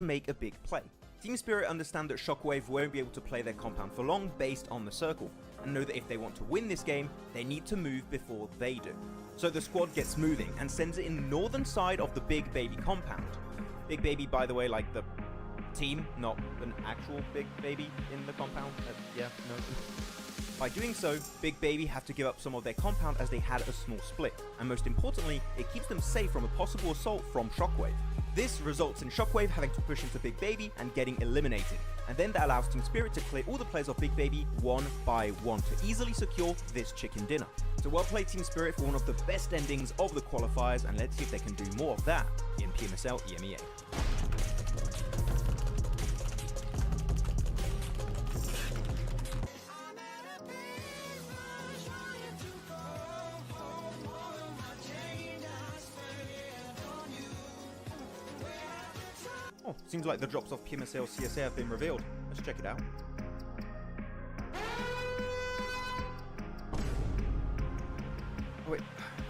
make a big play. Team Spirit understand that Shockwave won't be able to play their compound for long based on the circle, and know that if they want to win this game, they need to move before they do. So the squad gets moving and sends it in the northern side of the Big Baby compound. Big Baby, by the way, like the team, not an actual Big Baby in the compound. Yeah, no. By doing so, Big Baby have to give up some of their compound as they had a small split, and most importantly, it keeps them safe from a possible assault from Shockwave. This results in Shockwave having to push into Big Baby and getting eliminated, and then that allows Team Spirit to clear all the players of Big Baby one by one to easily secure this chicken dinner. So well played Team Spirit for one of the best endings of the qualifiers, and let's see if they can do more of that in PMSL EMEA. Oh, seems like the drops of PMSL CSA have been revealed. Let's check it out. Oh, wait.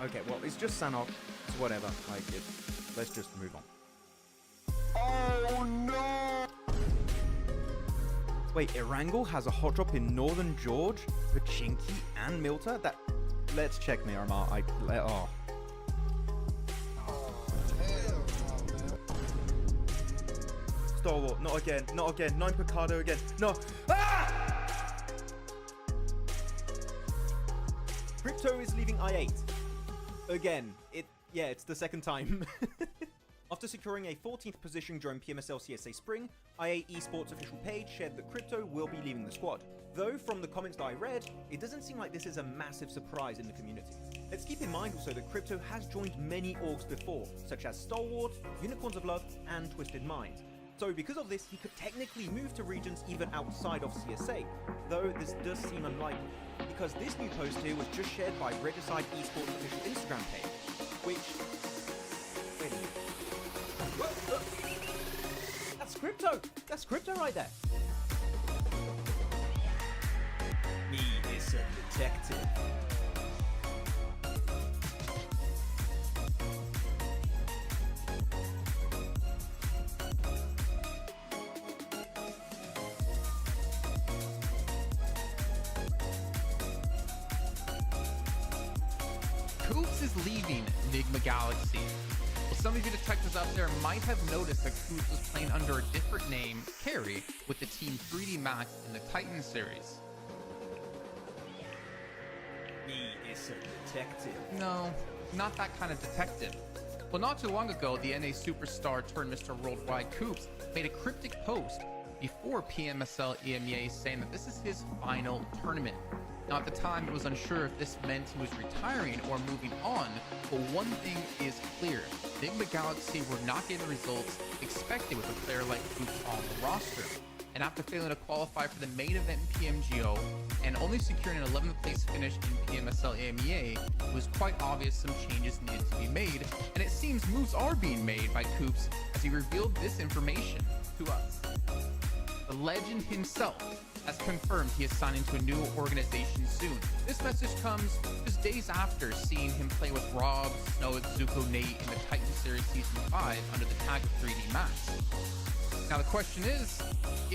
Okay, well, it's just Sanhok. It's whatever. Like, let's just move on. Oh, no! Wait, Erangel has a hot drop in Northern George, Pachinki, and Muerte? Let's check Miramar. Oh. Stalwart, not again, not again. 9 Picardo again. No. Ah! Crypto is leaving I8. Again. It's the second time. After securing a 14th position during PMSL CSA Spring, IHC Esports official page shared that Crypto will be leaving the squad. Though, from the comments that I read, it doesn't seem like this is a massive surprise in the community. Let's keep in mind also that Crypto has joined many orgs before, such as Stalwart, Unicorns of Love, and Twisted Mind. So because of this, he could technically move to regions even outside of CSA, though this does seem unlikely, because this new post here was just shared by Regicide Esports official Instagram page, which... Wait a minute. That's Crypto! That's Crypto right there! Me is a detective. Leaving Enigma Galaxy. Well, some of you detectives out there might have noticed that Koops was playing under a different name, Carry, with the team 3D Max in the Titan series. Me is a detective. No, not that kind of detective. Well, not too long ago, the NA superstar turned Mr. Worldwide Koops made a cryptic post before PMSL EMEA saying that this is his final tournament. Now, at the time, it was unsure if this meant he was retiring or moving on, but one thing is clear. Enigma Galaxy were not getting the results expected with a player like Koops on the roster. And after failing to qualify for the main event in PMGO, and only securing an 11th place finish in PMSL EMEA, it was quite obvious some changes needed to be made, and it seems moves are being made by Koops as he revealed this information to us. The legend himself has confirmed he is signing to a new organization soon. This message comes just days after seeing him play with Rob, Snow, Zuko, Nate in the Titan Series Season 5 under the tag of 3D Max. Now the question is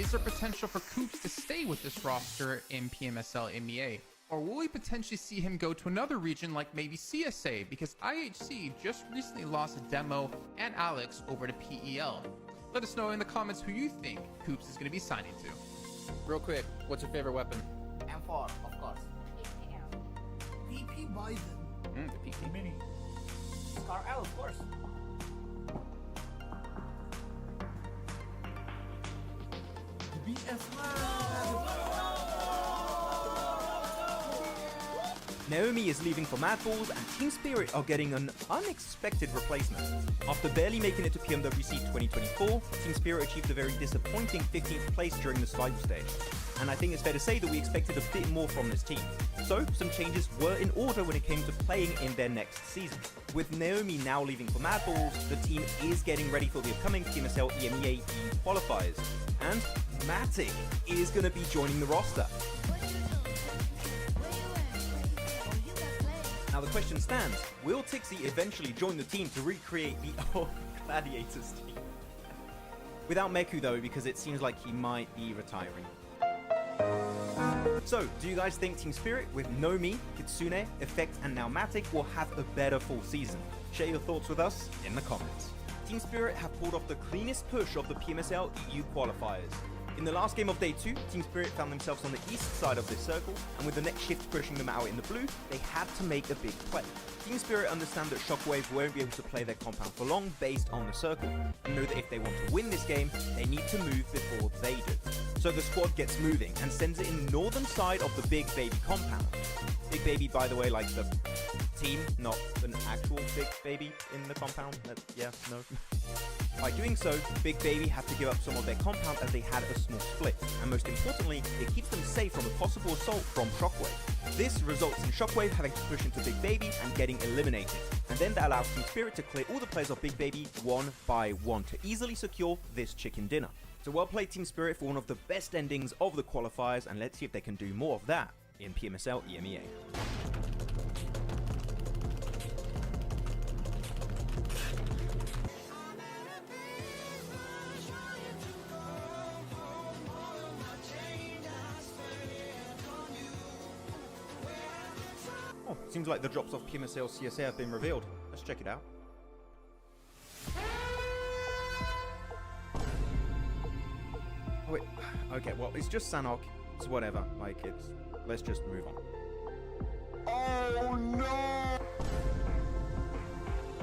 there potential for Koops to stay with this roster in PMSL EMEA? Or will we potentially see him go to another region like maybe CSA, because IHC just recently lost Demo and Alex over to PEL. Let us know in the comments who you think Koops is going to be signing to. Real quick, what's your favorite weapon? M4, of course. VP Bison. The PP Mini. Scar L, of course. Naomi is leaving for Mad Balls, and Team Spirit are getting an unexpected replacement. After barely making it to PMWC 2024, Team Spirit achieved a very disappointing 15th place during the survival stage. And I think it's fair to say that we expected a bit more from this team. So, some changes were in order when it came to playing in their next season. With Naomi now leaving for Mad Balls, the team is getting ready for the upcoming PMSL EMEA qualifiers. And Matic is going to be joining the roster. Now the question stands, will Tixie eventually join the team to recreate the old Gladiators team? Without Meku though, because it seems like he might be retiring. So, do you guys think Team Spirit with Nomi, Kitsune, Effect, and now Matic will have a better full season? Share your thoughts with us in the comments. Team Spirit have pulled off the cleanest push of the PMSL EU qualifiers. In the last game of Day 2, Team Spirit found themselves on the east side of this circle, and with the next shift pushing them out in the blue, they had to make a big play. Team Spirit understand that Shockwave won't be able to play their compound for long based on the circle, and know that if they want to win this game, they need to move before they do. So the squad gets moving and sends it in the northern side of the Big Baby compound. Big Baby, by the way, like the team, not an actual Big Baby in the compound. Yeah, no. By doing so, Big Baby have to give up some of their compound as they had a small split, and most importantly, it keeps them safe from a possible assault from Shockwave. This results in Shockwave having to push into Big Baby and getting eliminated, and then that allows Team Spirit to clear all the players of Big Baby one by one to easily secure this chicken dinner. So well played Team Spirit for one of the best endings of the qualifiers, and let's see if they can do more of that in PMSL EMEA. Oh, seems like the drops of PMSL CSA have been revealed. Let's check it out. Oh, wait. Okay, well, it's just Sanhok. It's whatever. Like, it's... Let's just move on. Oh, no!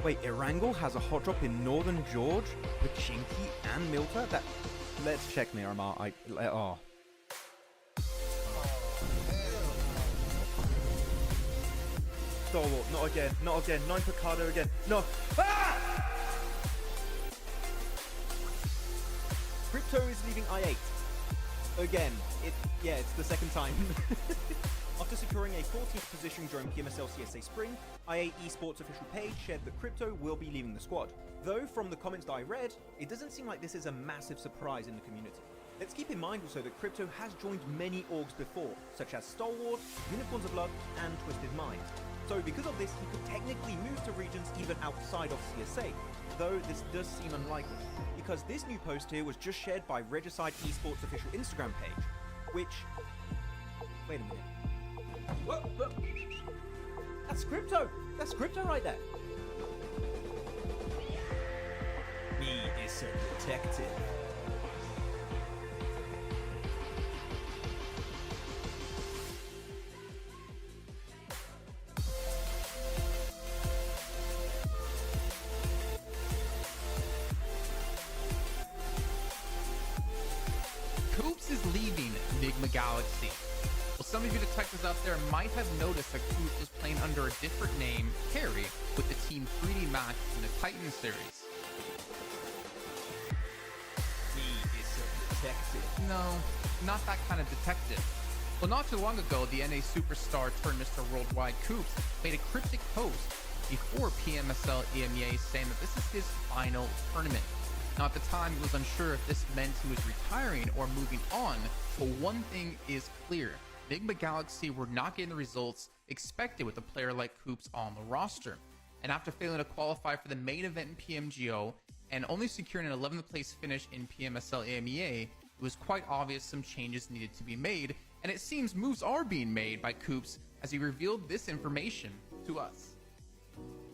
Wait, Erangel has a hot drop in Northern George, Pachinki, and Muerte? That... Let's check Miramar. Oh. Stalwart, not again, not again. 9 Picado again. No. Ah! Crypto is leaving I8. Again. It's the second time. After securing a 14th position during PMSL CSA Spring, IHC Esports official page shared that Crypto will be leaving the squad. Though, from the comments that I read, it doesn't seem like this is a massive surprise in the community. Let's keep in mind also that Crypto has joined many orgs before, such as Stalwart, Unicorns of Blood, and Twisted Mind. So because of this, he could technically move to regions even outside of CSA, though this does seem unlikely, because this new post here was just shared by Regicide Esports official Instagram page, which... Wait a minute. Whoa, whoa. That's Crypto! That's Crypto right there! Me is a detective. Koops is leaving Enigma Galaxy. Well, some of you detectives out there might have noticed that Koops was playing under a different name, Carry, with the Team 3D match in the Titan series. He is a detective. No, not that kind of detective. Well, not too long ago, the NA superstar turned Mr. Worldwide Koops made a cryptic post before PMSL EMEA saying that this is his final tournament. Now, at the time, he was unsure if this meant he was retiring or moving on, but one thing is clear. Enigma Galaxy were not getting the results expected with a player like Koops on the roster. And after failing to qualify for the main event in PMGO and only securing an 11th place finish in PMSL EMEA, it was quite obvious some changes needed to be made, and it seems moves are being made by Koops as he revealed this information to us.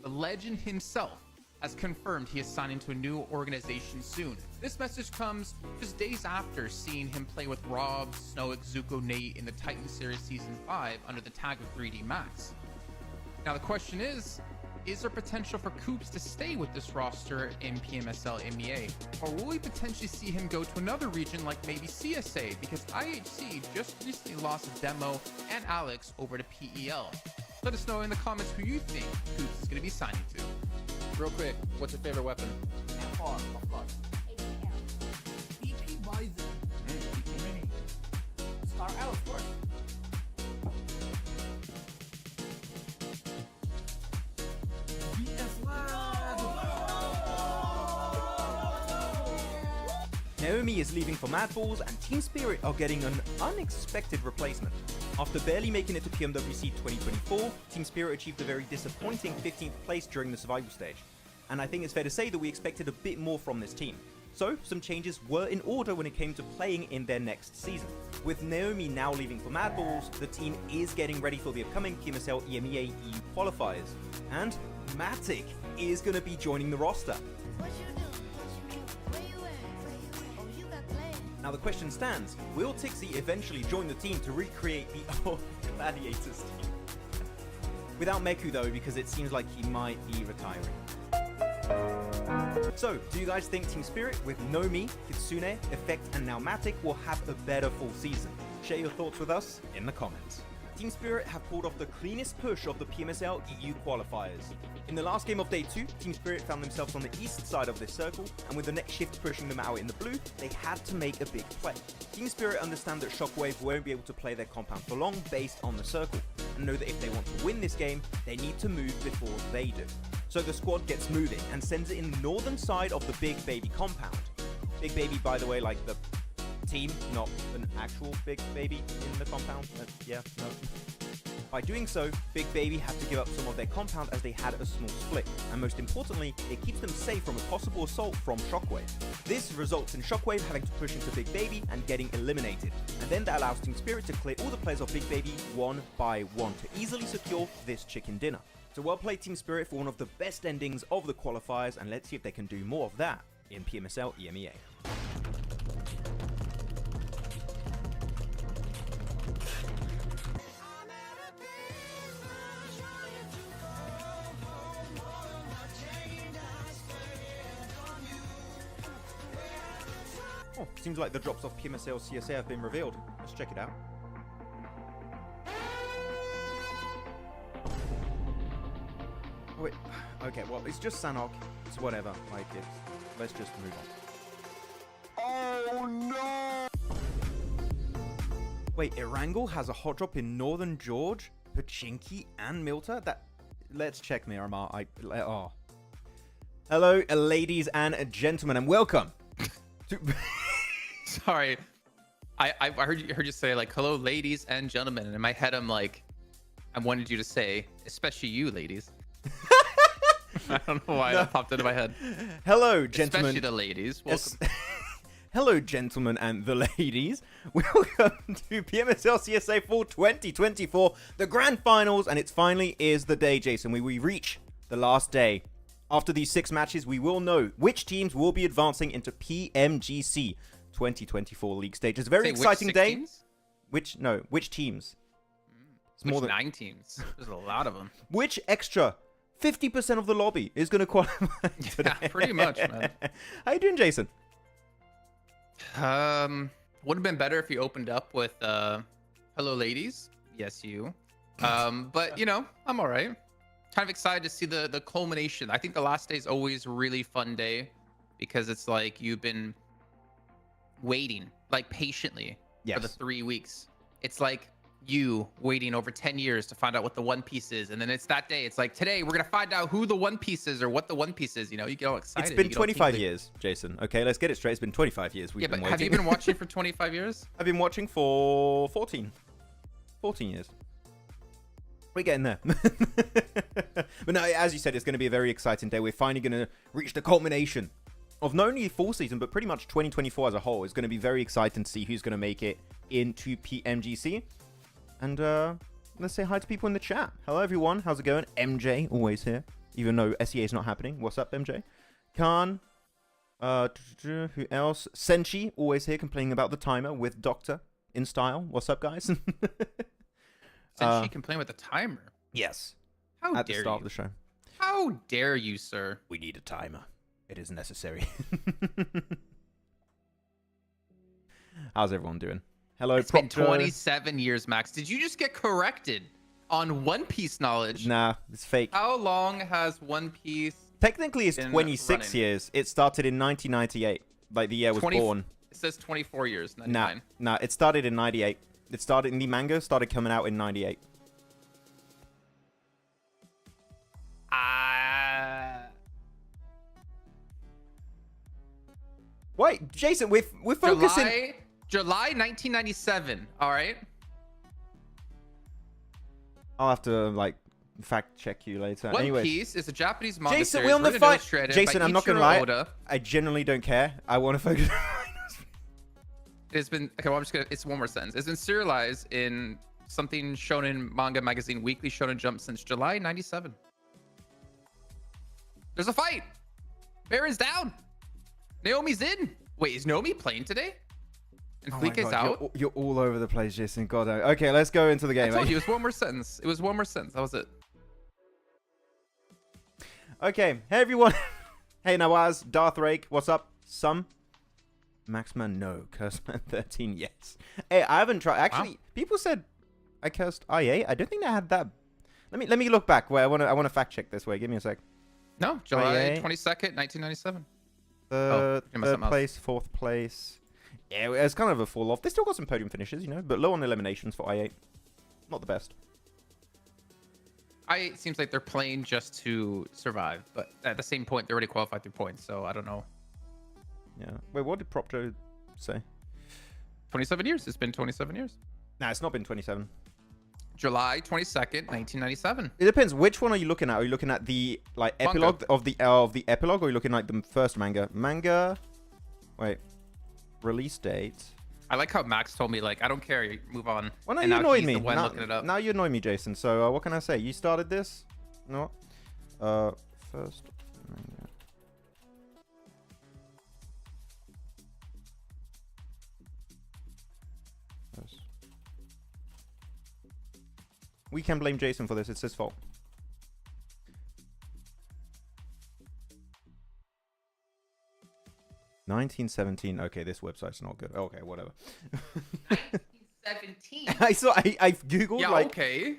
The legend himself has confirmed he is signing to a new organization soon. This message comes just days after seeing him play with Rob, Snowick, Zuko, Nate in the Titan Series Season 5 under the tag of 3D Max. Now the question is there potential for Koops to stay with this roster in PMSL MEA? Or will we potentially see him go to another region like maybe CSA? Because IHC just recently lost Demo and Alex over to PEL. Let us know in the comments who you think Koops is going to be signing to. Real quick, what's your favorite weapon? M4, of course. BP Bison. BP Mini. Star L, of course. BS Lad. Naomi is leaving for Madballs, and Team Spirit are getting an unexpected replacement. After barely making it to PMWC 2024, Team Spirit achieved a very disappointing 15th place during the survival stage. And I think it's fair to say that we expected a bit more from this team. So, some changes were in order when it came to playing in their next season. With Naomi now leaving for Mad Balls, the team is getting ready for the upcoming PMSL EMEA EU qualifiers. And Matic is going to be joining the roster. What you do? Where you at? Oh, you got played. Now the question stands, will Tixie eventually join the team to recreate the old Gladiators team? Without Meku though, because it seems like he might be retiring. So, do you guys think Team Spirit with Nomi, Kitsune, Effect and now Matic will have a better full season? Share your thoughts with us in the comments. Team Spirit have pulled off the cleanest push of the PMSL EU qualifiers. In the last game of day 2, Team Spirit found themselves on the east side of this circle, and with the next shift pushing them out in the blue, they had to make a big play. Team Spirit understand that Shockwave won't be able to play their compound for long based on the circle, and know that if they want to win this game, they need to move before they do. So the squad gets moving and sends it in the northern side of the Big Baby compound. Big Baby, by the way, like the team, not an actual Big Baby in the compound. Yeah, no. By doing so, Big Baby had to give up some of their compound as they had a small split, and most importantly, it keeps them safe from a possible assault from Shockwave. This results in Shockwave having to push into Big Baby and getting eliminated, and then that allows Team Spirit to clear all the players of Big Baby one by one to easily secure this chicken dinner. So well played Team Spirit for one of the best endings of the qualifiers, and let's see if they can do more of that in PMSL EMEA. Oh, seems like the drops off PMSL CSA have been revealed. Let's check it out. Oh, wait. Okay, well, it's just Sanhok. It's whatever. Like, let's just move on. Oh, no! Wait, Erangel has a hot drop in Northern George, Pachinki, and Milta? Let's check Miramar. Oh. Hello, ladies and gentlemen, and welcome to... Sorry, I heard you say like hello, ladies and gentlemen, and in my head I'm like, I wanted you to say, especially you, ladies. I don't know why that popped into my head. Hello, gentlemen. Especially the ladies. Welcome. Hello, gentlemen and the ladies. Welcome to PMSL CSA for 2024, the grand finals, and it finally is the day, Jason. We reach the last day. After these 6 matches, we will know which teams will be advancing into PMGC 2024 league stage. It's a very exciting day. Teams? Which teams? It's Which more than 9 teams. There's a lot of them. Which extra 50% of the lobby is going to qualify today? Yeah, pretty much, man. How you doing, Jason? Would have been better if you opened up with hello, ladies. Yes, you. But you know, I'm all right. Kind of excited to see the culmination. I think the last day is always a really fun day because it's like you've been waiting like patiently for the 3 weeks. It's like you waiting over 10 years to find out what the One Piece is, and then it's that day. It's like today we're gonna find out who the One Piece is or what the One Piece is. You know, you get all excited. It's been 25 years, Jason. Okay, let's get it straight. It's been 25 years. We've been waiting. Have you been watching for 25 years? I've been watching for 14 years. We're getting there. But no, as you said, it's going to be a very exciting day. We're finally going to reach the culmination of not only the full season, but pretty much 2024 as a whole. It's going to be very exciting to see who's going to make it into PMGC. And let's say hi to people in the chat. Hello, everyone. How's it going? MJ, always here, even though SEA is not happening. What's up, MJ? Khan. Who else? Senchi, always here, complaining about the timer with Doctor in style. What's up, guys? Senchi complaining with the timer. Yes. How at dare the start you? of the show. How dare you, sir? We need a timer. It is necessary. How's everyone doing? Hello, It's been 27 years, Max. Did you just get corrected on One Piece knowledge? Nah, it's fake. How long has One Piece? Technically, it's 26 running? years. It started in 1998, like the year I was born. It says 24 years, 99. Nah, it started in 98. It started in the manga, started coming out in 98. Wait, Jason, we're focusing. July 1997. All right. I'll have to like fact check you later. One Anyways. Piece is a Japanese manga Jason, series we're on the written and fight. illustrated Jason, by I'm not gonna Ichiro lie. Oda. I genuinely don't care. I want to focus. It's been okay. Well, I'm just gonna. It's one more sentence. It's been serialized in something Shonen Manga Magazine Weekly Shonen Jump since July '97. There's a fight. Baron's down. Naomi's in. Wait, is Naomi playing today? And Oh my Fleek is God, out. You're all over the place, Jason. God. Okay, let's go into the I game. told you it was one more sentence. It was one more sentence. That was it. Okay, hey everyone. Hey Nawaz, Darth Rake, what's up? Maxman, no. Curseman 13, yes. Hey, I haven't tried. Actually, Wow. people said I cursed IA. I don't think they had that. Let me look back. Wait, I wanna fact check this way. Give me a sec. No, July IA. 22nd, 1997. Third something else. place, fourth place. Yeah, it's kind of a fall off. They still got some podium finishes, you know, but low on eliminations for IA. Not the best. It seems like they're playing just to survive, but at the same point, they already qualified through points, so I don't know. Yeah. Wait, what did Prop Joe say? 27 years. It's been 27 years. Nah, it's not been 27. July 22nd, 1997. It depends. Which one are you looking at? Are you looking at the like epilogue of the epilogue, or are you looking at the first manga? Wait, release date. I like how Max told me, like, I don't care, you move on. Well, now And you annoyed he's me. the one Now, looking it up. now you annoy me, Jason. So what can I say? You started this? No. First manga. Yes. We can blame Jason for this. It's his fault. $1917. Okay, this website's not good. Okay, whatever. 17. I googled Yeah, like. okay.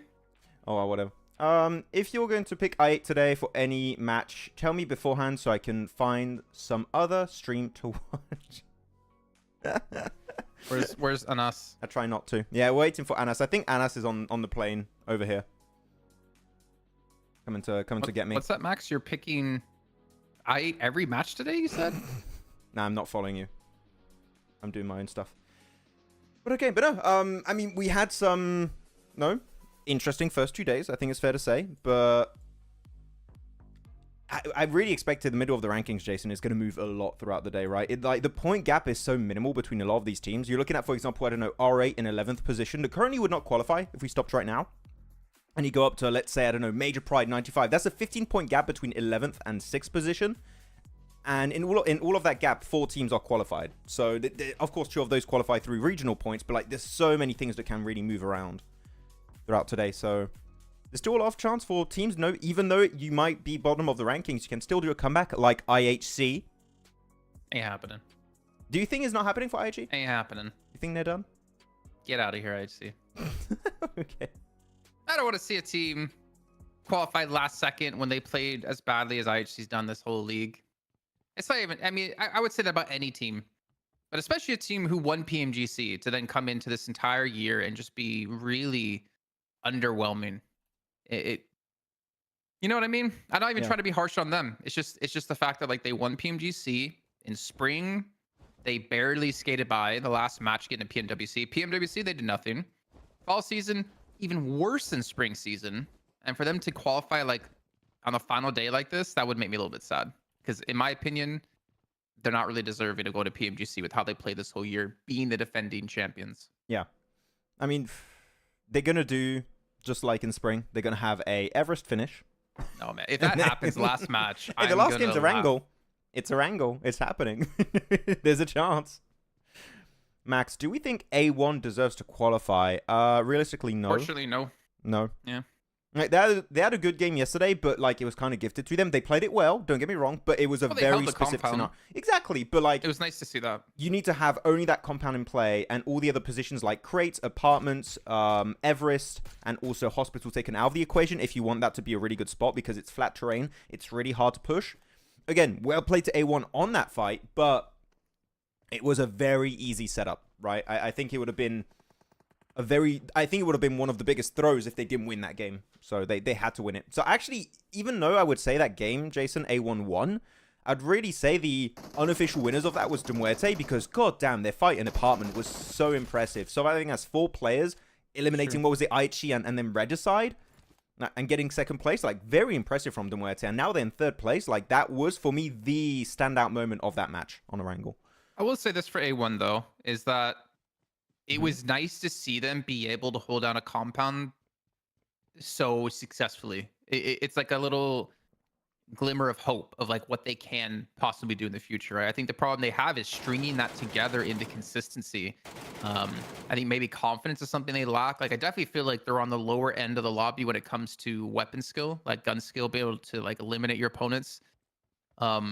Oh, well, whatever. If you're going to pick I8 today for any match, tell me beforehand so I can find some other stream to watch. Where's Anas? I try not to. Yeah, we're waiting for Anas. I think Anas is on the plane over here. Coming to get me. What's that, Max? You're picking I8 every match today, you said? Nah, I'm not following you. I'm doing my own stuff. But okay, but no. I mean, we had some interesting first 2 days, I think it's fair to say, but I really expected the middle of the rankings, Jason, is going to move a lot throughout the day, right? Like the point gap is so minimal between a lot of these teams. You're looking at, for example, I don't know, R8 in 11th position that currently would not qualify if we stopped right now. And you go up to, let's say, I don't know, Major Pride 95. That's a 15-point gap between 11th and 6th position. And in all of that gap, 4 teams are qualified. So, of course, 2 of those qualify through regional points, but like there's so many things that can really move around throughout today. So there's still a lot of chance for teams. No, even though you might be bottom of the rankings, you can still do a comeback like IHC. Ain't happening. Do you think it's not happening for IHC? Ain't happening. You think they're done? Get out of here, IHC. Okay. I don't want to see a team qualified last second when they played as badly as IHC's done this whole league. It's not even, I mean, I would say that about any team, but especially a team who won PMGC to then come into this entire year and just be really underwhelming. You know what I mean? I'm not even trying to be harsh on them. It's just the fact that like they won PMGC in spring. They barely skated by the last match getting a PMWC. PMWC, they did nothing. Fall season, even worse than spring season. And for them to qualify like on the final day like this, that would make me a little bit sad. Because in my opinion, they're not really deserving to go to PMGC with how they played this whole year, being the defending champions. Yeah. I mean, they're going to do just like in spring. They're going to have a Everest finish. No, man. If that happens last match, hey, the last game's Erangel. It's Erangel. It's happening. There's a chance. Max, do we think A1 deserves to qualify? Realistically, no. Fortunately, no. No. Yeah. Like, they had a good game yesterday, but like it was kind of gifted to them. They played it well, don't get me wrong, but it was a Well, they held very the specific compound. scenario. Exactly, but like It was nice to see that. you need to have only that compound in play and all the other positions like crates, apartments, Everest, and also hospital taken out of the equation if you want that to be a really good spot because it's flat terrain. It's really hard to push. Again, well played to A1 on that fight, but it was a very easy setup, right? I think it would have been one of the biggest throws if they didn't win that game. So they had to win it. So actually, even though I would say that game, Jason, A1 won, I'd really say the unofficial winners of that was Muerte because, god damn, their fight in apartment was so impressive. So I think that's 4 players eliminating, what was it, IHC and then Regicide. and getting second place, like, very impressive from Muerte. And now they're in third place. Like, that was, for me, the standout moment of that match on Erangel. I will say this for A1, though, is that it was nice to see them be able to hold down a compound so successfully. It's like a little glimmer of hope of like what they can possibly do in the future, right? I think the problem they have is stringing that together into consistency. I think maybe confidence is something they lack. Like, I definitely feel like they're on the lower end of the lobby when it comes to weapon skill, like gun skill, be able to like eliminate your opponents. But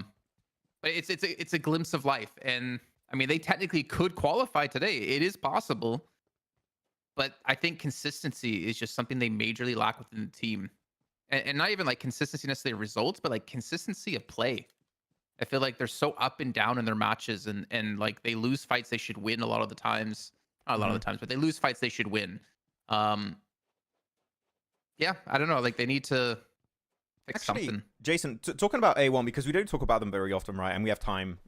it's a glimpse of life, and I mean, they technically could qualify today. It is possible, but I think consistency is just something they majorly lack within the team. And not even like consistency necessarily results, but like consistency of play. I feel like they're so up and down in their matches, and like they lose fights they should win a lot of the times. Not a lot of the times, but they lose fights they should win. Yeah, I don't know. Like, they need to fix something. Jason, talking about A1, because we don't talk about them very often, right? And we have time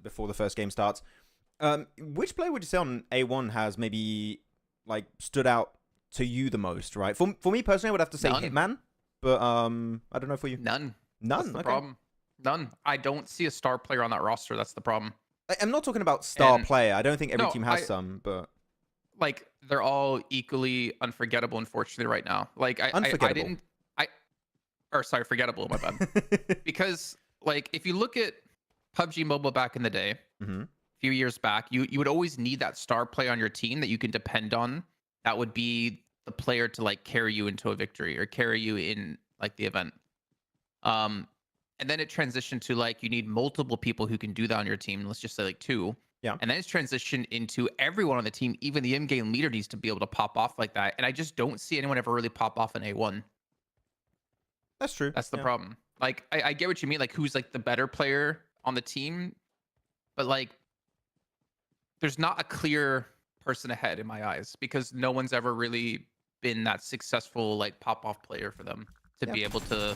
before the first game starts. Which player would you say on A1 has maybe like stood out to you the most, right? For me personally, I would have to say None. Hitman. But I don't know for you. None. None. That's the Okay. problem. None. I don't see a star player on that roster. That's the problem. I'm not talking about star And- player. I don't think every No, team has some, but Like, they're all equally unforgettable, unfortunately, right now. Like, I Unforgettable. didn't. Or sorry, forgettable. My bad. Because like, if you look at PUBG Mobile back in the day, Mhm. a few years back, you would always need that star player on your team that you can depend on. That would be the player to like carry you into a victory or carry you in like the event. And then it transitioned to like, you need multiple people who can do that on your team. Let's just say like 2. Yeah. And then it's transitioned into everyone on the team, even the in-game leader needs to be able to pop off like that. And I just don't see anyone ever really pop off in A1. That's true. That's the Yeah. problem. Like, I get what you mean. Like, who's like the better player on the team, but like, there's not a clear person ahead in my eyes because no one's ever really been that successful like pop off player for them to be able to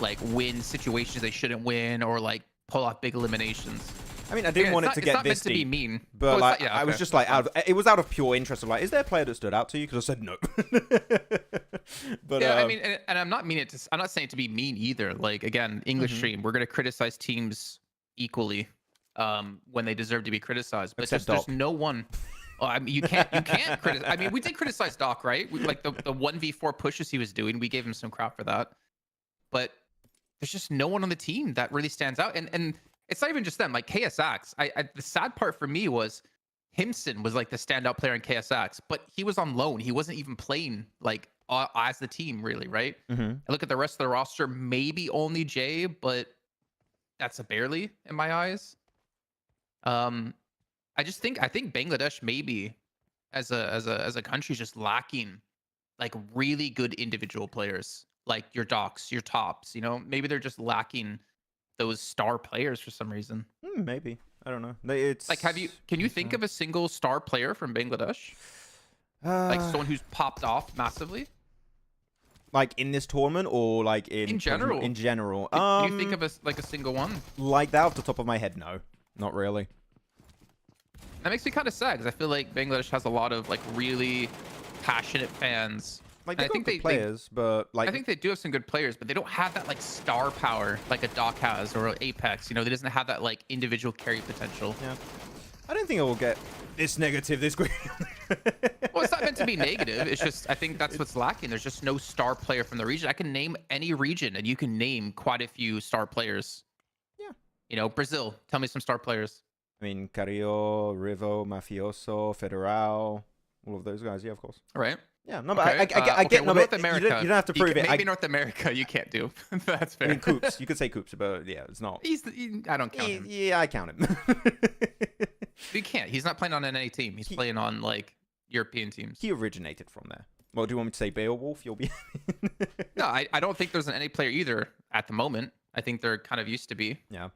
like win situations they shouldn't win or like pull off big eliminations. I mean, I didn't want it to It's get not meant this to be deep, mean, but Well, like, it's not- yeah, I was okay. just like, it was out of pure interest of like, is there a player that stood out to you? Because I said no. But yeah, I mean, and I'm not meaning it to. I'm not saying it to be mean either. Like, again, English stream, we're gonna criticize teams equally when they deserve to be criticized. But Except there's Doc. no one. Oh, I mean, you can't criticize. I mean, we did criticize Doc, right? Like the 1v4 pushes he was doing, we gave him some crap for that. But there's just no one on the team that really stands out. And it's not even just them. Like KSX, the sad part for me was Himson was like the standout player in KSX, but he was on loan. He wasn't even playing like as the team, really, right? Mhm. I look at the rest of the roster, maybe only Jay, but that's a barely in my eyes. I think Bangladesh maybe as a country is just lacking like really good individual players, like your Docs, your Tops. You know, maybe they're just lacking those star players for some reason. Maybe. I don't know. It's Like, can you think of a single star player from Bangladesh? Like someone who's popped off massively? like in this tournament or like in general? In general. Can you think of a single one? like that off the top of my head? No, not really. That makes me kind of sad because I feel like Bangladesh has a lot of like really passionate fans. Like And they've got good players, but like I think they do have some good players, but they don't have that like star power like a Doc has or Apex. You know, they doesn't have that like individual carry potential. yeah. I don't think it will get this negative this quick. Well, it's not meant to be negative. It's just I think that's what's lacking. There's just no star player from the region. I can name any region, and you can name quite a few star players. Yeah. You know, Brazil. Tell me some star players. I mean, Carrillo, Rivo, Mafioso, Federal, all of those guys. Yeah, of course. All right. Yeah, no, but Okay. I get well, no, North but America. you don't have to prove it. Maybe North America you can't do. That's I fair. mean, Coops. You could say Coops, but yeah, it's not. I don't count him. Yeah, I count him. You can't. He's not playing on an NA team. He's playing on like European teams. He originated from there. Well, do you want me to say Beowulf? You'll be. No, I don't think there's an NA player either at the moment. I think they're kind of used to be. Yeah.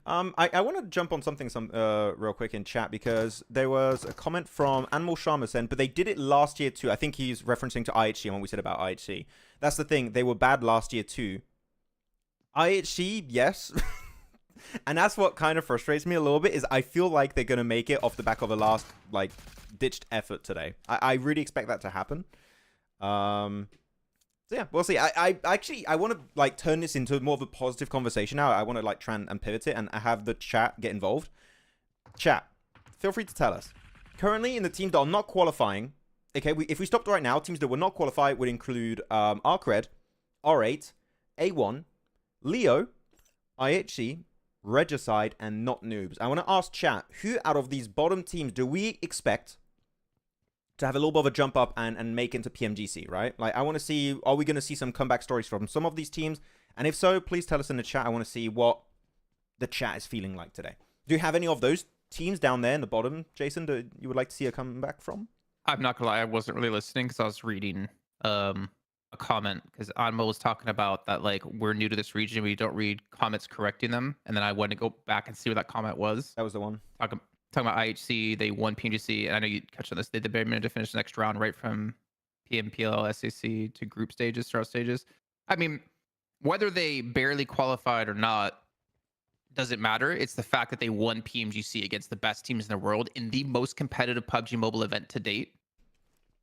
I want to jump on something real quick in chat because there was a comment from Animal Sharma saying, but they did it last year too. I think he's referencing to IHC and what we said about IHC. That's the thing. They were bad last year too. IHC, yes. And that's what kind of frustrates me a little bit is I feel like they're going to make it off the back of a last, like, ditched effort today. I really expect that to happen. So yeah, we'll see. I want to like turn this into more of a positive conversation now. I want to like try and pivot it and have the chat get involved. Chat, feel free to tell us. Currently in the teams that are not qualifying, okay, if we stopped right now, teams that would not qualify would include ARCRED, R8, A1, Leo, IHC, Regicide, and not Noobs. I want to ask chat, who out of these bottom teams do we expect to have a little bit of a jump up and make into PMGC, right? Like, I want to see, are we going to see some comeback stories from some of these teams? And if so, please tell us in the chat. I want to see what the chat is feeling like today. Do you have any of those teams down there in the bottom, Jason, that you would like to see a comeback from? I'm not gonna lie, I wasn't really listening because I was reading a comment because Anmo was talking about that, like, we're new to this region, we don't read comments correcting them, and then I went to go back and see what that comment was. That was the one. Talking about IHC, they won PMGC, and I know you touched on this. They did the bare minimum to finish the next round, right from PMPL, SAC to group stages, start stages. I mean, whether they barely qualified or not doesn't matter. It's the fact that they won PMGC against the best teams in the world in the most competitive PUBG Mobile event to date,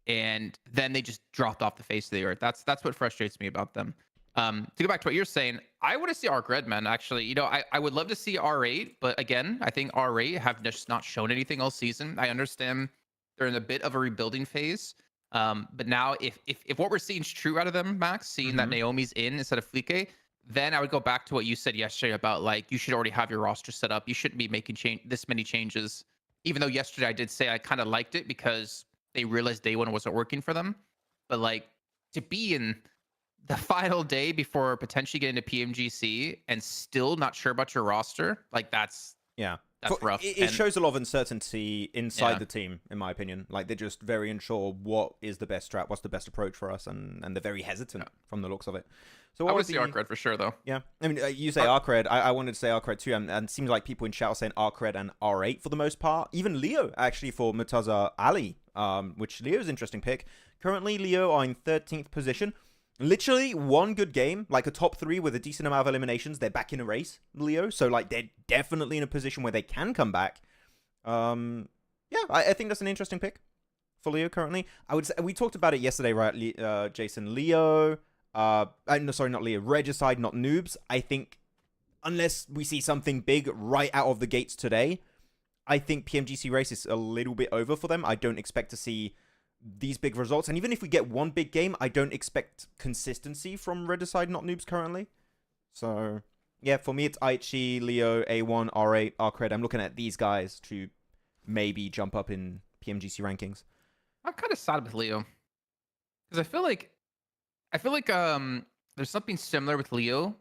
and then they just dropped off the face of the earth. That's what frustrates me about them. To go back to what you're saying, I want to see ARCRED, man. Actually, you know, I would love to see R8, but again, I think R8 have just not shown anything all season. I understand they're in a bit of a rebuilding phase, but now if what we're seeing is true out of them, Max, seeing that Naomi's in instead of Flique, then I would go back to what you said yesterday about, like, you should already have your roster set up. You shouldn't be making this many changes. Even though yesterday I did say I kind of liked it because they realized day one wasn't working for them, but like, to be in the final day before potentially getting to PMGC and still not sure about your roster, like, that's rough. It shows a lot of uncertainty inside the team, in my opinion. Like, they're just very unsure what is the best strat, what's the best approach for us, and they're very hesitant from the looks of it. So I would see ARCRED for sure, though. Yeah, I mean, you say ARCRED. I wanted to say ARCRED too, and it seems like people in chat are saying ARCRED and R8 for the most part. Even Leo, actually, for Murtaza Ali, which Leo's an interesting pick. Currently, Leo are in 13th position. Literally one good game, like a top 3 with a decent amount of eliminations. They're back in a race, Leo. So, like, they're definitely in a position where they can come back. Yeah, I think that's an interesting pick for Leo currently. I would say, we talked about it yesterday, right, Jason? Leo, no, sorry, not Leo. Regicide, not Noobs. I think unless we see something big right out of the gates today, I think PMGC race is a little bit over for them. I don't expect to see these big results. And even if we get one big game, I don't expect consistency from Regicide, not Noobs currently. So, yeah, for me, it's IHC, Leo, A1, R8, ARCRED. I'm looking at these guys to maybe jump up in PMGC rankings. I'm kind of sad with Leo because I feel like there's something similar with Leo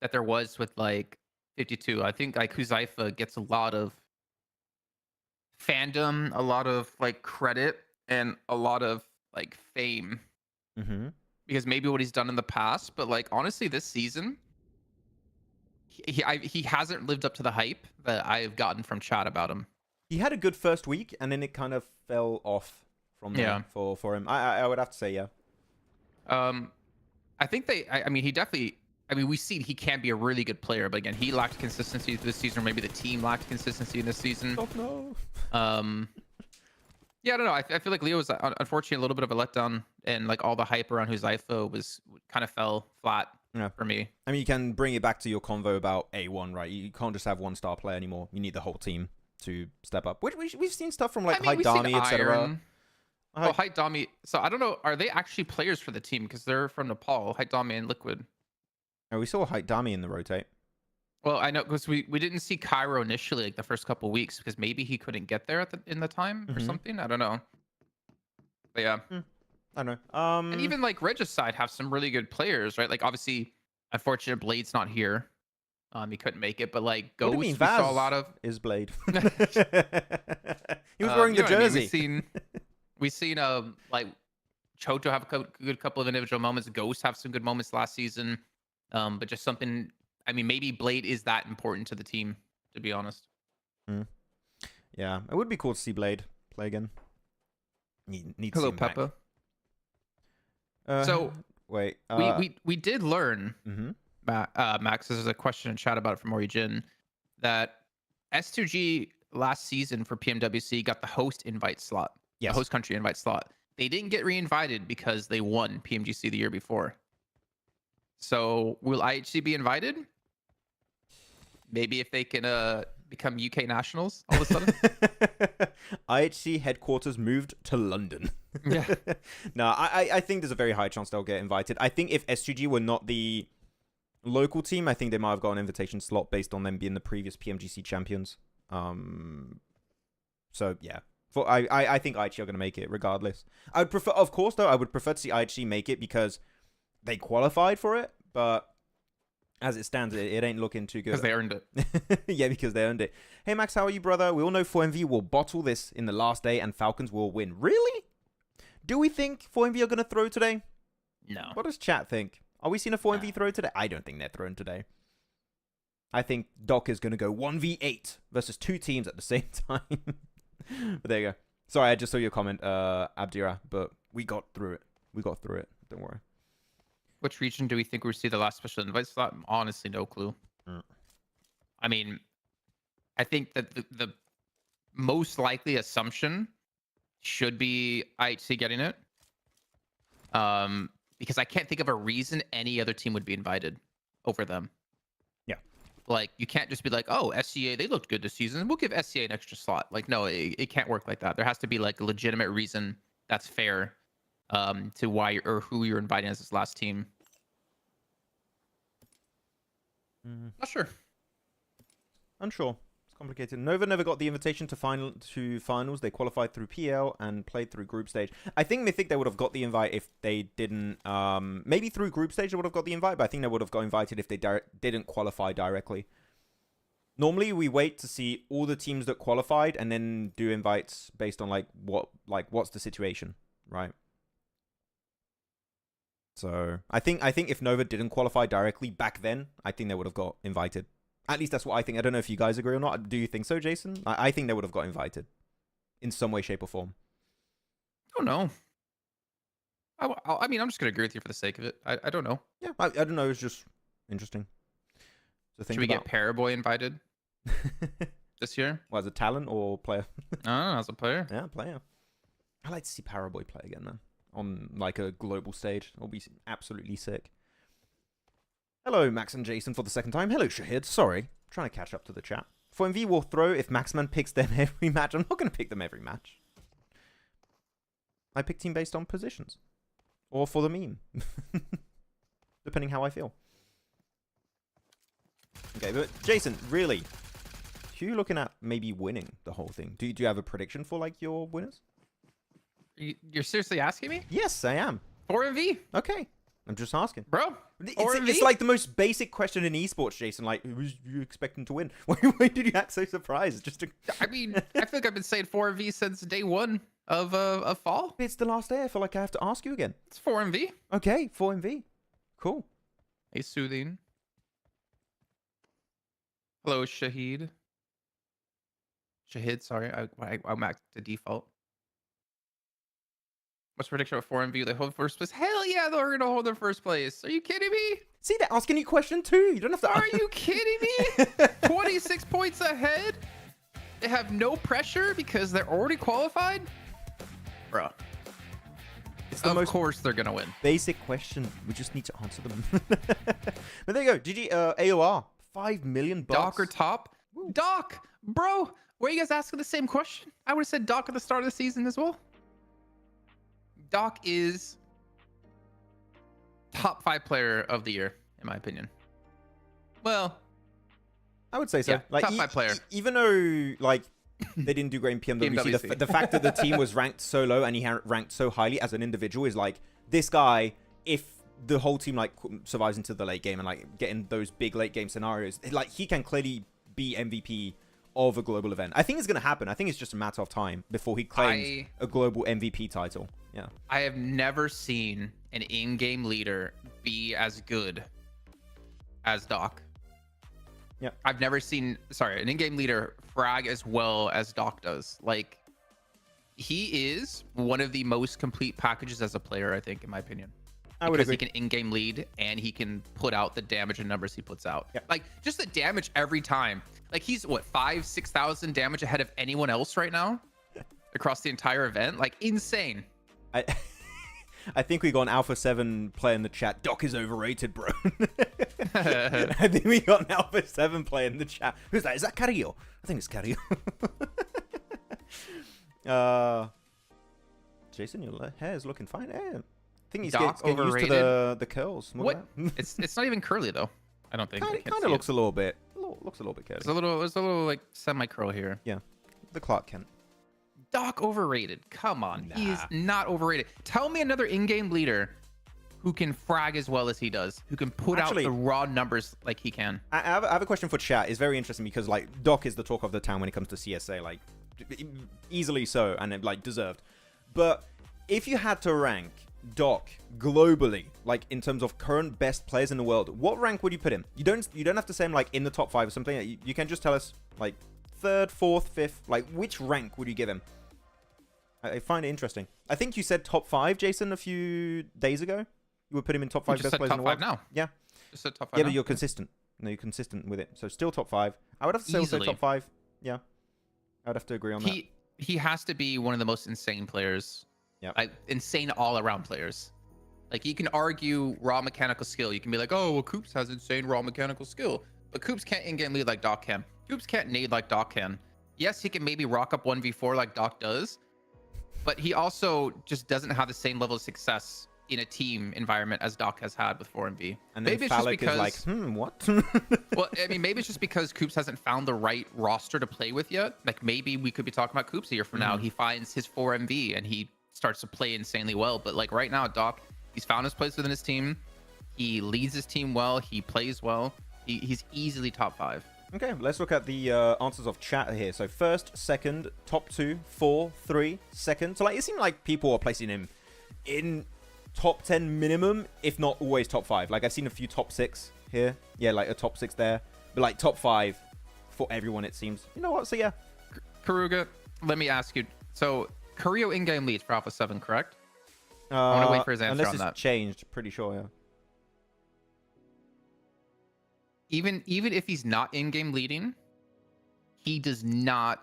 that there was with, like, 52. I think, like, Huzaifa gets a lot of fandom, a lot of, like, credit, and a lot of, like, fame because maybe what he's done in the past, but, like, honestly, this season he hasn't lived up to the hype that I've gotten from chat about him. He had a good first week, and then it kind of fell off from there for him. I would have to say, yeah. I think I mean, he definitely. I mean, we see he can be a really good player, but again, he lacked consistency this season, or maybe the team lacked consistency in this season. Oh no. Yeah, I don't know. I feel like Leo was unfortunately a little bit of a letdown, and, like, all the hype around Huzaifa was kind of fell flat for me. I mean, you can bring it back to your convo about A1, right? You can't just have one star player anymore. You need the whole team to step up. We've seen stuff from, like, Haidami, etc. Oh, Haidami. So I don't know. Are they actually players for the team? Because they're from Nepal. Haidami and Liquid. Oh, we saw Haidami in the rotate. Well, I know because we didn't see Cairo initially, like, the first couple of weeks, because maybe he couldn't get there in the time or something. I don't know. But yeah. I don't know. And even, like, Regicide have some really good players, right? Like, obviously, unfortunate Blade's not here. He couldn't make it, but, like, Ghost, we saw a lot of is Blade. He was wearing the jersey. I mean? We've seen like, Choto have a good couple of individual moments. Ghost have some good moments last season. But just something. I mean, maybe Blade is that important to the team, to be honest. Yeah, it would be cool to see Blade play again. Need to Hello, see him Peppa. Back. So wait, we did learn, Max. There's a question in chat about it from Origin that S2G last season for PMWC got the host invite slot. Yes. The host country invite slot. they didn't get re-invited because they won PMGC the year before. So will IHC be invited? Maybe if they can become UK nationals all of a sudden. IHC headquarters moved to London. Yeah. No, I think there's a very high chance they'll get invited. I think if SGG were not the local team, I think they might have got an invitation slot based on them being the previous PMGC champions. So yeah, I think IHC are going to make it regardless. I would prefer, of course, though, I would prefer to see IHC make it because they qualified for it, but as it stands, it ain't looking too good. Because they earned it. Yeah, because they earned it. Hey Max, how are you, brother? We all know 4MV will bottle this in the last day and Falcons will win. Really? Do we think 4MV are going to throw today? No. What does chat think? Are we seeing a 4MV throw today? I don't think they're throwing today. I think Doc is going to go 1v8 versus 2 teams at the same time. But there you go. Sorry, I just saw your comment, Abdira, but we got through it. We got through it. Don't worry. Which region do we think we receive the last special invite slot? Honestly, no clue. I mean, I think that the most likely assumption should be IHC getting it. Because I can't think of a reason any other team would be invited over them. Yeah. Like, you can't just be like, oh, SCA, they looked good this season. We'll give SCA an extra slot. Like, no, it can't work like that. There has to be like a legitimate reason that's fair to why or who you're inviting as this last team. Not sure. Unsure. It's complicated. Nova never got the invitation to finals. They qualified through PL and played through group stage. I think Mythic they would have got the invite if they didn't. Maybe through group stage they would have got the invite, but I think they would have got invited if they didn't qualify directly. Normally we wait to see all the teams that qualified and then do invites based on what's the situation, right? So I think if Nova didn't qualify directly back then, I think they would have got invited. At least that's what I think. I don't know if you guys agree or not. Do you think so, Jason? I think they would have got invited in some way, shape, or form. I don't know. I mean, I'm just gonna agree with you for the sake of it. I don't know. Yeah, I don't know. It's just interesting. So Should we get Paraboy invited this year? Well, as a talent or player? As a player. Yeah, player. I'd like to see Paraboy play again, though. On like a global stage. It'll be absolutely sick. Hello, Max and Jason for the second time. Hello, Shahid. Sorry. Trying to catch up to the chat. 4MV will throw if Maxman picks them every match. I'm not going to pick them every match. I pick team based on positions. Or for the meme. Depending how I feel. Okay, but Jason, really? Who are you looking at maybe winning the whole thing? Do you have a prediction for like your winners? You're seriously asking me? Yes, I am. 4MV? Okay. I'm just asking. Bro, it's like the most basic question in esports, Jason. Like, who's you expecting to win? Why did you act so surprised? I mean, I feel like I've been saying 4MV since day one of fall. It's the last day. I feel like I have to ask you again. It's 4MV. Okay, 4MV. Cool. Hey, Soothing. Hello, Shahid. Shahid, sorry. I'm at the default. What's prediction of 4MV? They hold first place. Hell yeah, they're going to hold their first place. Are you kidding me? See, they're asking you a question too. You don't have to. Are you kidding me? 26 points ahead. They have no pressure because they're already qualified. Bro. It's the of most course they're going to win. Basic question. We just need to answer them. But there you go. GG AOR. $5 million. Doc or top? Woo. Doc, bro. Were you guys asking the same question? I would have said Doc at the start of the season as well. Doc is top 5 player of the year, in my opinion. Well, I would say so. Yeah, like top 5 player. Even though like they didn't do great in PMWC, the fact that the team was ranked so low and he ranked so highly as an individual is like, this guy, if the whole team like survives into the late game and like getting those big late game scenarios, like he can clearly be MVP of a global event. I think it's going to happen. I think it's just a matter of time before he claims a global MVP title. Yeah. I have never seen an in-game leader be as good as Doc. Yeah. I've never seen, an in-game leader frag as well as Doc does. Like, he is one of the most complete packages as a player, I think, in my opinion. I would agree. Because he can in-game lead and he can put out the damage and numbers he puts out. Yeah. Like, just the damage every time. Like, he's, what, 5,000-6,000 damage ahead of anyone else right now? Across the entire event? Like, insane. I I think we got an Alpha 7 player in the chat. Doc is overrated, bro. I think we got an Alpha 7 player in the chat. Who's that? Is that Carrillo? I think it's Carrillo. Jason, your hair is looking fine. I think he's getting used to the curls. What? It's not even curly though. I don't think. It kind of looks a little bit curly. There's a little like semi curl here. Yeah, the Clark Kent. Doc overrated. Come on, he is not overrated. Tell me another in-game leader who can frag as well as he does, who can put out the raw numbers like he can. I have a question for chat. It's very interesting because like Doc is the talk of the town when it comes to CSA, like easily so, and like deserved. But if you had to rank Doc globally, like in terms of current best players in the world, what rank would you put him? You don't have to say him like in the top 5 or something. You can just tell us like 3rd, 4th, 5th. Like which rank would you give him? I find it interesting. I think you said top 5, Jason, a few days ago. You would put him in top 5 best players in the world. Top 5 now. Yeah. Just said top 5 Yeah, now. but you're consistent. No, you're consistent with it. So still top 5. I would have to say also top 5. Yeah. I would have to agree on that. He has to be one of the most insane players. Yeah. Like insane all-around players. Like you can argue raw mechanical skill. You can be like, oh, well, Koops has insane raw mechanical skill. But Koops can't in-game lead like Doc can. Koops can't nade like Doc can. Yes, he can maybe rock up 1v4 like Doc does. But he also just doesn't have the same level of success in a team environment as Doc has had with 4MV. And then Phallic is like, what? Well, I mean, maybe it's just because Koops hasn't found the right roster to play with yet. Like maybe we could be talking about Koops a year from now. He finds his 4MV and he starts to play insanely well. But like right now, Doc, he's found his place within his team. He leads his team well. He plays well. He's easily top 5. Okay, let's look at the answers of chat here. So 1st, 2nd, top 2, 4, 3, 2nd. So like it seemed like people are placing him in top 10 minimum, if not always top 5. Like I've seen a few top 6 here. Yeah, like a top 6 there. But like top 5 for everyone, it seems. You know what? So yeah. Karuga, let me ask you. So Carrillo in-game leads for Alpha 7, correct? I want to wait for his answer on that. Unless it's changed, pretty sure, yeah. Even if he's not in-game leading, he does not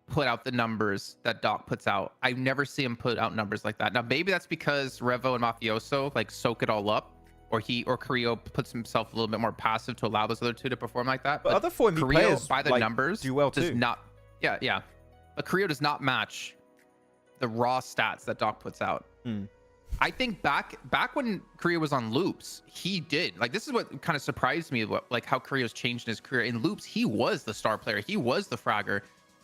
put out the numbers that Doc puts out. I never see him put out numbers like that. Now maybe that's because Revo and Mafioso like soak it all up, or Carrillo puts himself a little bit more passive to allow those other two to perform like that. But other 4MV players by the numbers do well too. Does not. Yeah. But Carrillo does not match the raw stats that Doc puts out. I think back when Carrillo was on loops, he did. Like this is what kind of surprised me, like how Carrillo's changed in his career. In loops, he was the star player. He was the fragger.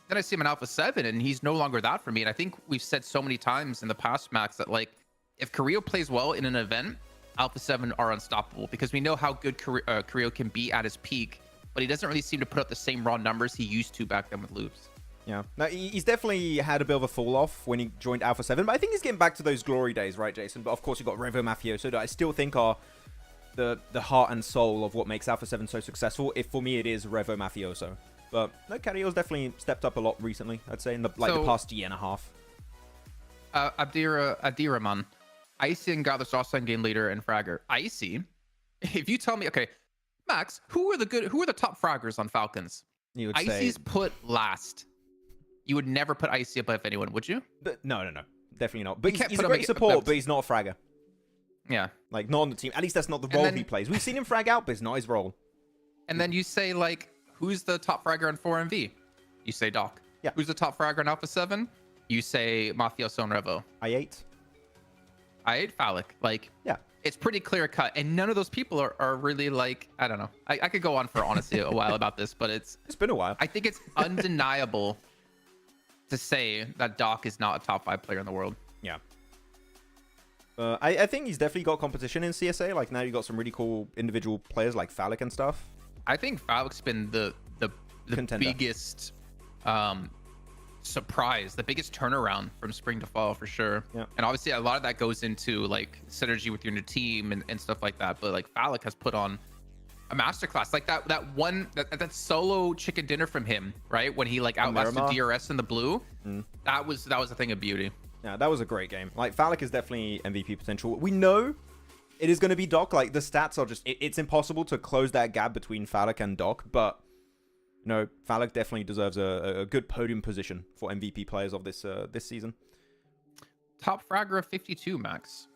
Then I see him in Alpha 7 and he's no longer that for me. And I think we've said so many times in the past, Max, that like if Carrillo plays well in an event, Alpha 7 are unstoppable because we know how good Carrillo can be at his peak, but he doesn't really seem to put up the same raw numbers he used to back then with loops. Yeah, now he's definitely had a bit of a fall off when he joined Alpha 7, but I think he's getting back to those glory days, right, Jason? But of course, you've got Revo Mafioso that I still think are the heart and soul of what makes Alpha 7 so successful. If for me, it is Revo Mafioso. But no, Carrillo's definitely stepped up a lot recently, I'd say, in the past year and a half. Abdirahman, Icy and Godless also in-game leader and fragger. Icy, if you tell me, okay, Max, who are the top fraggers on Falcons? You would Icy's say... put last. You would never put Icy above anyone, would you? No. Definitely not. But he's a great support, but he's not a fragger. Yeah. Like, not on the team. At least that's not the role he plays. We've seen him frag out, but it's not his role. And then you say, like, who's the top fragger on 4MV? You say Doc. Yeah. Who's the top fragger on Alpha 7? You say Mafioso and Revo. I8 Phallic. Like, yeah. It's pretty clear cut. And none of those people are really, like, I don't know. I could go on for, honestly, a while about this, but it's been a while. I think it's undeniable to say that Doc is not a top 5 player in the world. Yeah. I think he's definitely got competition in CSA. Like now you got some really cool individual players like Phallic and stuff. I think Phallic's been the biggest surprise, the biggest turnaround from spring to fall for sure. Yeah. And obviously a lot of that goes into like synergy with your new team and stuff like that. But like Phallic has put on a masterclass, like that solo chicken dinner from him, right? When he like outlasted DRS in the blue, that was a thing of beauty. Yeah, that was a great game. Like Phallic is definitely MVP potential. We know it is going to be Doc. Like the stats are just, it's impossible to close that gap between Phallic and Doc. But no, Phallic definitely deserves a good podium position for MVP players of this season. top fragger of 52, Max.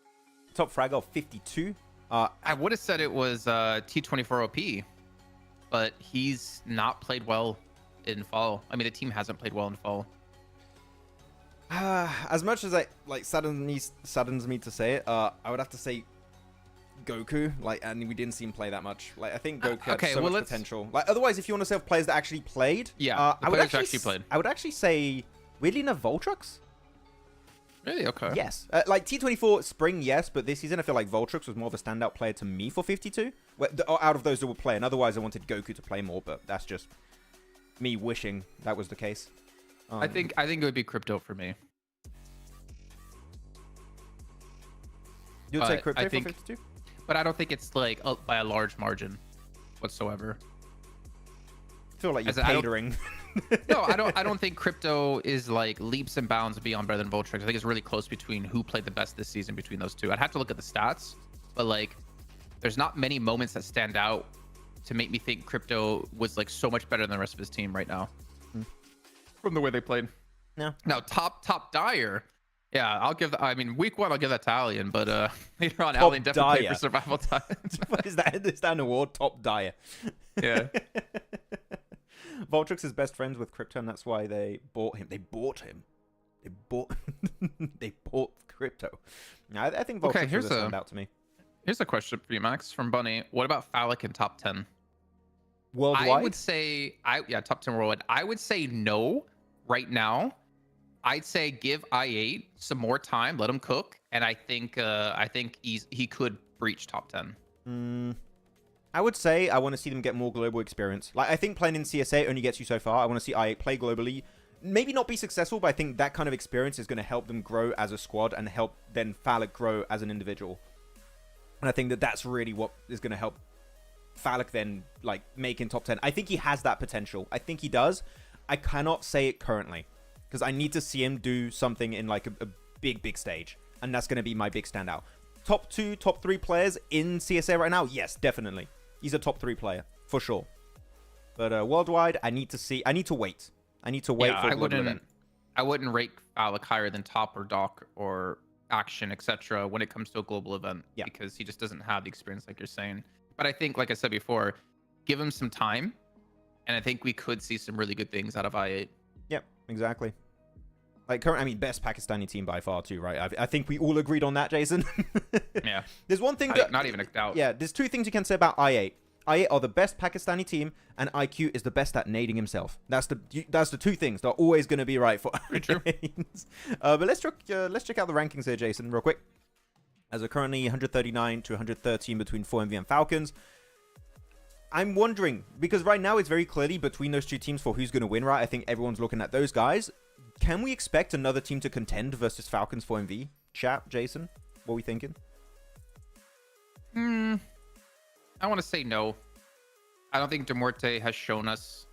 Top fragger of 52. I would have said it was T24 OP, but he's not played well in fall. I mean, the team hasn't played well in fall. As much as saddens me to say it, I would have to say Goku. And we didn't see him play that much. I think Goku had so much potential. Otherwise, if you want to say of players that actually played, yeah, I would actually say weirdly enough Voltrux. Really? Okay. Yes. T24 Spring, yes, but this season I feel like Voltrux was more of a standout player to me for 52. Out of those that were playing. Otherwise, I wanted Goku to play more, but that's just me wishing that was the case. I think it would be Crypto for me. You would say Crypto for 52? But I don't think it's by a large margin whatsoever. I feel like you're catering. No, I don't think Crypto is leaps and bounds beyond better than Voltrix. I think it's really close between who played the best this season between those two. I'd have to look at the stats, but there's not many moments that stand out to make me think Crypto was so much better than the rest of his team right now. From the way they played. No. Now top Dire. Yeah, I'll give I mean, week 1 I'll give that to Alien, but later on Alien definitely played for survival time. What is that? Is that an award? Top Dire. Yeah. Voltrix is best friends with Crypto, and that's why they bought him. They bought Crypto. I think Voltrix was a standout to me. Here's a question for you, Max, from Bunny. What about Phallic in top 10? Worldwide? I would say, top 10 worldwide. I would say no right now. I'd say give i8 some more time, let him cook, and I think he could breach top 10. I would say I want to see them get more global experience. I think playing in CSA only gets you so far. I want to see i8 play globally. Maybe not be successful, but I think that kind of experience is going to help them grow as a squad and help then Phallic grow as an individual. And I think that that's really what is going to help Phallic then make in top 10. I think he has that potential. I think he does. I cannot say it currently because I need to see him do something in a big stage. And that's going to be my big standout. Top 2, top 3 players in CSA right now? Yes, definitely. He's a top 3 player for sure. But worldwide, I need to wait. I need to wait for a global event. I wouldn't rate Phallic higher than Top or Doc or Action, etc. when it comes to a global event, because he just doesn't have the experience like you're saying. But I think, like I said before, give him some time, and I think we could see some really good things out of i8. Yep, exactly. Best Pakistani team by far too, right? I think we all agreed on that, Jason. Yeah. There's one thing that... Not even a doubt. Yeah, there's 2 things you can say about i8. i8 are the best Pakistani team, and IQ is the best at nading himself. That's the 2 things. They're always going to be right for true. But let's check out the rankings here, Jason, real quick. As are currently 139 to 113 between 4MV and Falcons. I'm wondering, because right now it's very clearly between those 2 teams for who's going to win, right? I think everyone's looking at those guys. Can we expect another team to contend versus Falcons 4MV? Chat, Jason, what are we thinking? I want to say no. I don't think Muerte has shown us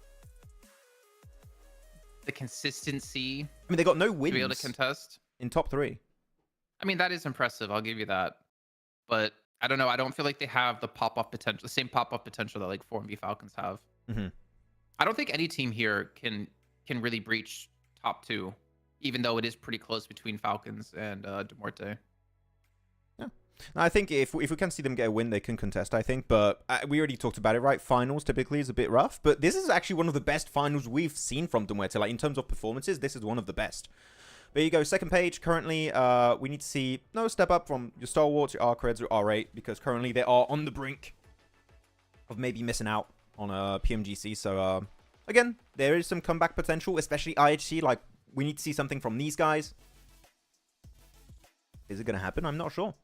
the consistency. I mean, they got no wins to be able to contest in top 3. I mean, that is impressive. I'll give you that. But I don't know. I don't feel like they have the pop-off potential, the same pop-off potential that 4MV Falcons have. I don't think any team here can really breach top 2, even though it is pretty close between Falcons and Muerte. Yeah, I think if we can see them get a win, they can contest, I think. But we already talked about it, right? Finals typically is a bit rough, but this is actually one of the best finals we've seen from Muerte. In terms of performances, this is one of the best. There you go. Second page. Currently, we need to see no step up from your Stalwarts, your ARCREDs, your R8, because currently they are on the brink of maybe missing out on a PMGC. So, again, there is some comeback potential, especially IHC. We need to see something from these guys. Is it going to happen? I'm not sure.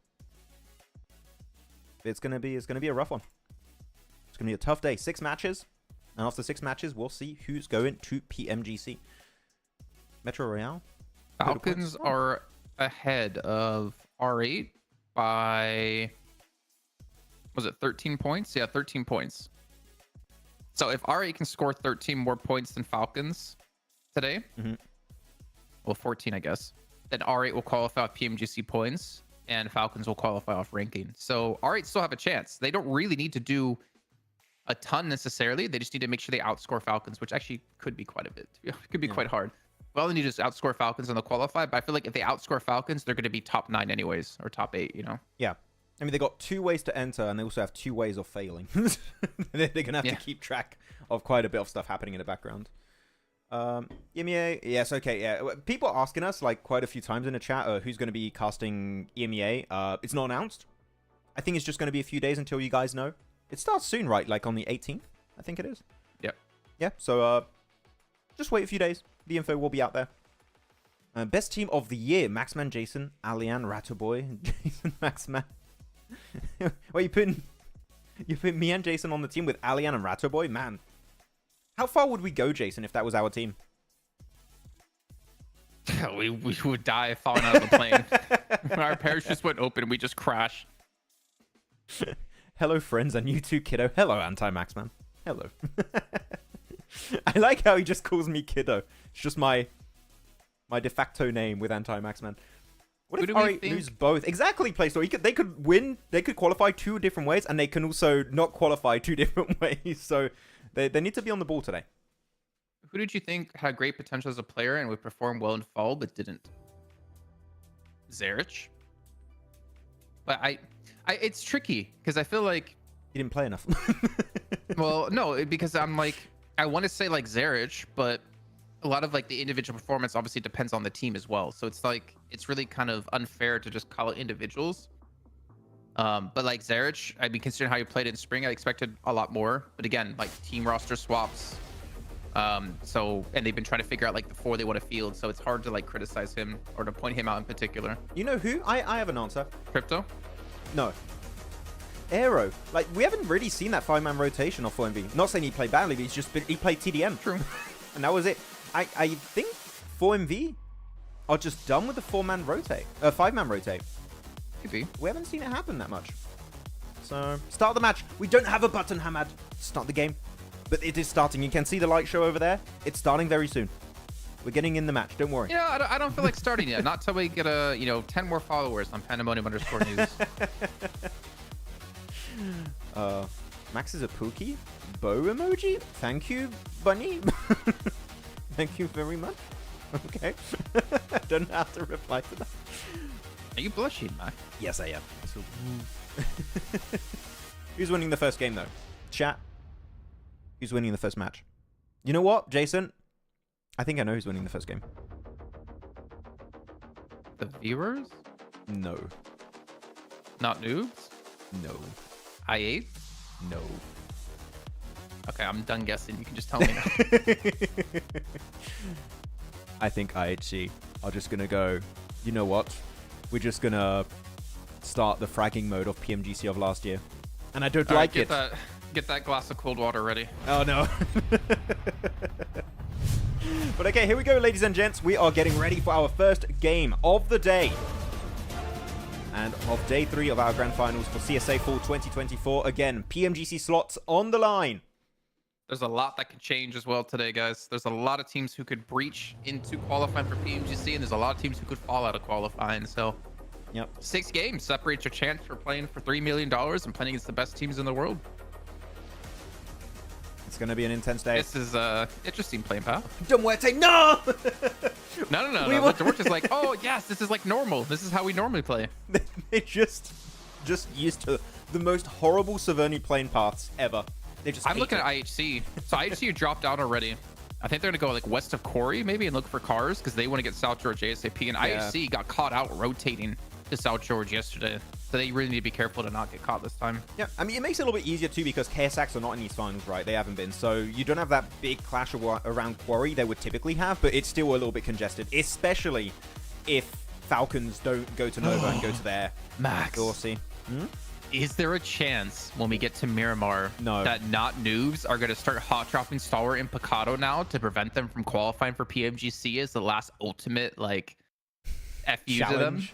It's gonna be a rough one. It's gonna be a tough day. 6 matches, and after 6 matches, we'll see who's going to PMGC. Metro Royale. Falcons are ahead of R8 by, was it 13 points? Yeah, 13 points. So if R8 can score 13 more points than Falcons today, well, 14, I guess, then R8 will qualify off PMGC points, and Falcons will qualify off ranking. So R8 still have a chance. They don't really need to do a ton necessarily. They just need to make sure they outscore Falcons, which actually could be quite a bit. It could be quite hard. well, then you just outscore Falcons on the qualify. But I feel like if they outscore Falcons, they're going to be top 9 anyways, or top 8. You know. Yeah. I mean, they got 2 ways to enter, and they also have 2 ways of failing. They're going to have to keep track of quite a bit of stuff happening in the background. EMEA, yes, okay, yeah. People are asking us, like, quite a few times in the chat, who's going to be casting EMEA. It's not announced. I think it's just going to be a few days until you guys know. It starts soon, right? Like, on the 18th, I think it is. Yep. Yeah, so, just wait a few days. The info will be out there. Best team of the year, Maxman, Jason, Alian, Ratterboy, Jason, Maxman. Well, you put me and Jason on the team with Alian and Ratterboy? Man. How far would we go, Jason, if that was our team? we would die falling out of the plane. Our parachutes went open, we just crashed. Hello, friends, and you too, kiddo. Hello, Anti-Maxman. Hello. I like how he just calls me kiddo. It's just my de facto name with Anti-Maxman. What if RA lose both? Exactly, PlayStore. They could win. They could qualify 2 different ways, and they can also not qualify 2 different ways. So they need to be on the ball today. Who did you think had great potential as a player and would perform well in fall, but didn't? Zerich. But it's tricky because I feel like he didn't play enough. Well, no, because I'm like, I want to say like Zerich, but a lot of like the individual performance obviously depends on the team as well. So it's like, it's really kind of unfair to just call it individuals. But like Zerich, I mean, considering how you played in spring, I expected a lot more. But again, like team roster swaps. And they've been trying to figure out like the 4 they want to field. So it's hard to like criticize him or to point him out in particular. You know who? I have an answer. Crypto? No. Aero. Like, we haven't really seen that 5-man rotation off 4MV. Not saying he played badly, but he played TDM. True. And that was it. I think 4MV are just done with the 4-man rotate. 5-man rotate. Maybe. We haven't seen it happen that much. So, start the match. We don't have a button, Hamad. Start the game. But it is starting. You can see the light show over there. It's starting very soon. We're getting in the match. Don't worry. Yeah, I don't feel like starting yet. Not till we get 10 more followers on Pandemonium_news. Max is a Pookie. Bow emoji. Thank you, Bunny. Thank you very much. Okay. I don't know how to reply to that. Are you blushing, Mac? Yes, I am. Who's winning the first game, though? Chat. Who's winning the first match? You know what, Jason? I think I know who's winning the first game. The viewers? No. Not noobs? No. I8? No. Okay, I'm done guessing. You can just tell me now. I think IHC are just going to go, you know what? We're just going to start the fragging mode of PMGC of last year. And I don't like it. Get that glass of cold water ready. Oh, no. But okay, here we go, ladies and gents. We are getting ready for our first game of the day. And of day 3 of our grand finals for CSA Fall 2024. Again, PMGC slots on the line. There's a lot that could change as well today, guys. There's a lot of teams who could breach into qualifying for PMGC, and there's a lot of teams who could fall out of qualifying. So, yep, 6 games separates your chance for playing for $3 million and playing against the best teams in the world. It's going to be an intense day. This is interesting playing, pal. Muerte, no! No. George is like, oh, yes, this is like normal. This is how we normally play. They just used to the most horrible Saverni playing paths ever. I'm looking at IHC. So IHC dropped out already. I think they're going to go like west of Quarry maybe and look for cars because they want to get South George ASAP. And IHC got caught out rotating to South George yesterday. So they really need to be careful to not get caught this time. Yeah, I mean, it makes it a little bit easier too because KSX are not in these finals, right? They haven't been. So you don't have that big clash around Quarry they would typically have, but it's still a little bit congested, especially if Falcons don't go to Nova and go to their Max. Dorsey. Is there a chance when we get to Miramar that not noobs are going to start hot dropping Stalwart and Picado now to prevent them from qualifying for PMGC as the last ultimate like FU to them?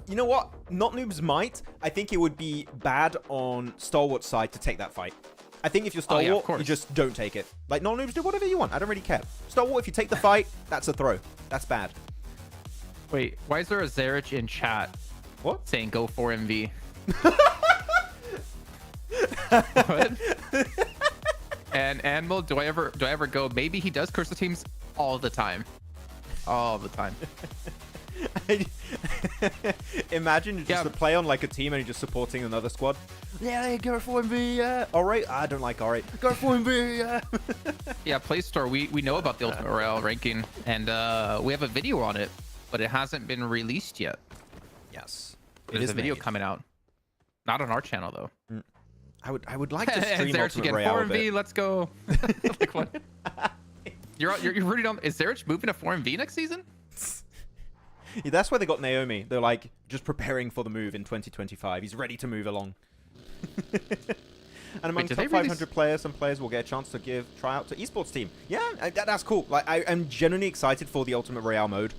You know what? Not noobs might. I think it would be bad on Stalwart's side to take that fight. I think if you're Stalwart, you just don't take it. Like, not noobs, do whatever you want. I don't really care. Stalwart, if you take the fight, that's a throw. That's bad. Wait, why is there a Zerich in chat? What? Saying go for MV. What? And Animal, do I ever go? Maybe he does curse the teams all the time. all the time. Imagine just to play on like a team and you're just supporting another squad. Yeah, they go for MV. Yeah. All right. I don't like all right. Go for MV. Yeah. Yeah, Play Store. We know about the Ultimate Royale ranking, and we have a video on it, but it hasn't been released yet. Yes. There's a video coming out. Not on our channel though. I would like to stream Zerich Ultimate again. Royale a 4MV, bit. let's go. Like, what? You're rooting on. Is Zerich moving to 4MV next season? Yeah, that's why they got Naomi. They're like just preparing for the move in 2025. He's ready to move along. And among top 500 players, some players will get a chance to try out to esports team. Yeah, that's cool. Like I am genuinely excited for the Ultimate Royale mode.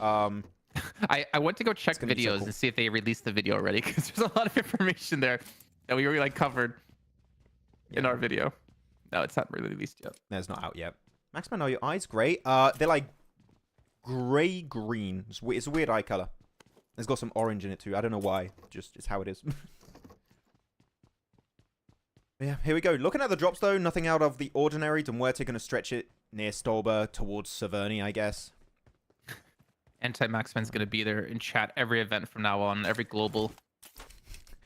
I went to go check videos so cool. and see if they released the video already, because there's a lot of information there that we already like covered in our video. No, it's not really released yet. No, it's not out yet. Maxman, are your eyes great? They're like gray green. It's a weird eye color. It's got some orange in it too. I don't know why. Just it's how it is. Yeah, here we go. Looking at the drops though, nothing out of the ordinary. Muerte gonna stretch it near Stolber towards Saverni, I guess. Anti-Maxman's gonna be there in chat every event from now on, every global.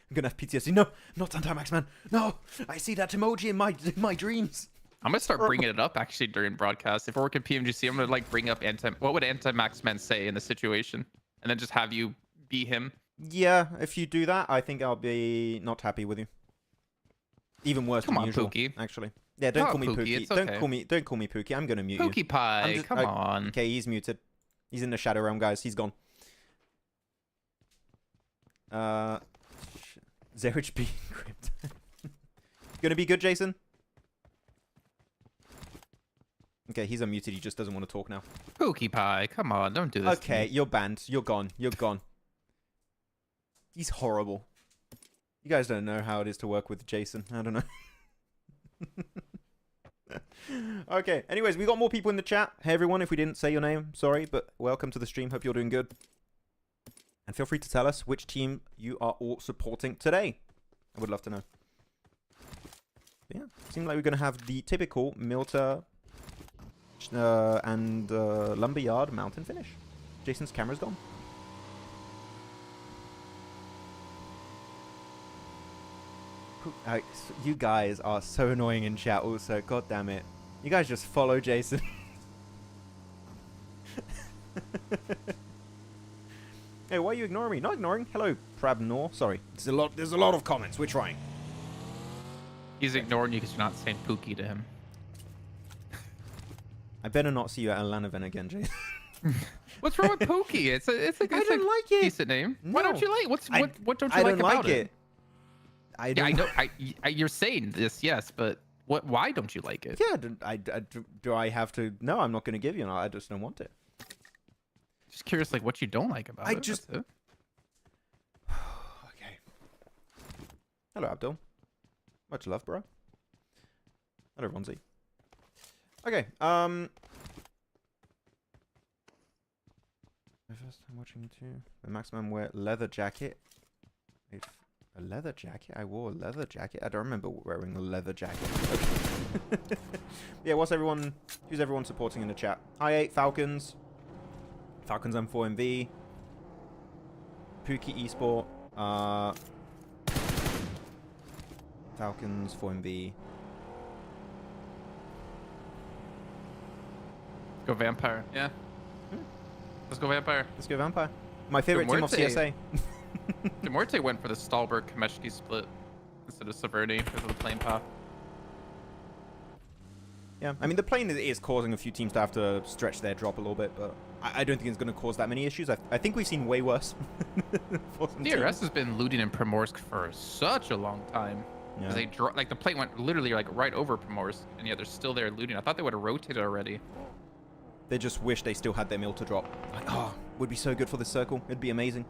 I'm gonna have PTSD. No, not Anti-Maxman. No, I see that emoji in my dreams. I'm gonna start bringing it up actually during broadcast. If we're working PMGC, I'm gonna like bring up what would Anti-Maxman say in the situation, and then just have you be him. Yeah, if you do that, I think I'll be not happy with you. Even worse than usual, Pookie. Actually. Yeah, don't call me Pookie. It's okay. Don't call me Pookie. I'm gonna mute you. Pookie Pie, come on. Okay, he's muted. He's in the shadow realm, guys. He's gone. Zerich being crypt. Gonna be good, Jason? Okay, he's unmuted. He just doesn't want to talk now. Pookie Pie, come on. Don't do this. Okay, you're banned. You're gone. You're gone. He's horrible. You guys don't know how it is to work with Jason. I don't know. Okay, anyways, we got more people in the chat. Hey, everyone, if we didn't say your name, sorry, but welcome to the stream. Hope you're doing good. And feel free to tell us which team you are all supporting today. I would love to know. Yeah, seems like we're going to have the typical Muerte and Lumberyard mountain finish. Jason's camera's gone. You guys are so annoying in chat also. God damn it. You guys just follow Jason. Hey, why are you ignoring me? Not ignoring. Hello, Prabnor. Sorry. There's a lot of comments. We're trying. He's ignoring you because you're not saying Pookie to him. I better not see you at a LAN event again, Jason. What's wrong with Pookie? It's a decent name. No. Why don't you like? What don't you like about it? I know. You're saying this, yes, but why don't you like it? Yeah, do I have to? No, I'm not going to give you. No, I just don't want it. Just curious, like what you don't like about it. Okay. Hello, Abdul. Much love, bro. Hello, Ronzi. Okay. My first time watching you too. The Maxman wear leather jacket. A leather jacket? I wore a leather jacket. I don't remember wearing a leather jacket. Okay. Yeah, who's everyone supporting in the chat? I8 Falcons. Falcons M4MV. Pookie Esport. Falcons 4MV. Go Vampire. Yeah. Let's go Vampire. Let's go Vampire. My favorite team of CSA. Muerte went for the Stalwart Kameshki split instead of Saverni because of the plane path. Yeah, I mean, the plane is causing a few teams to have to stretch their drop a little bit, but I don't think it's going to cause that many issues. I think we've seen way worse. DRS has been looting in Primorsk for such a long time. Yeah. They like the plane went literally like right over Primorsk, and yet they're still there looting. I thought they would have rotated already. They just wish they still had their mill to drop. Like, oh, would be so good for this circle. It'd be amazing.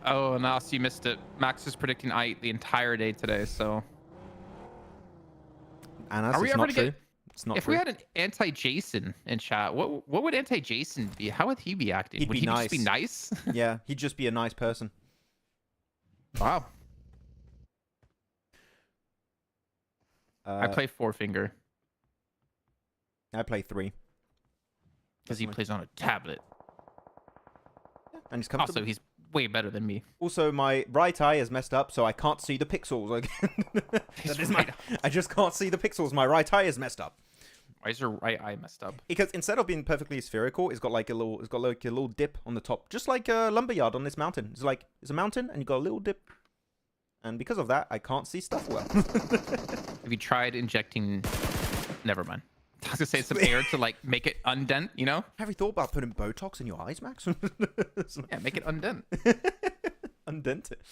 Oh, no, so you missed it. Max is predicting I the entire day today, so. And that's not true. It's not if true. we had an anti-Jason in chat, what would anti-Jason be? How would he be acting? Would he just be nice? Yeah, he'd just be a nice person. Wow. I play 4 finger. I play 3. Because he plays on a tablet. And he's comfortable. Also, he's way better than me. Also, my right eye is messed up, so I can't see the pixels again. That is I just can't see the pixels. My right eye is messed up. Why is your right eye messed up? Because instead of being perfectly spherical, it's got like a little dip on the top, just like a lumberyard on this mountain. It's a mountain, and you got a little dip. And because of that, I can't see stuff well. Have you tried injecting? Never mind. I was gonna say some air to like make it undent, you know? Have you thought about putting Botox in your eyes, Max? Yeah, make it undent. Undent it.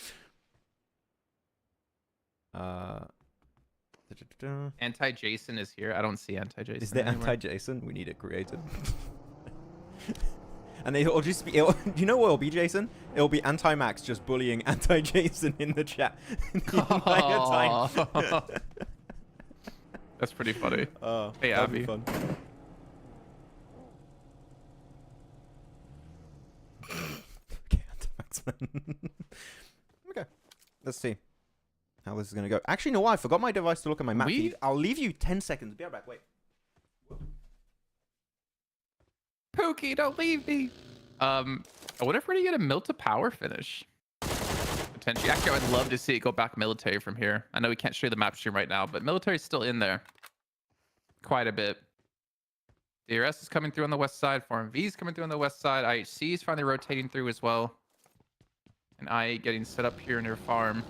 Anti-Jason is here. I don't see anti-Jason. Is there anti-Jason? We need it created. And it'll just be, you know what it'll be, Jason? It'll be anti-Max just bullying anti-Jason in the chat the entire time. That's pretty funny. Hey, that'd be Abby. fun. Okay, anti-Maxman. Okay, let's see how this is gonna go. Actually, no, I forgot my device to look at my map feed. I'll leave you 10 seconds. Be right back. Wait. Pookie, don't leave me. I wonder if we're gonna get a Mill to Power finish. Potentially. Actually, I would love to see it go back military from here. I know we can't show you the map stream right now, but military's still in there. Quite a bit. DRS is coming through on the west side. Foreign V is coming through on the west side. IHC is finally rotating through as well. And I getting set up here near farm.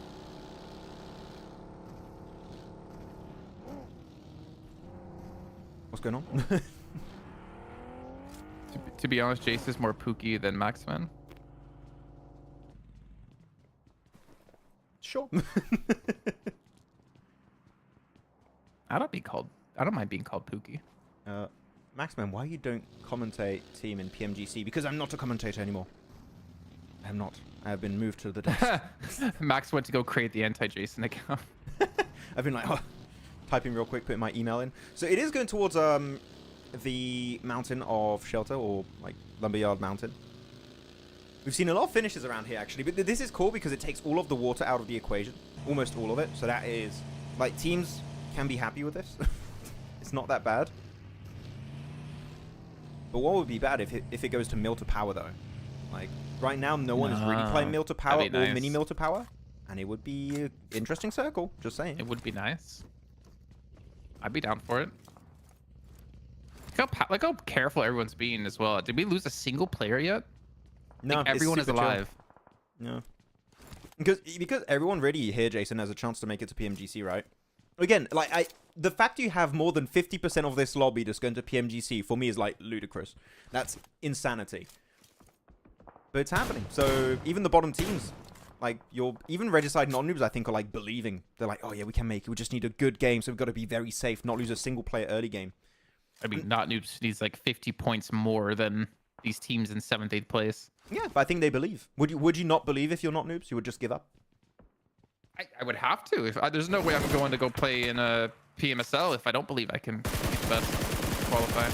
What's going on? To be honest, Jace is more Pookie than Maxman. Sure. I don't mind being called Pookie. Maxman, why you don't commentate team in PMGC? Because I'm not a commentator anymore. I am not. I have been moved to the desk. Max went to go create the anti-Jason account. I've been like, typing real quick, putting my email in. So it is going towards the mountain of shelter, or like lumberyard mountain. We've seen a lot of finishes around here actually, but this is cool because it takes all of the water out of the equation, almost all of it. So that is like, teams can be happy with this. It's not that bad. But what would be bad if it goes to mill to power though? Like right now, no one is really playing mill to power or mini mill to power, and it would be an interesting circle. Just saying. It would be nice. I'd be down for it. Look how careful everyone's being as well. Did we lose a single player yet? No, like everyone is alive. No, because everyone really here, Jason, has a chance to make it to PMGC, right? Again, like the fact you have more than 50% of this lobby that's going to PMGC for me is like ludicrous. That's insanity. But it's happening. So even the bottom teams, like even Regicide non-noobs, I think are like believing. They're like, oh yeah, we can make it. We just need a good game, so we've got to be very safe, not lose a single player early game. I mean, not noobs needs like 50 points more than these teams in 7th, 8th place. Yeah, but I think they believe. Would you not believe if you're not noobs? You would just give up? I would have to. There's no way I'm going to go play in a PMSL if I don't believe I can be the best qualify.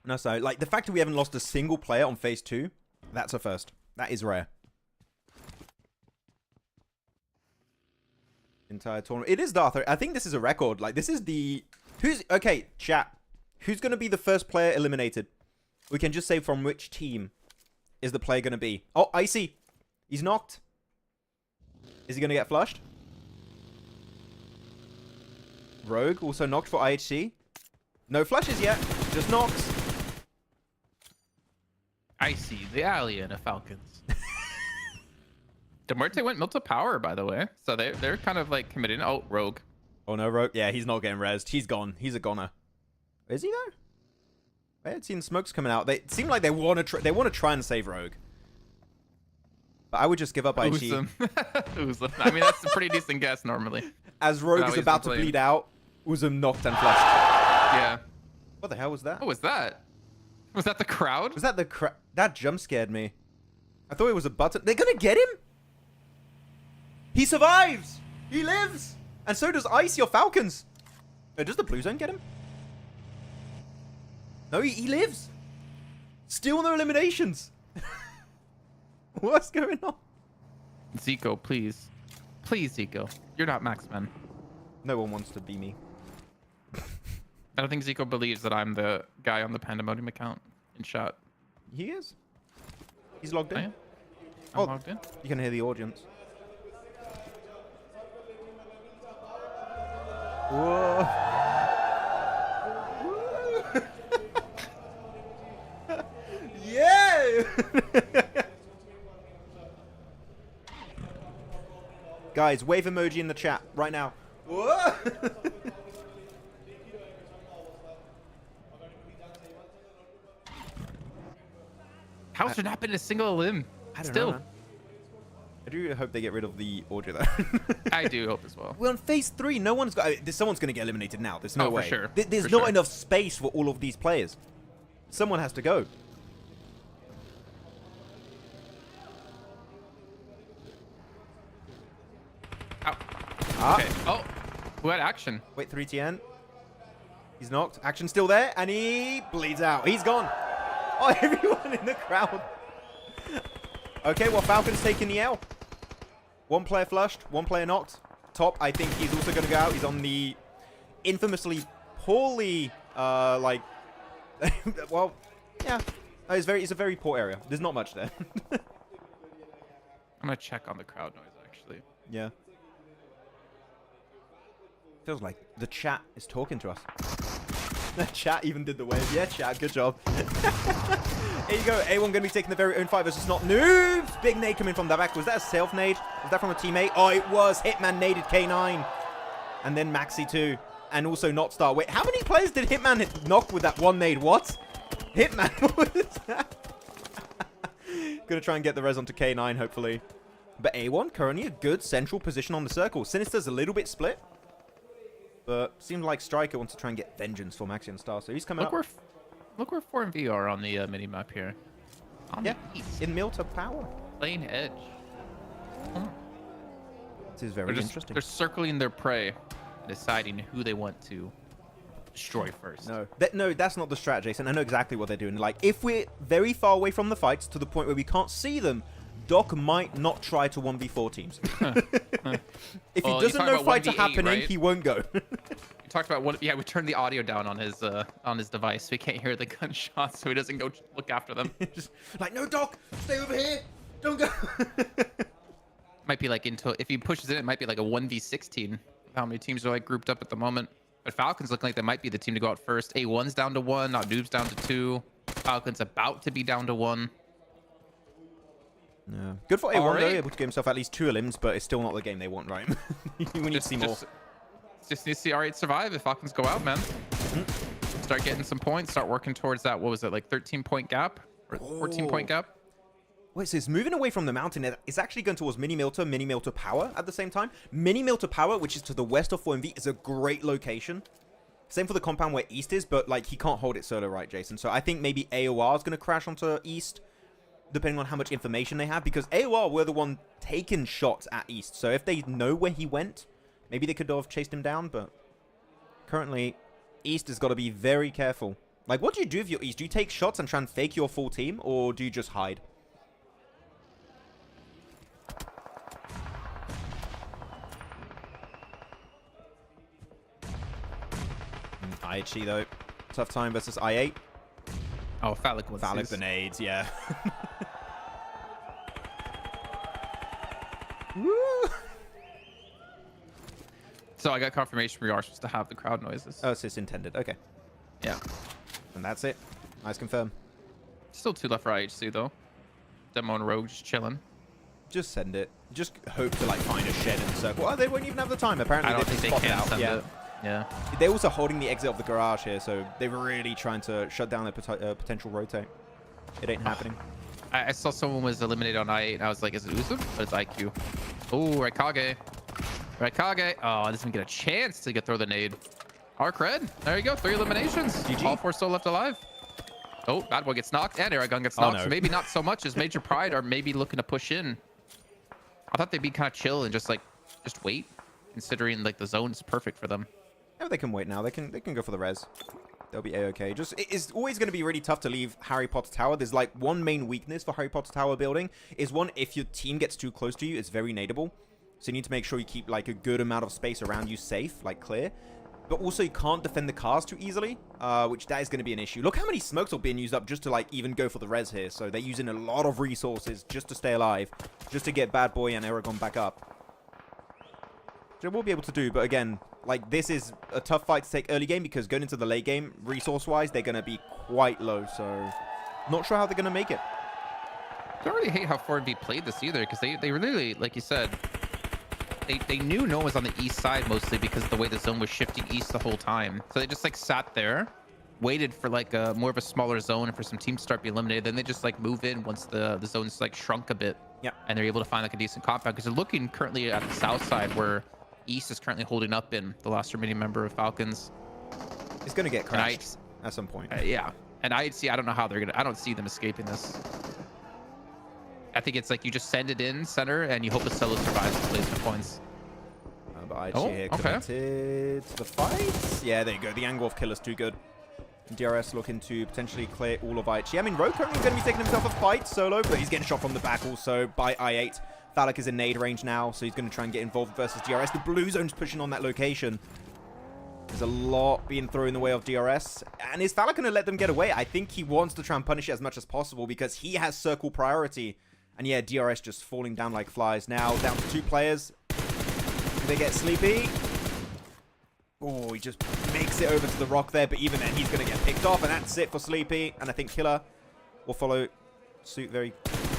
No, so like the fact that we haven't lost a single player on phase 2, that's a first. That is rare. Entire tournament. It is Darth. I think this is a record. Like this is the okay, chat. Who's going to be the first player eliminated? We can just say from which team is the player going to be. Oh, Icy. He's knocked. Is he going to get flushed? Rogue also knocked for IHC. No flushes yet. Just knocks. Icy, the alien of Falcons. The Muerte went mill to power, by the way. So they're kind of like committing. Oh, Rogue. Oh no, Rogue. Yeah, he's not getting rezzed. He's gone. He's a goner. Is he though? I had seen smokes coming out. They seem like they want to try and save Rogue. But I would just give up IHC. Uzum. I mean, that's a pretty decent guess normally. As Rogue is about to bleed out, Uzum knocked and flushed. Yeah. What the hell was that? What was that? Was that the crowd? Was that the crowd? That jump scared me. I thought it was a button. They're gonna get him? He survives! He lives! And so does Ice, your Falcons. Does the blue zone get him? No, he lives. Still no eliminations. What's going on? Zico, please. Please, Zico. You're not Maxman. No one wants to be me. I don't think Zico believes that I'm the guy on the Pandemonium account. in shot. He is. He's logged in. Oh, yeah. I'm Oh. logged in. You can hear the audience. Whoa. Yeah! Guys, wave emoji in the chat right now. Whoa! How's there not been a single limb? I don't Still. know, man. I do hope they get rid of the audio though. I do hope as well. We're on phase 3. No one's got. Someone's going to get eliminated now. There's no Oh, for way. sure. There's For not sure. enough space for all of these players. Someone has to go. Ow. Ah. Okay. Oh, who had action? Wait, 3TN. He's knocked. Action's still there, and he bleeds out. He's gone. Oh, everyone in the crowd. Okay, well, Falcon's taking the L. One player flushed, one player knocked. Top, I think he's also going to go out. He's on the infamously poorly, well, yeah. It's a very poor area. There's not much there. I'm gonna check on the crowd noise actually. Yeah. Feels like the chat is talking to us. The chat even did the wave. Yeah, chat, good job. Here you go. A1 going to be taking the very own fight versus not noobs. Big nade coming from the back. Was that a self nade? Was that from a teammate? Oh, it was. Hitman naded K9. And then Maxi too. And also not Star. Wait, how many players did Hitman knock with that one nade? What? Hitman, what was that? Gonna try and get the res onto K9, hopefully. But A1 currently a good central position on the circle. Sinister's a little bit split. But seems like Striker wants to try and get vengeance for Maxi and Star. So he's coming up. Look where 4 and V are on the mini map here. On Yeah, the east. in Muerte power. Plain edge. This is very interesting. They're circling their prey, deciding who they want to destroy first. No, that's not the strat, Jason. I know exactly what they're doing. Like, if we're very far away from the fights to the point where we can't see them, Doc might not try to 1v4 teams. If he doesn't know fights are happening, right? He won't go. You talked about what? Yeah, we turned the audio down on his device, so he can't hear the gunshots, so he doesn't go look after them. Just like, no, Doc, stay over here. Don't go. Might be like if he pushes in, it might be like a 1v16. How many teams are like grouped up at the moment? But Falcons looking like they might be the team to go out first. A1's down to 1, not Noobs down to 2. Falcons about to be down to 1. Yeah. Good for A1 All though, right. able to get himself at least 2 elims, but it's still not the game they want, right? We need to see more. Just need to see R8 survive if Falcons go out, man. Start getting some points, start working towards that, what was it, like 13-point gap? Or 14-point gap? Wait, so it's moving away from the mountain. It's actually going towards Mini Multe Power at the same time. Mini Multe Power, which is to the west of 4MV, is a great location. Same for the compound where East is, but like he can't hold it solo, right, Jason? So I think maybe AOR is going to crash onto East, depending on how much information they have, because AOR were the one taking shots at East. So if they know where he went, maybe they could have chased him down, but currently East has got to be very careful. Like, what do you do if you're East? Do you take shots and try and fake your full team, or do you just hide? IHC though, tough time versus I8. Oh, Phallic grenades, yeah. Woo! So I got confirmation we are supposed to have the crowd noises. Oh, so it's intended. Okay. Yeah. And that's it. Nice confirm. Still 2 left for IHC though. Demo and Rogue just chilling. Just send it. Just hope to like find a shed in the circle. Oh, they won't even have the time. Apparently, I don't they've think they spotted can out. send Yeah. it. Yeah. They're also holding the exit of the garage here, so they're really trying to shut down their potential rotate. It ain't happening. I saw someone was eliminated on I8, and I was like, is it Uzum? But it's IQ. Oh, Raikage. Raikage. Oh, doesn't get a chance to throw the nade. ARCRED. There you go. 3 eliminations. GG. All 4 still left alive. Oh, Bad Boy gets knocked, and Erangel gets knocked. no. So maybe not so much as Major Pride are maybe looking to push in. I thought they'd be kind of chill and just wait, considering like the zone's perfect for them. Yeah, they can wait now. They can go for the res. They'll be a-okay. Just it's always going to be really tough to leave Harry Potter Tower. There's like one main weakness for Harry Potter Tower building is one, if your team gets too close to you, it's very nadeable. So you need to make sure you keep like a good amount of space around you safe, like clear. but also you can't defend the cars too easily, which that is going to be an issue. Look how many smokes are being used up just to like even go for the res here. So they're using a lot of resources just to stay alive, just to get Bad Boy and Aragon back up. They will be able to do, but again, like this is a tough fight to take early game because going into the late game, resource-wise, they're going to be quite low. So not sure how they're going to make it. I don't really hate how 4V played this either, because they really, like you said, they knew no one was on the east side mostly because of the way the zone was shifting east the whole time. So they just like sat there, waited for like a more of a smaller zone and for some teams to start being eliminated. Then they just like move in once the zone's like shrunk a bit. Yeah. And they're able to find like a decent compound because they're looking currently at the south side where east is currently holding up in the last remaining member of Falcons. It's going to get crashed at some point. Yeah. And IHC, I don't know how they're going to, I don't see them escaping this. I think it's like you just send it in center and you hope the solo survives the placement points. But IHC here connected to the fight. Yeah, there you go. The angle of killer's too good. DRS looking to potentially clear all of IHC. I mean, Rogue currently going to be taking himself a fight solo, but he's getting shot from the back also by I8. Falcon is in nade range now, so he's going to try and get involved versus DRS. The blue zone's pushing on that location. There's a lot being thrown in the way of DRS. And is Falcon going to let them get away? I think he wants to try and punish it as much as possible because he has circle priority. And yeah, DRS just falling down like flies. Now down to 2 players. Do they get sleepy? Oh, he just makes it over to the rock there. But even then, he's going to get picked off. And that's it for Sleepy. And I think Killer will follow suit very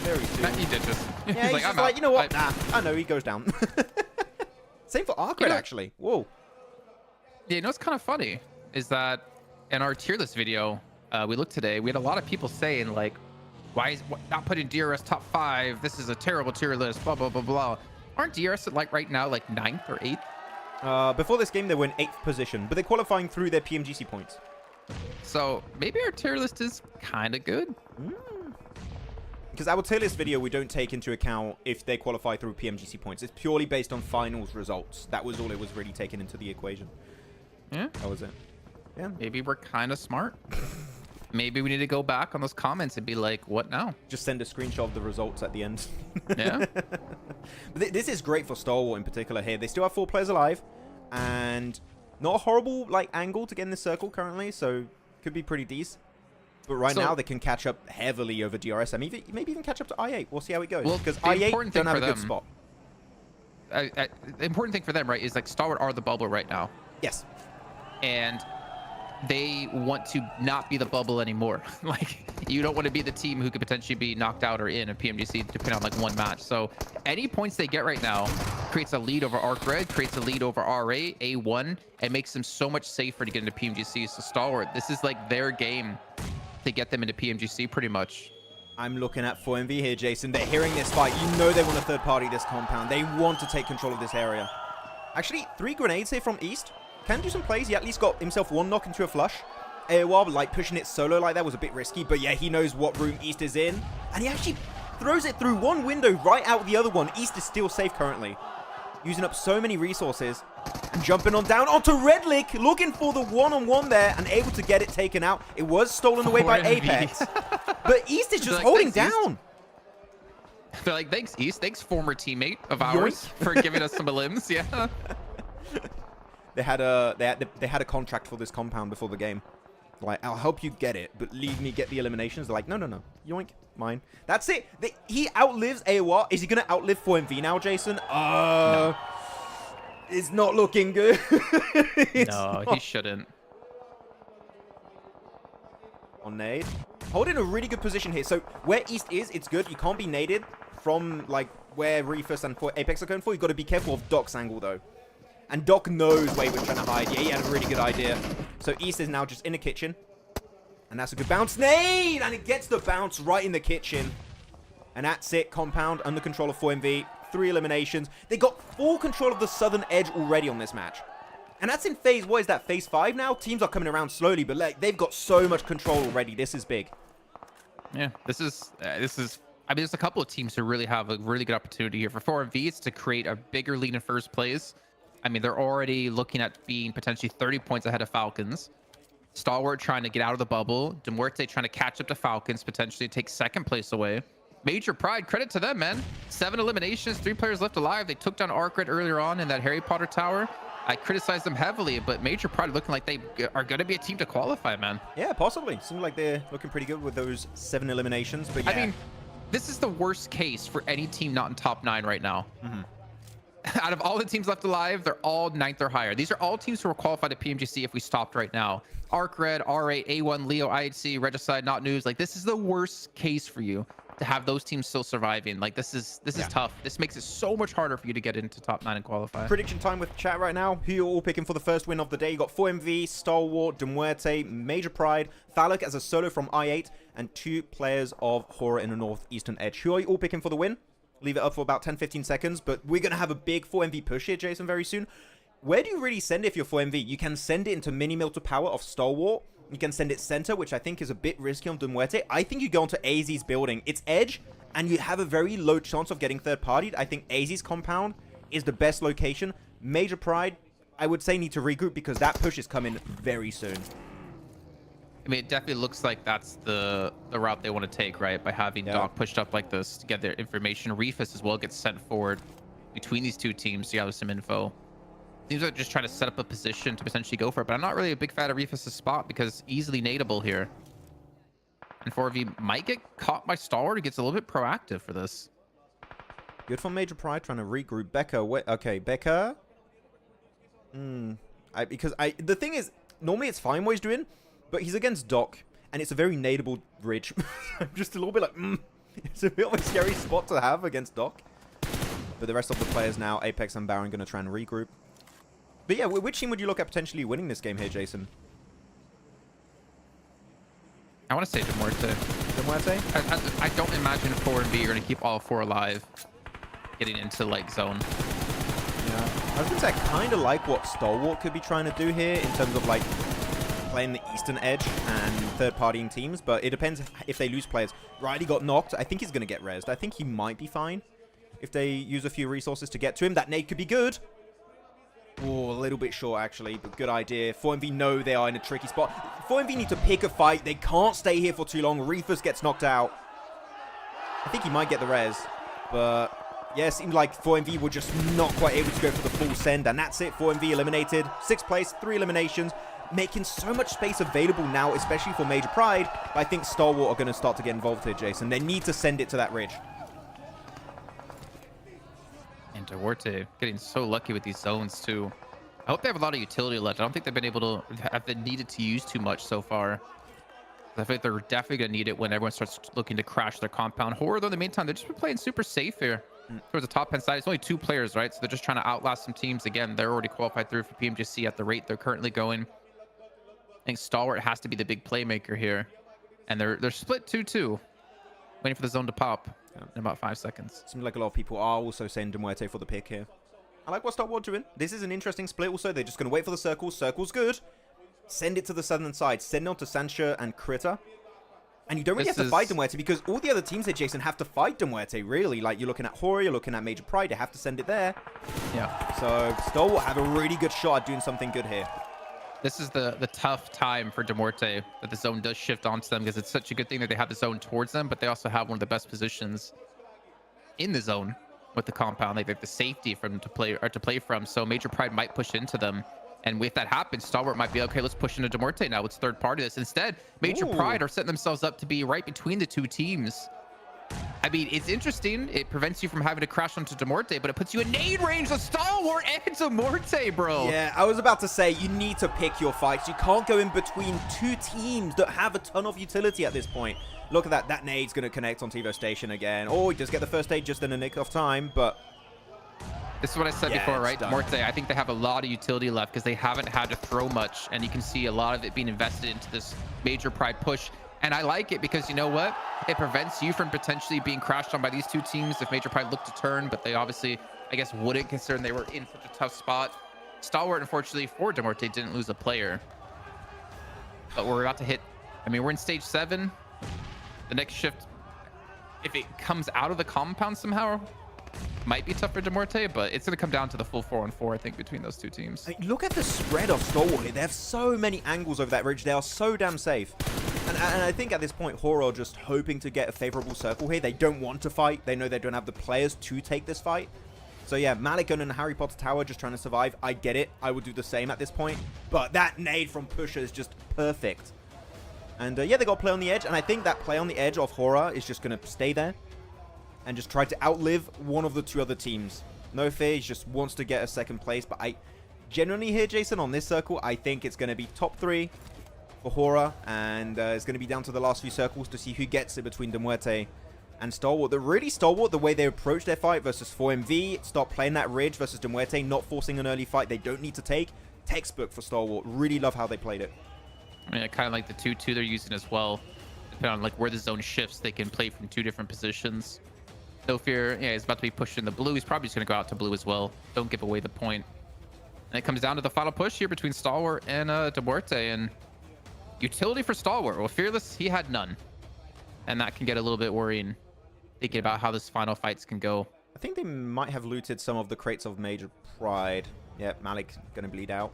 soon. He did just. Yeah, he's just like, you know what? Nah, I know. He goes down. Same for ARCRED, actually. Whoa. Yeah, you know what's kind of funny is that in our tier list video we looked today, we had a lot of people saying like, why is not putting DRS top 5? This is a terrible tier list, blah, blah, blah, blah. Aren't DRS like right now like 9th or 8th? Before this game, they were in 8th position, but they're qualifying through their PMGC points. So maybe our tier list is kind of good. Because our tier list video, we don't take into account if they qualify through PMGC points. It's purely based on finals results. That was all it was really taken into the equation. Yeah. That was it. Yeah. Maybe we're kind of smart. Maybe we need to go back on those comments and be like, what now? Just send a screenshot of the results at the end. Yeah. But this is great for Stalwart in particular here. They still have 4 players alive. And not a horrible like angle to get in the circle currently. So could be pretty decent. But right now they can catch up heavily over DRS. I mean, maybe even catch up to I8. We'll see how it goes. Well, because I8 don't have a good spot. The important thing for them, right, is like Stalwart are the bubble right now. Yes. And they want to not be the bubble anymore. Like, you don't want to be the team who could potentially be knocked out or in a PMGC depending on like one match. So any points they get right now creates a lead over ARCRED, creates a lead over RA, A1, and makes them so much safer to get into PMGC. So Stalwart, this is like their game to get them into PMGC pretty much. I'm looking at 4MV here, Jason. They're hearing this fight. You know they want a third party this compound. They want to take control of this area. Actually, 3 grenades here from East. Can do some plays. He at least got himself 1 knock into a flush. AoR, like pushing it solo like that was a bit risky. But yeah, he knows what room East is in. And he actually throws it through one window right out the other one. East is still safe currently. Using up so many resources. And jumping on down onto Redlick. Looking for the one-on-one there. And able to get it taken out. It was stolen away by Apex. But East is just holding down. They're like, thanks, East. Thanks, former teammate of ours, for giving us some limbs. Yeah. They had a contract for this compound before the game. Like, I'll help you get it, but leave me get the eliminations. They're like, no. Yoink, mine. That's it. He outlives AoR. Is he going to outlive 4MV now, Jason? No. It's not looking good. No, he shouldn't. On nade. Holding a really good position here. So where East is, it's good. You can't be naded from like where Reefus and Apex are going for. You've got to be careful of Doc's angle though. And Doc knows where he was trying to hide. Yeah, he had a really good idea. So East is now just in the kitchen. And that's a good bounce. Nade! And it gets the bounce right in the kitchen. And that's it. Compound under control of 4MV. 3 eliminations. They got full control of the southern edge already on this match. And that's in phase, what is that, phase 5 now? Teams are coming around slowly, but like, they've got so much control already. This is big. Yeah, this is, I mean, there's a couple of teams who really have a really good opportunity here. For 4MV, it's to create a bigger lead in first place. I mean, they're already looking at being potentially 30 points ahead of Falcons. Stalwart trying to get out of the bubble. Muerte trying to catch up to Falcons, potentially take second place away. Major pride, credit to them, man. 7 eliminations, 3 players left alive. They took down ARCRED earlier on in that Harry Potter tower. I criticize them heavily, but Major Pride looking like they are going to be a team to qualify, man. Yeah, possibly. Seems like they're looking pretty good with those 7 eliminations. But yeah. I mean, this is the worst case for any team not in top 9 right now. Out of all the teams left alive, they're all 9th or higher. These are all teams who are qualified at PMGC if we stopped right now. ARCRED, R8, A1, Leo, IHC, Regicide, not News. Like, this is the worst case for you to have those teams still surviving. Like, this is tough. This makes it so much harder for you to get into top 9 and qualify. Prediction time with chat right now. Who you're all picking for the first win of the day? You got 4MV, Stalwart, Muerte, Major Pride, Falcons as a solo from I8, and 2 players of HORAA in the Northeastern Edge. Who are you all picking for the win? Leave it up for about 10-15 seconds, but we're going to have a big 4MV push here, Jason, very soon. Where do you really send it if you're 4MV? You can send it into mini mill to power of Stalwart. You can send it center, which I think is a bit risky on Muerte. I think you go onto AZ's building. It's edge, and you have a very low chance of getting third-partied. I think AZ's compound is the best location. Major Pride, I would say, need to regroup because that push is coming very soon. I mean, it definitely looks like that's the route they want to take, right? By having Doc pushed up like this to get their information. Reefus as well gets sent forward between these two teams to gather some info. Seems like just trying to set up a position to potentially go for it, but I'm not really a big fan of Reefus' spot because easily nadeable here. And 4V might get caught by Stalwart, who gets a little bit proactive for this. Good for Major Pride trying to regroup. Becca, okay, Becca. The thing is, normally it's fine what he's doing, but he's against Doc, and it's a very nadeable ridge. I'm just a little bit like, it's a bit of a scary spot to have against Doc. But the rest of the players now, Apex and Baron, going to try and regroup. But yeah, which team would you look at potentially winning this game here, Jason? I want to say Muerte. Muerte? I don't imagine 4 and B are going to keep all 4 alive getting into like zone. Yeah. I was going to say, I kind of like what Stalwart could be trying to do here in terms of like playing the Eastern Edge and third-partying teams, but it depends if they lose players. Riley got knocked. I think he's going to get rezzed. I think he might be fine if they use a few resources to get to him. That nade could be good. Oh, a little bit short, actually, but good idea. 4MV know they are in a tricky spot. 4MV need to pick a fight. They can't stay here for too long. Reefus gets knocked out. I think he might get the res, but yeah, it seemed like 4MV were just not quite able to go for the full send, and that's it. 4MV eliminated. 6th place, 3 eliminations, making so much space available now, especially for Major Pride. But I think Stalwart are going to start to get involved here, Jason. They need to send it to that ridge. And Muerte getting so lucky with these zones too. I hope they have a lot of utility left. I don't think they've been able to have been needed to use too much so far. I think they're definitely gonna need it when everyone starts looking to crash their compound. HORAA, though, in the meantime, they've just been playing super safe here towards the top 10 side. It's only 2 players, right? So they're just trying to outlast some teams. Again, they're already qualified through for PMGC at the rate they're currently going. I think Stalwart has to be the big playmaker here, and they're split 2-2, waiting for the zone to pop. In about 5 seconds. Seems like a lot of people are also saying Muerte for the pick here. I like what Stalwart doing. This is an interesting split also. They're just going to wait for the circle. Circle's good. Send it to the southern side. Send it on to Sancho and Critter. And you don't really have to fight Muerte because all the other teams here, Jason, have to fight Muerte, really. Like, you're looking at HORAA, you're looking at Major Pride. They have to send it there. Yeah. So Stalwart have a really good shot at doing something good here. This is the tough time for Muerte, that the zone does shift onto them, because it's such a good thing that they have the zone towards them, but they also have one of the best positions in the zone with the compound. They have the safety for them to play from. So Major Pride might push into them, and if that happens, Stalwart might be okay. Let's push into Muerte now. Let's third party this. Instead, Major Pride are setting themselves up to be right between the 2 teams. I mean, it's interesting. It prevents you from having to crash onto Muerte, but it puts you in nade range of Stalwart and Muerte, bro. Yeah, I was about to say, you need to pick your fights. You can't go in between 2 teams that have a ton of utility at this point. Look at that. That nade's going to connect on Evo Station again. Oh, he does get the first aid just in a nick of time, but... This is what I said before, right? Muerte, I think they have a lot of utility left because they haven't had to throw much, and you can see a lot of it being invested into this Major Pride push. And I like it because, you know what? It prevents you from potentially being crashed on by these 2 teams if Major Pride look to turn, but they obviously, I guess, wouldn't, considering they were in such a tough spot. Stalwart, unfortunately, for Muerte, didn't lose a player. But we're about to hit... I mean, we're in stage 7. The next shift, if it comes out of the compound somehow, might be tough for Muerte, but it's going to come down to the full 4-on-4, I think, between those 2 teams. Look at the spread of Stalwart here. They have so many angles over that ridge. They are so damn safe. And I think at this point, HORAA are just hoping to get a favorable circle here. They don't want to fight. They know they don't have the players to take this fight. So yeah, Malik and Harry Potter Tower just trying to survive. I get it. I would do the same at this point. But that nade from Pusher is just perfect. And yeah, they got play on the edge. And I think that play on the edge of HORAA is just going to stay there. And just try to outlive one of the two other teams. No fear, he just wants to get a second place. But I genuinely here, Jason, on this circle, I think it's going to be top 3 for HORAA. And it's going to be down to the last few circles to see who gets it between Muerte and Stalwart. They're really Stalwart, the way they approach their fight versus 4MV. Start playing that ridge versus Muerte, not forcing an early fight they don't need to take. Textbook for Stalwart. Really love how they played it. I mean, I kind of like the 2-2 they're using as well. Depending on like where the zone shifts, they can play from 2 different positions. No fear. Yeah, he's about to be pushed in the blue. He's probably just going to go out to blue as well. Don't give away the point. And it comes down to the final push here between Stalwart and Muerte. And utility for Stalwart. Well, Fearless, he had none. And that can get a little bit worrying, thinking about how this final fights can go. I think they might have looted some of the crates of Major Pride. Yeah, Malik going to bleed out.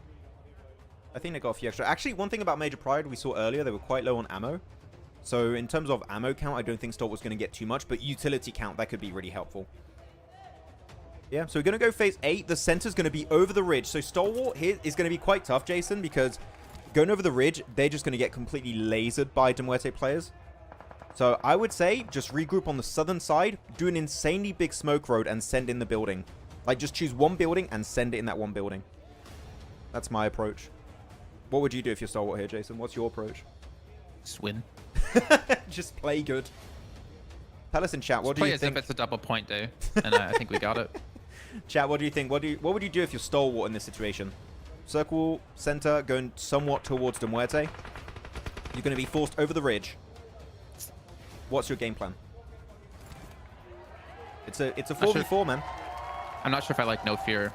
I think they got a few extra. Actually, one thing about Major Pride we saw earlier, they were quite low on ammo. So in terms of ammo count, I don't think Stalwart was going to get too much, but utility count, that could be really helpful. Yeah, so we're going to go phase 8. The center's going to be over the ridge. So Stalwart here is going to be quite tough, Jason, because going over the ridge, they're just going to get completely lasered by Muerte players. So I would say just regroup on the southern side, do an insanely big smoke road, and send in the building. Like, just choose one building and send it in that one building. That's my approach. What would you do if you're Stalwart here, Jason? What's your approach? Just win. Just play good. Tell us in chat, what do play you as think? if it's a double point day, and I think we got it. Chat, what do you think? What would you do if you're Stalwart in this situation? Circle, center, going somewhat towards Muerte. You're going to be forced over the ridge. What's your game plan? It's a 4v4, man. I'm not sure if I like No Fear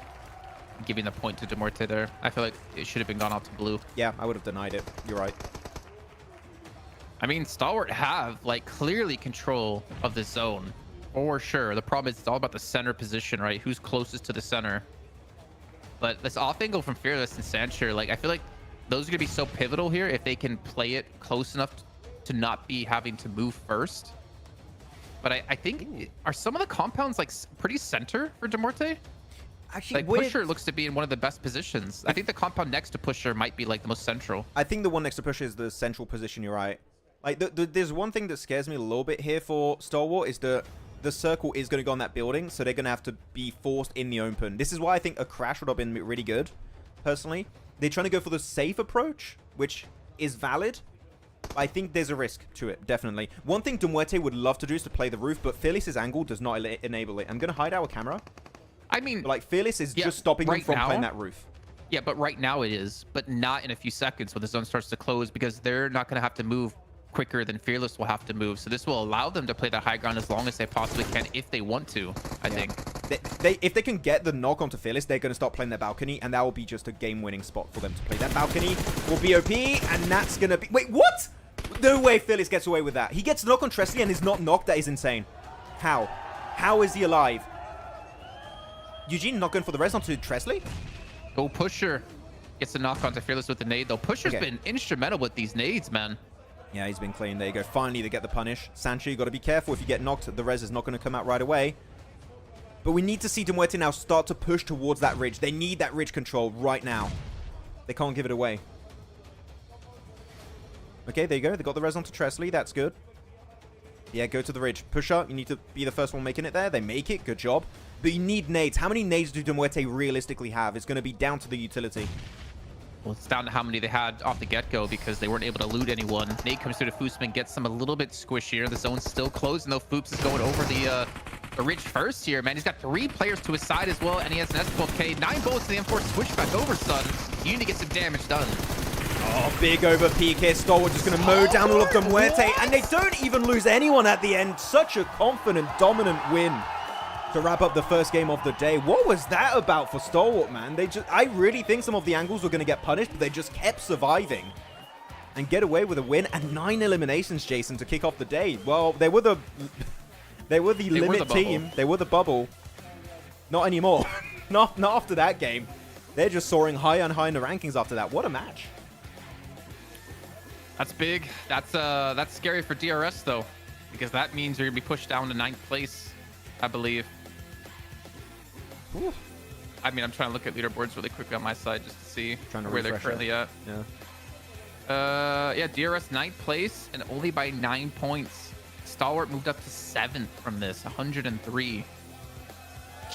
giving the point to Muerte there. I feel like it should have been gone out to blue. Yeah, I would have denied it. You're right. I mean, Stalwart have like clearly control of the zone for sure. The problem is it's all about the center position, right? Who's closest to the center. But this off angle from Fearless and Sancher, like I feel like those are gonna be so pivotal here if they can play it close enough to not be having to move first. But I think are some of the compounds like pretty center for Muerte? Actually, like Pusher looks to be in one of the best positions. I think the compound next to Pusher might be like the most central. I think the one next to Pusher is the central position. You're right. Like there's one thing that scares me a little bit here for Stalwart is the circle is going to go on that building, so they're going to have to be forced in the open. This is why I think a crash would have been really good. Personally, they're trying to go for the safe approach, which is valid. I think there's a risk to it, definitely. One thing Muerte would love to do is to play the roof, but Fearless's angle does not enable it. I'm going to hide our camera. I mean, but like Fearless is just stopping them from playing that roof. Yeah, but right now it is, but not in a few seconds when the zone starts to close, because they're not going to have to move quicker than Fearless will have to move. So this will allow them to play the high ground as long as they possibly can if they want to, I think. If they can get the knock onto Fearless, they're going to start playing their balcony, and that will be just a game-winning spot for them to play. That balcony will be OP, and that's going to be... Wait, what? No way Fearless gets away with that. He gets a knock on Tresley and is not knocked. That is insane. How? How is he alive? Eugene not going for the res onto Tresley? Go Pusher. Gets a knock onto Fearless with the nade, though. Pusher's been instrumental with these nades, man. Yeah, he's been clean. There you go. Finally, they get the punish. Sancho, you got to be careful. If you get knocked, the res is not going to come out right away. But we need to see Muerte now start to push towards that ridge. They need that ridge control right now. They can't give it away. Okay, there you go. They got the res onto Tresley. That's good. Yeah, go to the ridge. Push up. You need to be the first one making it there. They make it. Good job. But you need nades. How many nades do Muerte realistically have? It's going to be down to the utility. Well, it's down to how many they had off the get-go because they weren't able to loot anyone. Nade comes through to Foosman, gets them a little bit squishier. The zone's still closed, and though Foops is going over the ridge first here, man. He's got 3 players to his side as well, and he has an S12K. 9 bullets to the M4 switch back over, son. You need to get some damage done. Oh, big over peek here. Stalwart just going to mow down all of them Muerte, and they don't even lose anyone at the end. Such a confident, dominant win to wrap up the first game of the day. What was that about for Stalwart, man? I really think some of the angles were going to get punished, but they just kept surviving and get away with a win and 9 eliminations, Jason, to kick off the day. Well, they were the limit team. They were the bubble. Not anymore. not after that game. They're just soaring higher and higher in the rankings after that. What a match. That's big. That's scary for DRS though, because that means you're gonna be pushed down to 9th place, I believe. I mean, I'm trying to look at leaderboards really quickly on my side just to see Trying to where they're refresh currently it. at. Yeah, DRS 9th place and only by 9 points. Stalwart moved up to 7th from this, 103.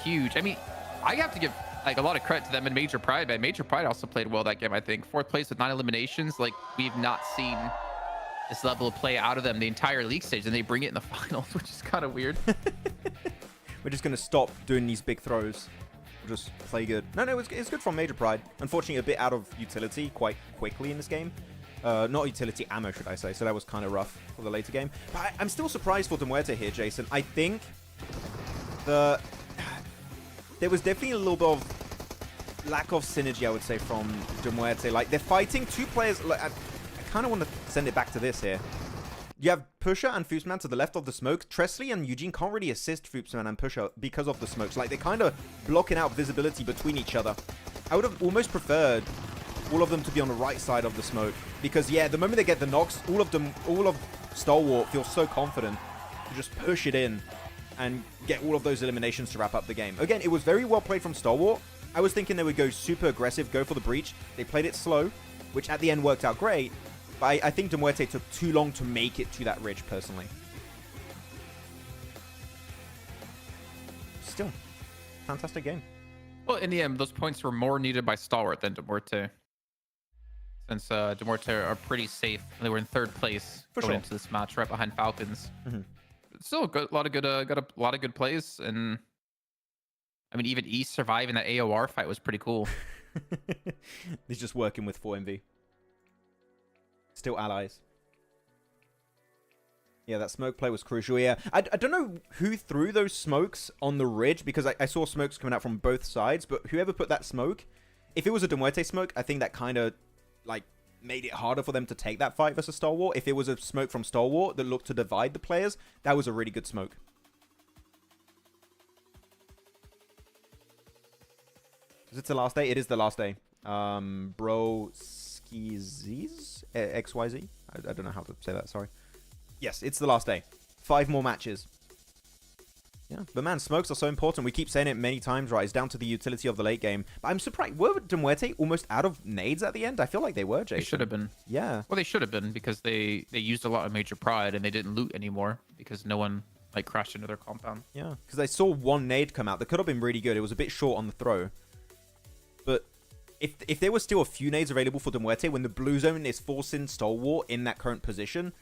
Huge. I mean, I have to give like a lot of credit to them in Major Pride, but Major Pride also played well that game, I think. 4th place with 9 eliminations. Like, we've not seen this level of play out of them the entire league stage, and they bring it in the finals, which is kind of weird. We're just going to stop doing these big throws. We'll just play good. No, it's good from Major Pride. Unfortunately, a bit out of utility quite quickly in this game. Not utility ammo, should I say. So that was kind of rough for the later game. But I'm still surprised for Muerte here, Jason. I think there was definitely a little bit of lack of synergy, I would say, from Muerte. Like, they're fighting two players. Like, I kind of want to send it back to this here. You have Pusher and Foopsman to the left of the smoke. Tresley and Eugene can't really assist Foopsman and Pusher because of the smokes. Like, they're kind of blocking out visibility between each other. I would have almost preferred all of them to be on the right side of the smoke. Because, yeah, the moment they get the knocks, all of Stalwart feels so confident to just push it in and get all of those eliminations to wrap up the game. Again, it was very well played from Stalwart. I was thinking they would go super aggressive, go for the breach. They played it slow, which at the end worked out great. But I think Muerte took too long to make it to that ridge, personally. Still, fantastic game. Well, in the end, those points were more needed by Stalwart than Muerte. Since Muerte are pretty safe. They were in 3rd place going into this match, right behind Falcons. Still a lot of good plays, and I mean, even East surviving that AOR fight was pretty cool. He's just working with 4MV. Still allies. Yeah, that smoke play was crucial. Yeah, I don't know who threw those smokes on the ridge, because I saw smokes coming out from both sides, but whoever put that smoke, if it was a Muerte smoke, I think that kind of like made it harder for them to take that fight versus Stalwart. If it was a smoke from Stalwart that looked to divide the players, that was a really good smoke. Is it the last day? It is the last day. Bro Skizzies? XYZ? I don't know how to say that, sorry. Yes, it's the last day. 5 more matches. Yeah, but man, smokes are so important. We keep saying it many times, right? It's down to the utility of the late game. But I'm surprised. Were Muerte almost out of nades at the end? I feel like they were, Jason. They should have been. Yeah. Well, they should have been, because they used a lot of Major Pride and they didn't loot anymore because no one like crashed into their compound. Yeah, because I saw one nade come out that could have been really good. It was a bit short on the throw. But if there was still a few nades available for Muerte when the blue zone is forcing Stalwart in that current position,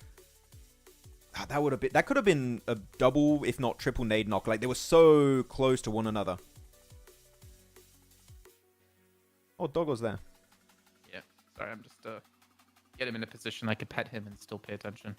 that could have been a double, if not triple nade knock. Like, they were so close to one another. Oh, Doggo's there. Yeah, sorry, I'm just get him in a position I could pet him and still pay attention.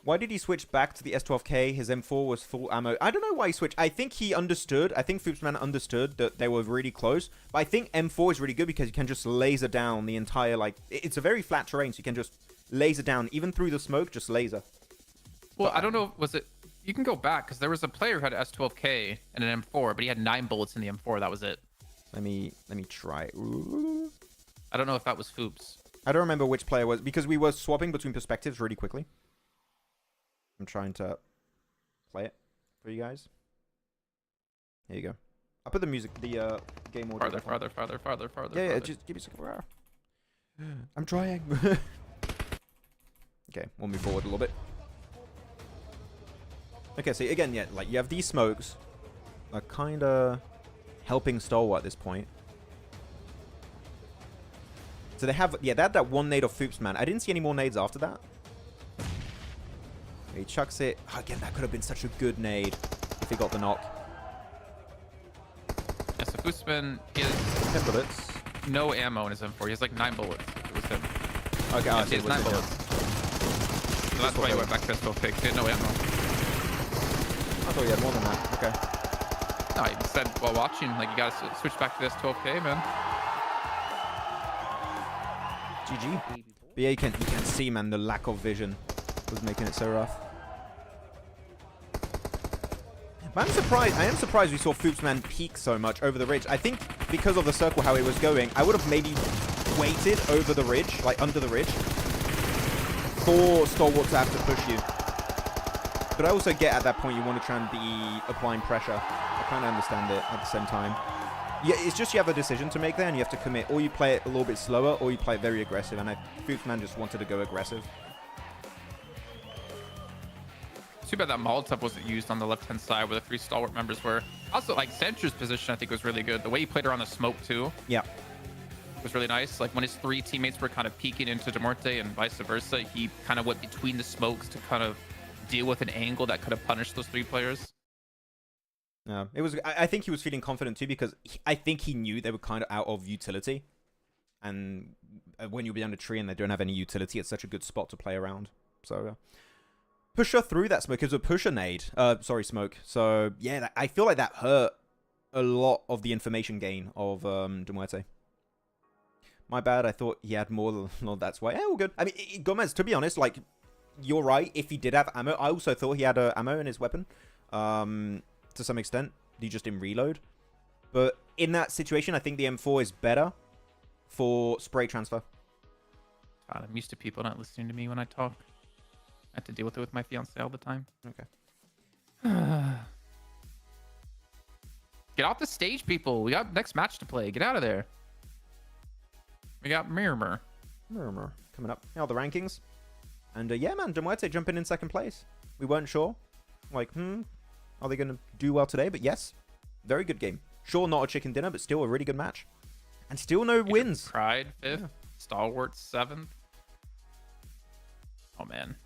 Why did he switch back to the S12K? His M4 was full ammo. I don't know why he switched. I think he understood. I think Foopsman understood that they were really close. But I think M4 is really good because you can just laser down the entire, like, it's a very flat terrain, so you can just laser down, even through the smoke, just laser. Well, I don't know. Was it? You can go back, because there was a player who had an S12K and an M4, but he had 9 bullets in the M4. That was it. Let me try. Ooh. I don't know if that was Foops. I don't remember which player was, because we were swapping between perspectives really quickly. I'm trying to play it for you guys. Here you go. I'll put the music, the game audio. Farther. Yeah, just give me a second. I'm trying. Okay, we'll move forward a little bit. Okay, so again, yeah, like, you have these smokes are kind of helping Stalwart at this point. So they have, yeah, they had that one nade of Foopsman. I didn't see any more nades after that. He chucks it. Oh, again, that could have been such a good nade if he got the knock. Yeah, so Foopsman, he has 10 bullets. No ammo in his M4. He has like 9 bullets. It was him. Okay, yeah, he has 9 bullets. So that's why he went back to his 12K. He had no ammo. I thought he had more than that. Okay. No, he said while watching, like, you gotta switch back to this 12K, man. GG. But yeah, you can see, man, the lack of vision was making it so rough. But I am surprised we saw Foopsman peak so much over the ridge. I think because of the circle, how it was going, I would have maybe waited over the ridge, like under the ridge, for Stalwart to have to push you. But I also get at that point you want to try and be applying pressure. I kind of understand it at the same time. Yeah, it's just you have a decision to make there, and you have to commit. Or you play it a little bit slower, or you play it very aggressive. And Fuchsman just wanted to go aggressive. Too bad that Molotov wasn't used on the left-hand side where the 3 Stalwart members were. Also, like, Sancho's position, I think, was really good. The way he played around the smoke, too, Yeah. was really nice. Like, when his 3 teammates were kind of peeking into Muerte and vice versa, he kind of went between the smokes to kind of deal with an angle that could have punished those 3 players. Yeah, it was. I think he was feeling confident too because I think he knew they were kind of out of utility, and when you'll be on a tree and they don't have any utility, it's such a good spot to play around. So pusher through that smoke. It was a pusher nade. Sorry, smoke. So yeah, I feel like that hurt a lot of the information gain of Muerte. My bad. I thought he had more. No, that's why. Yeah, all good. I mean, Gomez. To be honest, like you're right. If he did have ammo, I also thought he had ammo in his weapon. To some extent, he just didn't reload. But in that situation, I think the M4 is better for spray transfer. God, I'm used to people not listening to me when I talk. I have to deal with it with my fiance all the time. Okay. Get off the stage, people. We got next match to play. Get out of there. We got Miramar. Miramar coming up. Now the rankings. And yeah, man, Muerte jumping in 2nd place. We weren't sure. Like, are they going to do well today? But yes, very good game. Sure, not a chicken dinner, but still a really good match. And still no wins. Pride 5th. Yeah. Stalwart 7th. Oh, man.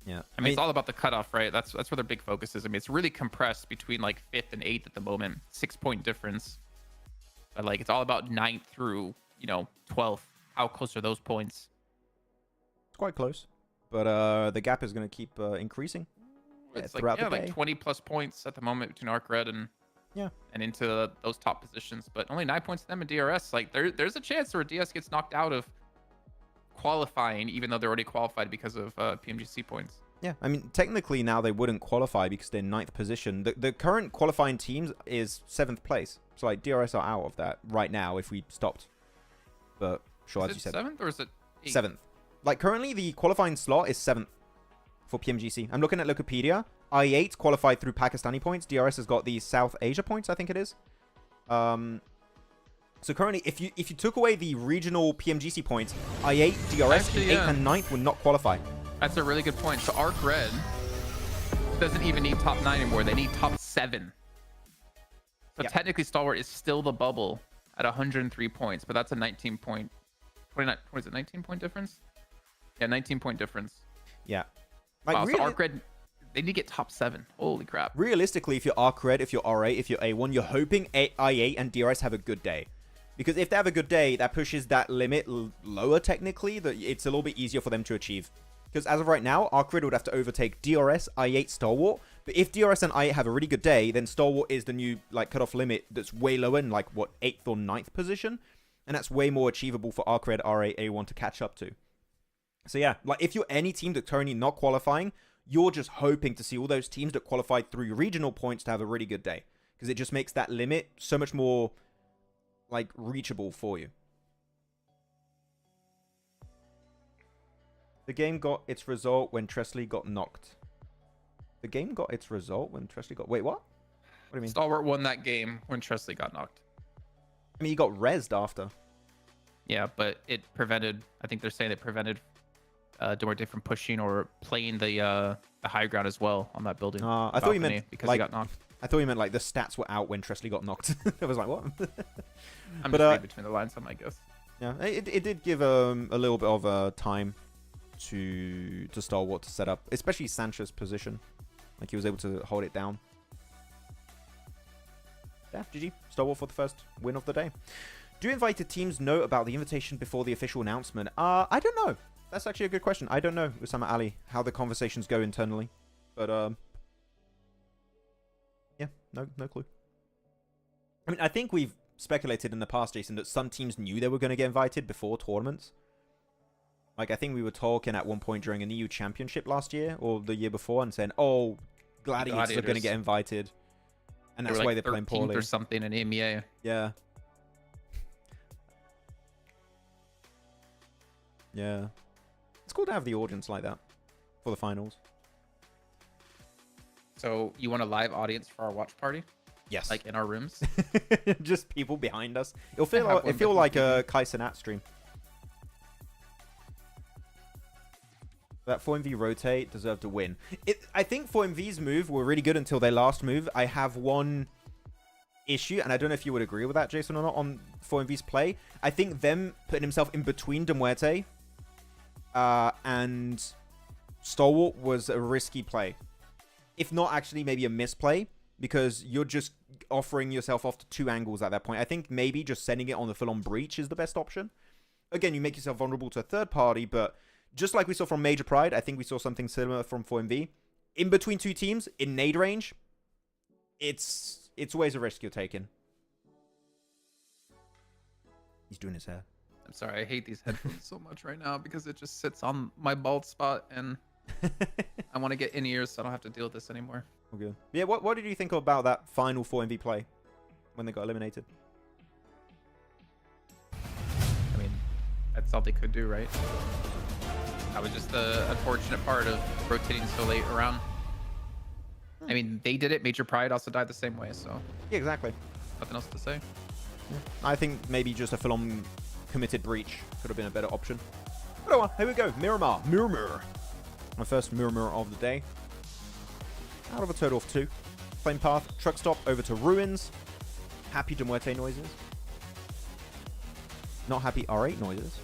Yeah. I mean, it's all about the cutoff, right? That's where their big focus is. I mean, it's really compressed between like 5th and 8th at the moment. 6-point difference. But like, it's all about 9th through, 12th. How close are those points? It's quite close. But the gap is going to keep increasing. It's throughout the day. like 20 plus points at the moment between ARCRED and into those top positions, but only 9 points to them in DRS. Like there's a chance where DS gets knocked out of qualifying, even though they're already qualified because of PMGC points. Yeah, I mean, technically now they wouldn't qualify because they're 9th position. The current qualifying teams is 7th place. So like DRS are out of that right now if we stopped. But sure, as you said. 7th or is it 8th? 7th. Like currently the qualifying slot is 7th. For PMGC. I'm looking at Wikipedia. I8 qualified through Pakistani points. DRS has got the South Asia points, I think it is. So currently, if you took away the regional PMGC points, I8, DRS, Actually, 8th and 9th would not qualify. That's a really good point. So ARCRED doesn't even need top 9 anymore. They need top 7. So technically, Stalwart is still the bubble at 103 points, but that's a 19-point, 29. What is it? 19-point difference? Yeah, 19-point difference. Yeah. Like, wow, so ARCRED, they need to get top 7. Holy crap. Realistically, if you're ARCRED, if you're R8, if you're A1, you're hoping I8 and DRS have a good day. Because if they have a good day, that pushes that limit lower technically. It's a little bit easier for them to achieve. Because as of right now, ARCRED would have to overtake DRS, I8, Stalwart. But if DRS and I8 have a really good day, then Stalwart is the new cutoff limit that's way lower in 8th or 9th position. And that's way more achievable for ARCRED, R8, A1 to catch up to. So yeah, if you're any team that's currently not qualifying, you're just hoping to see all those teams that qualified through regional points to have a really good day. Because it just makes that limit so much more, reachable for you. The game got its result when Tresley got knocked. The game got its result when Tresley got... Wait, what? What do you mean? Stalwart won that game when Tresley got knocked. I mean, he got rezzed after. Yeah, but it prevented... I think they're saying it prevented... Duarte from pushing or playing the high ground as well on that building. I thought you meant because he got knocked. I thought you meant the stats were out when Tresley got knocked. I was like, what? I'm just reading between the lines, I guess. Yeah, it did give a little bit of time to Stalwart to set up, especially Sancho's position. He was able to hold it down. Yeah, GG. Stalwart for the first win of the day. Do invited teams know about the invitation before the official announcement? I don't know. That's actually a good question. I don't know, Usama Ali, how the conversations go internally. But, yeah, no clue. I mean, I think we've speculated in the past, Jason, that some teams knew they were going to get invited before tournaments. I think we were talking at one point during an EU championship last year, or the year before, and saying, oh, Gladiators are going to get invited. And that's why they're playing poorly. Or something in EMEA. Yeah. Yeah. It's cool to have the audience like that for the finals. So you want a live audience for our watch party? Yes. Like in our rooms? Just people behind us. It'll have one feel before like TV. a Kai Cenat stream. That 4MV rotate deserved to win. I think 4MV's move were really good until their last move. I have one issue, and I don't know if you would agree with that, Jason, or not, on 4MV's play. I think them putting himself in between de Muerte and Stalwart was a risky play. If not actually maybe a misplay, because you're just offering yourself off to two angles at that point. I think maybe just sending it on the full-on breach is the best option. Again, you make yourself vulnerable to a third party, but just like we saw from Major Pride, I think we saw something similar from 4MV. In between two teams, in nade range, it's always a risk you're taking. He's doing his hair. I'm sorry, I hate these headphones so much right now because it just sits on my bald spot and I want to get in ears so I don't have to deal with this anymore. Okay. Yeah, what did you think about that final 4MV play when they got eliminated? I mean, that's all they could do, right? That was just the unfortunate part of rotating so late around. I mean, they did it. Major Pride also died the same way, so Yeah, exactly. nothing else to say. Yeah. I think maybe just a full-on committed breach could have been a better option. But oh well, here we go. Miramar. My first Miramar of the day. Out of a total of 2. Flame path, truck stop over to ruins. Happy de Muerte noises. Not happy R8 noises.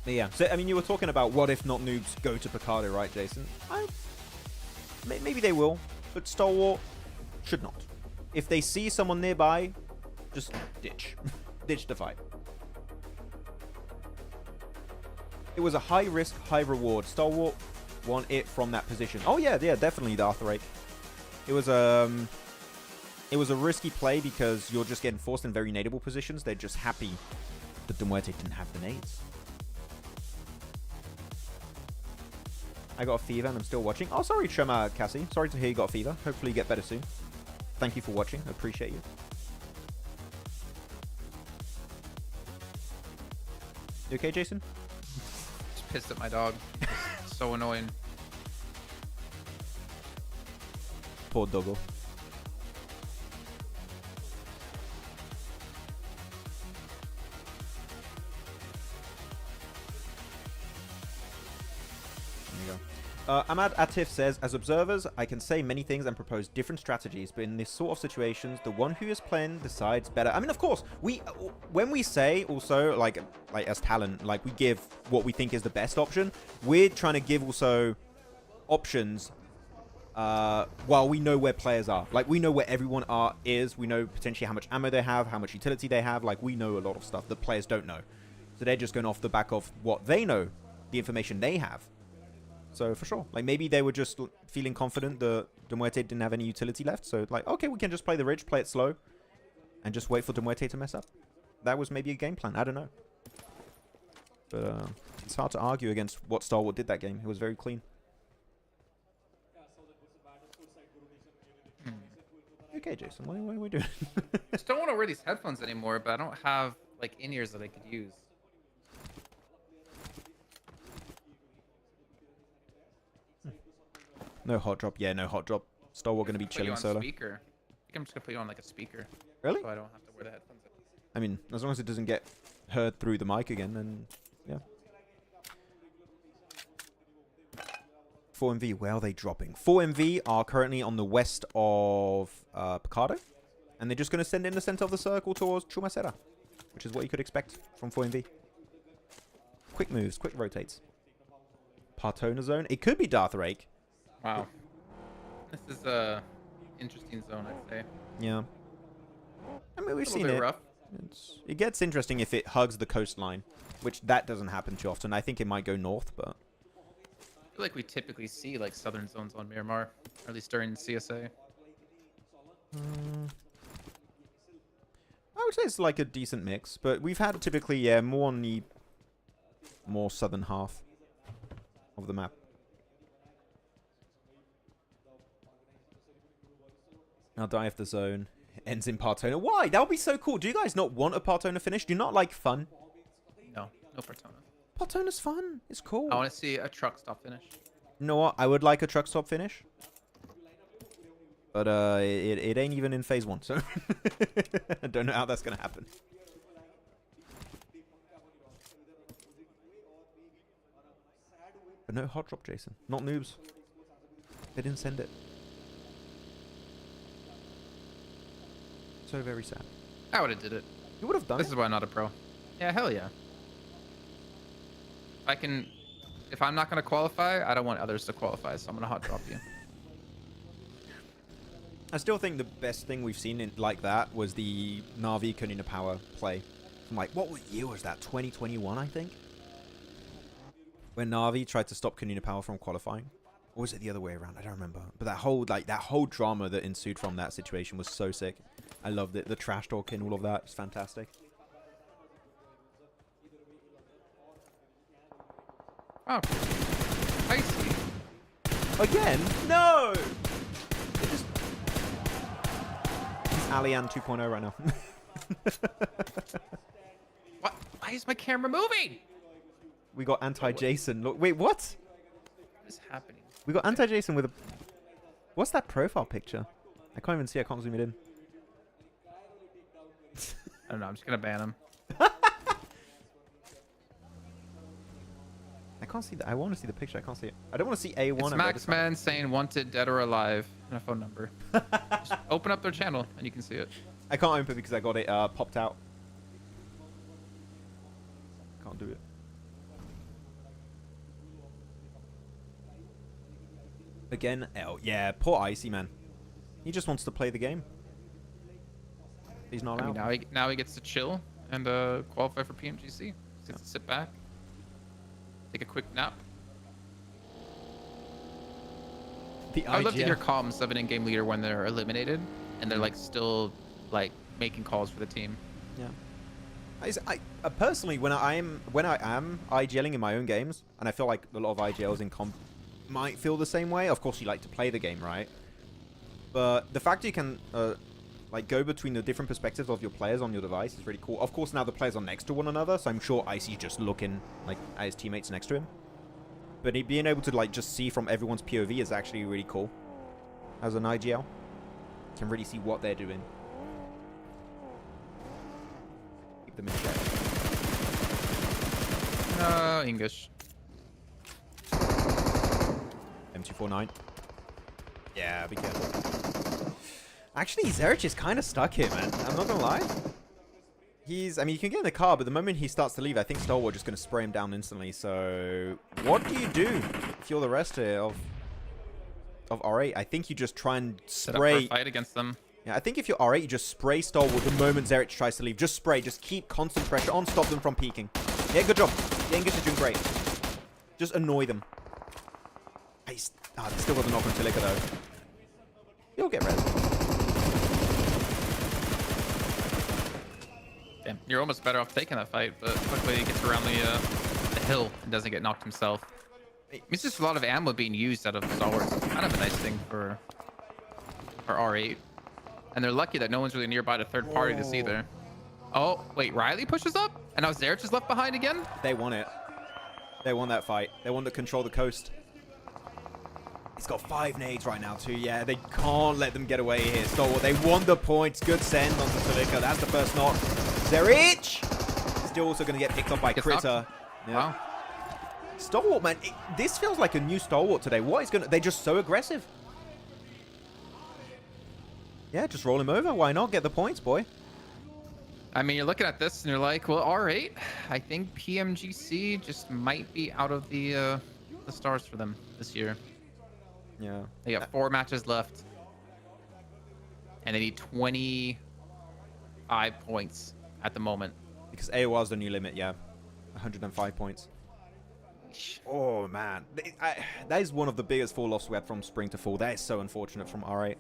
But yeah, so I mean, you were talking about what if not noobs go to Picardo, right, Jason? Maybe they will, but Stalwart should not. If they see someone nearby, just ditch. Ditch the fight. It was a high risk, high reward. Stalwart won it from that position. Oh yeah, definitely the Arthurake. It was a risky play because you're just getting forced in very nadeable positions. They're just happy that de Muerte didn't have the nades. I got a fever and I'm still watching. Oh, sorry, Trema Cassie. Sorry to hear you got a fever. Hopefully you get better soon. Thank you for watching. I appreciate you. You okay, Jason? Just pissed at my dog. It's so annoying. Poor doggo. Ahmad Atif says, as observers, I can say many things and propose different strategies, but in this sort of situations, the one who is playing decides better. I mean, of course, when we say also, like as talent, like we give what we think is the best option, we're trying to give also options while we know where players are. Like, we know where everyone is. We know potentially how much ammo they have, how much utility they have. Like, we know a lot of stuff that players don't know. So they're just going off the back of what they know, the information they have. So, for sure. Like, maybe they were just feeling confident that de Muerte didn't have any utility left. So, like, okay, we can just play the ridge, play it slow, and just wait for de Muerte to mess up. That was maybe a game plan. I don't know. But it's hard to argue against what Stalwart did that game. It was very clean. Okay, Jason, what are we doing? I just don't want to wear these headphones anymore, but I don't have, like, in-ears that I could use. No hot drop. Yeah, no hot drop. Stalwart going to be chilling solo. Speaker. I think I'm just going to put you on, like, a speaker. Really? So I don't have to wear the headphones. I mean, as long as it doesn't get heard through the mic again, then yeah. 4MV, where are they dropping? 4MV are currently on the west of Picardo, and they're just going to send in the center of the circle towards Chumacera, which is what you could expect from 4MV. Quick moves, quick rotates. Partona zone. It could be Darthrake. Wow. This is a interesting zone, I'd say. Yeah. I mean, we've A seen little bit it. rough. It gets interesting if it hugs the coastline, which that doesn't happen too often. I think it might go north, but I feel like we typically see, like, southern zones on Miramar, or at least during CSA. I would say it's like a decent mix, but we've had typically, yeah, more on the more southern half of the map. I'll die if the zone ends in Partona. Why? That would be so cool. Do you guys not want a Partona finish? Do you not like fun? No, no Partona. Partona's fun. It's cool. I want to see a truck stop finish. You know what? I would like a truck stop finish. But it ain't even in phase 1, so I don't know how that's going to happen. But no hot drop, Jason. Not noobs. They didn't send it. So very sad. I would have did it. You would have done This it. is why I'm not a pro. Yeah, hell yeah. If I'm not going to qualify, I don't want others to qualify, so I'm going to hot drop you. I still think the best thing we've seen in like that was the Na'Vi Kunina Power play. I'm like, what year was that? 2021, I think? When Na'Vi tried to stop Kunina Power from qualifying. Or was it the other way around? I don't remember. But that whole drama that ensued from that situation was so sick. I loved it. The trash talk and all of that was fantastic. Oh, I see. Again? No! It just... He's Alian 2.0 right now. What? Why is my camera moving? We got anti-Jason. Look, wait, what? What is happening? We got anti-Jason with a... What's that profile picture? I can't even see. I can't zoom it in. I don't know. I'm just going to ban him. I can't see that. I want to see the picture. I can't see it. I don't want to see A1. It's Maxman saying wanted, dead or alive, and a phone number. Just open up their channel and you can see it. I can't open it because I got it popped out. Can't do it. Again, L. Yeah, poor Icy, man. He just wants to play the game. He's not allowed. I mean, now he gets to chill and qualify for PMGC. He gets to sit back, take a quick nap. I'd love to hear comms of an in-game leader when they're eliminated and they're like still like making calls for the team. Yeah. I personally, when I am IGLing in my own games, and I feel like a lot of IGLs in comp might feel the same way. Of course, you like to play the game, right? But the fact you can like go between the different perspectives of your players on your device is really cool. Of course, now the players are next to one another, so I'm sure Icy's just looking like at his teammates next to him. But being able to like just see from everyone's POV is actually really cool. As an IGL, you can really see what they're doing. Keep them in check. English. M249. Yeah, be careful. Actually, Zerich is kind of stuck here, man. I'm not gonna lie. I mean, you can get in the car, but the moment he starts to leave, I think Stalwart just gonna spray him down instantly. So, what do you do if you're the rest here of R8? I think you just try and spray. Set up for a fight against them. Yeah, I think if you're R8, you just spray Stalwart the moment Zerich tries to leave. Just spray. Just keep constant pressure on. Stop them from peeking. Yeah, good job. The English is doing great. Just annoy them. They still got the knock on Silica, though. He'll get res. Damn, you're almost better off taking that fight, but luckily he gets around the hill and doesn't get knocked himself. It's just a lot of ammo being used out of Stalwart. It's kind of a nice thing for R8. And they're lucky that no one's really nearby to third party this either. Oh, wait, Riley pushes up? And now Zerich is left behind again? They won it. They won that fight. They want to control the coast. He's got 5 nades right now, too. Yeah, they can't let them get away here. Stalwart, they won the points. Good send onto Silica. That's the first knock. Zerich! Still also going to get picked up by Critter. Yeah. Wow. Stalwart, man. This feels like a new Stalwart today. What is going to... They're just so aggressive. Yeah, just roll him over. Why not? Get the points, boy. I mean, you're looking at this and you're like, well, R8, I think PMGC just might be out of the stars for them this year. Yeah. They got 4 matches left. And they need 25 points at the moment. Because AOR is the new limit, yeah. 105 points. Oh, man. That is one of the biggest fall-offs we had from spring to fall. That is so unfortunate from R8.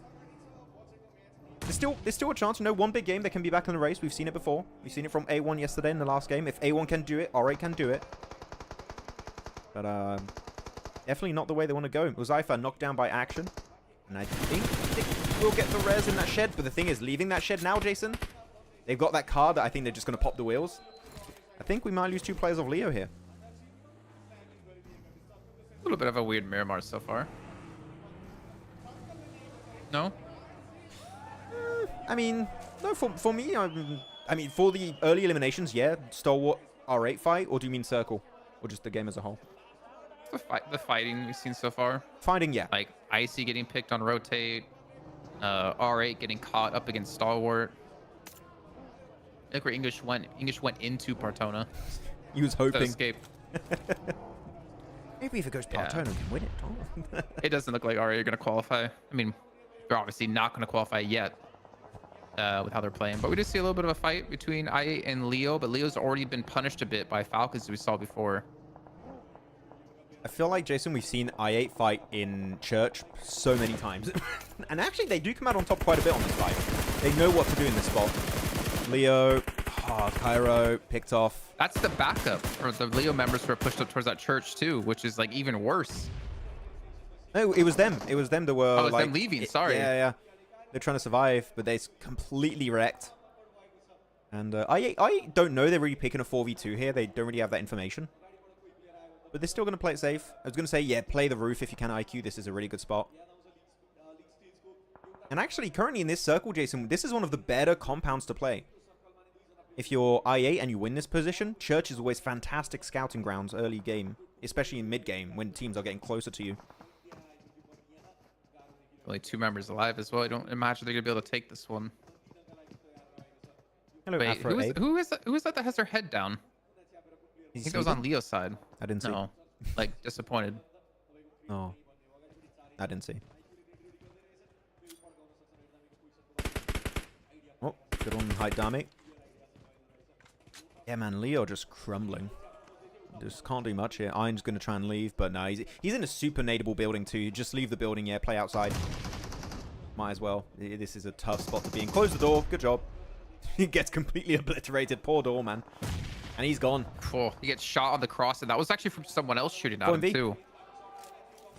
There's still a chance. You know, one big game, they can be back in the race. We've seen it before. We've seen it from A1 yesterday in the last game. If A1 can do it, R8 can do it. But, definitely not the way they want to go. Uzaifa knocked down by action. And I think we'll get the res in that shed. But the thing is, leaving that shed now, Jason, they've got that car that I think they're just going to pop the wheels. I think we might lose 2 players of Leo here. A little bit of a weird Miramar so far. No? I mean, no, for me, I mean, for the early eliminations, yeah, Stalwart R8 fight, or do you mean Circle? Or just the game as a whole? The fighting we've seen so far. Fighting, yeah. Like, IC getting picked on rotate. R8 getting caught up against Stalwart. I think where English went into Partona He was to hoping. escape. Maybe if it goes Yeah. Partona, we can win it. Oh. It doesn't look like R8 are going to qualify. I mean, they're obviously not going to qualify yet with how they're playing. But we did see a little bit of a fight between I8 and Leo, but Leo's already been punished a bit by Falcons, as we saw before. I feel like, Jason, we've seen I8 fight in Church so many times. And actually, they do come out on top quite a bit on this fight. They know what to do in this spot. Leo, Cairo, picked off. That's the backup for the Leo members who are pushed up towards that church, too, which is, like, even worse. No, it was them. It was them that were, Oh, it's like... them leaving, sorry. Yeah. They're trying to survive, but they're completely wrecked. And I don't know they're really picking a 4v2 here. They don't really have that information. But they're still going to play it safe. I was going to say, yeah, play the roof if you can IQ. This is a really good spot. And actually, currently in this circle, Jason, this is one of the better compounds to play. If you're I8 and you win this position, Church is always fantastic scouting grounds early game. Especially in mid-game, when teams are getting closer to you. Only 2 members alive as well. I don't imagine they're going to be able to take this one. Hello, Wait, Afro Abe. who is that has their head down? I think it was on Leo's side. I didn't see. No, like disappointed. Oh, I didn't see. Oh, good on height dummy. Yeah, man, Leo just crumbling. Just can't do much here. Iron's going to try and leave, but no, he's in a super nadeable building too. Just leave the building, yeah, play outside. Might as well. This is a tough spot to be in. Close the door. Good job. He gets completely obliterated. Poor door, man. And he's gone. Oh, he gets shot on the cross, and that was actually from someone else shooting at him too.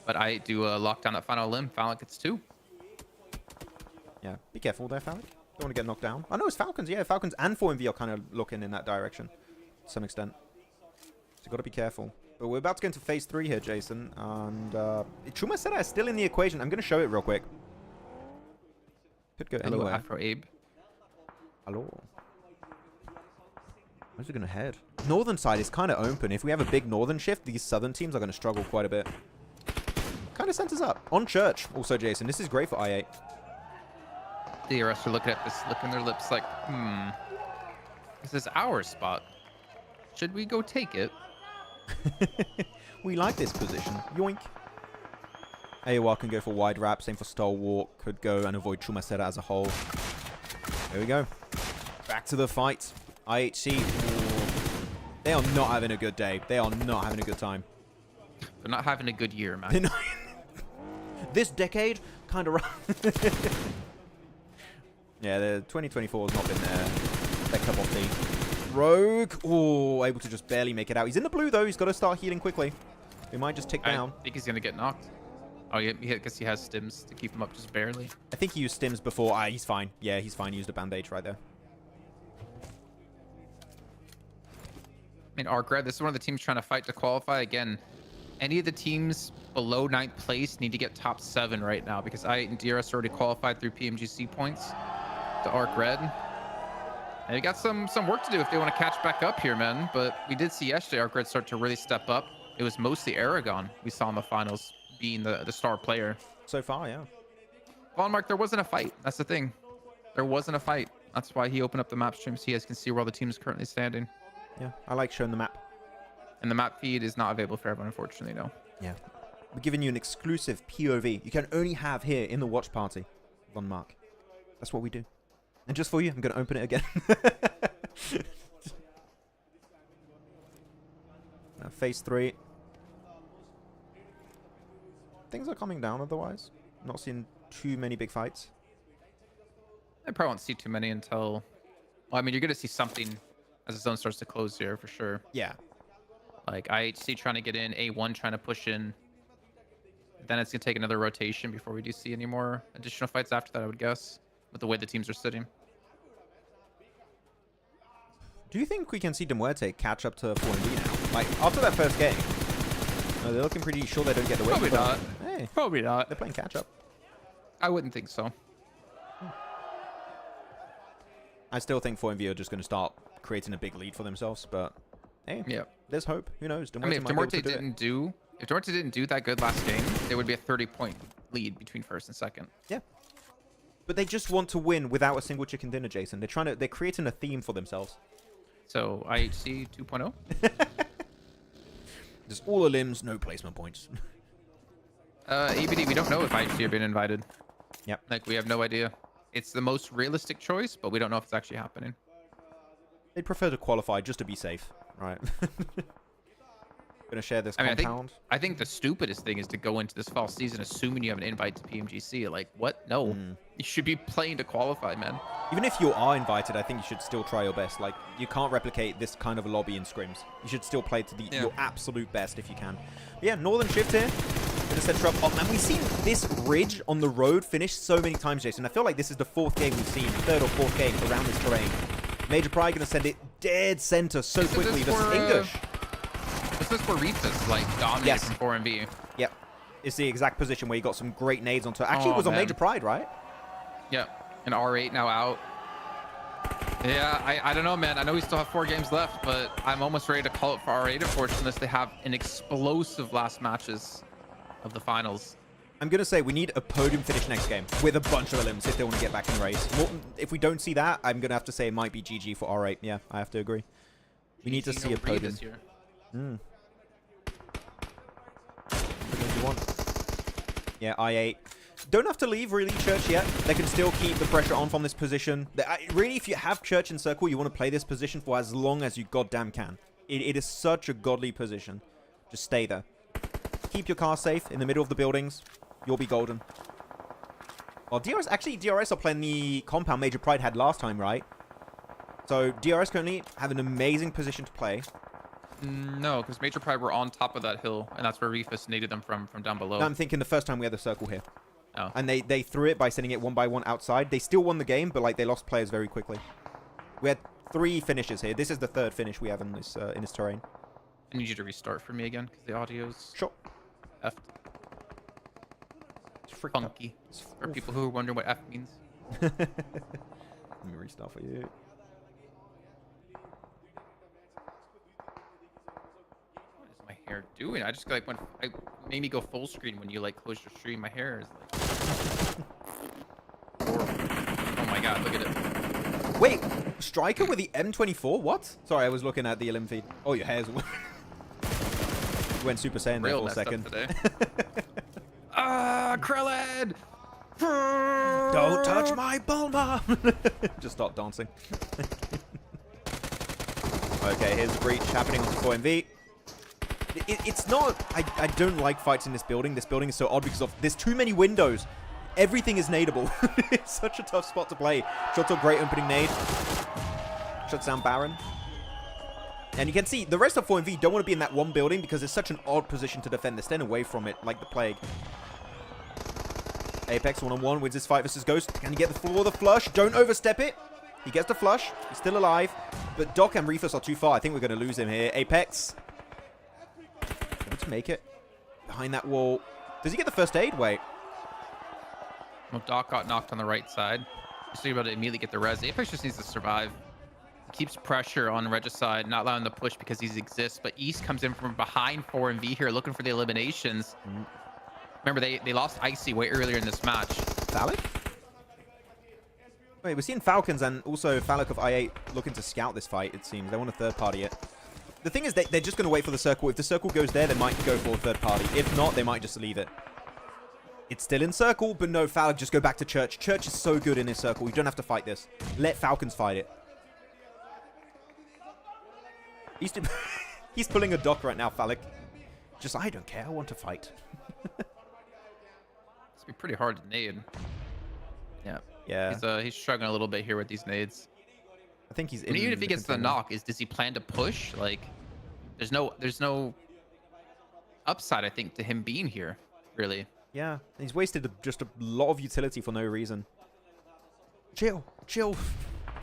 But I do lock down that final limb. Falcon gets 2. Yeah, be careful there, Falcon. Don't want to get knocked down. I know it's Falcons. Yeah, Falcons and 4MV are kind of looking in that direction to some extent. So got to be careful. But we're about to go into phase 3 here, Jason. And Chuma said is still in the equation. I'm going to show it real quick. Could go Hello, anywhere. Afro Abe. Hello. Where's it going to head? Northern side is kind of open. If we have a big northern shift, these southern teams are going to struggle quite a bit. Kind of centers up. On Church, also, Jason. This is great for I8. DRS are looking at this, licking their lips like, this is our spot. Should we go take it? We like this position. Yoink. AoR can go for wide wrap. Same for Stalwart. Could go and avoid Chumacera as a whole. There we go. Back to the fight. IHC. Ooh. They are not having a good day. They are not having a good time. They're not having a good year, man. This decade, kind of rough. Yeah, the 2024 has not been their cup of tea. Rogue. Oh, able to just barely make it out. He's in the blue, though. He's got to start healing quickly. He might just tick down. I think he's going to get knocked. Oh, yeah, I guess he has stims to keep him up just barely. I think he used stims before. He's fine. Yeah, he's fine. He used a bandage right there. I mean, ARCRED, this is one of the teams trying to fight to qualify. Again, any of the teams below 9th place need to get top 7 right now because I8 and DRS already qualified through PMGC points to ARCRED. And they got some work to do if they want to catch back up here, man. But we did see yesterday ARCRED start to really step up. It was mostly Erangel we saw in the finals being the star player. So far, yeah. Von Mark, there wasn't a fight. That's the thing. There wasn't a fight. That's why he opened up the map stream so you guys can see where all the teams are currently standing. Yeah, I like showing the map. And the map feed is not available for everyone, unfortunately, no. Yeah. We're giving you an exclusive POV you can only have here in the watch party. Von Mark. That's what we do. And just for you, I'm going to open it again. Now, phase 3. Things are coming down otherwise. Not seeing too many big fights. I probably won't see too many until... Well, I mean, you're going to see something as the zone starts to close here, for sure. Yeah. Like, IHC trying to get in, A1 trying to push in. Then it's going to take another rotation before we do see any more additional fights after that, I would guess, with the way the teams are sitting. Do you think we can see Muerte catch up to 4MV now? Like, after that first game, No, they're looking pretty sure they don't get the win. Probably but, not. Hey, Probably not. they're playing catch up. I wouldn't think so. I still think 4MV are just going to start creating a big lead for themselves, but hey, Yeah. there's hope. Who knows? I mean, if Muerte didn't do that good last game, there would be a 30-point lead between first and second. Yeah. But they just want to win without a single chicken dinner, Jason. They're creating a theme for themselves. So IHC 2.0. Just all the limbs, no placement points. EBD, we don't know if IHC are being invited. Yep. Like, we have no idea. It's the most realistic choice, but we don't know if it's actually happening. They'd prefer to qualify just to be safe, right? Gonna share this compound. I think the stupidest thing is to go into this fall season assuming you have an invite to PMGC. Like, what? No. You should be playing to qualify, man. Even if you are invited, I think you should still try your best. Like, you can't replicate this kind of a lobby in scrims. You should still play to your absolute best if you can. But yeah, Northern Shift here. Gonna set up. Oh, man, we've seen this ridge on the road finish so many times, Jason. I feel like this is the fourth game we've seen, third or fourth game around this terrain. Major Pride gonna send it dead center so quickly. This English. Is this where Reefus like dominated from 4MV? Yep. It's the exact position where you got some great nades onto it. Actually, it was on Major Pride, right? Yeah. And R8 now out. Yeah, I don't know, man. I know we still have 4 games left, but I'm almost ready to call it for R8, unfortunately, unless they have an explosive last matches of the finals. I'm going to say we need a podium finish next game with a bunch of elims if they want to get back in the race. If we don't see that, I'm going to have to say it might be GG for R8. Yeah, I have to agree. We need to see a podium. Yeah, I8. Don't have to leave, really, Church, yet. They can still keep the pressure on from this position. Really, if you have Church in circle, you want to play this position for as long as you goddamn can. It is such a godly position. Just stay there. Keep your car safe in the middle of the buildings. You'll be golden. Well, DRS are playing the compound Major Pride had last time, right? So DRS currently have an amazing position to play. No, because Major Pride were on top of that hill, and that's where Reefus naded them from down below. No, I'm thinking the first time we had the circle here. Oh. And they threw it by sending it one by one outside. They still won the game, but like they lost players very quickly. We had 3 finishes here. This is the 3rd finish we have in this terrain. I need you to restart for me again, because the audio's Sure. effed. It's freaked Funky. For people who are wondering what F means. Let me restart for you. What is my hair doing? I just like when I made me go full screen when you like closed your stream. My hair is like horrible. Oh my god, look at it. Wait, Striker with the M24? What? Sorry, I was looking at the elim feed. Oh, your hair's went Super Saiyan there for a second. Ah, Krellin! Don't touch my Bulma! Just stop dancing. Okay, here's the breach happening on 4MV. It's not... I don't like fights in this building. This building is so odd because there's too many windows. Everything is nadeable. It's such a tough spot to play. Shoto, great opening nade. Shuts down Baron. And you can see the rest of 4MV don't want to be in that one building because it's such an odd position to defend. They're staying away from it like the plague. Apex one-on-one wins this fight versus Ghost. Can he get the floor, the flush? Don't overstep it. He gets the flush. He's still alive. But Doc and Reefus are too far. I think we're going to lose him here. Apex. Able to make it. Behind that wall. Does he get the first aid? Wait. Well, Doc got knocked on the right side. He's able to immediately get the res. Apex just needs to survive. He keeps pressure on Regicide, not allowing the push because he exists. But East comes in from behind 4MV here, looking for the eliminations. Remember, they lost Icy way earlier in this match. Falcon? Wait, we're seeing Falcons and also Falcon of I8 looking to scout this fight, it seems. They want a third party it. The thing is, they're just going to wait for the circle. If the circle goes there, they might go for a third party. If not, they might just leave it. It's still in circle, but no, Falcon, just go back to Church. Church is so good in this circle. You don't have to fight this. Let Falcons fight it. He's pulling a Doc right now, Falcon. Just, I don't care. I want to fight. It's be pretty hard to nade. Yeah. Yeah. He's struggling a little bit here with these nades. I think he's. And even if he gets the knock, does he plan to push? Like, there's no upside, I think, to him being here, really. Yeah, he's wasted just a lot of utility for no reason. Chill, chill.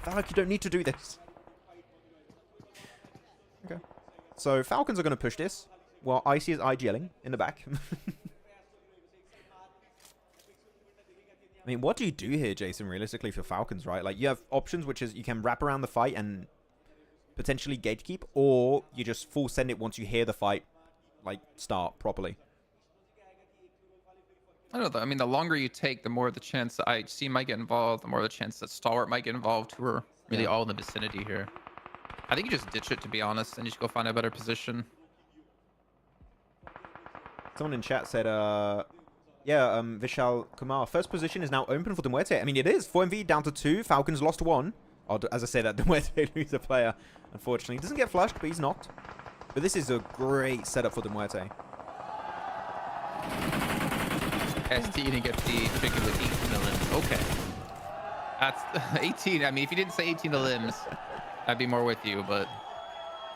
Falcon, you don't need to do this. Okay. So Falcons are going to push this. Well, Icy is IGLing in the back. I mean, what do you do here, Jason, realistically, for Falcons, right? Like, you have options, which is you can wrap around the fight and potentially gatekeep, or you just full send it once you hear the fight, like, start properly. I don't know, though. I mean, the longer you take, the more the chance that IHC might get involved, the more the chance that Stalwart might get involved, who are really all in the vicinity here. I think you just ditch it, to be honest, and you should go find a better position. Someone in chat said, Vishal Kumar, first position is now open for the Muerte. I mean, it is. 4MV down to 2. Falcons lost 1. Oh, as I say that, the Muerte lose a player, unfortunately. He doesn't get flushed, but he's not. But this is a great setup for the Muerte. ST didn't get the chicken with 18 limbs. Okay. That's 18. I mean, if you didn't say 18 limbs, I'd be more with you, but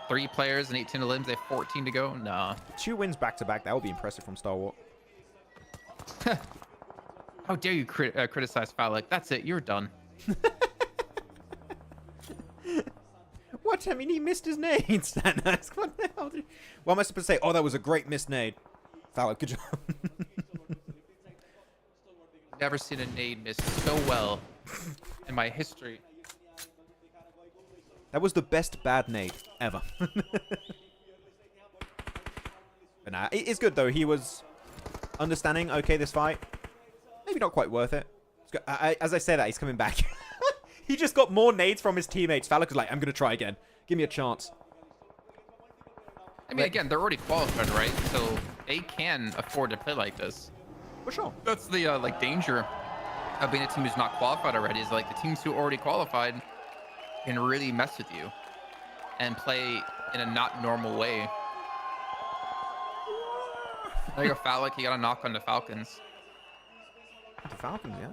3 players and 18 limbs, they have 14 to go? Nah. 2 wins back-to-back. That would be impressive from Stalwart. How dare you criticize Falcon? That's it. You're done. What? I mean, he missed his nades. What the hell? What am I supposed to say? Oh, that was a great missed nade. Falcon, good job. Never seen a nade miss so well in my history. That was the best bad nade ever. But nah, it's good though. He was understanding. Okay, this fight, maybe not quite worth it. As I say that, he's coming back. He just got more nades from his teammates. Falcon was like, I'm gonna try again. Give me a chance. I mean, again, they're already qualified, right? So they can afford to play like this. For sure. That's the like danger of being a team who's not qualified already. Is like the teams who are already qualified can really mess with you and play in a not normal way. There you go, Falcon. You got a knock on the Falcons. The Falcons, yeah.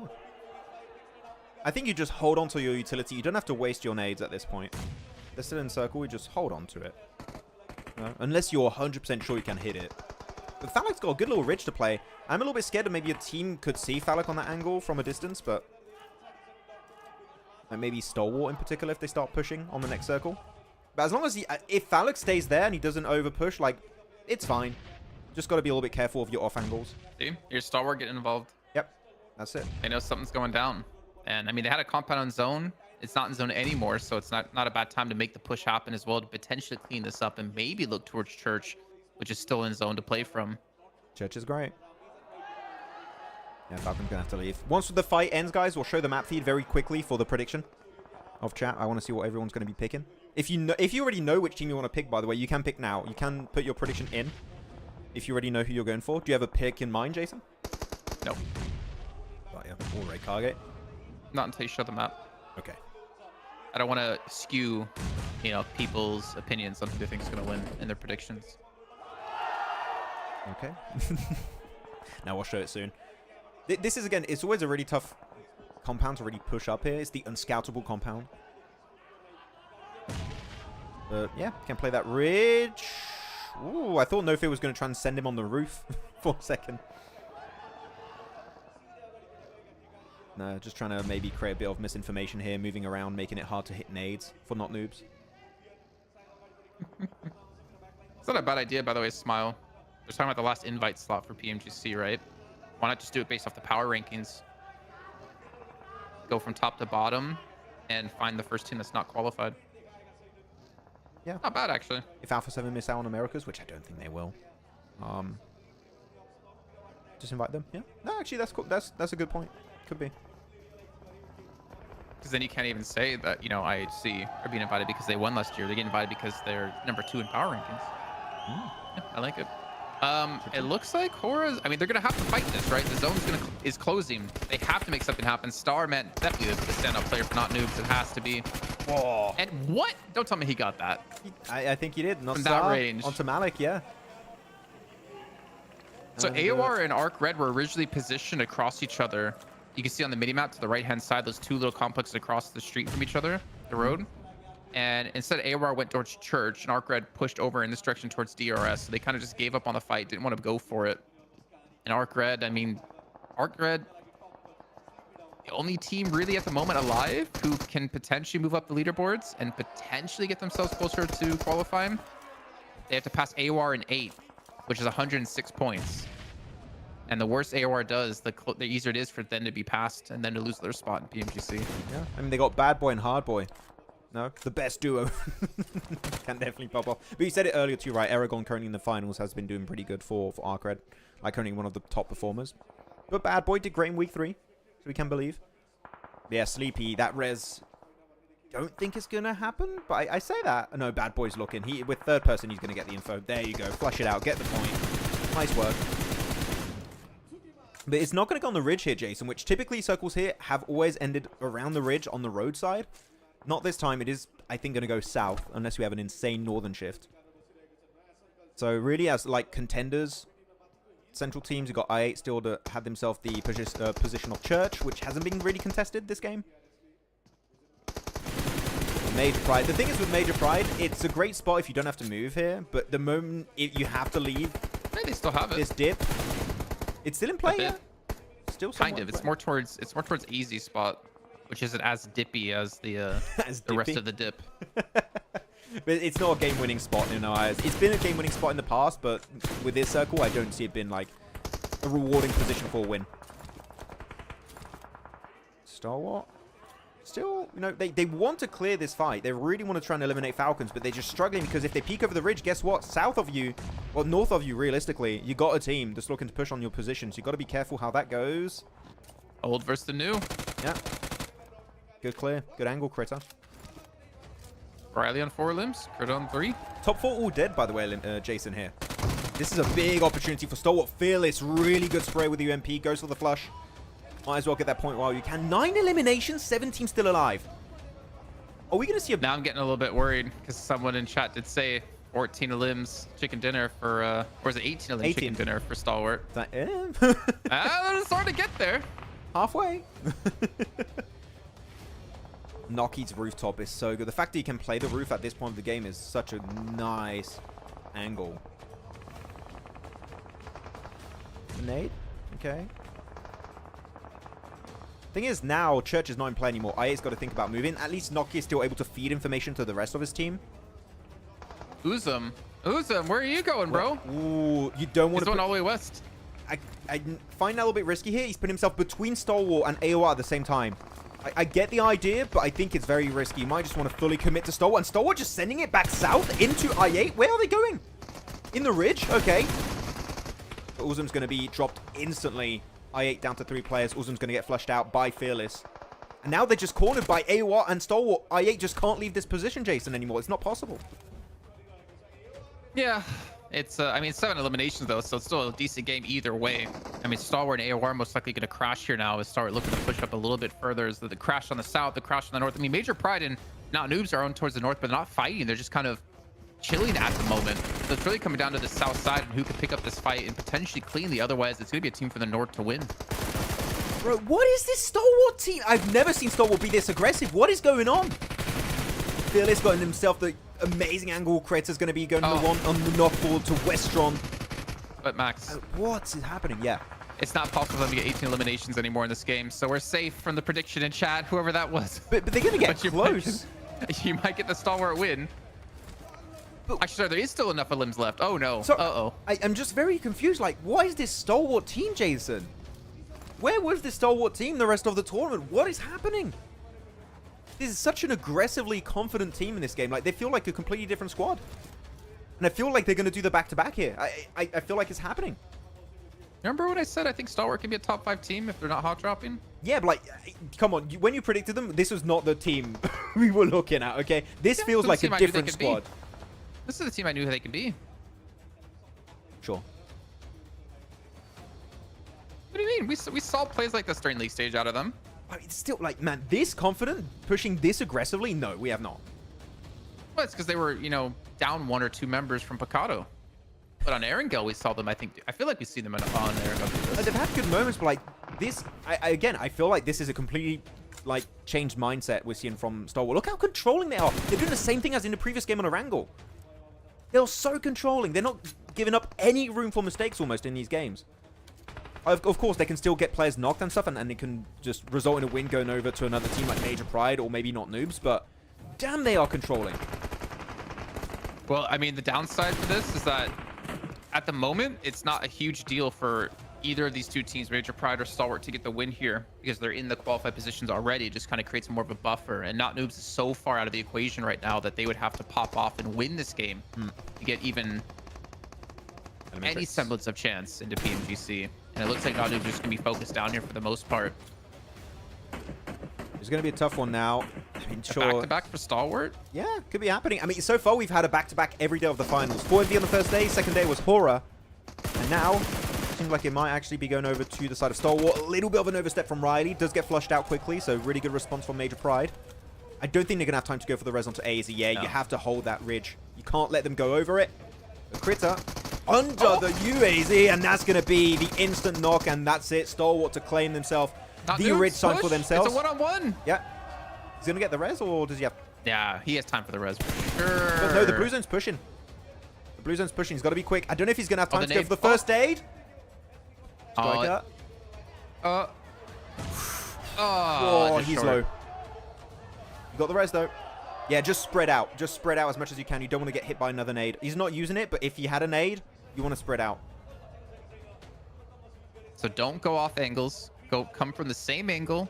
I think you just hold on to your utility. You don't have to waste your nades at this point. They're still in circle. You just hold on to it. You know? Unless you're 100% sure you can hit it. But Falc's got a good little ridge to play. I'm a little bit scared that maybe a team could see Falcon on that angle from a distance, but like maybe Stalwart in particular if they start pushing on the next circle. But as long as if Falcon stays there and he doesn't over push, like, it's fine. Just got to be a little bit careful of your off angles. See, your Stalwart getting involved. Yep, that's it. They know something's going down. And I mean, they had a compound on zone. It's not in zone anymore, so it's not a bad time to make the push happen as well, to potentially clean this up and maybe look towards Church, which is still in zone to play from. Church is great. Yeah, Falcon's gonna have to leave. Once the fight ends, guys, we'll show the map feed very quickly for the prediction of chat. I want to see what everyone's going to be picking. If you already know which team you want to pick, by the way, you can pick now. You can put your prediction in if you already know who you're going for. Do you have a pick in mind, Jason? No. Oh, yeah. All right, Cargate. Not until you show the map. Okay. I don't want to skew, you know, people's opinions on who they think is going to win in their predictions. Okay. Now we'll show it soon. This is, again, it's always a really tough compound to really push up here. It's the unscoutable compound. But, yeah, can play that ridge. Ooh, I thought Nofe was going to try and send him on the roof for a second. No, just trying to maybe create a bit of misinformation here, moving around, making it hard to hit nades for not noobs. It's not a bad idea, by the way, Smile. They're talking about the last invite slot for PMGC, right? Why not just do it based off the power rankings? Go from top to bottom and find the first team that's not qualified. Yeah. Not bad, actually. If Alpha 7 miss out on Americas, which I don't think they will. Just invite them. Yeah. No, actually, that's cool. That's a good point. Could be. Because then you can't even say that, you know, IHC are being invited because they won last year. They get invited because they're number 2 in power rankings. Yeah, I like it. It looks like HORAA's, I mean, they're going to have to fight this, right? The zone is closing. They have to make something happen. Star meant definitely the standout player for not noobs. It has to be. Whoa. And what? Don't tell me he got that. I think he did. Not from that range. Onto Malik, yeah. So AoR and ARCRED were originally positioned across each other. You can see on the mini-map to the right-hand side, those 2 little complexes across the street from each other, the road. And instead, AoR went towards Church, and ARCRED pushed over in this direction towards DRS. So they kind of just gave up on the fight, didn't want to go for it. And ARCRED, I mean, ARCRED, the only team really at the moment alive who can potentially move up the leaderboards and potentially get themselves closer to qualifying. They have to pass AoR in 8th which is 106 points. And the worse AOR does, the easier it is for them to be passed and then to lose their spot in PMGC. Yeah, I mean, they got Bad Boy and Hard Boy. No, the best duo. Can definitely pop off. But you said it earlier too, right? Erangel currently in the finals has been doing pretty good for ARCRED. Like, currently one of the top performers. But Bad Boy did great in week 3, so we can believe. But yeah, Sleepy, that res... Don't think it's going to happen, but I say that. No, Bad Boy's looking. With third person, he's going to get the info. There you go. Flush it out. Get the point. Nice work. But it's not going to go on the ridge here, Jason, which typically circles here have always ended around the ridge on the roadside. Not this time. It is, I think, going to go south unless we have an insane northern shift. So really, as like contenders, central teams, you've got I8 still to have themselves the position of Church, which hasn't been really contested this game. Major Pride. The thing is with Major Pride, it's a great spot if you don't have to move here, but the moment you have to leave, They still have it. this dip, it's still in play. Yeah? Still Kind of. It's more towards easy spot, which isn't as dippy as the rest of the dip. But it's not a game-winning spot in our eyes. It's been a game-winning spot in the past, but with this circle, I don't see it being like a rewarding position for a win. Stalwart. Still, you know, they want to clear this fight. They really want to try and eliminate Falcons, but they're just struggling because if they peek over the ridge, guess what? South of you, well, north of you, realistically, you got a team that's looking to push on your position, so you got to be careful how that goes. Old versus the new. Yeah. Good clear. Good angle, Critter. Riley on 4 limbs. Crit on 3. Top 4 all dead, by the way, Jason here. This is a big opportunity for Stalwart. Fearless. Really good spray with the UMP. Goes for the flush. Might as well get that point while you can. 9 eliminations, 7 teams still alive. Are we going to see a... Now I'm getting a little bit worried because someone in chat did say 14 limbs chicken dinner for, or is it 18 limbs chicken dinner for Stalwart? It's starting to get there. Halfway. Noki's rooftop is so good. The fact that he can play the roof at this point of the game is such a nice angle. Grenade? Okay. Thing is, now Church is not in play anymore. IA's got to think about moving. At least Noki is still able to feed information to the rest of his team. Uzum, where are you going, bro? Ooh, you don't want to... He's going all the way west. I find that a little bit risky here. He's put himself between Stalwart and AoR at the same time. I get the idea, but I think it's very risky. You might just want to fully commit to Stalwart. And Stalwart just sending it back south into I8. Where are they going? In the ridge? Okay. But Uzum's going to be dropped instantly. I8 down to 3 players. Uzum's going to get flushed out by Fearless. And now they're just cornered by AoR and Stalwart. I8 just can't leave this position, Jason, anymore. It's not possible. Yeah. It's, I mean, 7 eliminations, though, so it's still a decent game either way. I mean, Stalwart and AOR are most likely going to crash here now. Start looking to push up a little bit further. As the crash on the south, the crash on the north. I mean, Major Pride and now Noobs are on towards the north, but they're not fighting. They're just kind of chilling at the moment. So it's really coming down to the south side and who can pick up this fight and potentially clean the. Otherwise, it's going to be a team from the north to win. Bro, what is this Stalwart team? I've never seen Stalwart be this aggressive. What is going on? Fearless got in himself the amazing angle. Creator's going to be going on the knock forward to Westron. But Max, what's happening? Yeah. It's not possible for them to get 18 eliminations anymore in this game. So we're safe from the prediction in chat, whoever that was. But they're going to get close. You might get the Stalwart win. Actually, sorry, there is still enough of limbs left. Oh, no. So, uh-oh. I'm just very confused. Like, what is this Stalwart team, Jason? Where was this Stalwart team the rest of the tournament? What is happening? This is such an aggressively confident team in this game. Like, they feel like a completely different squad. And I feel like they're going to do the back-to-back here. I feel like it's happening. Remember when I said I think Stalwart can be a top 5 team if they're not hot dropping? Yeah, but like, come on. When you predicted them, this was not the team we were looking at, okay? This feels like a different squad. This is the team I knew they could be. Sure. What do you mean? We saw plays like this during league stage out of them. I mean, it's still like, man, this confident, pushing this aggressively? No, we have not. Well, it's because they were, you know, down 1 or 2 members from Picado. But on Erangel, we saw them, I feel like we see them on Erangel. They've had good moments, but like this, again, I feel like this is a completely like changed mindset we're seeing from Stalwart. Look how controlling they are. They're doing the same thing as in the previous game on Erangel. They're so controlling. They're not giving up any room for mistakes almost in these games. Of course, they can still get players knocked and stuff, and they can just result in a win going over to another team like Major Pride or maybe not Noobs, but damn, they are controlling. Well, I mean, the downside for this is that at the moment, it's not a huge deal for either of these two teams, Major Pride or Stalwart, to get the win here because they're in the qualified positions already. It just kind of creates more of a buffer. And Not Noobs is so far out of the equation right now that they would have to pop off and win this game to get even any semblance of chance into PMGC. And it looks like Not Noobs is just going to be focused down here for the most part. It's going to be a tough one now. I mean, sure. Back-to-back for Stalwart? Yeah, could be happening. I mean, so far we've had a back-to-back every day of the finals. 4MV on the first day, second day was HORAA. And now, it seems like it might actually be going over to the side of Stalwart. A little bit of an overstep from Riley. Does get flushed out quickly, so really good response from Major Pride. I don't think they're going to have time to go for the res onto AZ. Yeah, you have to hold that ridge. You can't let them go over it. The critter under the UAZ, and that's going to be the instant knock, and that's it. Stalwart to claim themselves the ridge sign for themselves. It's a one-on-one. Yeah. He's going to get the res, or does he have... Yeah, he has time for the res for sure. But no, the blue zone's pushing. The blue zone's pushing. He's got to be quick. I don't know if he's going to have time to go for the first aid. Striker. He's short. low. You got the res, though. Yeah, just spread out. Just spread out as much as you can. You don't want to get hit by another nade. He's not using it, but if he had a nade, you want to spread out. So don't go off angles. Come from the same angle.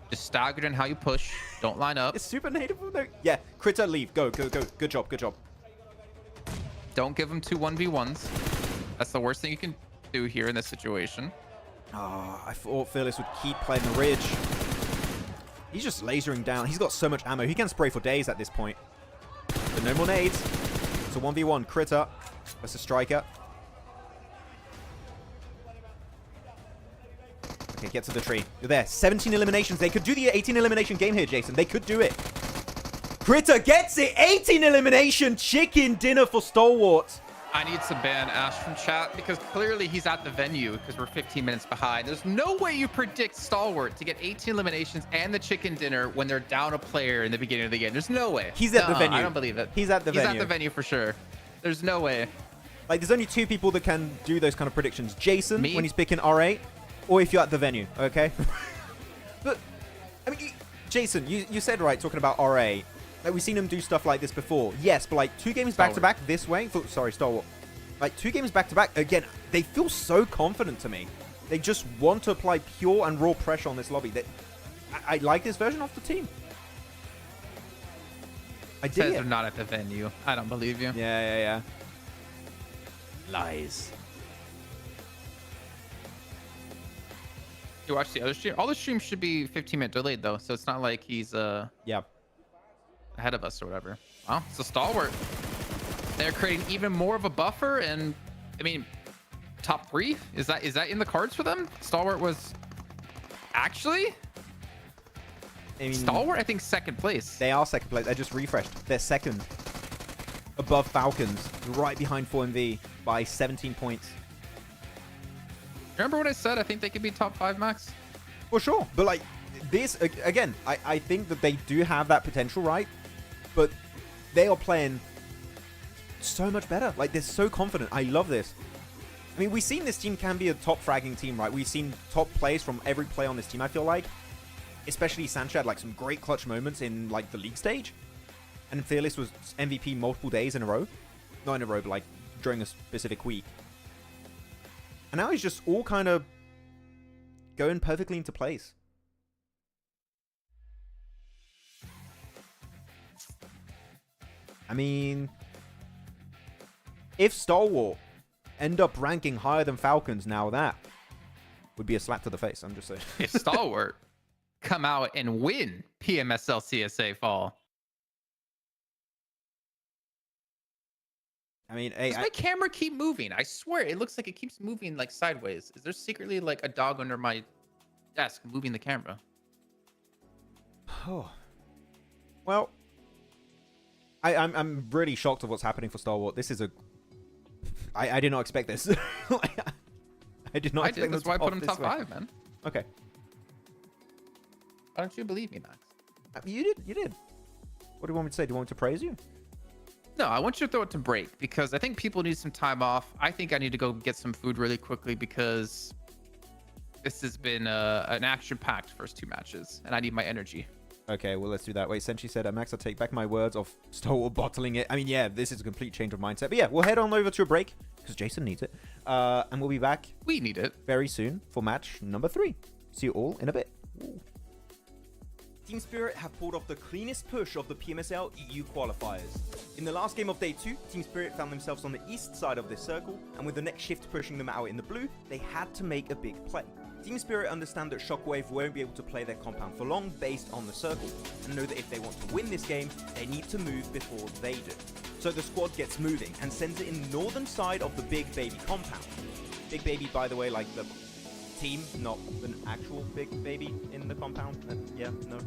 Just staggered in how you push. Don't line up. It's super native. Yeah, critter, leave. Go, go, go. Good job, good job. Don't give him 2 1v1s. That's the worst thing you can do here in this situation. Oh, I thought Fearless would keep playing the ridge. He's just lasering down. He's got so much ammo. He can spray for days at this point. But no more nades. It's a 1v1. Critter versus Striker. Okay, get to the tree. You're there. 17 eliminations. They could do the 18 elimination game here, Jason. They could do it. Critter gets it. 18 elimination. Chicken dinner for Stalwart. I need to ban Ash from chat because clearly he's at the venue because we're 15 minutes behind. There's no way you predict Stalwart to get 18 eliminations and the chicken dinner when they're down a player in the beginning of the game. There's no way. He's at the venue. I don't believe it. He's at the venue. He's at the venue for sure. There's no way. Like, there's only 2 people that can do those kind of predictions. Jason, Me? when he's picking R8, or if you're at the venue, okay? But, I mean, Jason, you said right, talking about R8. Like, we've seen him do stuff like this before. Yes, but like 2 games back-to-back this way. Sorry, Stalwart. Like 2 games back-to-back, again, they feel so confident to me. They just want to apply pure and raw pressure on this lobby. I like this version of the team. I dig it. They're not at the venue. I don't believe you. Yeah. Lies. You watch the other stream? All the streams should be 15-minute delayed though, so it's not like he's Yeah. ahead of us or whatever. Wow, it's a Stalwart. They're creating even more of a buffer, and I mean, top 3 is that in the cards for them? Stalwart was actually Stalwart, I think, 2nd place. They are 2nd place. I just refreshed. They're 2nd, above Falcons, right behind 4MV by 17 points. Remember what I said? I think they could be top 5 max. For sure, but like this again, I think that they do have that potential, right? But they are playing so much better. Like, they're so confident. I love this. I mean, we've seen this team can be a top fragging team, right? We've seen top plays from every play on this team, I feel like. Especially Sancho had like some great clutch moments in like the league stage. And Fearless was MVP multiple days in a row. Not in a row, but like during a specific week. And now he's just all kind of going perfectly into place. I mean, if Stalwart end up ranking higher than Falcons, now that would be a slap to the face. I'm just saying. If Stalwart come out and win PMSL CSA fall. I mean, hey, does my camera keep moving? I swear it looks like it keeps moving like sideways. Is there secretly like a dog under my desk moving the camera? Oh, well, I'm really shocked of what's happening for Stalwart. This is I did not expect this. I did not expect That's why I put him top 5, man. Okay. Why don't you believe me, Max? You did. What do you want me to say? Do you want me to praise you? No, I want you to throw it to break because I think people need some time off. I think I need to go get some food really quickly because this has been an action-packed first 2 matches, and I need my energy. Okay, well, let's do that. Wait, Senshi said, Max, I take back my words of Stalwart bottling it. I mean, yeah, this is a complete change of mindset. But yeah, we'll head on over to a break, because Jason needs it. And we'll be back We need it. very soon for match number 3. See you all in a bit. Ooh. Team Spirit have pulled off the cleanest push of the PMSL EU qualifiers. In the last game of day 2, Team Spirit found themselves on the east side of this circle, and with the next shift pushing them out in the blue, they had to make a big play. Team Spirit understand that Shockwave won't be able to play their compound for long based on the circle, and know that if they want to win this game, they need to move before they do. So the squad gets moving and sends it in the northern side of the Big Baby compound. Big Baby, by the way, like the team, not an actual Big Baby in the compound. Yeah, no.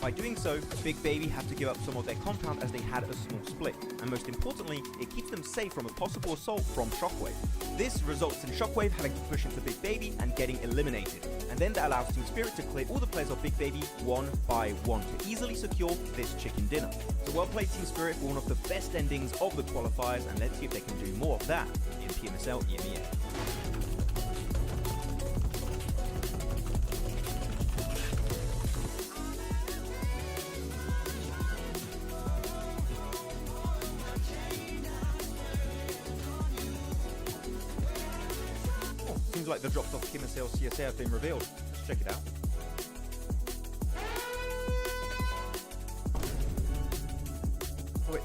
By doing so, Big Baby had to give up some of their compound as they had a small split, and most importantly, it keeps them safe from a possible assault from Shockwave. This results in Shockwave having to push into Big Baby and getting eliminated, and then that allows Team Spirit to clear all the players of Big Baby one by one to easily secure this chicken dinner. So well played Team Spirit for one of the best endings of the qualifiers, and let's see if they can do more of that in PMSL EMEA. Seems like the drops of PMSL CSA have been revealed. Let's check it out. Oh, wait.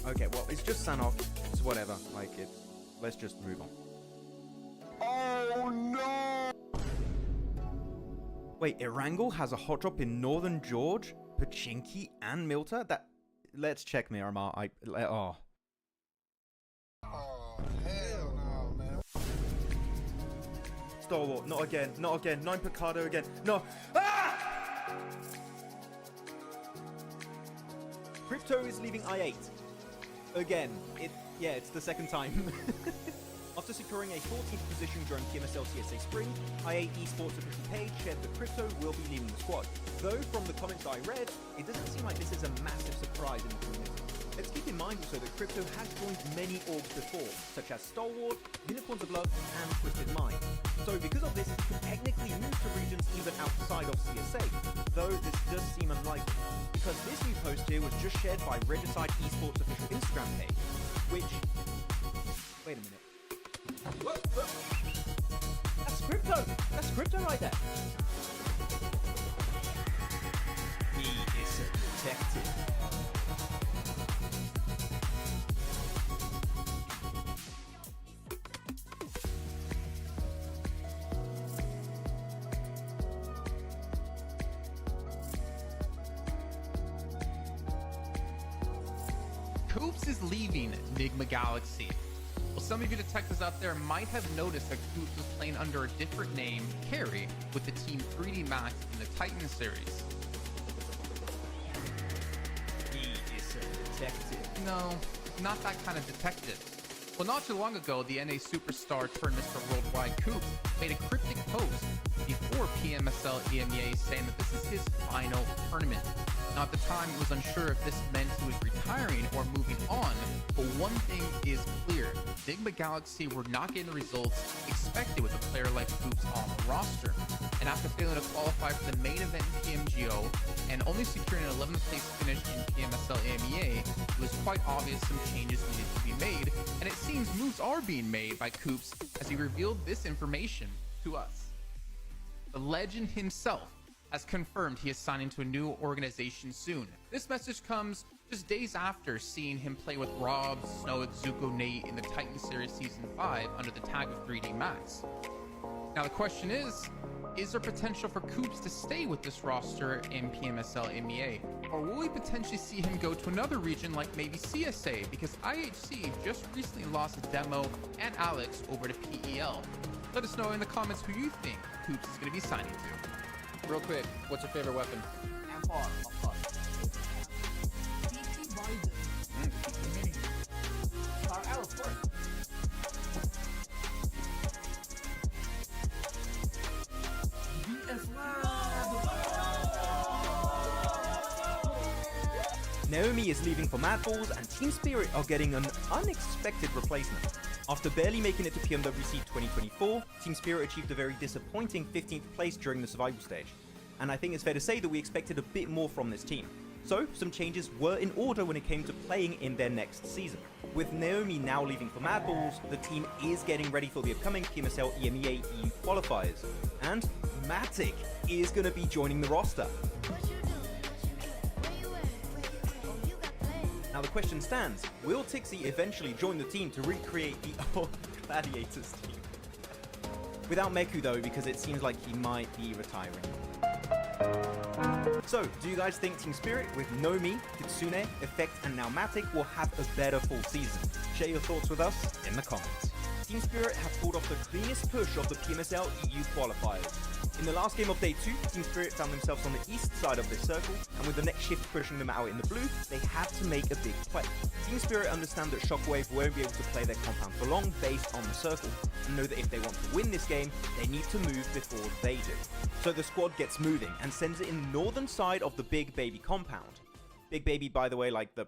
Okay, well, it's just Sanhok. It's whatever. Like, it's... Let's just move on. Oh, no! Wait, Erangel has a hot drop in Northern George, Pachinki, and Muerte? That... Let's check Miramar. Oh. Stalwart, not again, not again. 9 Picardo again. No. Ah! Crypto is leaving I8. Again. It's the second time. After securing a 14th position during PMSL CSA Spring, IHC Esports official page shared that Crypto will be leaving the squad. Though, from the comments I read, it doesn't seem like this is a massive surprise in the community. Let's keep in mind also that Crypto has joined many orgs before, such as Stalwart, Unicorns of Love, and Twisted Mind. So because of this, he could technically move to regions even outside of CSA, though this does seem unlikely, because this new post here was just shared by Regicide Esports official Instagram page, which... Wait a minute. Whoa. That's Crypto! That's Crypto right there! He is a detective. Koops is leaving Enigma Galaxy. Well, some of you detectives out there might have noticed that Koops was playing under a different name, Carry, with the Team 3D Max in the Titan series. He is a detective. No, not that kind of detective. Well, not too long ago, the NA superstar turned Mr. Worldwide Koops made a cryptic post before PMSL EMEA saying that this is his final tournament. Now, at the time, it was unsure if this meant he was retiring or moving on, but one thing is clear. Enigma Galaxy were not getting the results expected with a player like Koops on the roster. And after failing to qualify for the main event in PMGO and only securing an 11th place finish in PMSL EMEA, it was quite obvious some changes needed to be made, and it seems moves are being made by Koops as he revealed this information to us. The legend himself has confirmed he is signing to a new organization soon. This message comes just days after seeing him play with Rob, Snow, Zuko, Nate in the Titan Series Season 5 under the tag of 3D Max. Now the question is there potential for Koops to stay with this roster in PMSL EMEA? Or will we potentially see him go to another region like maybe CSA, because IHC just recently lost Demo and Alex over to PEL. Let us know in the comments who you think Koops is going to be signing to. Real quick, what's your favorite weapon? Empire, of course. PT Ryzen. Mini. RL, of course. Naomi is leaving for Mad Balls, and Team Spirit are getting an unexpected replacement. After barely making it to PMWC 2024, Team Spirit achieved a very disappointing 15th place during the survival stage. and I think it's fair to say that we expected a bit more from this team. So, some changes were in order when it came to playing in their next season. With Naomi now leaving for Mad Balls, the team is getting ready for the upcoming PMSL EMEA EU qualifiers. And Matic is going to be joining the roster. What you do? Where you at? Oh, you got plans. Now the question stands, will Tixie eventually join the team to recreate the old Gladiators team? Without Meku though, because it seems like he might be retiring. So, do you guys think Team Spirit with Nomi, Kitsune, Effect and now Matic will have a better full season? Share your thoughts with us in the comments. Team Spirit have pulled off the cleanest push of the PMSL EU qualifiers. In the last game of Day 2, Team Spirit found themselves on the east side of this circle, and with the next shift pushing them out in the blue, they had to make a big play. Team Spirit understand that Shockwave won't be able to play their compound for long based on the circle, and know that if they want to win this game, they need to move before they do. So the squad gets moving and sends it in the northern side of the Big Baby compound. Big Baby, by the way, like the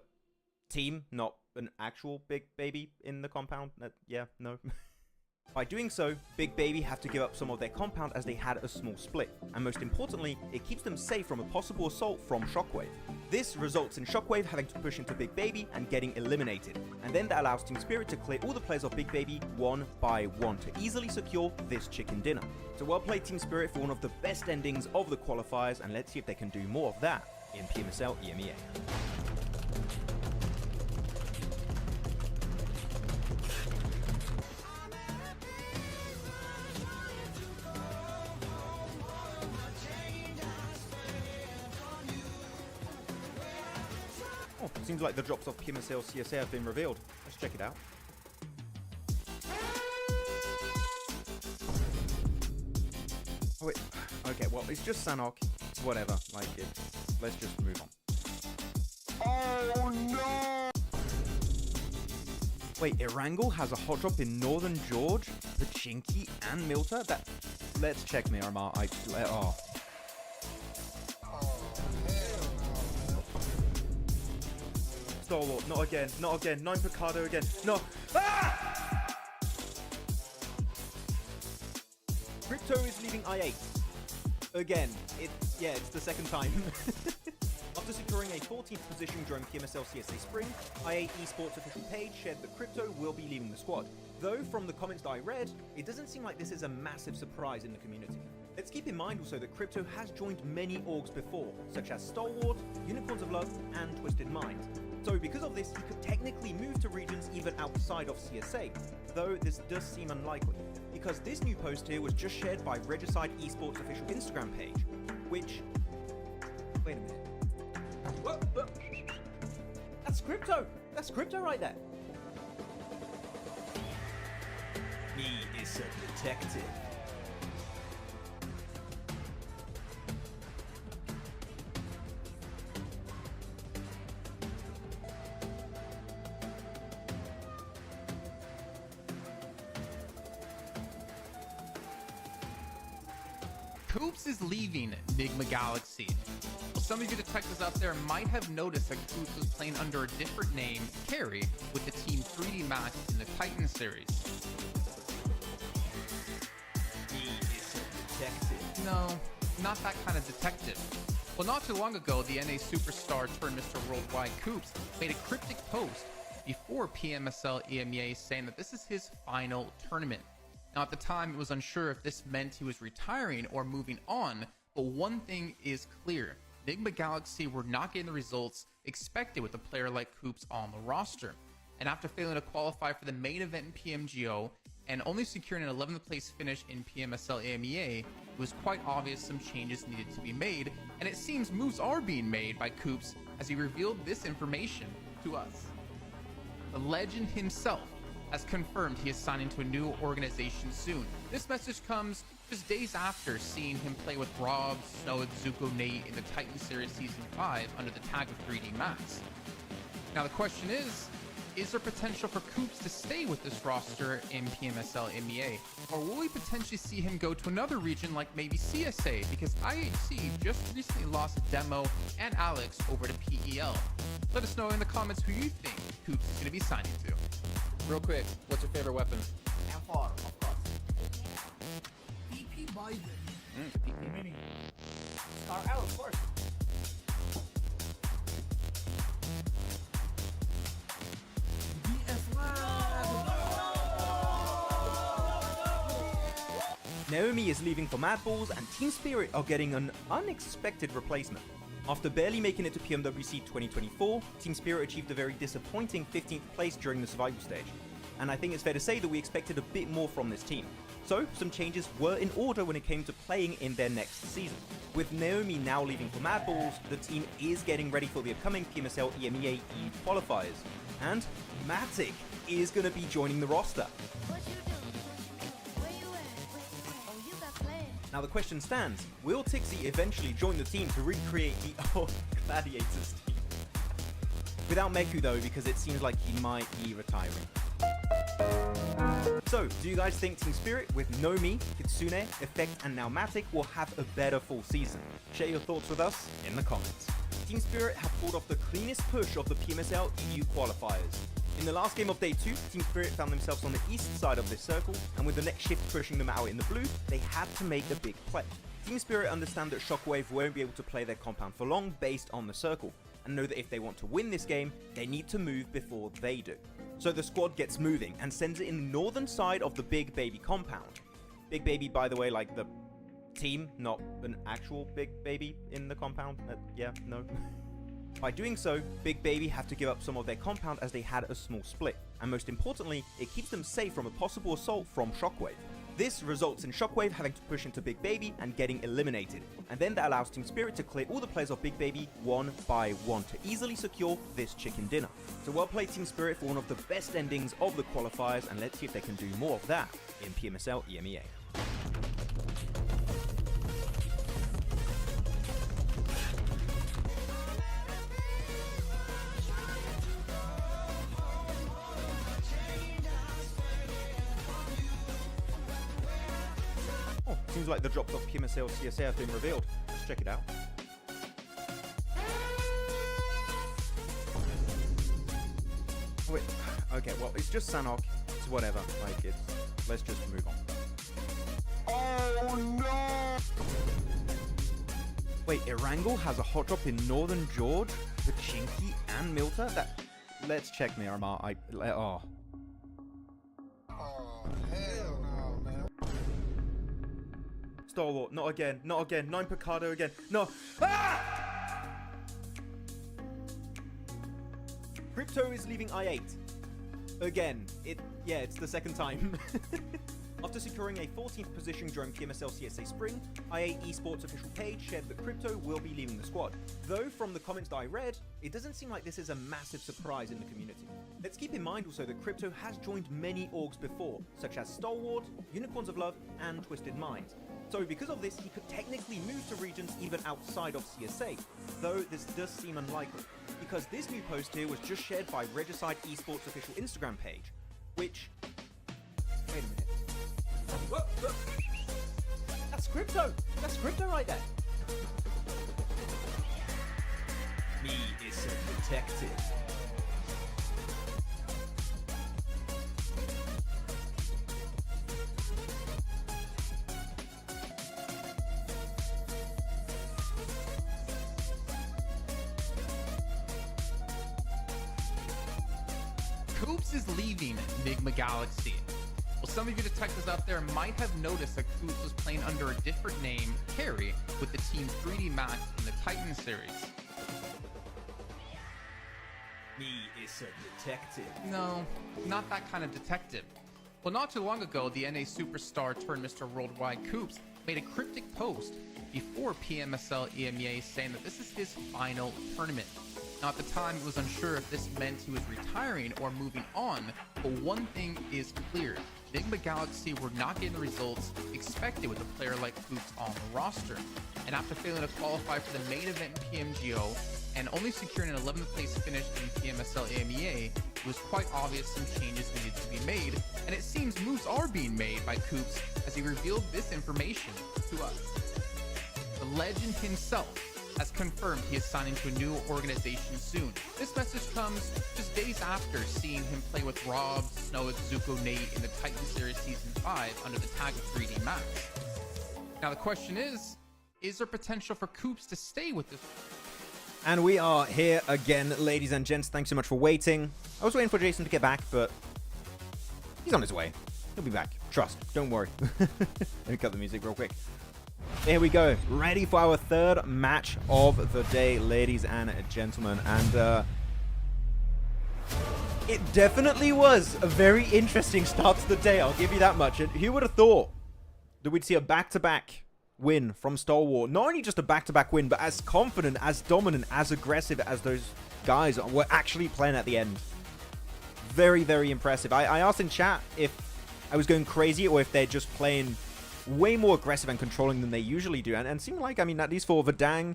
team, not an actual Big Baby in the compound. Yeah, no. By doing so, Big Baby have to give up some of their compound as they had a small split, and most importantly, it keeps them safe from a possible assault from Shockwave. This results in Shockwave having to push into Big Baby and getting eliminated, and then that allows Team Spirit to clear all the players of Big Baby one by one to easily secure this chicken dinner. So well played Team Spirit for one of the best endings of the qualifiers, and let's see if they can do more of that in PMSL EMEA. Oh, seems like the drops of PMSL CSA have been revealed. Let's check it out. Oh wait, okay, well, it's just Sanhok. It's whatever, like it. Let's just move on. Oh no! Wait, Erangel has a hot drop in Northern George, Pachinki, and Muerte? Let's check Miramar. Oh. Stalwart, not again, not again. 9 Picado again. No. Ah! Crypto is leaving I8. Again. It's the second time. After securing a 14th position during PMSL CSA Spring, IHC Esports official page shared that Crypto will be leaving the squad. Though, from the comments that I read, it doesn't seem like this is a massive surprise in the community. Let's keep in mind also that Crypto has joined many orgs before, such as Stalwart, Unicorns of Love, and Twisted Mind. So because of this, he could technically move to regions even outside of CSA, though this does seem unlikely, because this new post here was just shared by Regicide Esports official Instagram page, which... Wait a minute. What? That's Crypto! That's Crypto right there! He is a detective. Koops is leaving Enigma Galaxy. Well, some of you detectives out there might have noticed that Koops was playing under a different name, Carry, with the team 3D Max in the Titan series. He is a detective. No, not that kind of detective. Well, not too long ago, the NA superstar turned Mr. Worldwide Koops made a cryptic post before PMSL EMEA saying that this is his final tournament. Now, at the time, it was unsure if this meant he was retiring or moving on, but one thing is clear. Enigma Galaxy were not getting the results expected with a player like Koops on the roster. And after failing to qualify for the main event in PMGO and only securing an 11th place finish in PMSL EMEA, it was quite obvious some changes needed to be made, and it seems moves are being made by Koops as he revealed this information to us. The legend himself has confirmed he is signing to a new organization soon. This message comes just days after seeing him play with Rob, Snow, Zuko, Nate in the Titan Series Season 5 under the tag of 3D Max. Now the question is there potential for Koops to stay with this roster in PMSL MEA? Or will we potentially see him go to another region like maybe CSA? Because IHC just recently lost Demo and Alex over to PEL. Let us know in the comments who you think Koops is going to be signing to. Real quick, what's your favorite weapon? AoR, of course. PP Biden. PP. Mini. Oh, of course. Naomi is leaving for Mad Balls, and Team Spirit are getting an unexpected replacement. After barely making it to PMWC 2024, Team Spirit achieved a very disappointing 15th place during the survival stage. And I think it's fair to say that we expected a bit more from this team. So, some changes were in order when it came to playing in their next season. With Naomi now leaving for Mad Balls, the team is getting ready for the upcoming PMSL EMEA E qualifiers. And Matic is going to be joining the roster. What you do? Where you at? Oh, you got plans. Now the question stands, will Tixie eventually join the team to recreate the old Gladiators team? Without Meku though, because it seems like he might be retiring. So, do you guys think Team Spirit with Nomi, Kitsune, Effect and now Matic will have a better full season? Share your thoughts with us in the comments. Team Spirit have pulled off the cleanest push of the PMSL EU qualifiers. In the last game of day 2, Team Spirit found themselves on the east side of this circle, and with the next shift pushing them out in the blue, they had to make a big play. Team Spirit understand that Shockwave won't be able to play their compound for long based on the circle, and know that if they want to win this game, they need to move before they do. So the squad gets moving and sends it in the northern side of the Big Baby compound. Big Baby, by the way, like the team, not an actual Big Baby in the compound. Yeah, no. By doing so, Big Baby have to give up some of their compound as they had a small split, and most importantly, it keeps them safe from a possible assault from Shockwave. This results in Shockwave having to push into Big Baby and getting eliminated, and then that allows Team Spirit to clear all the players of Big Baby one by one to easily secure this chicken dinner. So well played Team Spirit for one of the best endings of the qualifiers, and let's see if they can do more of that in PMSL EMEA. Seems like the drops of PMSL CSA have been revealed. Let's check it out. Wait, okay, well, it's just Sanhok. It's whatever. Like, let's just move on. Oh no! Wait, Erangel has a hot drop in Northern George, the Chinky, and Milta? Let's check Miramar. Oh. Hell no, man. Stalwart, not again, not again. 9 Picado again. No. Ah! Crypto is leaving I8. Again. It's the second time. After securing a 14th position during PMSL CSA Spring, IHC Esports official page shared that Crypto will be leaving the squad. Though, from the comments that I read, it doesn't seem like this is a massive surprise in the community. Let's keep in mind also that Crypto has joined many orgs before, such as Stalwart, Unicorns of Love, and Twisted Minds. So because of this, he could technically move to regions even outside of CSA, though this does seem unlikely, because this new post here was just shared by Regicide Esports official Instagram page, which... Wait a minute. Whoa, whoa. That's Crypto! That's Crypto right there! Me is a detective. Coops is leaving Enigma Galaxy. Well, some of you detectives out there might have noticed that Coops was playing under a different name, Carry, with the Team 3D Max in the Titan series. Me is a detective. No, not that kind of detective. Well, not too long ago, the NA superstar turned Mr. Worldwide Coops made a cryptic post before PMSL EMEA saying that this is his final tournament. Now, at the time, it was unsure if this meant he was retiring or moving on, but one thing is clear. Enigma Galaxy were not getting the results expected with a player like Coops on the roster. And after failing to qualify for the main event in PMGO and only securing an 11th place finish in PMSL EMEA, it was quite obvious some changes needed to be made, and it seems moves are being made by Coops as he revealed this information to us. The legend himself has confirmed he is signing to a new organization soon. This message comes just days after seeing him play with Rob, Snow, Zuko, Nate in the Titan Series Season 5 under the tag of 3D Max. Now the question is, Is there potential for Coops to stay with this? And we are here again, ladies and gents. Thanks so much for waiting. I was waiting for Jason to get back, but he's on his way. He'll be back. Trust. Don't worry. Let me cut the music real quick. Here we go. Ready for our third match of the day, ladies and gentlemen. And it definitely was a very interesting start to the day. I'll give you that much. And who would have thought that we'd see a back-to-back win from Stalwart? Not only just a back-to-back win, but as confident, as dominant, as aggressive as those guys were actually playing at the end. Very, very impressive. I asked in chat if I was going crazy or if they're just playing way more aggressive and controlling than they usually do. And it seemed like, I mean, at least for Verdang,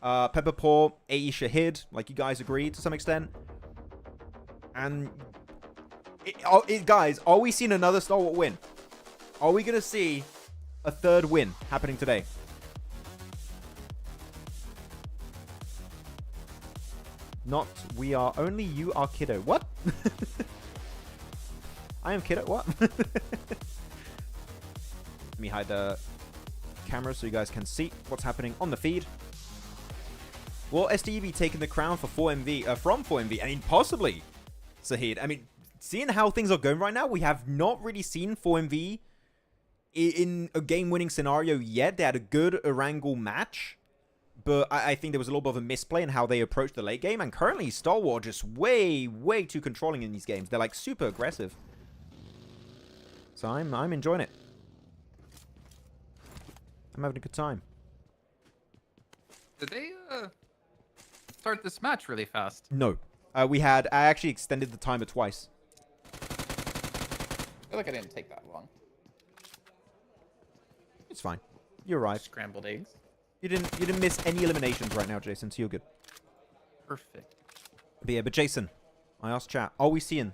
Pepperpaw, AE Shahid, like you guys agreed to some extent. And guys, are we seeing another Stalwart win? Are we going to see a third win happening today? Not we are, only you are kiddo. What? I am kiddo. What? Let me hide the camera so you guys can see what's happening on the feed. Will STV taking the crown for 4MV from 4MV? I mean, possibly, Sahid. I mean, seeing how things are going right now, we have not really seen 4MV in a game-winning scenario yet. They had a good Erangel match, but I think there was a little bit of a misplay in how they approached the late game. And currently, Stalwart just way, way too controlling in these games. They're like super aggressive. So I'm enjoying it. I'm having a good time. Did they start this match really fast? No. I actually extended the timer twice. I feel like I didn't take that long. It's fine. You're right. Scrambled eggs. You didn't miss any eliminations right now, Jason, so you're good. Perfect. But yeah, but Jason, I asked chat, are we seeing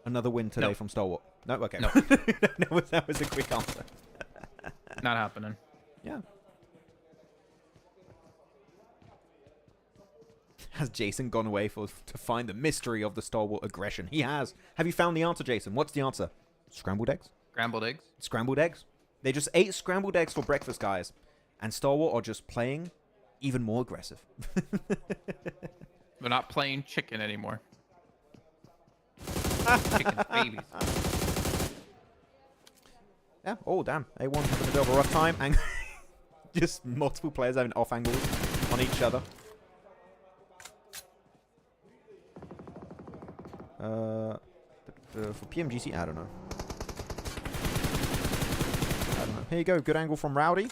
another win today from Stalwart? No? Okay. No. that was a quick answer. Not happening. Yeah. Has Jason gone away to find the mystery of the Stalwart aggression? He has. Have you found the answer, Jason? What's the answer? Scrambled eggs? Scrambled eggs? Scrambled eggs. They just ate scrambled eggs for breakfast, guys. And Stalwart are just playing even more aggressive. They're not playing chicken anymore. Chicken babies. Yeah. Oh, damn. A1 having a bit of a rough time. And just multiple players having off angles on each other. For PMGC, I don't know. Here you go. Good angle from Rowdy.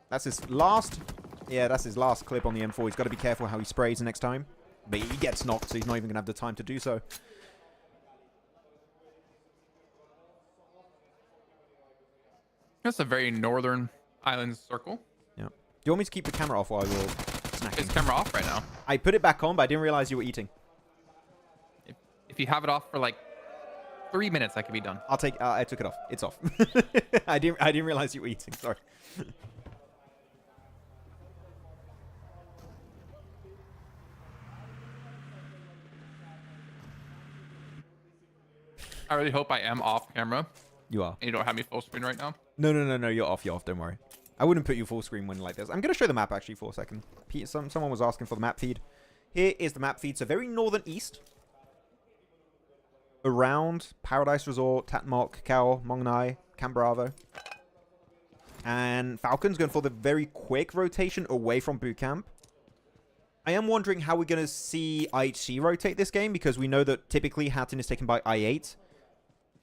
That's his last. Yeah, that's his last clip on the M4. He's got to be careful how he sprays next time. But he gets knocked, so he's not even going to have the time to do so. That's a very northern island circle. Yeah. Do you want me to keep the camera off while you're snacking? Is camera off right now? I put it back on, but I didn't realize you were eating. If you have it off for like 3 minutes, that could be done. I'll take. I took it off. It's off. I didn't realize you were eating. Sorry. I really hope I am off camera. You are. And you don't have me full screen right now. No. You're off. You're off. Don't worry. I wouldn't put you full screen when like this. I'm gonna show the map actually for a second. Someone was asking for the map feed. Here is the map feed. So very northern east. Around Paradise Resort, Tatmok, Kao, Mongnai, Camp Bravo. And Falcons going for the very quick rotation away from boot camp. I am wondering how we're going to see IHC rotate this game, because we know that typically Hatton is taken by I8.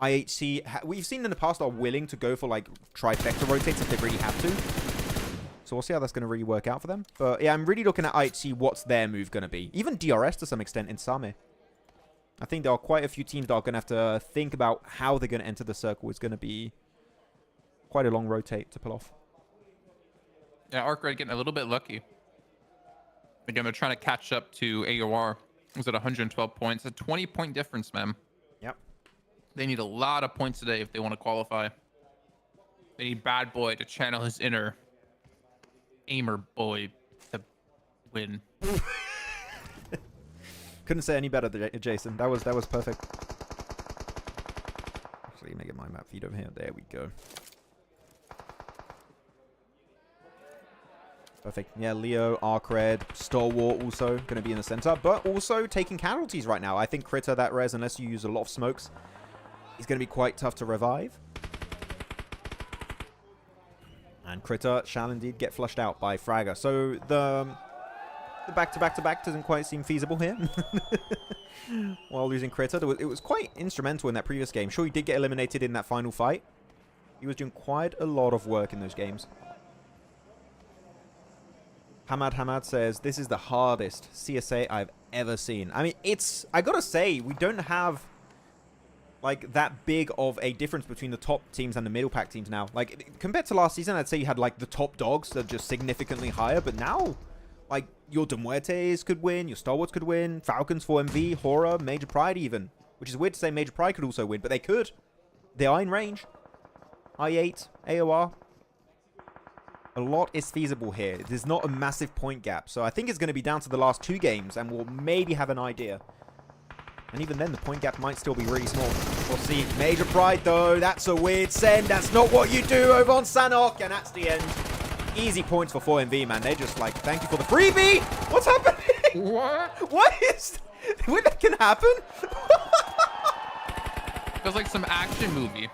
IHC, we've seen in the past, are willing to go for like trifecta rotates if they really have to. So we'll see how that's going to really work out for them. But yeah, I'm really looking at IHC, what's their move going to be. Even DRS to some extent in Same. I think there are quite a few teams that are going to have to think about how they're going to enter the circle. It's going to be quite a long rotate to pull off. Yeah, ARCRED getting a little bit lucky. Again, they're trying to catch up to AOR. It was at 112 points. A 20-point difference, man. Yep. They need a lot of points today if they want to qualify. They need Bad Boy to channel his inner Aimer Boy to win. Couldn't say any better, Jason. That was perfect. Actually, let me get my map feed over here. There we go. Perfect. Yeah, Leo, ARCRED, Stalwart also going to be in the center, but also taking casualties right now. I think Critter, that res, unless you use a lot of smokes, is going to be quite tough to revive. And Critter shall indeed get flushed out by Fragger. So the back-to-back-to-back doesn't quite seem feasible here. While losing Critter. It was quite instrumental in that previous game. Sure, he did get eliminated in that final fight. He was doing quite a lot of work in those games. Hamad says, this is the hardest CSA I've ever seen. I mean, I gotta say, we don't have, like, that big of a difference between the top teams and the middle pack teams now. Like, compared to last season, I'd say you had, like, the top dogs that are just significantly higher. But now, like, your Muertes could win, your Stalwarts could win, Falcons 4MV, HORAA, Major Pride even. Which is weird to say Major Pride could also win, but they could. They are in range. I8, AOR. A lot is feasible here. There's not a massive point gap. So I think it's going to be down to the last 2 games, and we'll maybe have an idea. And even then, the point gap might still be really small. We'll see. Major Pride, though. That's a weird send. That's not what you do over on Sanhok. And that's the end. Easy points for 4MV, man. They're just like, thank you for the freebie. What's happening? What? What is... Wait, that can happen? Feels like some action movie.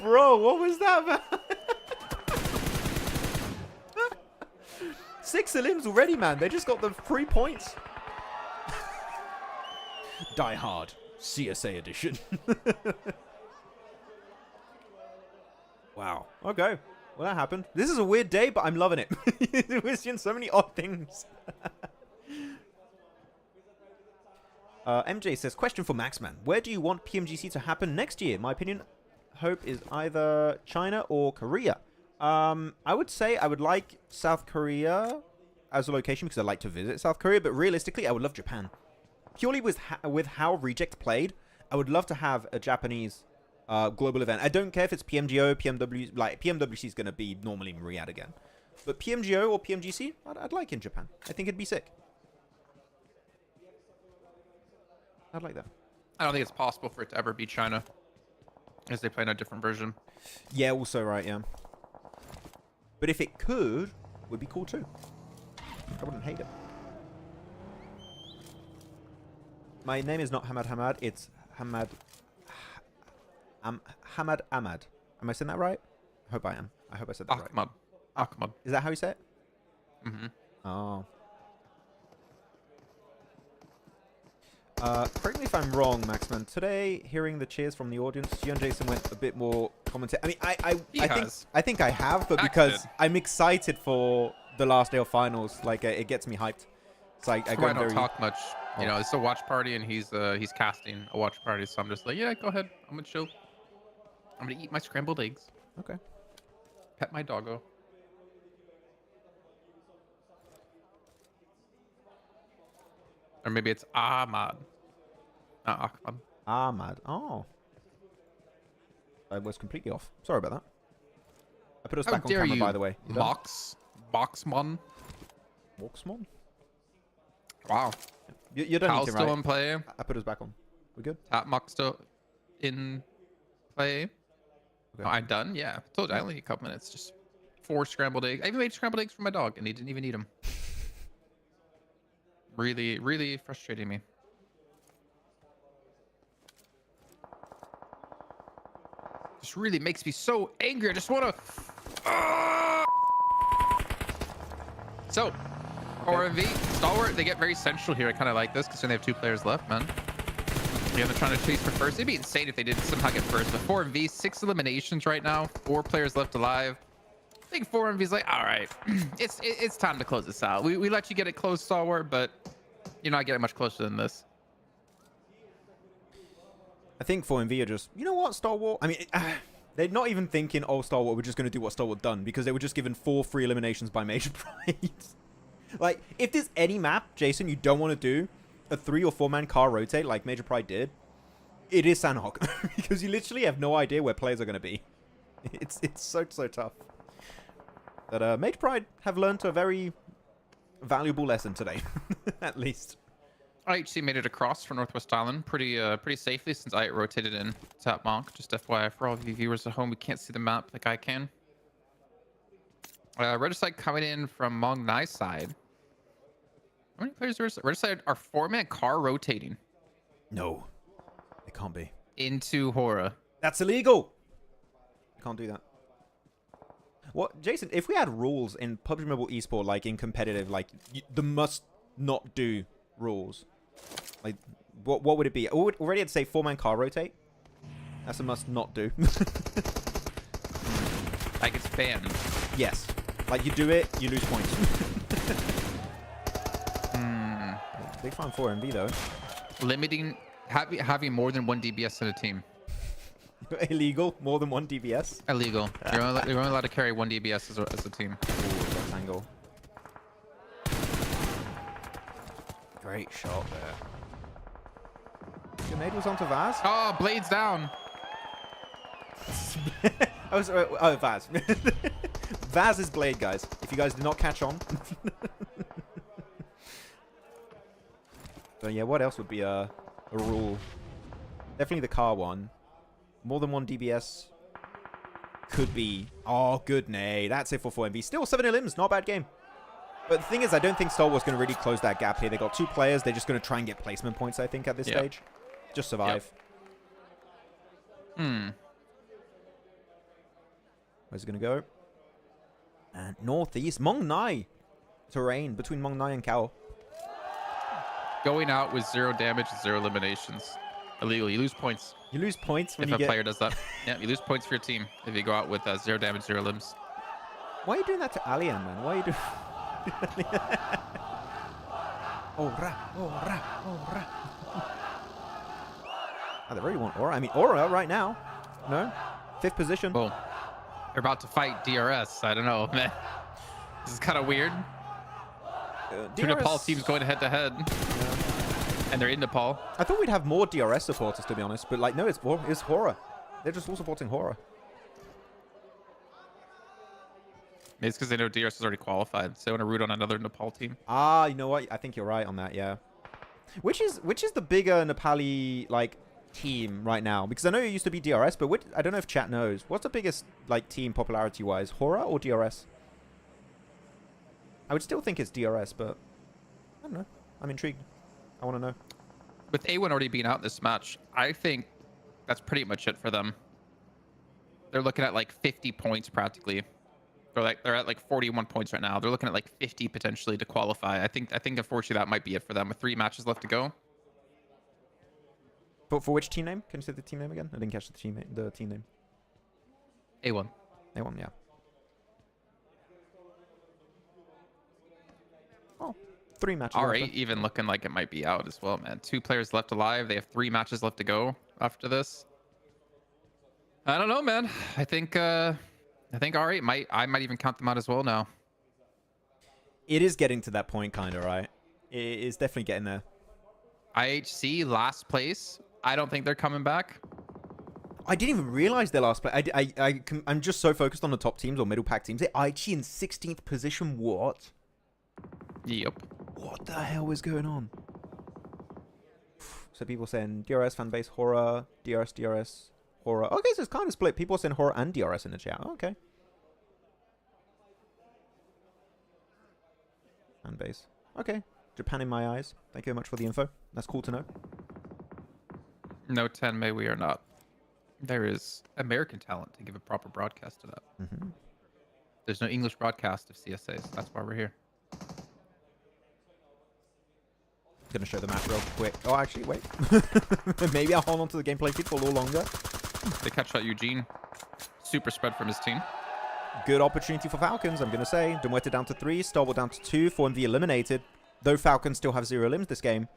Bro, what was that, man? 6 elims already, man. They just got the 3 points. Die Hard CSA edition. Wow. Okay. Well, that happened. This is a weird day, but I'm loving it. We're seeing so many odd things. MJ says, question for Maxman. Where do you want PMGC to happen next year? My opinion, hope is either China or Korea. I would say I would like South Korea as a location because I'd like to visit South Korea, but realistically, I would love Japan. Purely with how Reject played, I would love to have a Japanese global event. I don't care if it's PMGO, PMW, like PMWC is going to be normally in Riyadh again. But PMGO or PMGC, I'd like in Japan. I think it'd be sick. I'd like that. I don't think it's possible for it to ever be China, as they play in a different version. Yeah, also right, yeah. But if it could, would be cool too. I wouldn't hate it. My name is not Hamad. It's Hamad. Hamad Ahmad. Am I saying that right? I hope I am. I hope I said that right. Ahmad. Is that how you say it? Mm-hmm. Oh. Correct me if I'm wrong, Maxman. Today, hearing the cheers from the audience, you and Jason went a bit more commentator. I mean, I think I have, but because I'm excited for the last day of finals, like it gets me hyped. So I don't talk much. You know, it's a watch party, and he's casting a watch party, so I'm just like, yeah, go ahead. I'm gonna chill. I'm gonna eat my scrambled eggs. Okay. Pet my doggo. Or maybe it's Ahmad. Not Ahmad. Ahmad. Oh. I was completely off. Sorry about that. I put us back on camera, by the way. Boxmon. Boxmon? Wow. You're done eating, right? Still in play. I put us back on. We good? Tapmock still in play. Okay. No, I'm done. Yeah. I told you I only need a couple minutes. Just 4 scrambled eggs. I even made scrambled eggs for my dog, and he didn't even eat them. Really, really frustrating me. This really makes me so angry. I just want to... So, RMV, Stalwart, they get very central here. I kind of like this because they have 2 players left, man. Yeah, they're trying to chase for first. It'd be insane if they did somehow get first. But 4MV, 6 eliminations right now. 4 players left alive. I think 4MV's like, all right, it's time to close this out. We let you get it close, Stalwart, but you're not getting much closer than this. I think 4MV are just, you know what, Stalwart? I mean, they're not even thinking, oh, Stalwart, we're just going to do what Stalwart done, because they were just given 4 free eliminations by Major Pride. Like, if there's any map, Jason, you don't want to do a 3 or 4 man car rotate like Major Pride did, it is Sanhok. Because you literally have no idea where players are going to be. It's so tough. But Major Pride have learned a very valuable lesson today, at least. IHC made it across for Northwest Island pretty safely since I rotated in Tapmock. Just FYI for all of you viewers at home, we can't see the map like I can. Regicide coming in from Mong Nai's side. How many players are Regicide? Are 4-man car rotating No, it can't be. into HORAA? That's illegal. You can't do that. What, Jason? If we had rules in PUBG Mobile Esport, like in competitive, like the must not do rules, like what would it be? Already, I'd say 4-man car rotate. That's a must not do. Like it's banned. Yes. Like you do it, you lose points. Big fan for MV though. Limiting having more than 1 DBS in a team. Illegal. More than 1 DBS. Illegal. You're only allowed to carry 1 DBS as a team. Ooh, angle. Great shot there. Grenade was onto Vaz. Oh, blades down. Oh, Vaz. Vaz's blade, guys. If you guys did not catch on. So yeah, what else would be a rule? Definitely the car one. More than 1 DBS could be. Oh, good nay. That's it for 4MV. Still 7 elims. Not a bad game. But the thing is, I don't think Stalwart's going to really close that gap here. They got 2 players. They're just going to try and get placement points, I think, at this stage. Just survive. Yep. Where's it going to go? And northeast. Mong Nai. Terrain between Mong Nai and Kao. Going out with 0 damage, 0 eliminations. Illegal. You lose points. You lose points when if you a get... player does that. Yeah, you lose points for your team if you go out with 0 damage, 0 limbs. Why are you doing that to Alien, man? Why are you doing... Ora, ora, ora. Oh, they really want Aura. I mean, Aura right now. No? 5th position. Oh. They're about to fight DRS. I don't know, man. This is kind of weird. 2 Nepal teams going head-to-head. And they're in Nepal. I thought we'd have more DRS supporters, to be honest. But, like, no, it's HORAA. They're just all supporting HORAA. Maybe it's because they know DRS is already qualified. So they want to root on another Nepal team. Ah, you know what? I think you're right on that, yeah. Which is the bigger Nepali, like, team right now? Because I know it used to be DRS, but I don't know if chat knows. What's the biggest, like, team popularity-wise? HORAA or DRS? I would still think it's DRS, but I don't know. I'm intrigued. I want to know. With A1 already being out this match, I think that's pretty much it for them. They're looking at like 50 points practically. They're at like 41 points right now. They're looking at like 50 potentially to qualify. I think unfortunately that might be it for them with 3 matches left to go. But for which team name? Can you say the team name again? I didn't catch the team name. A1. A1, yeah. Oh, 3 matches. R8 even looking like it might be out as well, man. 2 players left alive. They have 3 matches left to go after this. I don't know, man. I think R8 I might even count them out as well now. It is getting to that point, kind of, right? It is definitely getting there. IHC last place. I don't think they're coming back. I didn't even realize their last play. I'm just so focused on the top teams or middle pack teams. IHC in 16th position. What? Yep. What the hell is going on? So people saying DRS fan base, HORAA, DRS, HORAA. Okay, so it's kind of split. People are saying HORAA and DRS in the chat. Okay. Fan base. Okay. Japan in my eyes. Thank you very much for the info. That's cool to know. No, Tenmei, we are not. There is American talent to give a proper broadcast to that. There's no English broadcast of CSAs. That's why we're here. Gonna show the map real quick. Oh, actually, wait. Maybe I'll hold on to the gameplay feed for a little longer. They catch out Eugene. Super spread from his team. Good opportunity for Falcons, I'm gonna say. Muerte down to 3, Stalwart down to 2, 4MV eliminated. Though Falcons still have 0 limbs this game.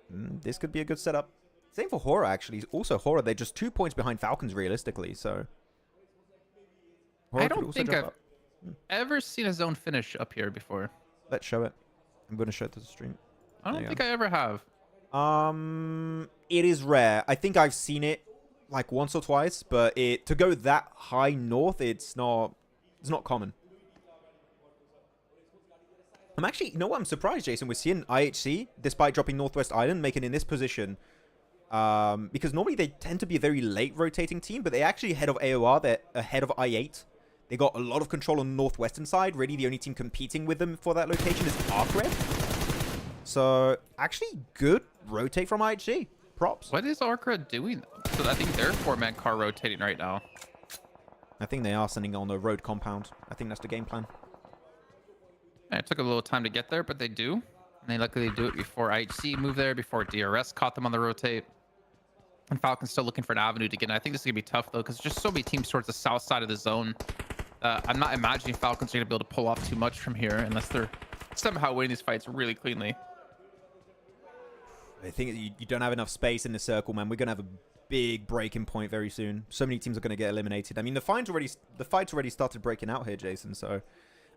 This could be a good setup. Same for HORAA, actually. Also, HORAA, they're just 2 points behind Falcons, realistically, so... I don't think I've ever seen a zone finish up here before. Let's show it. I'm going to show it to the stream. I don't think I ever have. It is rare. I think I've seen it, like, once or twice, but to go that high north, it's not common. I'm actually, you know what? I'm surprised, Jason. We're seeing IHC, despite dropping Northwest Island, making in this position. Because normally they tend to be a very late rotating team, but they're actually ahead of AOR. They're ahead of I8. They got a lot of control on the northwestern side. Really, the only team competing with them for that location is ARCRED. So, actually, good rotate from IHC. Props. What is ARCRED doing? So I think they're 4-man car rotating right now. I think they are sending on a road compound. I think that's the game plan. Yeah, it took a little time to get there, but they do. And they luckily do it before IHC moved there, before DRS caught them on the rotate. And Falcons still looking for an avenue to get in. I think this is going to be tough, though, because there's just so many teams towards the south side of the zone. I'm not imagining Falcons are going to be able to pull off too much from here unless they're somehow winning these fights really cleanly. I think you don't have enough space in the circle, man. We're going to have a big breaking point very soon. So many teams are going to get eliminated. I mean, the fight's already started breaking out here, Jason. So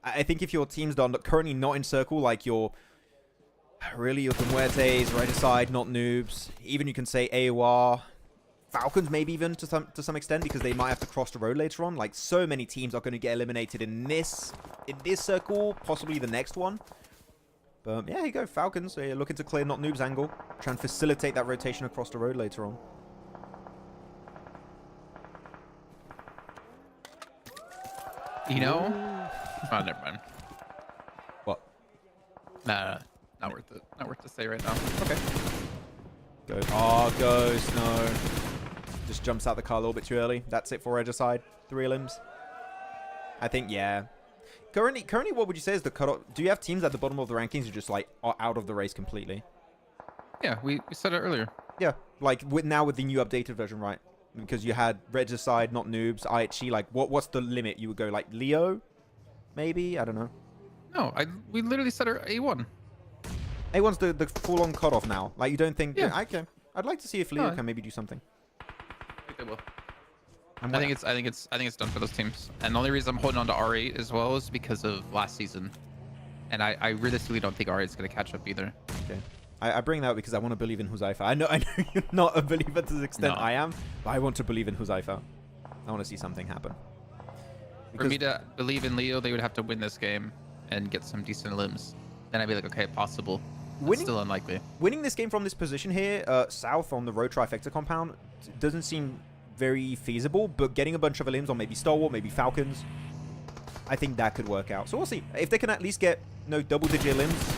I think if your team's currently not in circle, like your Muertes, right aside, not noobs. Even you can say AOR, Falcons maybe even to some extent, because they might have to cross the road later on. Like, so many teams are going to get eliminated in this circle, possibly the next one. But yeah, here you go, Falcons. They're looking to clear not noobs angle, try and facilitate that rotation across the road later on. You know? Oh, never mind. What? Nah, not worth it. Not worth to say right now. Okay. Go. Oh, Ghost. No. Just jumps out the car a little bit too early. That's it for Regicide. 3 limbs. I think, yeah. Currently, what would you say is the cutoff? Do you have teams at the bottom of the rankings who just, like, are out of the race completely? Yeah, we said it earlier. Yeah. Like, now with the new updated version, right? Because you had Regicide, not noobs, IHC. Like, what's the limit? You would go, like, Leo? Maybe? I don't know. No, we literally said our A1. A1's the full-on cutoff now. Like, you don't think... Yeah. Okay. I'd like to see if Leo can maybe do something. I think they will. And I think it's done for those teams. And the only reason I'm holding on to R8 as well is because of last season. And I realistically don't think R8 is going to catch up either. Okay. I bring that up because I want to believe in Huzaifa. I know you're not a believer to the extent I am, but I want to believe in Huzaifa. I want to see something happen. For me to believe in Leo, they would have to win this game and get some decent limbs. Then I'd be like, okay, possible. Still unlikely. Winning this game from this position here, south on the road trifecta compound, doesn't seem very feasible, but getting a bunch of limbs on maybe Stalwart, maybe Falcons, I think that could work out. So we'll see. If they can at least get double-digit limbs,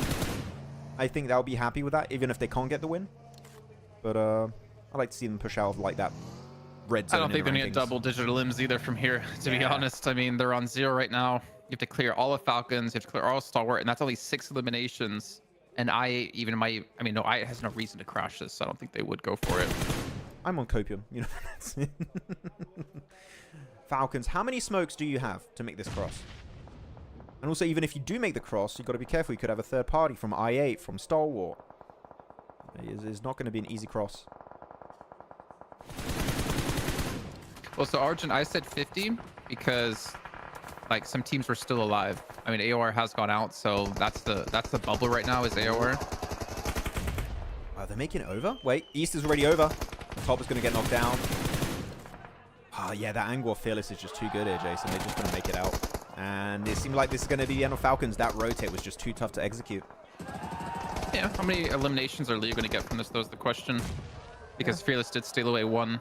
I think they'll be happy with that, even if they can't get the win. But I'd like to see them push out of, like, that red zone. I don't think they're going to get double-digit limbs either from here, to be honest. I mean, they're on 0 right now. You have to clear all of Falcons. You have to clear all of Stalwart, and that's only 6 eliminations. And I8 even might... I mean, no, I8 has no reason to crash this, so I don't think they would go for it. I'm on copium, you know. That's it. Falcons, how many smokes do you have to make this cross? And also, even if you do make the cross, you've got to be careful. You could have a third party from I8, from Stalwart. It's not going to be an easy cross. Well, so Arjun, I said 50 because, like, some teams were still alive. I mean, AOR has gone out, so that's the bubble right now is AOR. Wow, they're making it over? Wait, East is already over. Top is going to get knocked down. Oh, yeah, that angle of Fearless is just too good here, Jason. They're just going to make it out. And it seemed like this is going to be the end of Falcons. That rotate was just too tough to execute. Yeah, how many eliminations are Leo going to get from this, though, is the question. Because Fearless did steal away 1.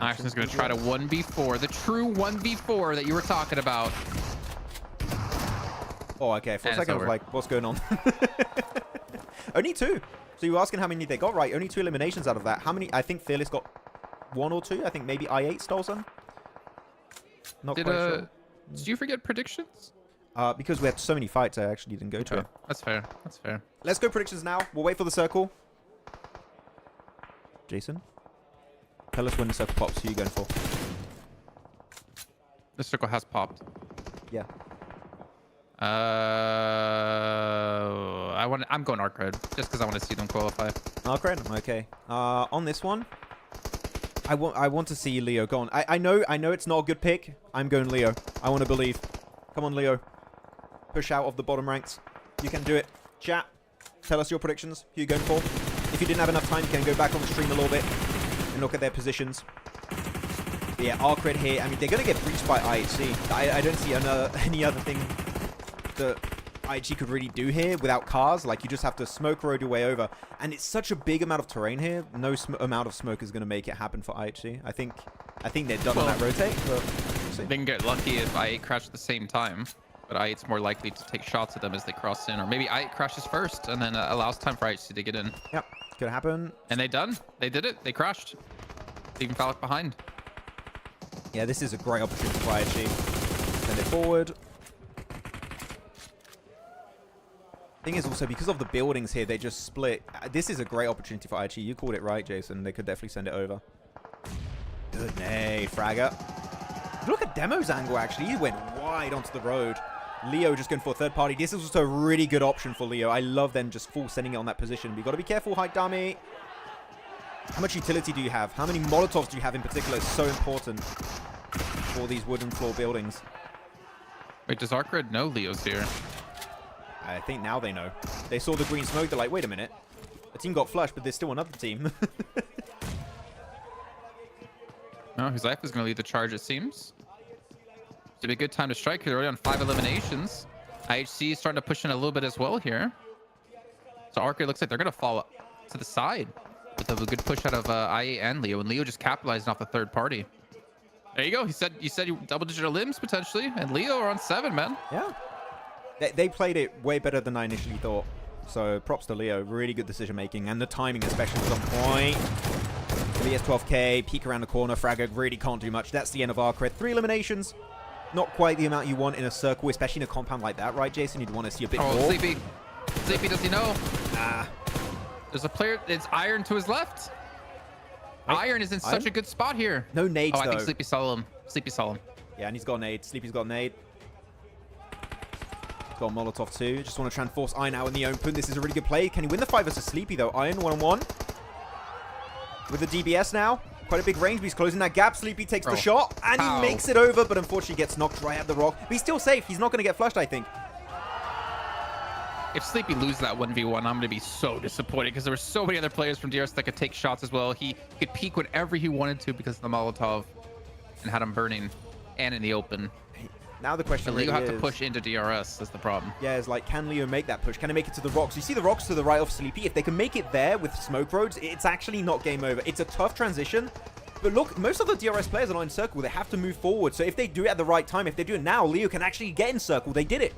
Action's going to try to 1v4. The true 1v4 that you were talking about. Oh, okay. For a second, I was like, what's going on? Only 2. So you were asking how many they got right. Only 2 eliminations out of that. How many? I think Fearless got 1 or 2. I think maybe I8 stole some. Not quite sure. Did you forget predictions? Because we had so many fights, I actually didn't go to it. That's fair. That's fair. Let's go predictions now. We'll wait for the circle. Jason, tell us when the circle pops. Who are you going for? The circle has popped. Yeah. I'm going ARCRED just because I want to see them qualify. ARCRED, okay. On this one, I want to see Leo go on. I know it's not a good pick. I'm going Leo. I want to believe. Come on, Leo. Push out of the bottom ranks. You can do it. Chat, tell us your predictions. Who are you going for? If you didn't have enough time, you can go back on the stream a little bit and look at their positions. But yeah, ARCRED here. I mean, they're going to get breached by IHC. I don't see any other thing that IHC could really do here without cars. Like, you just have to smoke road your way over. And it's such a big amount of terrain here. No amount of smoke is going to make it happen for IHC. I think they're done on that rotate, but see. They can get lucky if I8 crash at the same time, but I8's more likely to take shots at them as they cross in, or maybe I8 crashes first and then allows time for IHC to get in. Yep, could happen. And they did it. They crashed. Leaving Falcon behind. Yeah, this is a great opportunity for IHC. Send it forward. Thing is also, because of the buildings here, they just split. This is a great opportunity for IHC. You called it right, Jason. They could definitely send it over. Good nay, Fragger. Look at Demo's angle, actually. He went wide onto the road. Leo just going for a third party. This is also a really good option for Leo. I love them just full sending it on that position. But you got to be careful, Hike Dummy. How much utility do you have? How many Molotovs do you have in particular? It's so important for these wooden floor buildings. Wait, does ARCRED know Leo's here? I think now they know. They saw the green smoke. They're like, wait a minute. The team got flushed, but there's still another team. No, his life is going to lead the charge, it seems. It's be a good time to strike. They're already on 5 eliminations. IHC is starting to push in a little bit as well here. So ARCRED looks like they're going to fall to the side with a good push out of IA and Leo. And Leo just capitalizing off the third party. There you go. You said you double-digit limbs potentially. And Leo are on 7, man. Yeah. They played it way better than I initially thought. So props to Leo. Really good decision making. And the timing especially was on point. VS12K, peek around the corner. Fragger really can't do much. That's the end of ARCRED. 3 eliminations. Not quite the amount you want in a circle, especially in a compound like that, right, Jason? You'd want to see a bit more. Sleepy. Sleepy, does he know? Nah. There's a player. It's Iron to his left. Wait, Iron is in such a good spot here. No nades, I think though. Sleepy saw him. Sleepy saw him. Yeah, and he's got a nade. Sleepy's got a nade. He's got a Molotov too. Just want to try and force Iron out in the open. This is a really good play. Can he win the fight versus Sleepy, though? Iron, 1-on-1. With the DBS now. Quite a big range, but he's closing that gap. Sleepy takes the shot, and he makes it over, but unfortunately gets knocked right at the rock. But he's still safe. He's not going to get flushed, I think. If Sleepy loses that 1v1, I'm going to be so disappointed because there were so many other players from DRS that could take shots as well. He could peek whenever he wanted to because of the Molotov and had him burning and in the open. Now the question But Leo really have is, to push into DRS. That's the problem. yeah, it's like, can Leo make that push? Can he make it to the rocks? You see the rocks to the right of Sleepy? If they can make it there with smoke roads, it's actually not game over. It's a tough transition. But look, most of the DRS players are not in circle. They have to move forward. So if they do it at the right time, if they do it now, Leo can actually get in circle. They did it.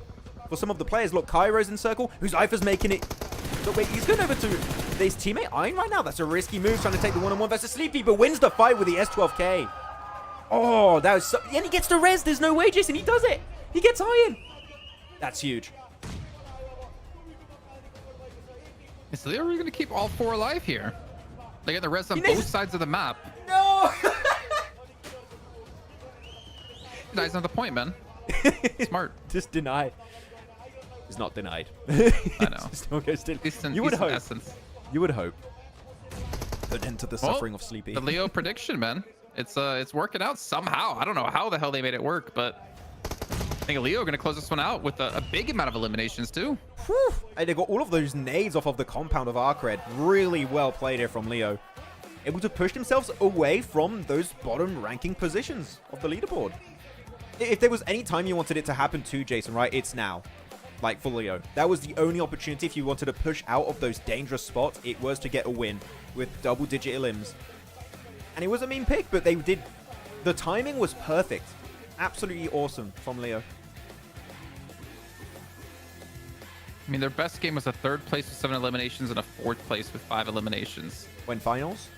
For some of the players, look, Cairo's in circle. Huzaifa's making it. But wait, he's going over to his teammate Iron right now. That's a risky move, trying to take the 1-on-1 versus Sleepy, but wins the fight with the S12K. Oh, that was so... And he gets the res. There's no way, Jason. He does it. He gets Iron. That's huge. Is Leo really going to keep all 4 alive here? They get the res on both sides of the map. No! Dies on the point, man. Smart. Just deny. It's not denied. I know. Still goes to... Decent, You would decent hope. essence. You would hope. Put end to the suffering of Sleepy. The Leo prediction, man. It's working out somehow. I don't know how the hell they made it work, but I think Leo going to close this one out with a big amount of eliminations too. Whew. And they got all of those nades off of the compound of ARCRED. Really well played here from Leo. Able to push themselves away from those bottom ranking positions of the leaderboard. If there was any time you wanted it to happen to Jason, right, it's now. Like for Leo. That was the only opportunity if you wanted to push out of those dangerous spots. It was to get a win with double-digit elims. And it was a mean pick, but they did... The timing was perfect. Absolutely awesome from Leo. I mean, their best game was a 3rd place with 7 eliminations and a 4th place with 5 eliminations. When finals?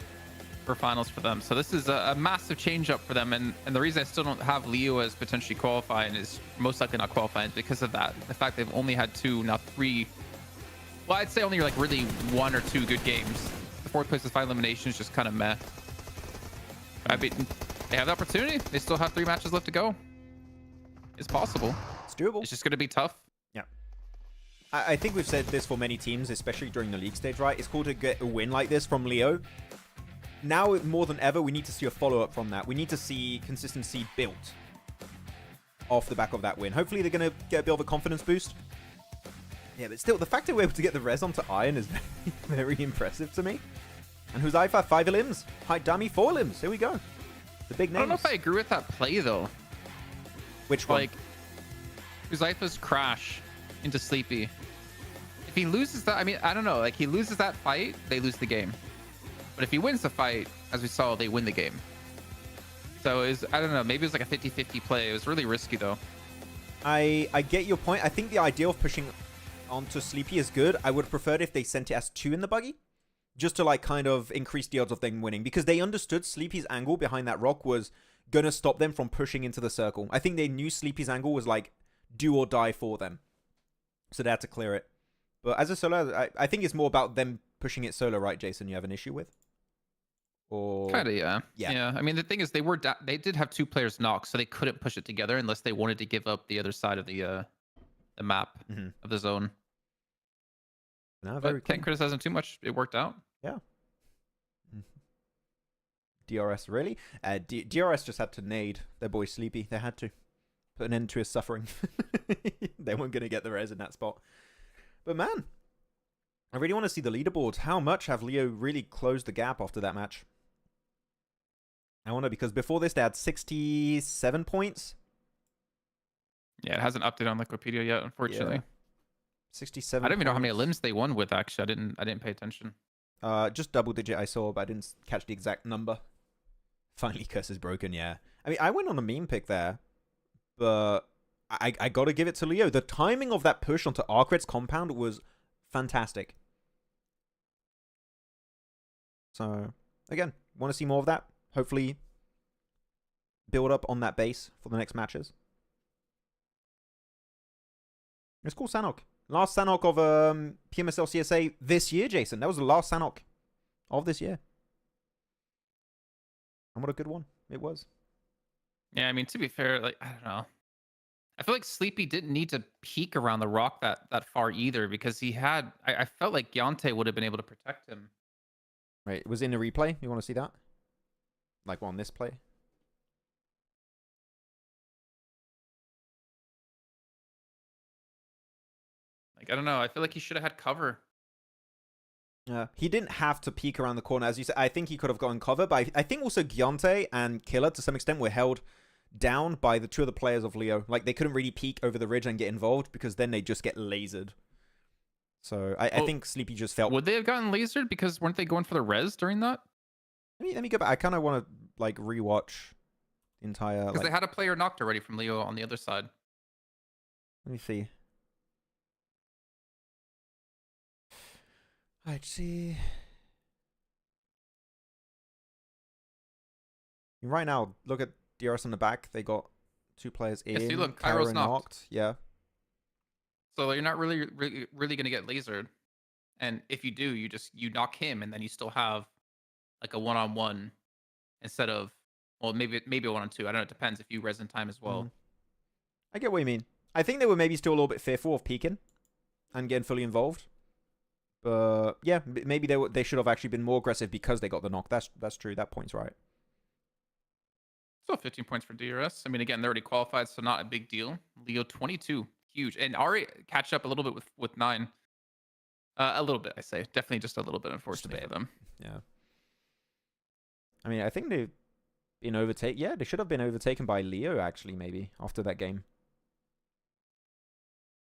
For finals for them. So this is a massive change up for them. And the reason I still don't have Leo as potentially qualifying is most likely not qualifying because of that. The fact they've only had 2, now 3. Well, I'd say only like really 1 or 2 good games. The 4th place with 5 eliminations just kind of meh. I mean, they have the opportunity. They still have 3 matches left to go. It's possible. It's doable. It's just going to be tough. Yeah. I think we've said this for many teams, especially during the league stage, right? It's cool to get a win like this from Leo. Now, more than ever, we need to see a follow-up from that. We need to see consistency built off the back of that win. Hopefully, they're going to get a bit of a confidence boost. Yeah, but still, the fact that we're able to get the res onto Iron is very impressive to me. And Huzaifa, 5 limbs. Hike Dummy, 4 limbs. Here we go. The big names. I don't know if I agree with that play, though. Which one? Like, Huzaifa's crash into Sleepy. If he loses that, I mean, I don't know. Like, he loses that fight, they lose the game. But if he wins the fight, as we saw, they win the game. So I don't know, maybe it was like a 50-50 play. It was really risky though. I get your point. I think the idea of pushing onto Sleepy is good. I would prefer it if they sent it as 2 in the buggy, just to like kind of increase the odds of them winning, because they understood Sleepy's angle behind that rock was gonna stop them from pushing into the circle. I think they knew Sleepy's angle was like do or die for them, so they had to clear it. But as a solo, I think it's more about them pushing it solo, right, Jason? You have an issue with? Or Kind of, yeah. Yeah. I mean, the thing is, they did have 2 players knocked, so they couldn't push it together unless they wanted to give up the other side of the map of the zone. No, very But can't criticize them too much. It worked out. Yeah. DRS, really? DRS just had to nade their boy Sleepy. They had to put an end to his suffering. They weren't going to get the res in that spot. But man, I really want to see the leaderboards. How much have Leo really closed the gap after that match? I wonder, because before this they had 67 points. Yeah, it hasn't updated on Wikipedia yet, unfortunately. Yeah. 67. I don't even know how many limbs they won with. Actually, I didn't pay attention. Just double digit I saw, but I didn't catch the exact number. Finally, curse is broken. Yeah, I mean, I went on a meme pick there, but I gotta give it to Leo. The timing of that push onto ARCRED's compound was fantastic. So again, want to see more of that. Hopefully, build up on that base for the next matches. It's cool, Sanhok. Last Sanhok of PMSL CSA this year, Jason. That was the last Sanhok of this year. And what a good one it was. Yeah, I mean, to be fair, like, I don't know. I feel like Sleepy didn't need to peek around the rock that far either, because he had... I felt like Yante would have been able to protect him. Right, it was in the replay. You want to see that? Like on this play? Like, I don't know. I feel like he should have had cover. Yeah, he didn't have to peek around the corner, as you said. I think he could have gotten cover, but I think also Gyante and Killer, to some extent, were held down by the 2 other players of Leo. Like, they couldn't really peek over the ridge and get involved, because then they just get lasered. So, I think Sleepy just felt... Would they have gotten lasered? Because weren't they going for the res during that? Let me go back. I kind of want to, like, rewatch the entire... Because they had a player knocked already from Leo on the other side. Let me see. IHC. Right now, look at DRS on the back. They got 2 players in. Yeah, see, look, Cairo Kairo's knocked. Yeah. So you're not really going to get lasered. And if you do, you knock him, and then you still have like a 1-on-1 instead of, well, maybe a 1-on-2. I don't know. It depends if you res in time as well. I get what you mean. I think they were maybe still a little bit fearful of peeking and getting fully involved. But yeah, maybe they should have actually been more aggressive because they got the knock. That's true. That point's right. So 15 points for DRS. I mean, again, they're already qualified, so not a big deal. Leo 22, huge, and Ari catch up a little bit with 9. A little bit, I say, definitely just a little bit, unfortunately for them. Yeah. I mean, I think they've been overtaken. Yeah, they should have been overtaken by Leo actually, maybe after that game.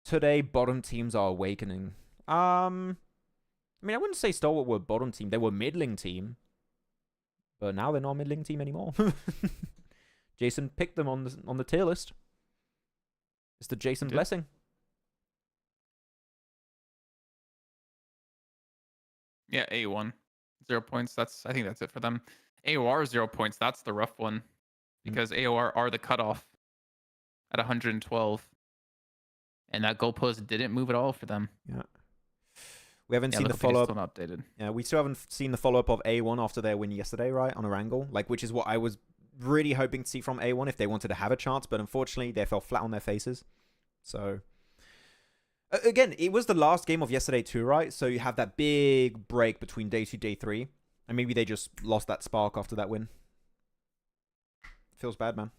Today, bottom teams are awakening. I mean, I wouldn't say Stalwart were bottom team. They were middling team. But now they're not a middling team anymore. Jason picked them on the tier list. It's the Jason blessing. Yeah, A1. 0 points. I think that's it for them. AOR 0 points. That's the rough one. Because AOR are the cutoff at 112. And that goalpost didn't move at all for them. Yeah. We haven't seen the follow-up. Still not updated. Yeah, we still haven't seen the follow-up of A1 after their win yesterday, right? On Erangel. Like, which is what I was really hoping to see from A1 if they wanted to have a chance. But unfortunately, they fell flat on their faces. So, again, it was the last game of yesterday too, right? So you have that big break between day 2, day 3. And maybe they just lost that spark after that win. Feels bad, man.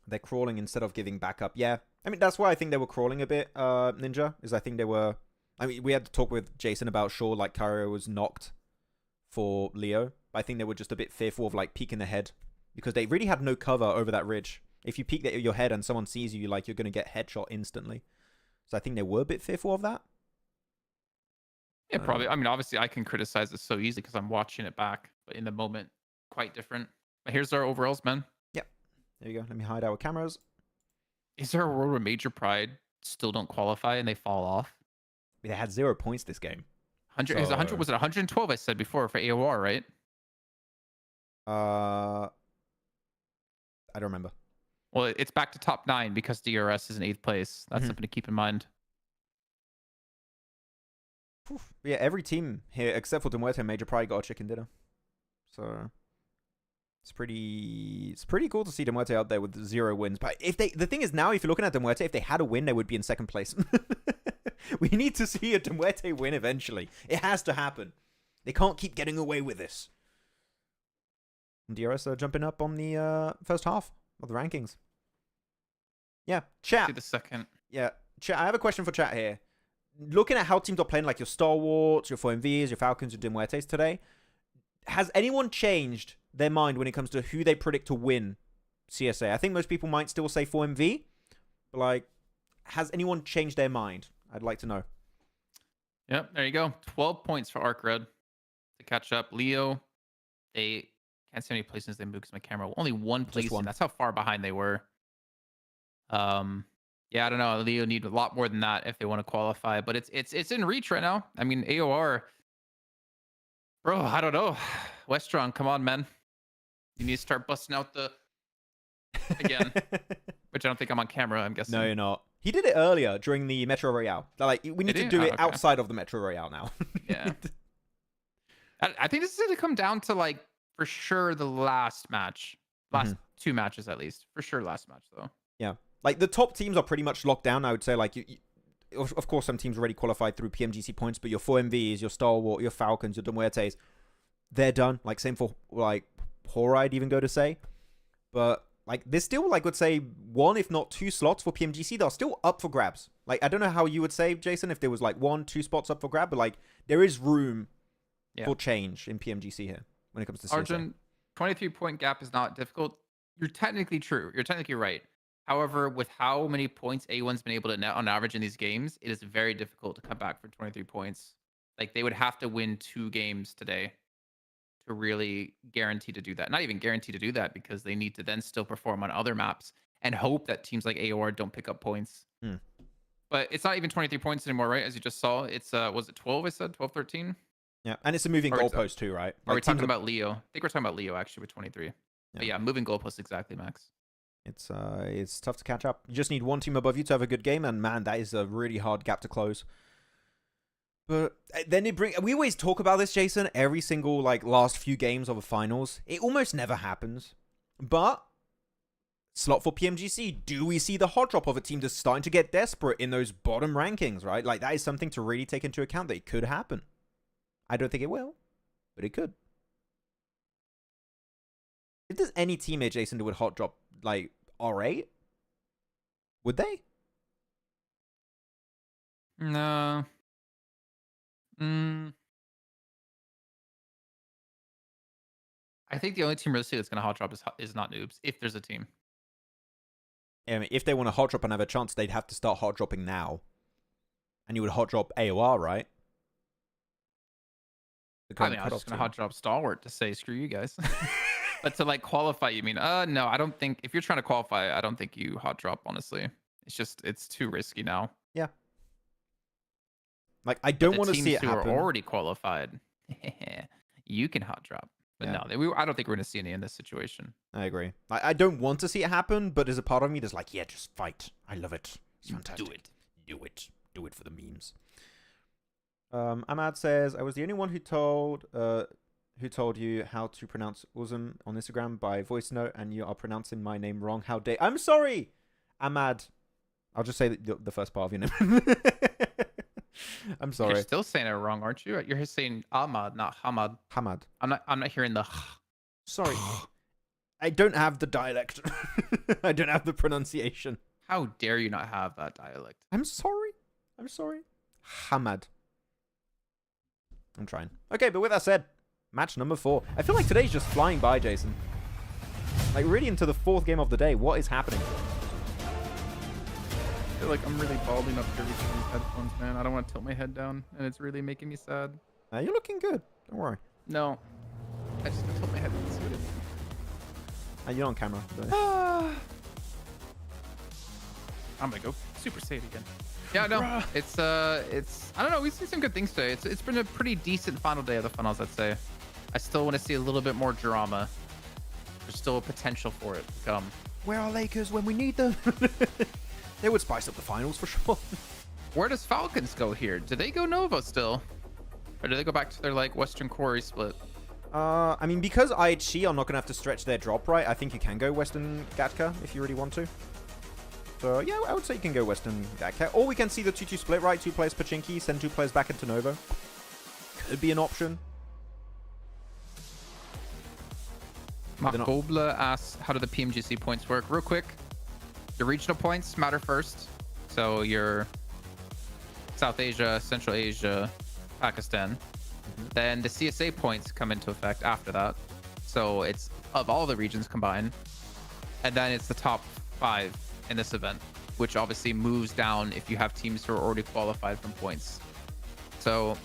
They're crawling instead of giving backup. Yeah. I mean, that's why I think they were crawling a bit, Ninja. Is I think they were... I mean, we had to talk with Jason about sure, like, Cairo was knocked for Leo. But I think they were just a bit fearful of, like, peeking ahead. Because they really had no cover over that ridge. If you peek your head and someone sees you, like, you're going to get headshot instantly. So I think they were a bit fearful of that. Yeah, probably. I mean, obviously, I can criticize this so easily because I'm watching it back, but in the moment, quite different. But here's our overalls, man. Yep. There you go. Let me hide our cameras. Is there a world where Major Pride still don't qualify and they fall off? They had 0 points this game. 100 is 100 was it 112? I said before for AOR, right? I don't remember. Well, it's back to top 9 because DRS is in 8th place. That's something to keep in mind. Yeah, every team here except for Muerte and Major Pride got a chicken dinner. So it's pretty cool to see Muerte out there with 0 wins. But if the thing is now, if you're looking at Muerte, if they had a win, they would be in 2nd place. We need to see a Muerte win eventually. It has to happen. They can't keep getting away with this. And DRS are jumping up on the first half of the rankings. Yeah, chat. See the second. Yeah, chat. I have a question for chat here. Looking at how teams are playing, like your Stalwarts, your 4MVs, your Falcons, your Muertes today, has anyone changed their mind when it comes to who they predict to win CSA? I think most people might still say 4MV, but like, has anyone changed their mind? I'd like to know. Yep, there you go. 12 points for ARCRED to catch up. Leo, they can't see any places they moved because my camera. Only one place. That's how far behind they were. Yeah, I don't know. Leo need a lot more than that if they want to qualify, but it's in reach right now. I mean, AOR, bro, I don't know. Westron, come on, man. You need to start busting out the again, which I don't think I'm on camera. I'm guessing. No, you're not. He did it earlier during the Metro Royale. Like, we need to do it outside of the Metro Royale now. Yeah. I think this is going to come down to, like, for sure the last match. Last 2 matches, at least. For sure last match, though. Yeah. Like, the top teams are pretty much locked down, I would say. Like, of course, some teams already qualified through PMGC points, but your 4MVs, your Stalwart, your Falcons, your Muertes, they're done. Like, same for, like, HORAA, I'd even go to say. But like, there's still, like, would say 1, if not 2 slots for PMGC. They're still up for grabs. Like, I don't know how you would say, Jason, if there was, like, 1, 2 spots up for grab, but, like, there is room for change in PMGC here when it comes to CSA. Arjun, 23-point gap is not difficult. You're technically true. You're technically right. However, with how many points A1's been able to net on average in these games, it is very difficult to come back from 23 points. Like, they would have to win 2 games today to really guarantee to do that. Not even guarantee to do that, because they need to then still perform on other maps and hope that teams like AOR don't pick up points. But it's not even 23 points anymore, right? As you just saw, it's was it 12? I said 12, 13. Yeah, and it's a moving goalpost too, right? Are we talking about Leo? I think we're talking about Leo actually with 23. Yeah. But yeah, moving goalposts exactly, Max. It's tough to catch up. You just need one team above you to have a good game, and man, that is a really hard gap to close. But then we always talk about this, Jason, every single, like, last few games of the finals. It almost never happens. But slot for PMGC, do we see the hot drop of a team that's starting to get desperate in those bottom rankings, right? Like, that is something to really take into account that it could happen. I don't think it will, but it could. If there's any team here, Jason, that would hot drop, like, R8, would they? No. I think the only team realistically that's going to hot drop is not noobs, if there's a team. Yeah, I mean, if they want to hot drop and have a chance, they'd have to start hot dropping now. And you would hot drop AOR, right? I mean, I was just going to hot drop Stalwart to say, screw you guys. But to, like, qualify, you mean? No, I don't think, if you're trying to qualify, I don't think you hot drop, honestly. It's just, it's too risky now. Yeah. Like, I don't want to see it happen. Teams who are already qualified, you can hot drop. But no, I don't think we're going to see any in this situation. I agree. I don't want to see it happen, but there's a part of me that's like, yeah, just fight. I love it. It's fantastic. Do it. Do it. Do it for the memes. Ahmad says, I was the only one who told you how to pronounce Uzum on Instagram by voice note, and you are pronouncing my name wrong. How dare... I'm sorry, Ahmad. I'll just say the first part of your name. I'm sorry. You're still saying it wrong, aren't you? You're saying Ahmad, not Hamad. Hamad. I'm not hearing the... Sorry. I don't have the dialect. I don't have the pronunciation. How dare you not have that dialect? I'm sorry. I'm sorry. Hamad. I'm trying. Okay, but with that said, match number 4. I feel like today's just flying by, Jason. Like, really into the 4th game of the day. What is happening? feel like I'm really balding up here because of these headphones, man. I don't want to tilt my head down, and it's really making me sad. You're looking good. Don't worry. No. I just tilt my head and see what it is. You're on camera. So. I'm gonna go Super Saiyan again. Yeah, no, it's I don't know. We've seen some good things today. It's been a pretty decent final day of the finals, I'd say. I still want to see a little bit more drama. There's still a potential for it to come. Where are Lakers when we need them? They would spice up the finals for sure. Where does Falcons go here? Do they go Nova still, or do they go back to their like Western Quarry split? I mean, because IHC are not gonna have to stretch their drop right, I think you can go Western Gatka if you really want to. So yeah, I would say you can go Western Gatka, or we can see the 2-2 split, right? 2 players Pachinki, send 2 players back into Nova. Could be an option. Markobla asks, how do the PMGC points work? Real quick, the regional points matter first. So your South Asia, Central Asia, Pakistan. Then the CSA points come into effect after that. So it's of all the regions combined. And then it's the top 5 in this event, which obviously moves down if you have teams who are already qualified from points. So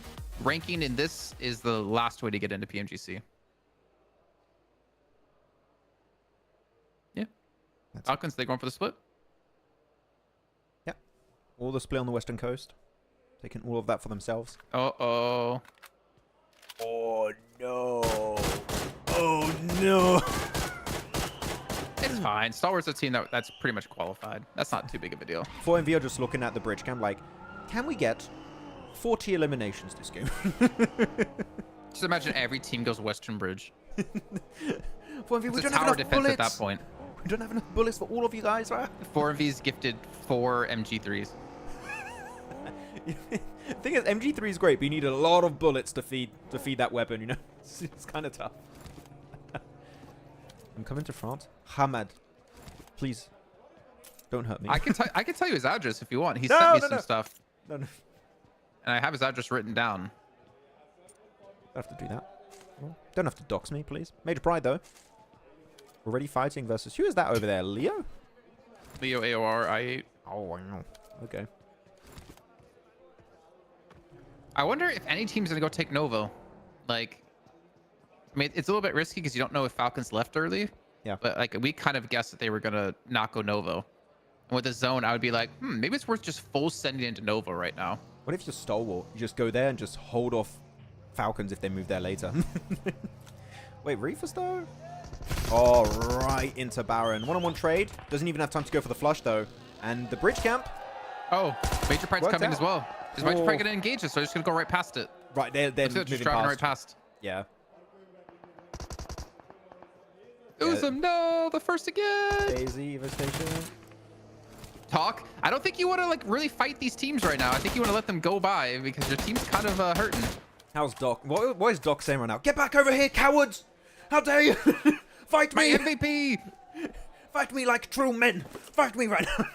ranking in this is the last way to get into PMGC. Yeah. Falcons, they going for the split? Yeah. All the split on the Western Coast. Taking all of that for themselves. Uh-oh. Oh, no. Oh, no. It's fine. Stalwart's a team that's pretty much qualified. That's not too big of a deal. 4MV are just looking at the bridge camp like, can we get 40 eliminations this game? Just imagine every team goes Western Bridge. 4MV, we It's a don't have tower enough defense bullets. at that point. We don't have enough bullets for all of you guys, right? 4MV's gifted 4 MG3s. The thing is, MG3 is great, but you need a lot of bullets to feed that weapon, you know? It's kind of tough. I'm coming to France. Hamad, please, don't hurt me. I can tell you his address if you want. He No, sent me no, some no. stuff, No, no, and I have his address written down. don't have to do that. Well, don't have to dox me, please. Major Pride, though. Already fighting versus... Who is that over there? Leo? Leo AOR I8. Oh, I know. Okay. I wonder if any team's gonna go take Novo. Like, I mean, it's a little bit risky because you don't know if Falcons left early. Yeah. But like, we kind of guessed that they were gonna not go Novo. And with the zone, I would be like, maybe it's worth just full sending into Novo right now. What if you're Stalwart? You just go there and just hold off Falcons if they move there later. Wait, Reefers though? Oh, right into Baron. One-on-one trade. Doesn't even have time to go for the flush though. And the bridge camp. Oh, Major Pride's Worked coming out. as well. Is Major Pride gonna engage us? So I'm just gonna go right past it. Right, they're Just moving driving past. right past. Yeah. Uzum, no, the first again. Daisy, Evocation. Talk. I don't think you want to like really fight these teams right now. I think you want to let them go by because your team's kind of hurting. How's Doc? What is Doc saying right now? Get back over here, cowards! How dare you! Fight My me! MVP. Fight me like true men! Fight me right now!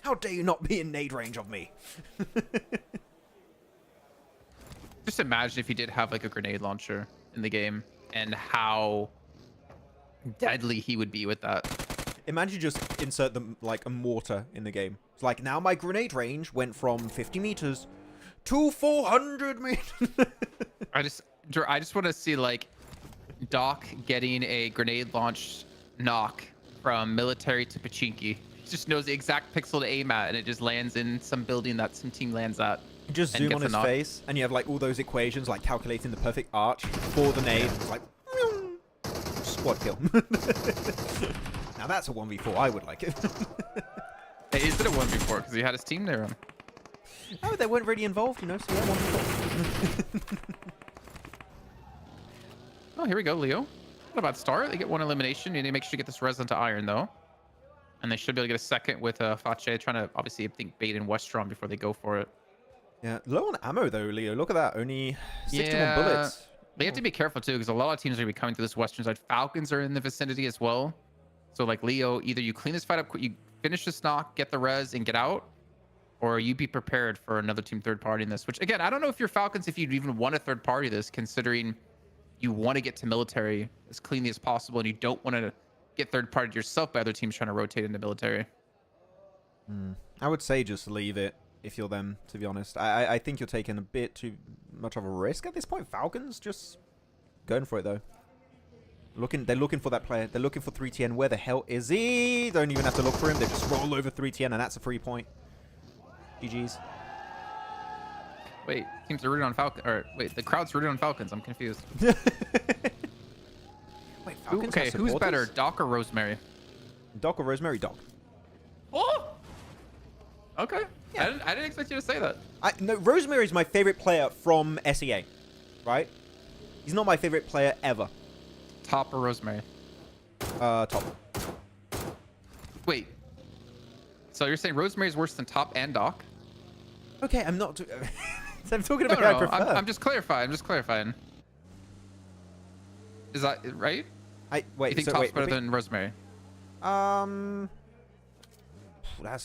How dare you not be in nade range of me? Just imagine if you did have like a grenade launcher in the game and how deadly he would be with that. Imagine just insert them like a mortar in the game. It's like, now my grenade range went from 50 meters to 400 meters. I just want to see like Doc getting a grenade launch knock from military to Pachinki. He just knows the exact pixel to aim at, and it just lands in some building that some team lands at. You just and zoom gets on a his knock. face, and you have like all those equations, like calculating the perfect arch for the nade. It's like, squad kill. Now that's a 1v4. I would like it. Hey, is it a 1v4? Because he had his team there. Oh, they weren't really involved, you know, so yeah, 1v4. Oh, here we go, Leo. Not a bad start. They get one elimination. You need to make sure you get this res into Iron, though. And they should be able to get a second with Fache trying to, obviously, I think, bait in Westron before they go for it. Yeah, low on ammo, though, Leo. Look at that. Only 61 bullets. They have to be careful, too, because a lot of teams are going to be coming to this Western side. Falcons are in the vicinity as well. So, like, Leo, either you clean this fight up, you finish this knock, get the res, and get out, or you be prepared for another team third party in this. Which, again, I don't know if you're Falcons, if you'd even want a third party this, considering you want to get to military as cleanly as possible, and you don't want to get third party yourself by other teams trying to rotate into military. I would say just leave it if you're them, to be honest. I think you're taking a bit too much of a risk at this point. Falcons just going for it, though. They're looking for that player. They're looking for 3TN. Where the hell is he? Don't even have to look for him. They just roll over 3TN, and that's a 3 point. GG's. Wait, teams are rooting on Falcons. Or wait, the crowd's rooting on Falcons. I'm confused. Wait, Falcons Okay, have who's better, supporters? Doc or Rosemary? Doc or Rosemary? Doc. Oh. Okay. Yeah. I didn't expect you to say that. No, Rosemary's my favorite player from SEA, right? He's not my favorite player ever. Top or Rosemary? Top. Wait. So you're saying Rosemary's worse than Top and Doc? Okay, I'm not. I'm talking No, about who I no, prefer. I'm just clarifying. I'm just clarifying. Is that right? Wait. You think so Top's wait, better repeat? than Rosemary? I'm not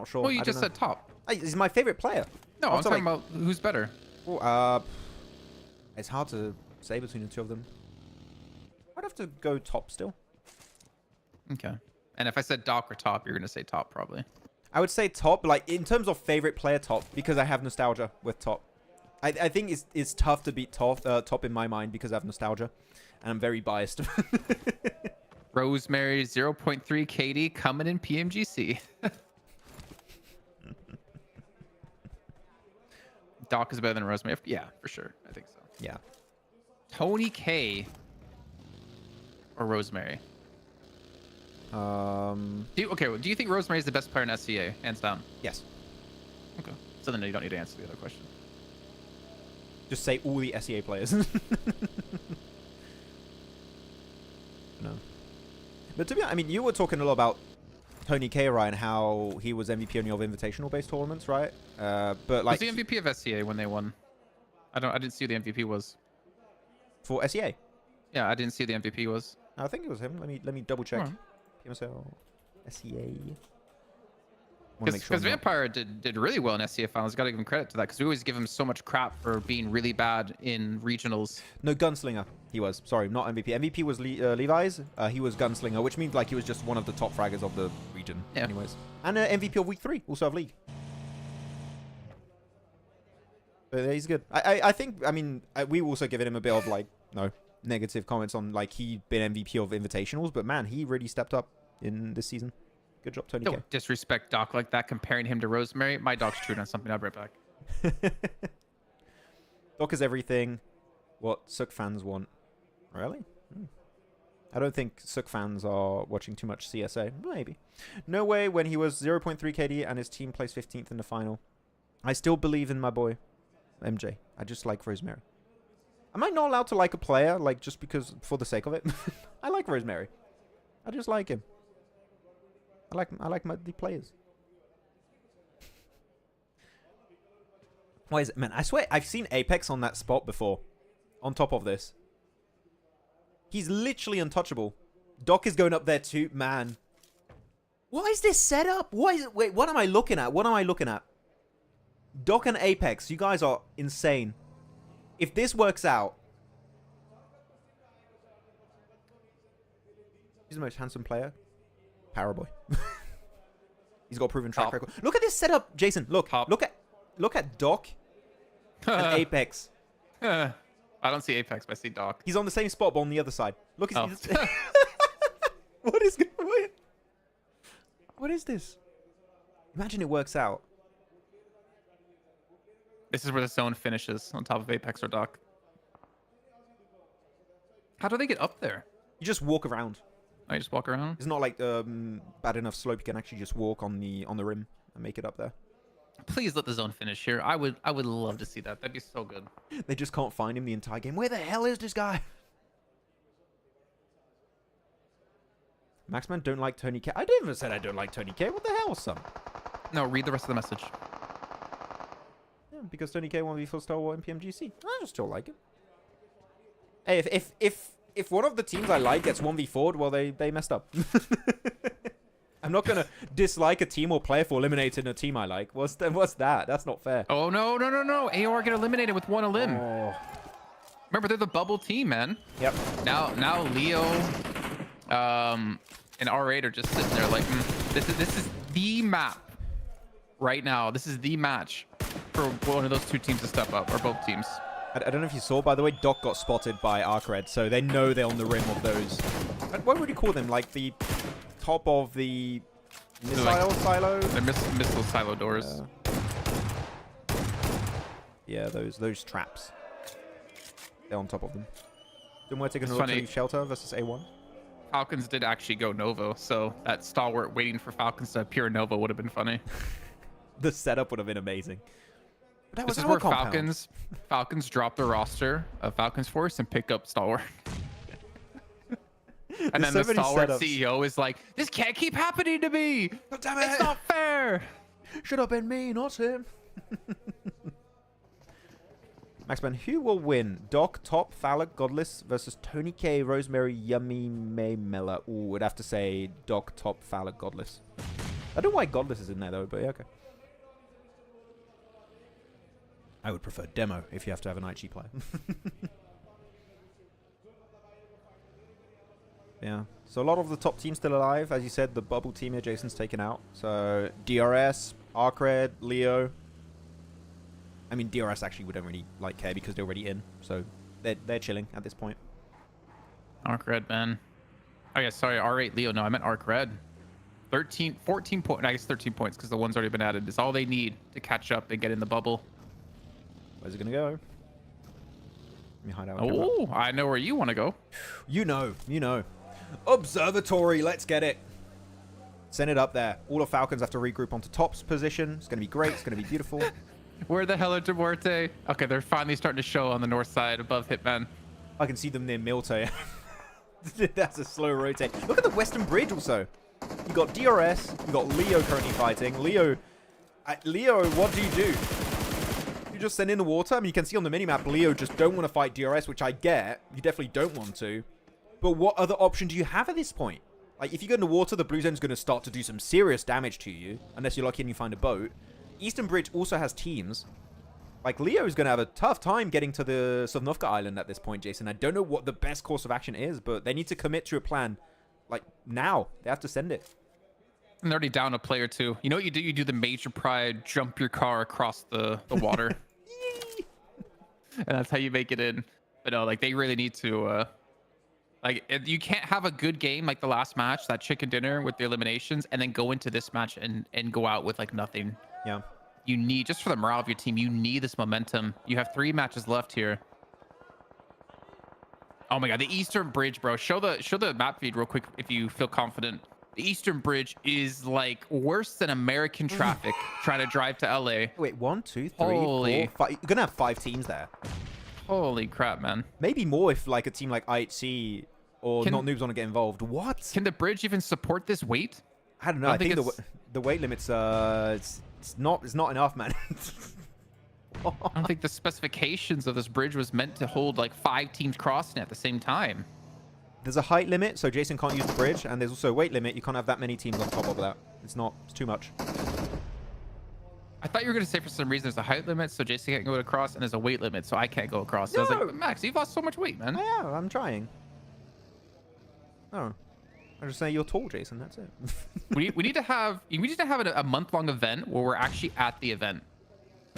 sure. Well, you I just don't know. said Top. He's my favorite player. No, I'm Also, talking like- about who's better. It's hard to say between the two of them. I'd have to go Top still. Okay. And if I said Doc or Top, you're gonna say Top probably. I would say Top, like in terms of favorite player, Top, because I have nostalgia with Top. I think it's tough to beat Top in my mind because I have nostalgia, and I'm very biased. Rosemary 0.3 KD coming in PMGC. Doc is better than Rosemary. Yeah, for sure. I think so. Yeah. Tony K or Rosemary? Do you think Rosemary is the best player in SCA, hands down? Yes. Okay. So then you don't need to answer the other question. Just say all the SEA players. No. But to be honest, I mean, you were talking a lot about Tony K, right, and how he was MVP only of invitational-based tournaments, right? But like Was the MVP of SCA when they won? I didn't see who the MVP was. for SEA, Yeah, I didn't see who the MVP was. I think it was him. Let me double check. Alright. PMSL SEA. Wanna make sure Because I'm not- Vampire did really well in SCA finals. Got to give him credit to that because we always give him so much crap for being really bad in regionals. No, Gunslinger. He was. Sorry, not MVP. MVP was Levi's. He was Gunslinger, which means like he was just one of the top fraggers of the region. Yeah. Anyways. And MVP of week 3, also of league. But he's good. I think, I mean, we also given him a bit of like, negative comments on like he'd been MVP of invitationals, but man, he really stepped up in this season. Good job, Tony K. Don't disrespect Doc like that, comparing him to Rosemary. My Doc's chewing on something. I'll be right back. Doc is everything what Suk fans want. Really? I don't think Suk fans are watching too much CSA. Maybe. No way when he was 0.3 KD and his team placed 15th in the final. I still believe in my boy, MJ. I just like Rosemary. Am I not allowed to like a player, like, just because, for the sake of it? I like Rosemary. I just like him. I like the players. Why is it? Man, I swear, I've seen Apex on that spot before. On top of this. He's literally untouchable. Doc is going up there too. Man. What is this setup? What is it? Wait, what am I looking at? What am I looking at? Doc and Apex, you guys are insane. If this works out... He's the most handsome player. Paraboy. He's got a proven track Top. record. Look at this setup, Jason. Look. Top. Look at Doc and Apex. I don't see Apex, but I see Doc. He's on the same spot, but on the other side. Look at Oh. What is this? Imagine it works out. This is where the zone finishes on top of Apex or Doc. How do they get up there? You just walk around. I just walk around. It's not like bad enough slope. You can actually just walk on the rim and make it up there. Please let the zone finish here. I would love to see that. That'd be so good. They just can't find him the entire game. Where the hell is this guy? Maxman don't like Tony K. I didn't even say I don't like Tony K. What the hell, son? No, read the rest of the message. Yeah, because Tony K won't be for Stalwart and PMGC. I just still like him. Hey, if one of the teams I like gets 1v4'd, well, they messed up. I'm not gonna dislike a team or player for eliminating a team I like. What's that? That's not fair. Oh no. AOR get eliminated with one elim. Oh. Remember, they're the bubble team, man. Yep. Now Leo, and R8 are just sitting there like, this is the map right now. This is the match for one of those two teams to step up, or both teams. I don't know if you saw, by the way, Doc got spotted by ARCRED, so they know they're on the rim of those. What would you call them? Like the top of the missile silo? They're missile silo doors. Yeah, those traps. They're on top of them. Then we're taking a funny. look at Shelter versus A1. Falcons did actually go Novo, so that Stalwart waiting for Falcons to appear Nova would have been funny. The setup would have been amazing. But that was This is our where compound. Falcons drop the roster of Falcons Force and pick up Stalwart. And then so the many Stalwart setups. CEO is like, "This can't keep happening to me. God damn it. It's not fair." Should have been me, not him. Maxman, who will win? Doc, Top, Phallic, Godless versus Tony K, Rosemary, Yummy, May, Mella. Ooh, would have to say Doc, Top, Phallic, Godless. I don't know why Godless is in there though, but yeah, okay. I would prefer Demo if you have to have an IHC player. Yeah, so a lot of the top teams still alive. As you said, the bubble team here, Jason's taken out. So DRS, ARCRED, Leo. I mean, DRS actually we don't really care because they're already in, so they're chilling at this point. ARCRED, man. Oh yeah, sorry, R8 Leo. No, I meant ARCRED. 14 points. I guess 13 points because the one's already been added. Is all they need to catch up and get in the bubble. Where's it gonna go? Let me hide out. Oh, I know where you want to go. You know. Observatory, let's get it. Send it up there. All of Falcons have to regroup onto Top's position. It's gonna be great. It's gonna be beautiful. Where the hell are Muerte? Okay, they're finally starting to show on the north side above Hitman. I can see them near Muerte. That's a slow rotate. Look at the Western Bridge also. You got DRS. You got Leo currently fighting. Leo, what do? You just send in the water. I mean, you can see on the minimap, Leo just don't want to fight DRS, which I get. You definitely don't want to. But what other option do you have at this point? Like, if you go in the water, the blue zone's going to start to do some serious damage to you, unless you're lucky and you find a boat. Eastern Bridge also has teams. Like, Leo's going to have a tough time getting to the Sovnovka Island at this point, Jason. I don't know what the best course of action is, but they need to commit to a plan. Like, now. They have to send it. And they're already down a player, too. You know what you do? You do the Major Pride, jump your car across the water. And that's how you make it in. But no, like, they really need to... you can't have a good game like the last match, that chicken dinner with the eliminations, and then go into this match and go out with, like, nothing. Yeah. You need, just for the morale of your team, you need this momentum. You have 3 matches left here. Oh my god, the Eastern Bridge, bro. Show the map feed real quick if you feel confident. The Eastern Bridge is like worse than American traffic trying to drive to LA. Wait, 1, 2, 3, Holy. 4, 5. You're going to have 5 teams there. Holy crap, man. Maybe more if, like, a team like IHC or Not Noobs want to get involved. What? Can the bridge even support this weight? I don't know. I think the weight limit's it's not enough, man. I don't think the specifications of this bridge was meant to hold like 5 teams crossing at the same time. There's a height limit, so Jason can't use the bridge, and there's also a weight limit. You can't have that many teams on top of that. It's too much. I thought you were going to say for some reason there's a height limit, so Jason can't go across, and there's a weight limit, so I can't go across. So I was like, Max, you've lost so much weight, man. Yeah, I'm trying. Oh. I'm just saying you're tall, Jason. That's it. we need to have a month-long event where we're actually at the event,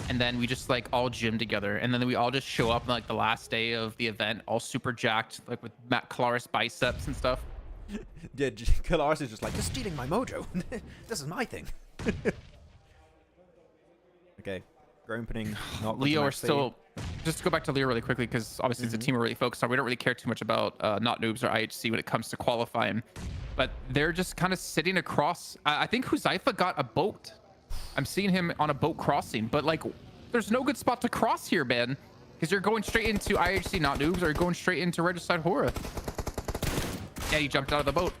and then we just like all gym together, and then we all just show up on like the last day of the event, all super jacked, like with Matt Claris biceps and stuff. Yeah, Kalaris is just like, you're stealing my mojo. This is my thing. Okay, opening. Not Leo are still. Just to go back to Leo really quickly, because obviously it's a team we're really focused on. We don't really care too much about Not Noobs or IHC when it comes to qualifying, but they're just kind of sitting across. I think Huzaifa got a boat. I'm seeing him on a boat crossing, but like, there's no good spot to cross here, man, because you're going straight into IHC Not Noobs or you're going straight into Regicide HORAA. Yeah, he jumped out of the boat.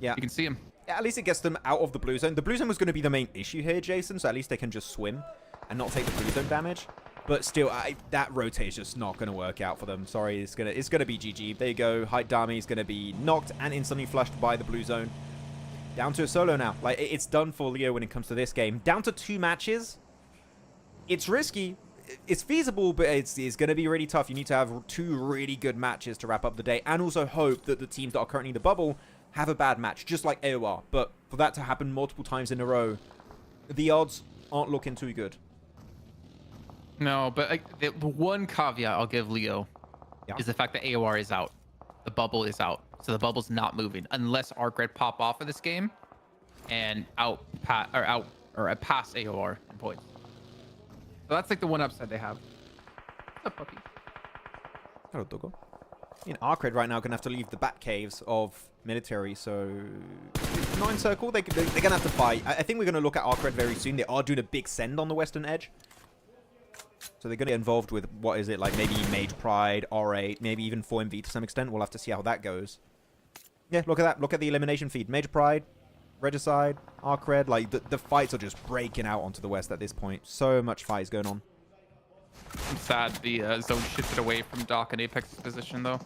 Yeah, you can see him. Yeah, at least it gets them out of the blue zone. The blue zone was going to be the main issue here, Jason, so at least they can just swim and not take the blue zone damage. But still, that rotate is just not going to work out for them. Sorry, it's gonna be GG. There you go. Height Dami is going to be knocked and instantly flushed by the blue zone. Down to a solo now. Like, it's done for Leo when it comes to this game. Down to 2 matches. It's risky. It's feasible, but it's going to be really tough. You need to have 2 really good matches to wrap up the day, and also hope that the teams that are currently in the bubble have a bad match, just like AoR. But for that to happen multiple times in a row, the odds aren't looking too good. No, but like, the one caveat I'll give Leo is the fact that AOR is out. The bubble is out. So the bubble's not moving unless ARCRED pop off of this game and pass AOR in points. So that's like the one upside they have. What's up, puppy? Hello, Doggo. ARCRED right now going to have to leave the bat caves of military, so 9 circle, they're going to have to fight. I think we're going to look at ARCRED very soon. They are doing a big send on the western edge. So they're going to get involved with, what is it, like maybe Major Pride, R8, maybe even 4MV to some extent. We'll have to see how that goes. Yeah, look at that. Look at the elimination feed. Major Pride, Regicide, ARCRED. Like, the fights are just breaking out onto the west at this point. So much fight is going on. I'm sad the zone shifted away from Doc and Apex's position, though.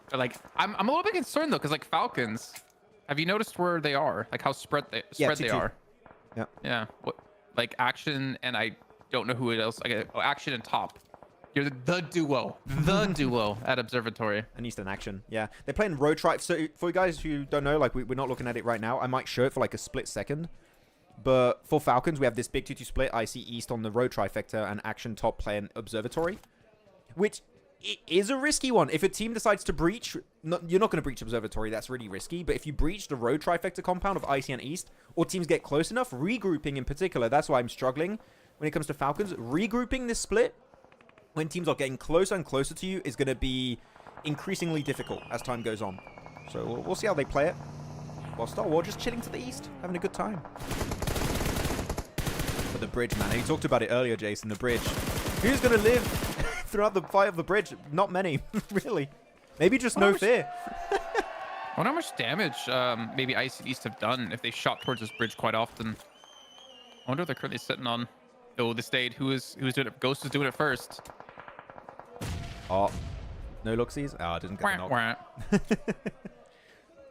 But, like, I'm a little bit concerned, though, because, like, Falcons, have you noticed where they are? Like, how spread they are? Yeah. Yeah. What, like, Action and I don't know who else. Okay, Action and Top. You're the duo. The duo at Observatory. And Eastern Action. Yeah. They're playing Road Tribe. So, for you guys who don't know, like, we're not looking at it right now. I might show it for, like, a split second. But for Falcons, we have this big 2-2 split. I see East on the Road Trifecta and Action Top playing Observatory. Which is a risky one. If a team decides to breach, you're not going to breach Observatory. That's really risky. But if you breach the Road Trifecta compound of IC and East, or teams get close enough, regrouping in particular, that's why I'm struggling when it comes to Falcons. Regrouping this split, when teams are getting closer and closer to you, is going to be increasingly difficult as time goes on. So we'll see how they play it. While Stalwart just chilling to the east, having a good time. But the bridge, man. You talked about it earlier, Jason. The bridge. Who's going to live throughout the fight of the bridge? Not many, really. Maybe just no fear. I wonder how much damage maybe Ice and East have done if they shot towards this bridge quite often. I wonder what they're currently sitting on. Oh, this stayed. Who's doing it? Ghost is doing it first. Oh, no looksies. Oh, I didn't get the knock.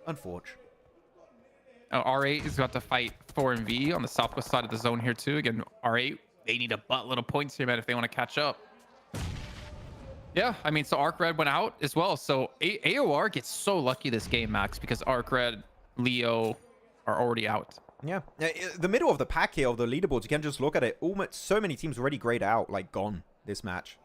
Unfortunate. Oh, R8 is about to fight 4MV on the southwest side of the zone here too. Again, R8, they need a buttload of points here, man, if they want to catch up. Yeah, I mean, so ARCRED went out as well. So AOR gets so lucky this game, Max, because ARCRED, Leo are already out. Yeah. The middle of the pack here of the leaderboards, you can just look at it. Almost so many teams already grayed out, like gone this match.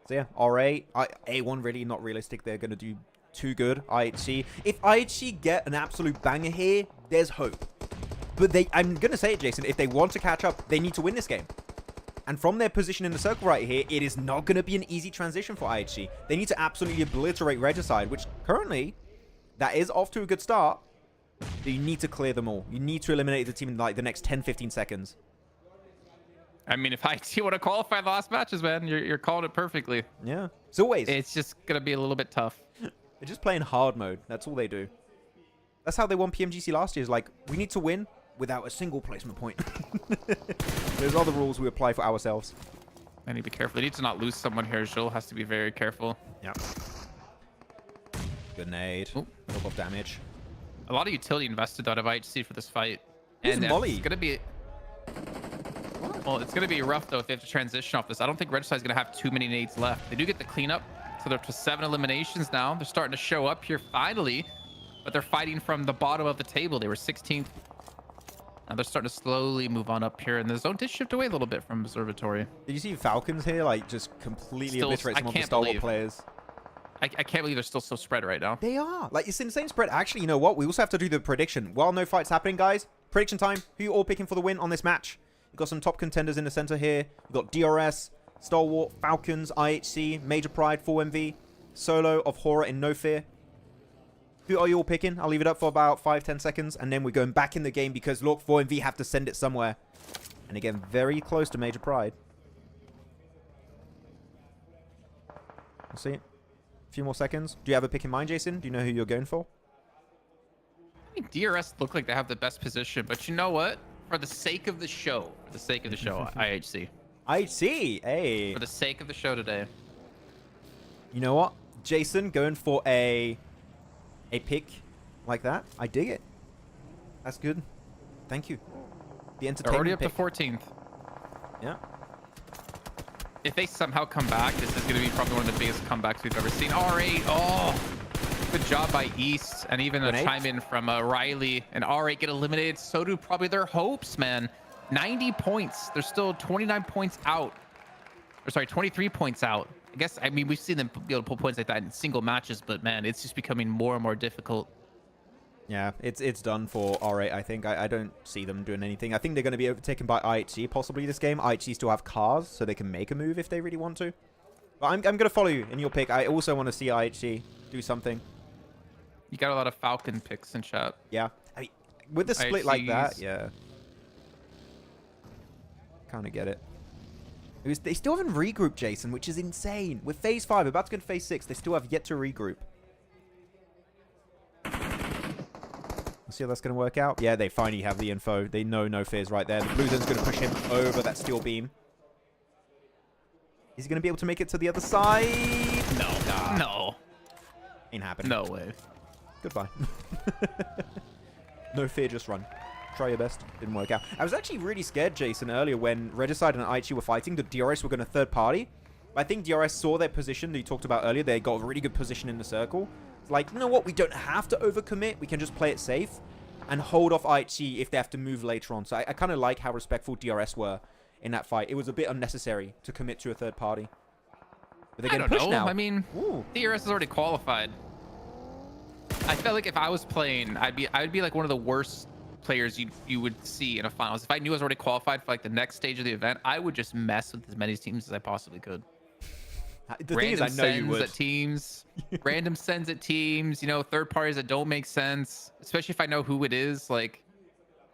So yeah, R8, A1 really not realistic. They're going to do too good. IHC. If IHC get an absolute banger here, there's hope. But I'm going to say it, Jason, if they want to catch up, they need to win this game. And from their position in the circle right here, it is not going to be an easy transition for IHC. They need to absolutely obliterate Regicide, which currently, that is off to a good start. But you need to clear them all. You need to eliminate the team in like the next 10-15 seconds. I mean, if IHC want to qualify the last matches, man, you're calling it perfectly. Yeah. As always. It's just going to be a little bit tough. They're just playing hard mode. That's all they do. That's how they won PMGC last year. Is like, we need to win without a single placement point. Those are the rules we apply for ourselves. I need to be careful. They need to not lose someone here. Jill has to be very careful. Yep. Good nade. Oh. Knock off damage. A lot of utility invested out of IHC for this fight. Who's and Molly? It's going to be... Well, it's going to be rough, though, if they have to transition off this. I don't think Regicide is going to have too many nades left. They do get the cleanup. So they're up to 7 eliminations now. They're starting to show up here finally, but they're fighting from the bottom of the table. They were 16th. Now they're starting to slowly move on up here, and the zone did shift away a little bit from Observatory. Did you see Falcons here? Like, just completely obliterate some of the Stalwart players. I can't believe they're still so spread right now. They are. Like, it's insane spread. Actually, you know what? We also have to do the prediction. While no fight's happening, guys, prediction time. Who you all picking for the win on this match? You've got some top contenders in the center here. You've got DRS, Stalwart, Falcons, IHC, Major Pride, 4MV. Solo of HORAA in No Fear. Who are you all picking? I'll leave it up for about 5-10 seconds, and then we're going back in the game because, look, 4MV have to send it somewhere. And again, very close to Major Pride. We'll see. A few more seconds. Do you have a pick in mind, Jason? Do you know who you're going for? I mean, DRS look like they have the best position, but you know what? For the sake of the show, IHC. IHC, hey. For the sake of the show today. You know what? Jason going for a pick like that. I dig it. That's good. Thank you. The They're entertainment already up pick. to 14th. Yeah. If they somehow come back, this is going to be probably one of the biggest comebacks we've ever seen. R8, oh, good job by East, and even a chime in from Riley. And R8 get eliminated. So do probably their hopes, man. 90 points. They're still 29 points out. Or sorry, 23 points out. I guess, I mean, we've seen them be able to pull points like that in single matches, but man, it's just becoming more and more difficult. Yeah, it's done for R8, I think. I don't see them doing anything. I think they're going to be overtaken by IHC possibly this game. IHC still have cars, so they can make a move if they really want to. But I'm going to follow you in your pick. I also want to see IHC do something. You got a lot of Falcon picks in chat. Yeah. I mean, with the split like that, yeah. Kind of get it. They still haven't regrouped, Jason, which is insane. With Phase 5, about to go to Phase 6, they still have yet to regroup. Let's see how that's going to work out. Yeah, they finally have the info. They know no fears right there. The blue zone's going to push him over that steel beam. Is he going to be able to make it to the other side? No. Nah. No. Ain't happening. No way. Goodbye. No fear, just run. Try your best. Didn't work out. I was actually really scared, Jason, earlier when Regicide and IHC were fighting. The DRS were going to third party. I think DRS saw their position that you talked about earlier. They got a really good position in the circle. It's like, you know what? We don't have to overcommit. We can just play it safe and hold off IHC if they have to move later on. So I kind of like how respectful DRS were in that fight. It was a bit unnecessary to commit to a third party. But they're I getting don't pushed know. now. I mean, Ooh. DRS is already qualified. I felt like if I was playing, I'd be like one of the worst players you would see in a finals. If I knew I was already qualified for like the next stage of the event, I would just mess with as many teams as I possibly could. The thing is, I know you would. At teams, random sends at teams, you know, third parties that don't make sense, especially if I know who it is. Like,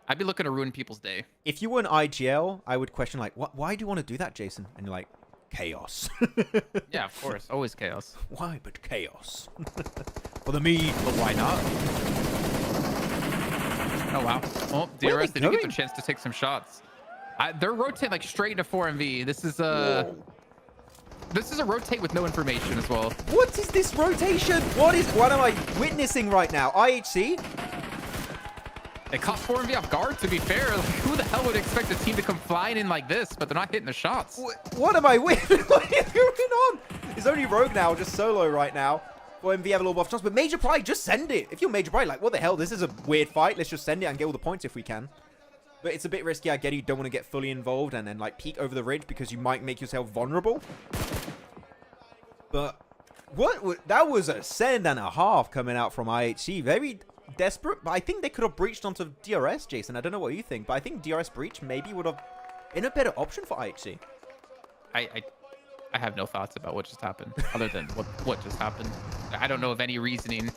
I'd be looking to ruin people's day. If you were an IGL, I would question like, why do you want to do that, Jason? And you're like, chaos. Yeah, of course, always chaos. Why but chaos? For the me. But why not? Oh wow. Well, Where are DRS, they they do get the going? chance to take some shots. They're rotating like straight into 4MV. This is a rotate with no information as well. What is this rotation? What am I witnessing right now? IHC? They caught 4MV off guard, to be fair. Like, who the hell would expect a team to come flying in like this, but they're not hitting the shots? What am I witnessing? What is going on? It's only Rogue now, just solo right now. 4MV have a little buff chance, but Major Pride, just send it. If you're Major Pride, like, what the hell? This is a weird fight. Let's just send it and get all the points if we can. But it's a bit risky. I get it. You don't want to get fully involved and then, like, peek over the ridge because you might make yourself vulnerable. But that was a send and a half coming out from IHC. Very desperate, but I think they could have breached onto DRS, Jason. I don't know what you think, but I think DRS breach maybe would have been a better option for IHC. I have no thoughts about what just happened, other than what just happened. I don't know of any reasoning.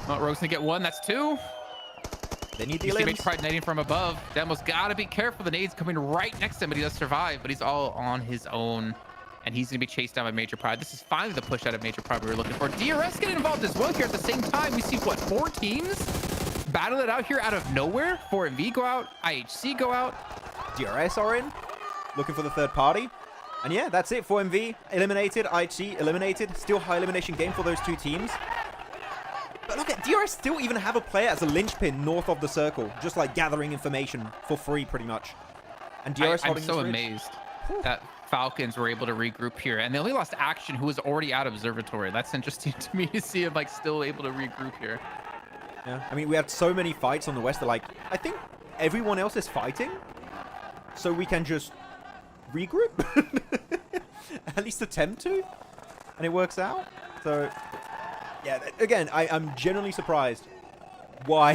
Oh, Rogue's gonna get one. That's two. They need the You see limbs. Major Pride nading from above. Demo's gotta be careful. The nade's coming right next to him, but he does survive. But he's all on his own, and he's gonna be chased down by Major Pride. This is finally the push out of Major Pride we were looking for. DRS getting involved as well here at the same time. We see what, 4 teams battle it out here out of nowhere. 4MV go out, IHC go out. DRS are in, looking for the third party. And yeah, that's it. 4MV eliminated, IHC eliminated. Still high elimination game for those two teams. But look at DRS still even have a player as a linchpin north of the circle, just like gathering information for free pretty much. And DRS I'm holding so this ridge. amazed that Falcons were able to regroup here, and they only lost Action, who was already out of observatory. That's interesting to me to see him like still able to regroup here. Yeah, I mean, we had so many fights on the west that, like, I think everyone else is fighting, so we can just regroup. At least attempt to, and it works out. So yeah, again, I'm genuinely surprised why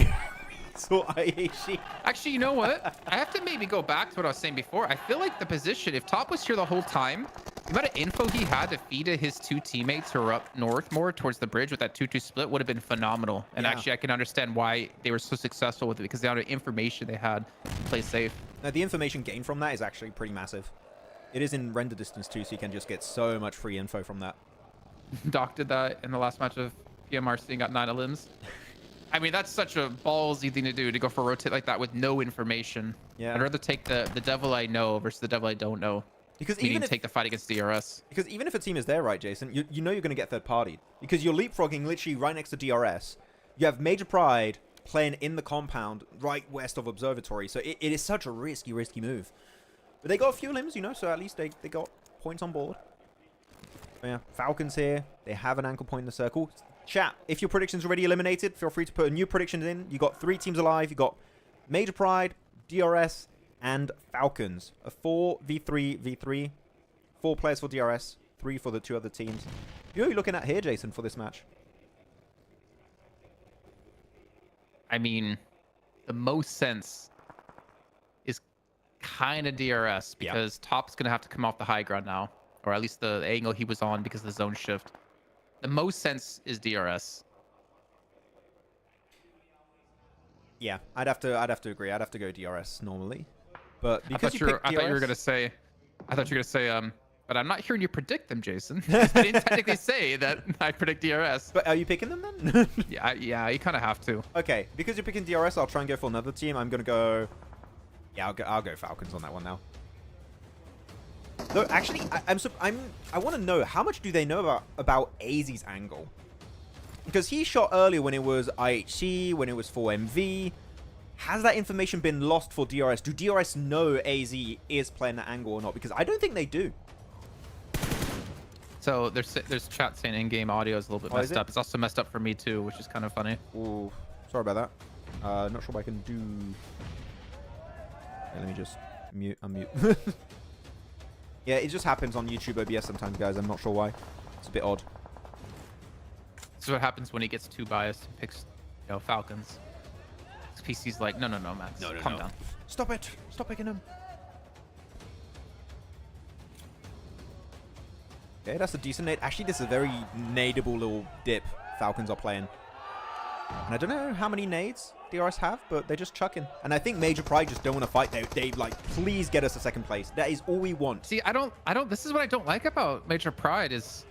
we saw IHC. Actually, you know what? I have to maybe go back to what I was saying before. I feel like the position, if Top was here the whole time, the amount of info he had to feed to his 2 teammates who are up north more towards the bridge with that 2-2 split would have been phenomenal. And Yeah. actually, I can understand why they were so successful with it, because the amount of information they had to play safe. Now, the information gained from that is actually pretty massive. It is in render distance too, so you can just get so much free info from that. Doc did that in the last match of PMRC and got 9 limbs. I mean, that's such a ballsy thing to do, to go for a rotate like that with no information. Yeah. I'd rather take the devil I know versus the devil I don't know. Because Meaning even if, take the fight against DRS. because even if a team is there, right, Jason, you know you're going to get third party. Because you're leapfrogging literally right next to DRS. You have Major Pride playing in the compound right west of Observatory. So it is such a risky move. But they got a few limbs, you know, so at least they got points on board. But yeah, Falcons here. They have an ankle point in the circle. Chat, if your prediction's already eliminated, feel free to put a new prediction in. You got 3 teams alive. You got Major Pride, DRS, and Falcons. A 4v3v3. 4 players for DRS, 3 for the 2 other teams. Who are you looking at here, Jason, for this match? I mean, the most sense is kind of DRS because Top's going to have to come off the high ground now, or at least the angle he was on because of the zone shift. The most sense is DRS. Yeah, I'd have to agree. I'd have to go DRS normally. But because I thought you were going to say but I'm not hearing you predict them, Jason. I didn't technically say that I predict DRS. But are you picking them then? Yeah, you kind of have to. Okay, because you're picking DRS, I'll try and go for another team. I'm gonna go. Yeah, I'll go Falcons on that one now. Though actually, I want to know how much do they know about AZ's angle? Because he shot earlier when it was IHC, when it was 4MV. Has that information been lost for DRS? Do DRS know AZ is playing that angle or not? Because I don't think they do. So there's chat saying in-game audio is a little bit messed up. It's also messed up for me too, which is kind of funny. Ooh, sorry about that. Not sure what I can do. Okay, let me just unmute. Yeah, it just happens on YouTube OBS sometimes, guys. I'm not sure why. It's a bit odd. This is what happens when he gets too biased and picks, Falcons. His PC's like, no, Max. Calm down. Stop it. Stop picking him. Okay, that's a decent nade. Actually, this is a very nadeable little dip Falcons are playing. And I don't know how many nades DRS have, but they're just chucking. And I think Major Pride just don't want to fight. They like, please get us a second place. That is all we want. See, I don't, this is what I don't like about Major Pride is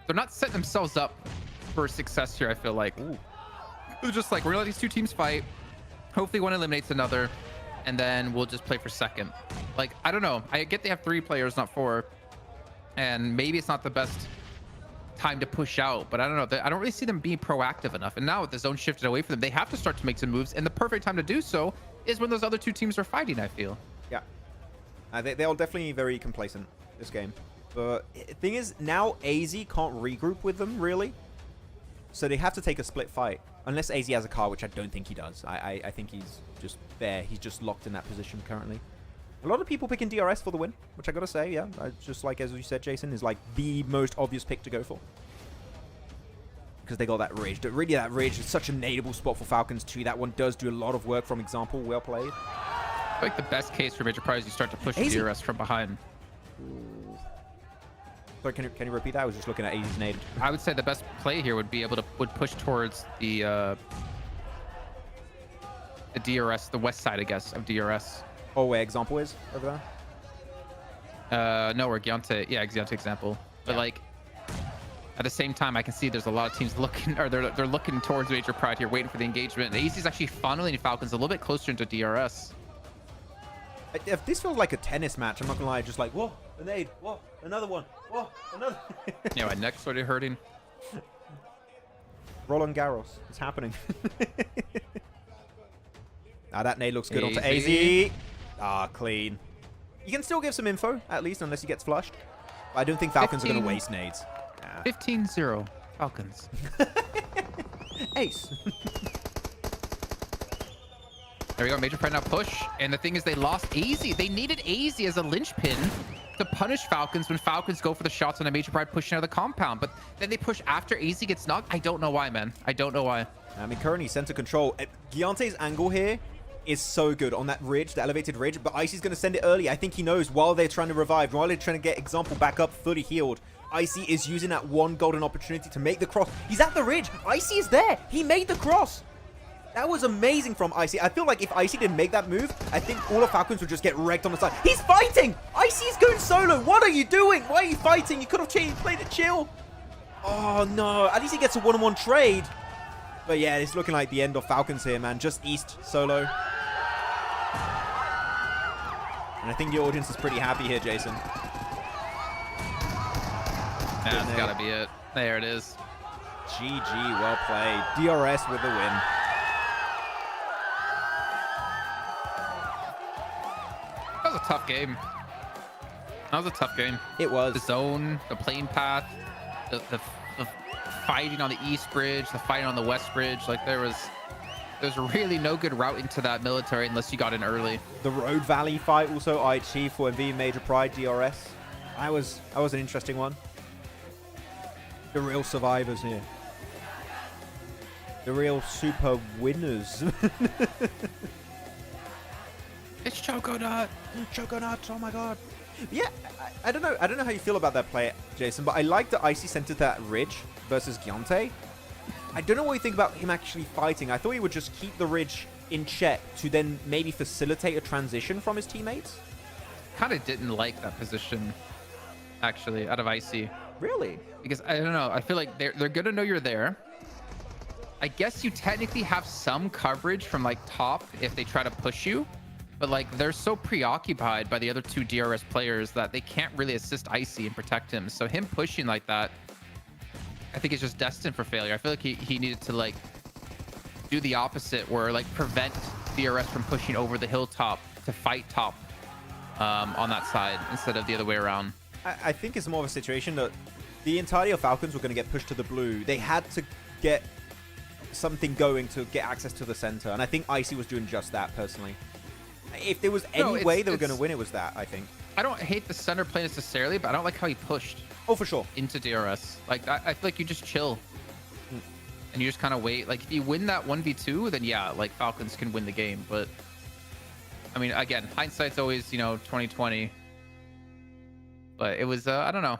they're not setting themselves up for success here, I feel like. Ooh. They're just like, we're gonna let these two teams fight. Hopefully one eliminates another, and then we'll just play for second. Like, I don't know. I get they have 3 players, not 4. And maybe it's not the best time to push out, but I don't know. I don't really see them being proactive enough. And now with the zone shifted away from them, they have to start to make some moves. And the perfect time to do so is when those other 2 teams are fighting, I feel. Yeah. They're all definitely very complacent this game. But the thing is, now AZ can't regroup with them, really. So they have to take a split fight. Unless AZ has a car, which I don't think he does. I think he's just there. He's just locked in that position currently. A lot of people picking DRS for the win, which I gotta say, yeah. Just like as you said, Jason, is like the most obvious pick to go for. Because they got that ridge. Really, that ridge is such a nadeable spot for Falcons too. That one does do a lot of work from example. Well played. I feel like the best case for Major Pride is you start to push the DRS from behind. Sorry, can you repeat that? I was just looking at AZ's nade. I would say the best play here would be able to push towards the DRS, the west side, I guess, of DRS. Oh, where example is over there? No, where Giante, Giante example. But like, at the same time, I can see there's a lot of teams looking, or they're looking towards Major Pride here, waiting for the engagement. And AZ is actually funneling Falcons a little bit closer into DRS. If this feels like a tennis match, I'm not gonna lie, just like, whoa, a nade, whoa, another one, whoa, another. Yeah, my neck started hurting. Roland Garros, it's happening. Now that nade looks good onto AZ. Ah, clean. You can still give some info, at least, unless he gets flushed. But I don't think Falcons are going to waste nades. Nah. 15-0 Falcons. Ace. There we go. Major Pride now push. And the thing is, they lost AZ. They needed AZ as a linchpin to punish Falcons when Falcons go for the shots on a Major Pride pushing out of the compound. But then they push after AZ gets knocked. I don't know why, man. I don't know why. I mean, currently center control. Giante's angle here is so good on that ridge, the elevated ridge, but Icy's going to send it early. I think he knows while they're trying to revive, while they're trying to get example back up fully healed. Icy is using that one golden opportunity to make the cross. He's at the ridge. Icy is there. He made the cross. That was amazing from Icy. I feel like if Icy didn't make that move, I think all of Falcons would just get wrecked on the side. He's fighting. Icy is going solo. What are you doing? Why are you fighting? You could have played it chill. Oh no, at least he gets a one-on-one trade. But yeah, it's looking like the end of Falcons here, man. Just East solo. And I think the audience is pretty happy here, Jason. That's gotta be it. There it is. GG, well played. DRS with the win. That was a tough game. That was a tough game. It was. The zone, the plane path, the fighting on the east bridge, the fighting on the west bridge. Like there was there's really no good route into that military unless you got in early. The Road Valley fight also, IHC, 4MV, Major Pride, DRS. That was an interesting one. The real survivors here. The real super winners. It's Choconut. Choconut, oh my god. Yeah, I don't know. I don't know how you feel about that play, Jason, but I like that Icy sent it that ridge versus Gyante. I don't know what you think about him actually fighting. I thought he would just keep the ridge in check to then maybe facilitate a transition from his teammates. Kind of didn't like that position, actually, out of Icy. Really? Because I don't know. I feel like they're gonna know you're there. I guess you technically have some coverage from like top if they try to push you, but like they're so preoccupied by the other two DRS players that they can't really assist Icy and protect him. So him pushing like that, I think is just destined for failure. I feel like he needed to like do the opposite, where like prevent DRS from pushing over the hilltop to fight top on that side instead of the other way around. I think it's more of a situation that the entirety of Falcons were going to get pushed to the blue. They had to get something going to get access to the center, and I think Icy was doing just that personally. If there was any way they were going to win, it was that, I think. I don't hate the center play necessarily, but I don't like how he pushed. Oh, for sure. Into DRS. Like, I feel like you just chill. And you just kind of wait. Like, if you win that 1v2, then yeah, like, Falcons can win the game. But, I mean, again, hindsight's always, 2020. But it was, I don't know.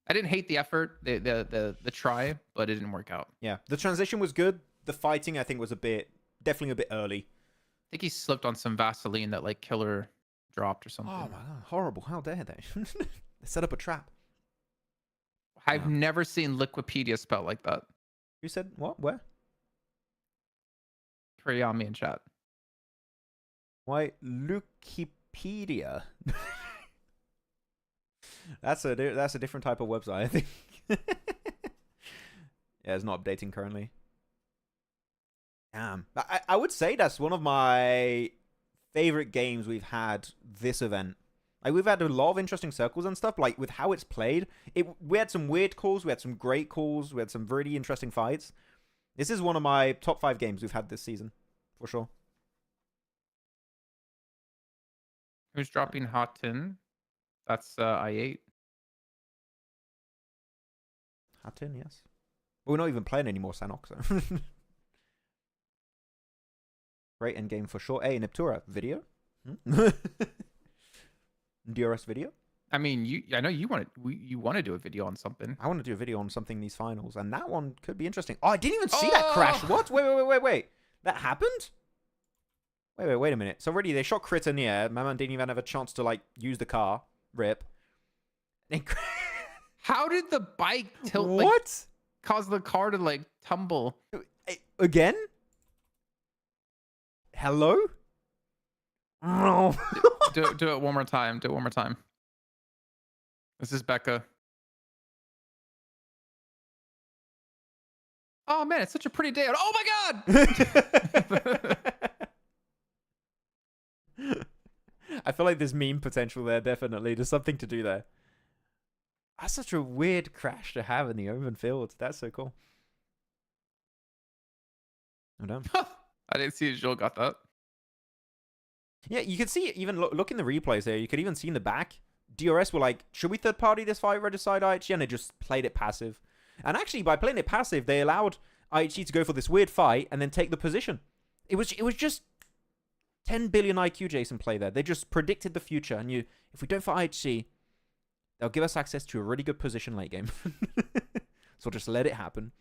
I didn't hate the effort, the try, but it didn't work out. Yeah, the transition was good. The fighting, I think, was definitely a bit early. I think he slipped on some Vaseline that, like, Killer dropped or something. Oh, my God. Horrible. How dare they? They set up a trap. I've never seen Liquipedia spelled like that. You said what? Where? Pretty on me in chat. Why Wikipedia? That's a different type of website, I think. Yeah, it's not updating currently. Damn. I would say that's one of my favorite games we've had this event. Like, we've had a lot of interesting circles and stuff, like, with how it's played. We had some weird calls, we had some great calls, we had some really interesting fights. This is one of my top 5 games we've had this season, for sure. Who's dropping Hot Tin? That's I8. Hot Tin, yes. But we're not even playing anymore, Sanhok, so. Great endgame for sure. Hey, Neptura, video? DRS video? I mean, I know you want to do a video on something. I want to do a video on something in these finals, and that one could be interesting. Oh, I didn't even see that crash. What? Wait. That happened? Wait a minute. So already they shot crit in the air. Maman didn't even have a chance to, like, use the car. Rip. How did the bike tilt? What? Like, cause the car to, like, tumble? Again? Hello? No. do it one more time. Do it one more time. This is Becca. Oh man, it's such a pretty day out. Oh my god! I feel like there's meme potential there, definitely. There's something to do there. That's such a weird crash to have in the open field. That's so cool. Oh, damn. I didn't see Joel got that. Yeah, you can see, even look in the replays there, you could even see in the back, DRS were like, should we third party this fight, Regicide IHC? And they just played it passive. And actually, by playing it passive, they allowed IHC to go for this weird fight and then take the position. It was just 10 billion IQ Jason play there. They just predicted the future and knew, if we don't fight IHC, they'll give us access to a really good position late game. So just let it happen.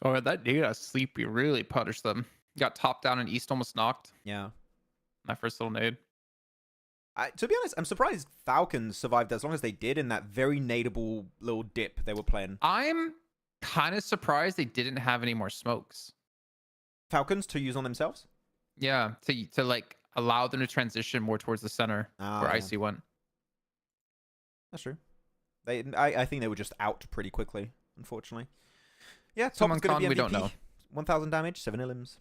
Oh, that dude got sleepy, really punished them. Got top down and East almost knocked. Yeah. My first little nade. To be honest, I'm surprised Falcons survived as long as they did in that very nadeable little dip they were playing. I'm kind of surprised they didn't have any more smokes. Falcons to use on themselves? Yeah, to like allow them to transition more towards the center where Icy went. That's true. I think they were just out pretty quickly, unfortunately. Yeah, Someone Tom's going to be MVP. we don't know. 1,000 damage, 7 illims.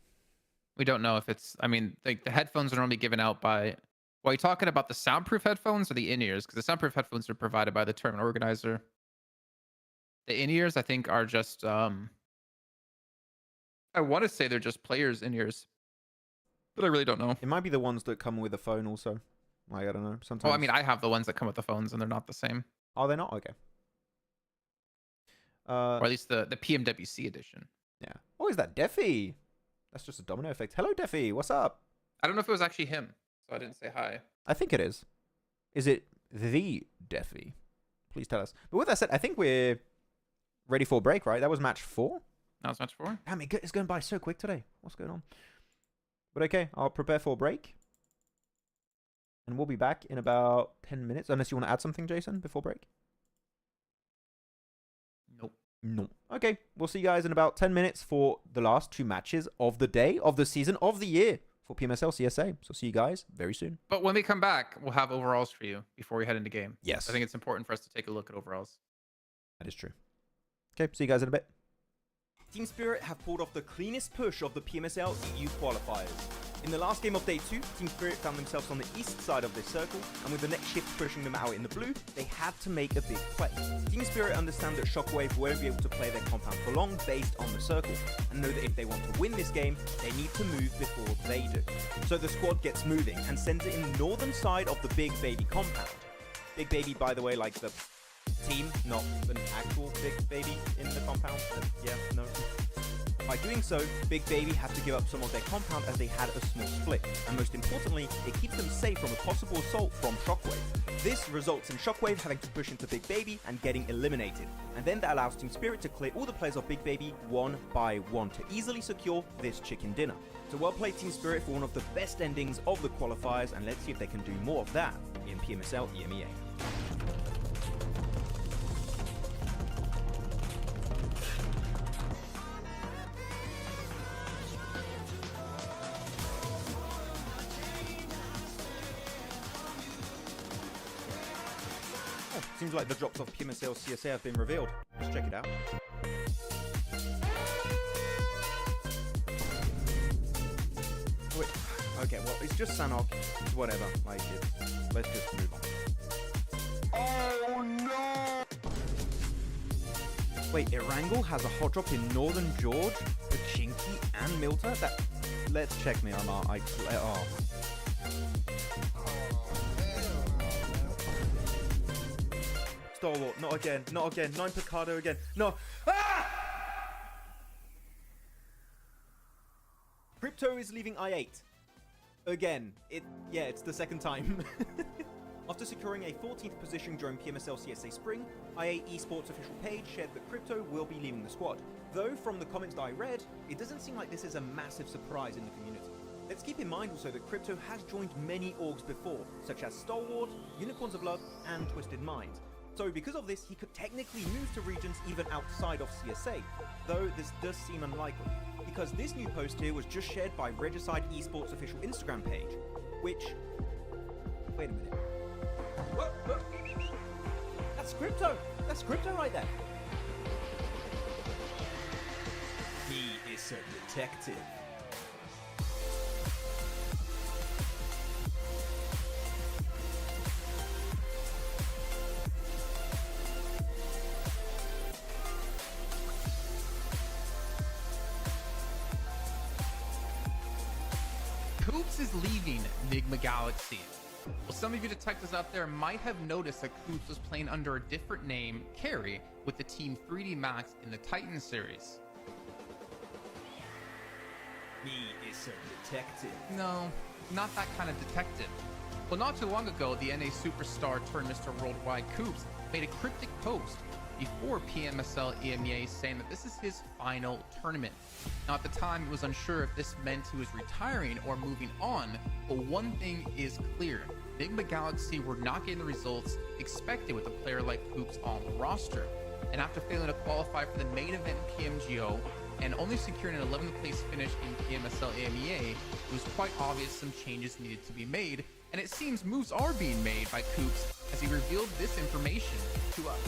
We don't know if it's, I mean, like the headphones are normally given out by, well, are you talking about the soundproof headphones or the in-ears? Because the soundproof headphones are provided by the tournament organizer. The in-ears, I think, are just I want to say they're just players in yours, but I really don't know. It might be the ones that come with a phone also. Like, I don't know. Sometimes. Well, I mean, I have the ones that come with the phones, and they're not the same. Are they not? Okay. Or at least the PMWC edition. Yeah. Oh, is that Defy? That's just a domino effect. Hello, Defy. What's up? I don't know if it was actually him, so I didn't say hi. I think it is. Is it the Defy? Please tell us. But with that said, I think we're ready for a break, right? That was match 4. That was match 4. Damn, it's going by so quick today. What's going on? But okay, I'll prepare for a break. And we'll be back in about 10 minutes. Unless you want to add something, Jason, before break? Nope. No. Okay, we'll see you guys in about 10 minutes for the last 2 matches of the day, of the season, of the year for PMSL CSA. So see you guys very soon. But when we come back, we'll have overalls for you before we head into game. Yes. I think it's important for us to take a look at overalls. That is true. Okay, see you guys in a bit. Team Spirit have pulled off the cleanest push of the PMSL EU qualifiers. In the last game of day 2, Team Spirit found themselves on the east side of this circle, and with the next shift pushing them out in the blue, they had to make a big play. Team Spirit understand that Shockwave won't be able to play their compound for long based on the circle, and know that if they want to win this game, they need to move before they do. So the squad gets moving and sends it in the northern side of the Big Baby compound. Big Baby, by the way, like the team, not an actual Big Baby in the compound. Yeah, no. By doing so, Big Baby have to give up some of their compound as they had a small split, and most importantly, it keeps them safe from a possible assault from Shockwave. This results in Shockwave having to push into Big Baby and getting eliminated, and then that allows Team Spirit to clear all the players of Big Baby one by one to easily secure this chicken dinner. So well played Team Spirit for one of the best endings of the qualifiers, and let's see if they can do more of that in PMSL EMEA. Seems like the drops of PMSL CSA have been revealed. Let's check it out. Wait. Okay, well, it's just Sanhok. It's whatever. Like, let's just move on. Oh no! Wait, Erangel has a hot drop in Northern George, Pachinki, and Muerte? Let's check Miramar. Oh. Stalwart, not again, not again. 9 Picardo again. No. Ah! Crypto is leaving I8. Again. It's the second time. After securing a 14th position during PMSL CSA Spring, IHC Esports official page shared that Crypto will be leaving the squad. Though, from the comments that I read, it doesn't seem like this is a massive surprise in the community. Let's keep in mind also that Crypto has joined many orgs before, such as Stalwart, Unicorns of Love, and Twisted Mind. So because of this, he could technically move to regions even outside of CSA, though this does seem unlikely, because this new post here was just shared by Regicide Esports official Instagram page, which... Wait a minute. What? That's Crypto! That's Crypto right there! He is a detective. Coops is leaving Enigma Galaxy. Well, some of you detectives out there might have noticed that Coops was playing under a different name, Carry, with the team 3D Max in the Titan series. He is a detective. No, not that kind of detective. Well, not too long ago, the NA superstar turned Mr. Worldwide Coops made a cryptic post before PMSL EMEA saying that this is his final tournament. Now, at the time, it was unsure if this meant he was retiring or moving on, but one thing is clear. Enigma Galaxy were not getting the results expected with a player like Coops on the roster. And after failing to qualify for the main event in PMGO and only securing an 11th place finish in PMSL EMEA, it was quite obvious some changes needed to be made, and it seems moves are being made by Coops as he revealed this information to us.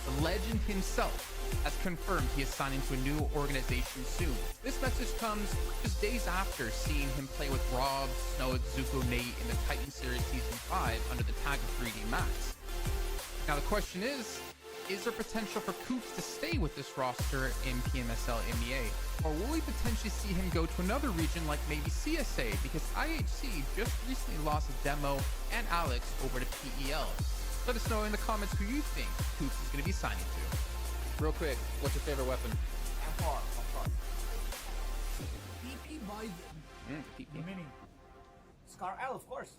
The legend himself has confirmed he is signing to a new organization soon. This message comes just days after seeing him play with Rob, Snow, Zuko, Nate in the Titan Series Season 5 under the tag of 3D Max. Now the question is is there potential for Coops to stay with this roster in PMSL MEA? Or will we potentially see him go to another region like maybe CSA? Because IHC just recently lost Demo and Alex over to PEL. Let us know in the comments who you think Coops is going to be signing to. Real quick, what's your favorite weapon? FR. PP Biden. PP. Mini. Scar L, of course.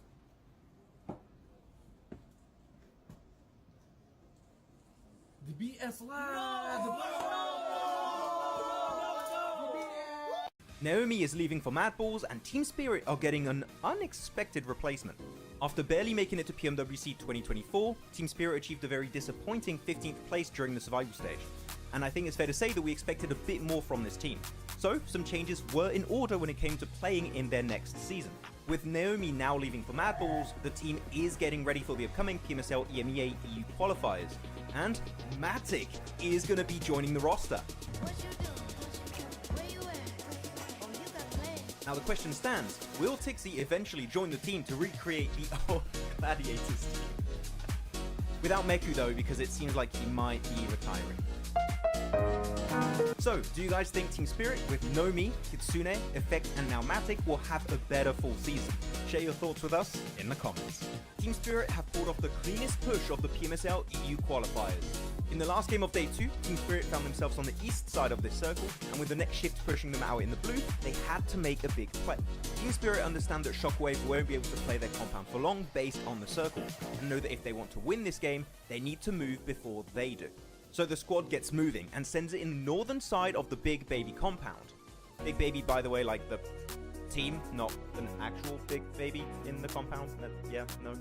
The BS lad. Naomi is leaving for Mad Balls, and Team Spirit are getting an unexpected replacement. After barely making it to PMWC 2024, Team Spirit achieved a very disappointing 15th place during the survival stage. And I think it's fair to say that we expected a bit more from this team. So, some changes were in order when it came to playing in their next season. With Naomi now leaving for Mad Balls, the team is getting ready for the upcoming PMSL EMEA EU qualifiers. And Matic is going to be joining the roster. What you doing? Where you at? Oh, you got play. Now the question stands, will Tixie eventually join the team to recreate the old Gladiators team? Without Meku though, because it seems like he might be retiring. So, do you guys think Team Spirit with Nomi, Kitsune, Effect and now Matic will have a better full season? Share your thoughts with us in the comments. Team Spirit have pulled off the cleanest push of the PMSL EU qualifiers. In the last game of Day 2, Team Spirit found themselves on the east side of this circle, and with the next shift pushing them out in the blue, they had to make a big play. Team Spirit understand that Shockwave won't be able to play their compound for long based on the circle, and know that if they want to win this game, they need to move before they do. So the squad gets moving and sends it in the northern side of the Big Baby compound. Big Baby, by the way, like the team, not an actual Big Baby in the compound. Yeah, no.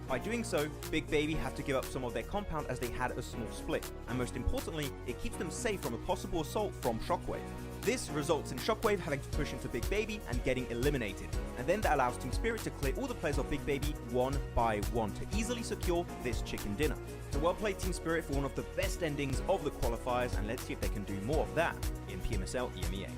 By doing so, Big Baby have to give up some of their compound as they had a small split. And most importantly, it keeps them safe from a possible assault from Shockwave. This results in Shockwave having to push into Big Baby and getting eliminated. And then that allows Team Spirit to clear all the players of Big Baby one by one to easily secure this chicken dinner. So well played Team Spirit for one of the best endings of the qualifiers, and let's see if they can do more of that in PMSL EMEA.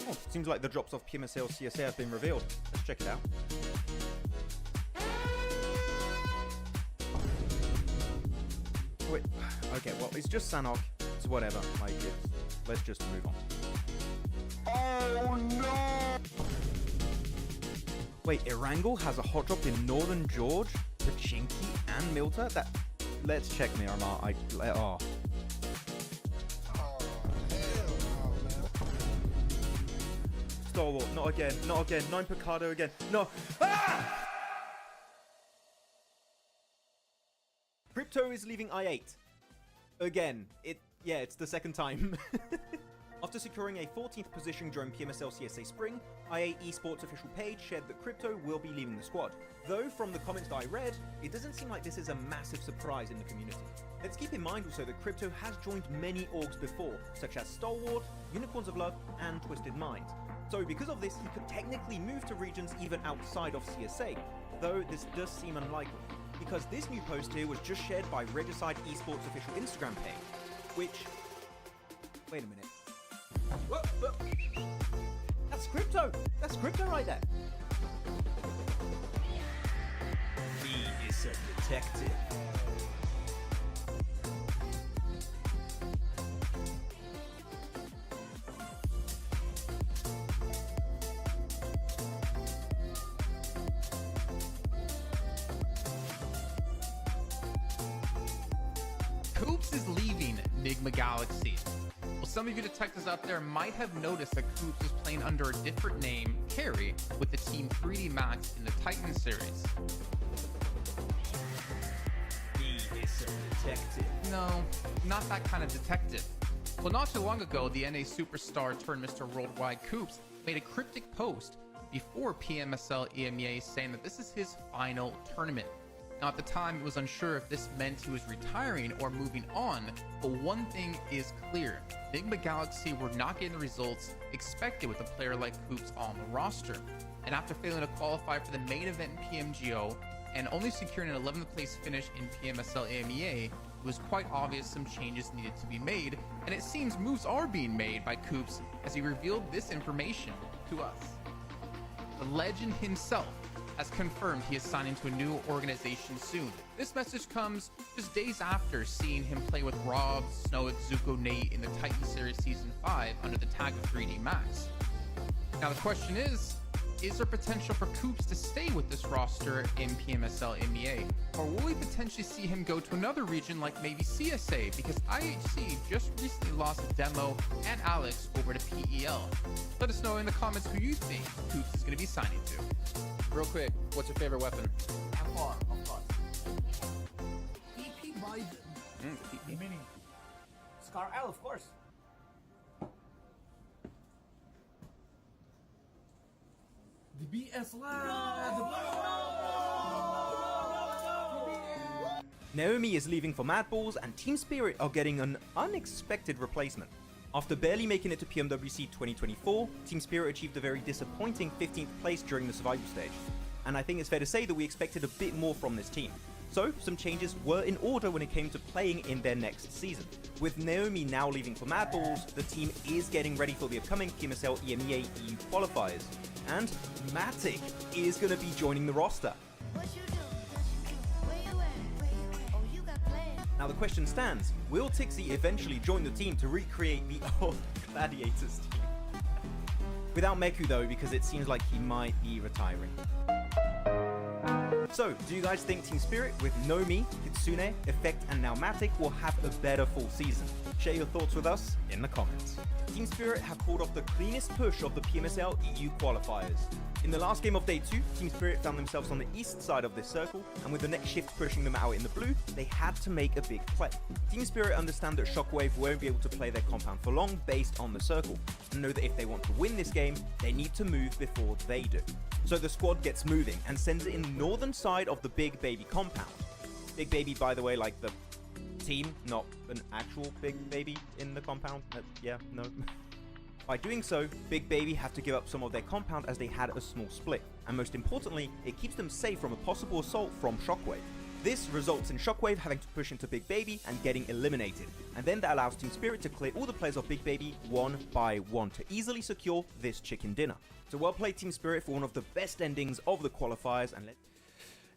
Oh, seems like the drops of PMSL CSA have been revealed. Let's check it out. Wait, okay, well, it's just Sanhok. It's whatever. Like, let's just move on. Oh no! Wait, Erangel has a hot drop in Northern George, Pachinki, and Milta? Let's check Miramar. Oh, hell no, man. Stalwart, not again, not again. 9 Picado again. No. Ah! Crypto is leaving I8. Again. It's the second time. After securing a 14th position during PMSL CSA Spring, IHC Esports official page shared that Crypto will be leaving the squad. Though, from the comments that I read, it doesn't seem like this is a massive surprise in the community. Let's keep in mind also that Crypto has joined many orgs before, such as Stalwart, Unicorns of Love, and Twisted Mind. So because of this, he could technically move to regions even outside of CSA, though this does seem unlikely, because this new post here was just shared by Regicide Esports official Instagram page, which... Wait a minute. Whoa, whoa. That's Crypto! That's Crypto right there! He is a detective. Coops is leaving Enigma Galaxy. Well, some of you detectives out there might have noticed that Coops is playing under a different name, Carry, with the team 3D Max in the Titan series. He is a detective. No, not that kind of detective. Well, not too long ago, the NA superstar turned Mr. Worldwide Coops made a cryptic post before PMSL EMEA saying that this is his final tournament. Now, at the time, it was unsure if this meant he was retiring or moving on, but one thing is clear. Enigma Galaxy were not getting the results expected with a player like Coops on the roster. And after failing to qualify for the main event in PMGO and only securing an 11th place finish in PMSL EMEA, it was quite obvious some changes needed to be made, and it seems moves are being made by Coops as he revealed this information to us. The legend himself has confirmed he is signing to a new organization soon. This message comes just days after seeing him play with Rob, Snow, Zuko, Nate in the Titan Series Season 5 under the tag of 3D Max. Now the question is there potential for Coops to stay with this roster in PMSL MEA? Or will we potentially see him go to another region like maybe CSA? Because IHC just recently lost Demo and Alex over to PEL. Let us know in the comments who you think Coops is going to be signing to. Real quick, what's your favorite weapon? FR, of course. EP by the mini. Scar L, of course. The BS lad. Naomi is leaving for Mad Balls, and Team Spirit are getting an unexpected replacement. After barely making it to PMWC 2024, Team Spirit achieved a very disappointing 15th place during the survival stage. And I think it's fair to say that we expected a bit more from this team. So, some changes were in order when it came to playing in their next season. With Naomi now leaving for Mad Balls, the team is getting ready for the upcoming PMSL EMEA EU qualifiers. And Matic is going to be joining the roster. What you do? Where you at? Oh, you got plans. Now the question stands, will Tixie eventually join the team to recreate the old Gladiators team? Without Meku though, because it seems like he might be retiring. So, do you guys think Team Spirit with Nomi, Kitsune, Effect and now Matic will have a better full season? Share your thoughts with us in the comments. Team Spirit have pulled off the cleanest push of the PMSL EU qualifiers. In the last game of day 2, Team Spirit found themselves on the east side of this circle, and with the next shift pushing them out in the blue, they had to make a big play. Team Spirit understand that Shockwave won't be able to play their compound for long based on the circle, and know that if they want to win this game, they need to move before they do. So the squad gets moving and sends it in the northern side of the Big Baby compound. Big Baby, by the way, like the team, not an actual Big Baby in the compound. Yeah, no. By doing so, Big Baby have to give up some of their compound as they had a small split, and most importantly, it keeps them safe from a possible assault from Shockwave. This results in Shockwave having to push into Big Baby and getting eliminated, and then that allows Team Spirit to clear all the players of Big Baby one by one to easily secure this chicken dinner. So well played Team Spirit for one of the best endings of the qualifiers, and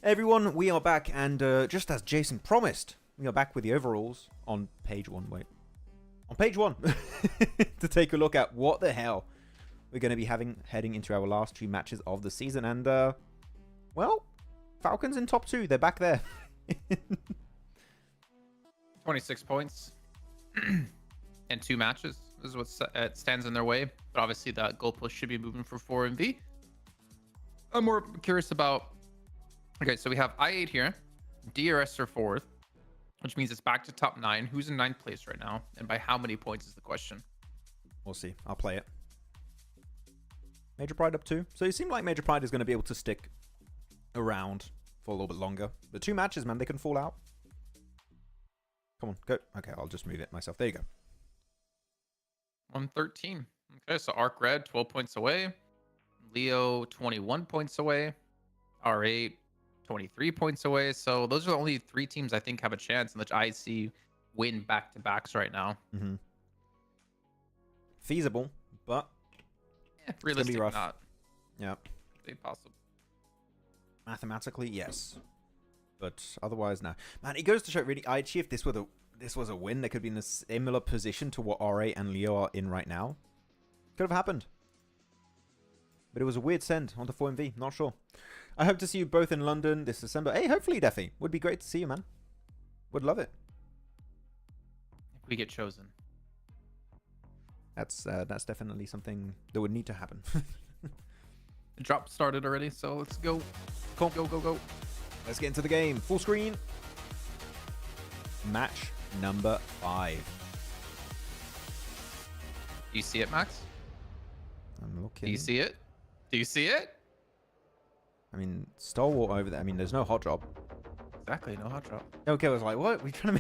everyone, we are back, and just as Jason promised, we are back with the overalls on page 1, on page 1 to take a look at what the hell we're going to be heading into our last 2 matches of the season. And well, Falcons in top 2, they're back there. 26 points and 2 matches. This is what stands in their way, but obviously that goalpost should be moving for 4 and V. I'm more curious about, okay, so we have I8 here, DRS are 4th, which means it's back to top 9. Who's in 9th place right now? And by how many points is the question? We'll see. I'll play it. Major Pride up 2. So it seemed like Major Pride is going to be able to stick around for a little bit longer. The 2 matches, man, they can fall out. Come on, go. Okay, I'll just move it myself. There you go. 113. Okay, so ARCRED 12 points away. Leo 21 points away. R8 23 points away. So those are the only 3 teams I think have a chance in which I see win back-to-backs right now. Mm-hmm. Feasible, but realistic rough. not. Yeah. Be possible. Mathematically, yes. But otherwise, no. Man, it goes to show really, IHC, if this was a win, they could be in a similar position to what R8 and Leo are in right now. Could have happened. But it was a weird send onto 4MV. Not sure. I hope to see you both in London this December. Hey, hopefully, Defy. Would be great to see you, man. Would love it. If we get chosen. That's definitely something that would need to happen. The drop started already, so let's go. Cool. Go. Let's get into the game. Full screen. Match number 5. Do you see it, Max? I'm looking. Do you see it? Do you see it? I mean, Stalwart over there. I mean, there's no hot drop. Exactly, no hot drop. Okay, I was like, what? We trying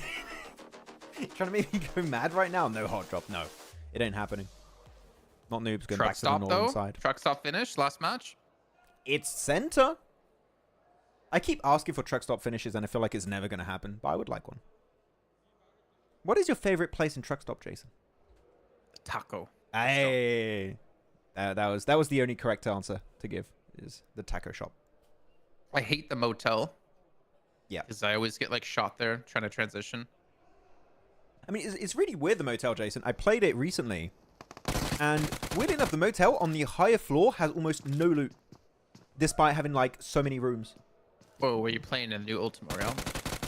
to make me go mad right now? No hot drop. No, it ain't happening. Not noobs going Truck back to the stop northern though. side. Truck stop finish last match. It's center. I keep asking for truck stop finishes, and I feel like it's never going to happen. But I would like one. What is your favorite place in truck stop, Jason? Taco. Hey, that was the only correct answer to give. Is the taco shop? I hate the motel. Yeah. Because I always get like shot there trying to transition. I mean, it's really weird, the motel, Jason. I played it recently, and weirdly enough, the motel on the higher floor has almost no loot, despite having like so many rooms. Whoa, were you playing in the new Ultima Realm?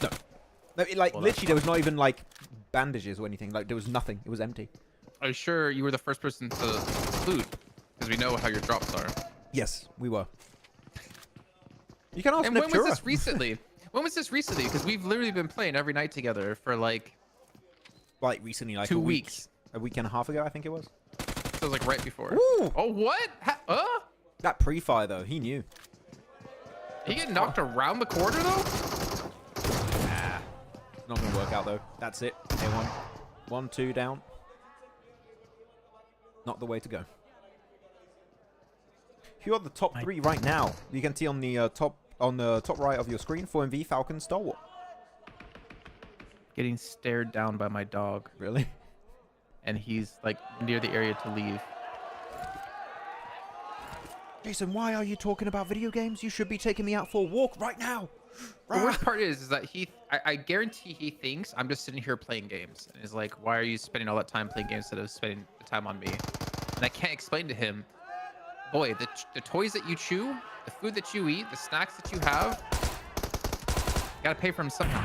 No, like Well, literally, there was not even like bandages or anything. Like there was nothing. It was empty. Are you sure you were the first person to loot? Because we know how your drops are. Yes, we were. You can ask And when was Natura. this recently? When was this recently? Because we've literally been playing every night together for like Like recently, like 2 a week, weeks. a week and a half ago, I think it was. So it was like right before. Ooh. Oh, what? That pre-fire though, he knew. He get knocked around the corner though? Nah, not gonna work out though. That's it. A1, 1, 2 down. Not the way to go. Here are the top 3 right now. You can see on the top right of your screen. 4MV, Falcon, Stalwart. Getting stared down by my dog, Really? and he's like near the area to leave. Jason, why are you talking about video games? You should be taking me out for a walk right now. The worst part is that I guarantee he thinks I'm just sitting here playing games, and he's like, "Why are you spending all that time playing games instead of spending the time on me?" And I can't explain to him, boy, the toys that you chew, the food that you eat, the snacks that you have, you gotta pay for them somehow.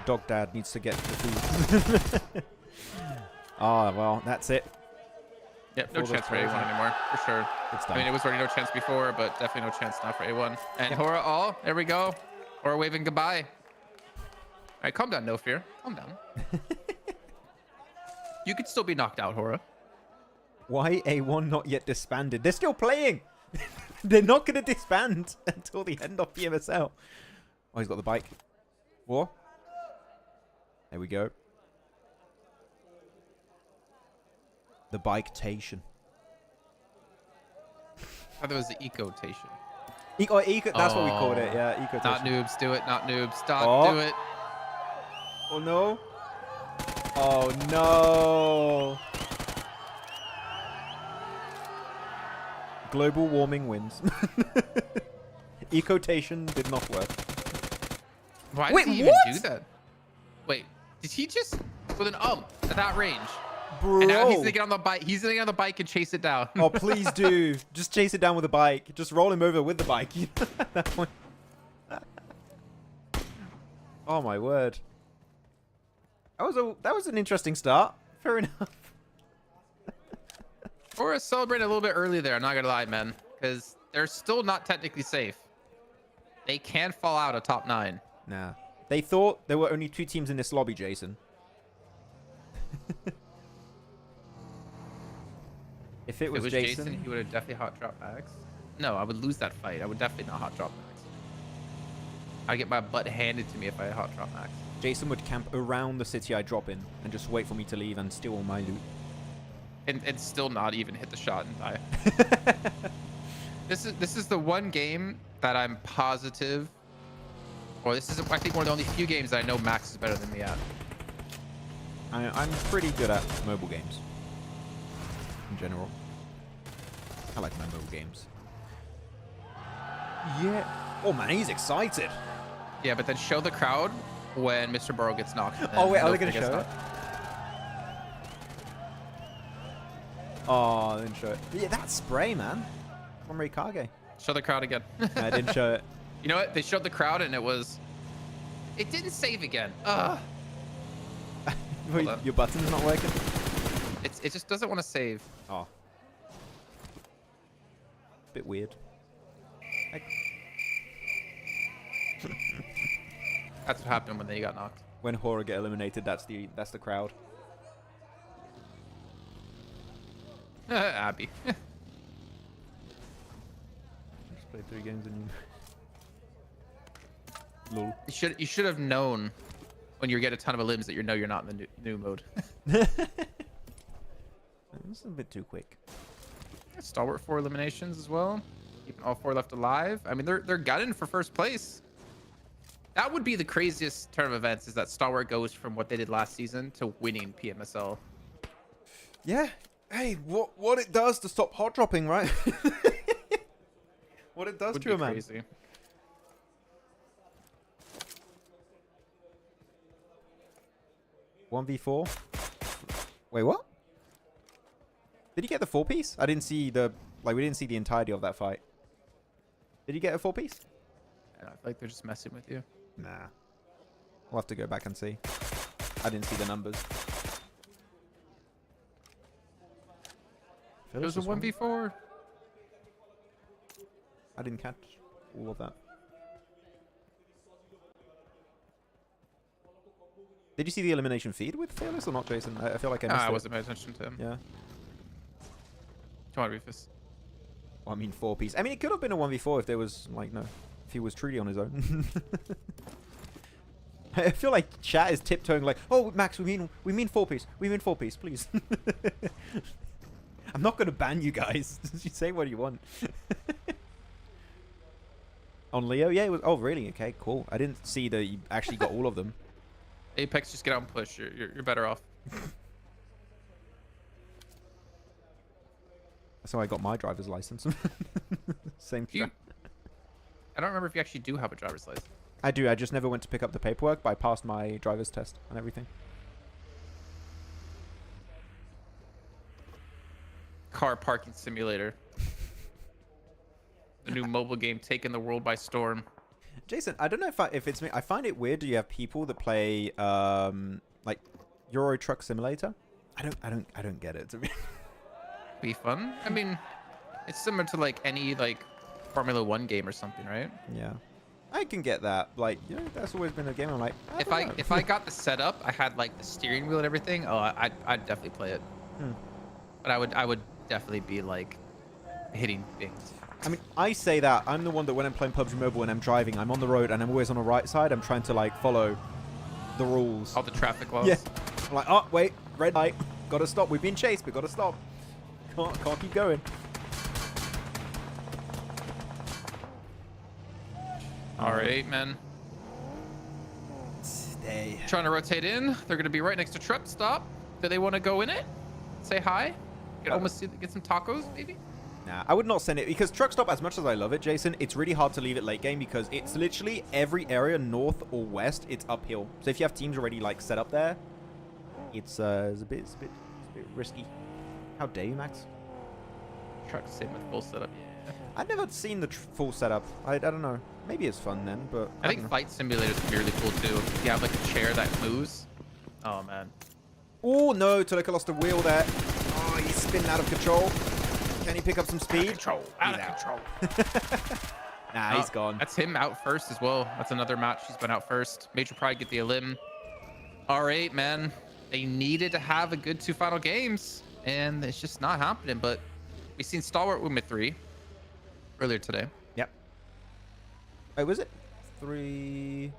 Dog dad needs to get the food. Ah, well, that's it. Yep, no Before chance for those A1 toys, anymore, for sure. It's I done. mean, it was already no chance before, but definitely no chance now for A1. And HORAA, all, there we go. HORAA waving goodbye. All right, calm down, no fear. Calm down. You could still be knocked out, HORAA. Why A1 not yet disbanded? They're still playing. They're not going to disband until the end of PMSL. Oh, he's got the bike. War. There we go. The bike-tation. I thought it was the eco-tation. Eco, that's what we called it. Yeah, eco-tation. Not noobs, do it, not noobs. Stop, Oh. do it. Oh, no. Oh, no. Global warming wins. Eco-tation did not work. Why Wait, did he even what? do that? Wait, did he just with an at that range? Bro. And now he's gonna get on the bike. He's gonna get on the bike and chase it down. Oh, please do. Just chase it down with a bike. Just roll him over with the bike. At that point. Oh my word. That was an interesting start. Fair enough. Or celebrate a little bit early there. I'm not gonna lie, man, because they're still not technically safe. They can fall out of top 9. Nah. They thought there were only 2 teams in this lobby, Jason. If it was, Jason, he would have definitely hot drop Max. No, I would lose that fight. I would definitely not hot drop Max. I'd get my butt handed to me if I hot drop Max. Jason would camp around the city I drop in and just wait for me to leave and steal all my loot. And still not even hit the shot and die. This is the one game that I'm positive, or this is I think one of the only few games that I know Max is better than me at. I'm pretty good at mobile games. In general. I like my mobile games. Yeah. Oh man, he's excited. Yeah, but then show the crowd when Mr. Barraud gets knocked. Oh wait, are they Nobody gonna gets show it? knocked. Oh, they didn't show it. Yeah, that spray, man. From Rikage. Show the crowd again. I didn't show it. You know what? They showed the crowd and it didn't save again. Ugh. Wait, on. your button's not working? It just doesn't want to save. Oh. Bit weird. That's what happened when they got knocked. When HORAA get eliminated, that's the crowd. Abby. Just played 3 games and lol. You should have known when you get a ton of limbs that you know you're not in the new mode. This is a bit too quick. Stalwart 4 eliminations as well. Keeping all 4 left alive. I mean, they're gunning for first place. That would be the craziest turn of events, is that Stalwart goes from what they did last season to winning PMSL. Yeah. Hey, what it does to stop hot dropping, right? What it does Would to be a man. crazy. One v 4. Wait, what? Did he get the 4-piece? I didn't see the we didn't see the entirety of that fight. Did he get a 4-piece? I feel like they're just messing with you. Nah. We'll have to go back and see. I didn't see the numbers. It was a 1v4. I didn't catch all of that. Did you see the elimination feed with Fearless or not, Jason? I feel like I missed I it. wasn't paying attention to him. Yeah. Come on, Rufus. Well, I mean, 4-piece. I mean, it could have been a 1v4 if there was, like, no. If he was truly on his own. I feel like chat is tiptoeing like, oh, Max, we mean 4-piece. We mean 4-piece, please. I'm not going to ban you guys. You say what you want. On Leo? Yeah, it was. Oh, really? Okay, cool. I didn't see that you actually got all of them. Apex, just get out and push. You're better off. That's how I got my driver's license. Same You, strat. I don't remember if you actually do have a driver's license. I do. I just never went to pick up the paperwork, but I passed my driver's test and everything. Car parking simulator. The new mobile game taking the world by storm. Jason, I don't know if it's me. I find it weird. Do you have people that play like Euro Truck Simulator? I don't get it. To be Be fun. I mean, it's similar to like any like Formula 1 game or something, right? yeah, I can get that. Like, you know, that's always been a game. I'm like, If I got the setup, I had like the steering wheel and everything. Oh, I'd definitely play it. But I would definitely be like hitting things. I mean, I say that I'm the one that when I'm playing PUBG Mobile and I'm driving, I'm on the road and I'm always on the right side. I'm trying to like follow the rules. All the traffic laws. Yeah. I'm like, oh wait, red light, gotta stop. We've been chased. We gotta stop. Can't keep going. All right, man. Stay. Trying to rotate in. They're gonna be right next to truck stop. Do they want to go in it? Say hi. Get some tacos, maybe. Nah, I would not send it because truck stop, as much as I love it, Jason, it's really hard to leave it late game because it's literally every area north or west, it's uphill. So if you have teams already like set up there, it's a bit risky. How dare you, Max? Truck same with full setup. I've never seen the full setup. I don't know. Maybe it's fun then, but I don't think know. flight simulators would be really cool too. If you have like a chair that moves. Oh man. Oh no, Tolika lost a wheel there. Oh, he's spinning out of control. Can he pick up some speed? Out of control. Nah, he's gone. That's him out first as well. That's another match. He's been out first. Major Pride get the elim. All right, man. They needed to have a good 2 final games, and it's just not happening. But we've seen Stalwart win with 3 earlier today. Yep. Wait, was it 3?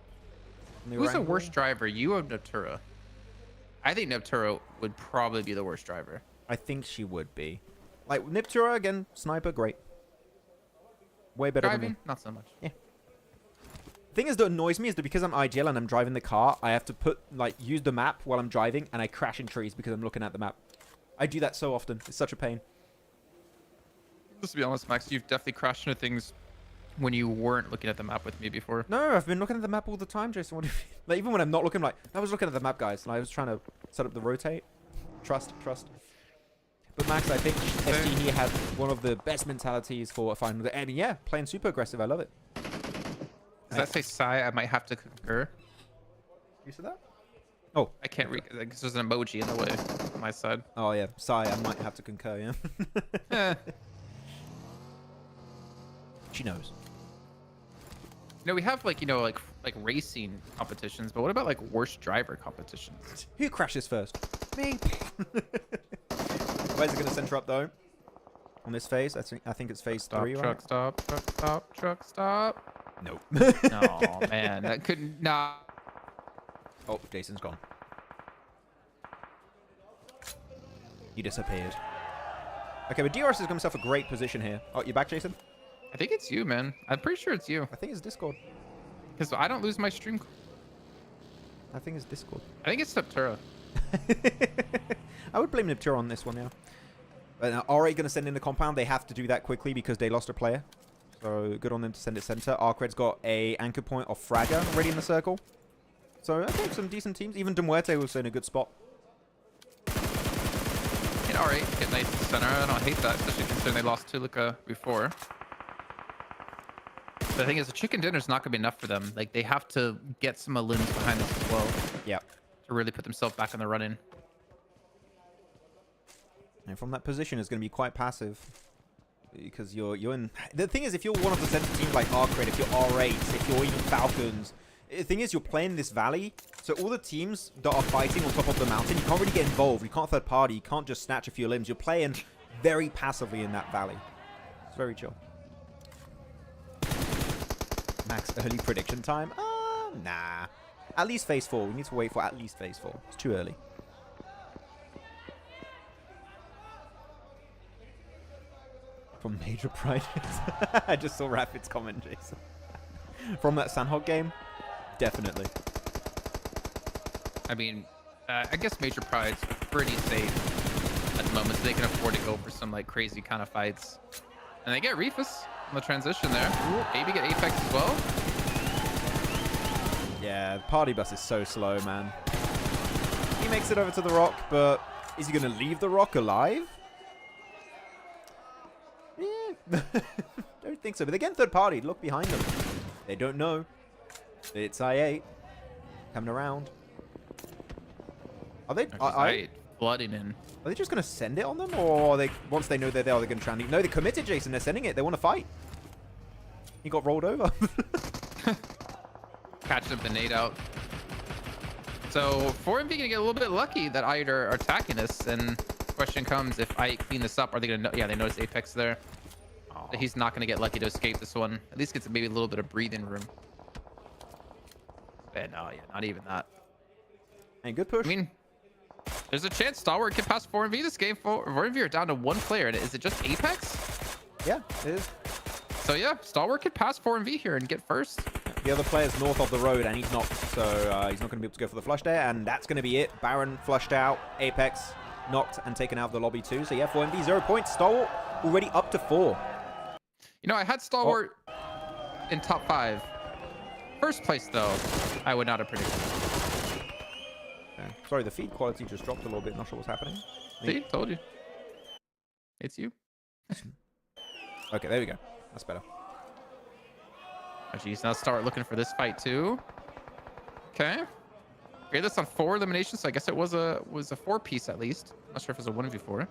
Who's the worst driver? You or Neptura? I think Neptura would probably be the worst driver. I think she would be. Like, Niptura, again, sniper, great. Way better than me. Driving, not so much. Yeah. Thing is that annoys me is that because I'm IGL and I'm driving the car, I have to use the map while I'm driving, and I crash in trees because I'm looking at the map. I do that so often. It's such a pain. Just to be honest, Max, you've definitely crashed into things when you weren't looking at the map with me before. No, I've been looking at the map all the time, Jason. What do you mean? Like, even when I'm not looking, like, I was looking at the map, guys, and I was trying to set up the rotate. Trust. But Max, I think ST here had one of the best mentalities for a final. I mean, yeah, playing super aggressive. I love it. Does that say Sai? I might have to concur. You said that? Oh. I can't read because there's an emoji in the way on my side. Oh, yeah. Sorry, I might have to concur, yeah. She knows. You know, we have like racing competitions, but what about like worst driver competitions? Who crashes first? Me. Where's it going to center up, though? On this phase? I think it's phase 3, Truck right? Truck stop. Nope. Oh, man. That couldn't... Nah. Oh, Jason's gone. He disappeared. Okay, but DRS has got himself a great position here. Oh, you back, Jason? I think it's you, man. I'm pretty sure it's you. I think it's Discord. Because I don't lose my stream. I think it's Discord. I think it's Septura. I would blame Niptura on this one, yeah. But now, RA going to send in the compound. They have to do that quickly because they lost a player. So good on them to send it center. ARCRED's got a anchor point of Fragger already in the circle. So I think some decent teams. Even Muerte was in a good spot. And RA get nice to center. I don't hate that, especially considering they lost Tulika before. The thing is, the chicken dinner's not going to be enough for them. Like, they have to get some limbs behind this as well. Yeah. To really put themselves back in the run-in. And from that position, it's going to be quite passive. Because you're in... The thing is, if you're one of the center teams like ARCRED, if you're R8, if you're even Falcons... The thing is, you're playing this valley. So all the teams that are fighting on top of the mountain, you can't really get involved. You can't third party. You can't just snatch a few limbs. You're playing very passively in that valley. It's very chill. Max early prediction time? Nah. At least phase 4. We need to wait for at least phase 4. It's too early. From Major Pride. I just saw Rapid's comment, Jason. From that Sanhok game? Definitely. I mean, I guess Major Pride's pretty safe at the moment, so they can afford to go for some, like, crazy kind of fights. And they get Reefus on the transition there. Ooh, maybe get Apex as well. Yeah, the party bus is so slow, man. He makes it over to the rock, but is he going to leave the rock alive? Yeah. Don't think so. But again, third party. Look behind them. They don't know. It's I8 coming around. Are they? Flooding in. Are they just going to send it on them, or are they? Once they know they're there, they're going to try and... No, they committed, Jason. They're sending it. They want to fight. He got rolled over. Catching up the nade out. So 4MV gonna get a little bit lucky that IHC are attacking this, and the question comes, if I clean this up, are they gonna? Yeah, they notice Apex there. So he's not gonna get lucky to escape this one. At least gets maybe a little bit of breathing room. But no, yeah, not even that. And good push. I mean, there's a chance Stalwart can pass 4MV this game. 4MV are down to one player. And is it just Apex? Yeah, it is. So yeah, Stalwart could pass 4MV here and get first. The other player's north of the road, and he's knocked, so he's not going to be able to go for the flush there, and that's going to be it. Baron flushed out, Apex knocked and taken out of the lobby too. So yeah, 4MV 0 points. Stalwart already up to 4. You know, I had Stalwart in top 5. First place though, I would not have predicted. Okay. Sorry, the feed quality just dropped a little bit. Not sure what's happening. See, told you. It's you. Okay, there we go. That's better. Oh, geez, now start looking for this fight too. Okay. Okay, that's on 4 eliminations, so I guess it was a 4-piece at least. Not sure if it was a 1v4.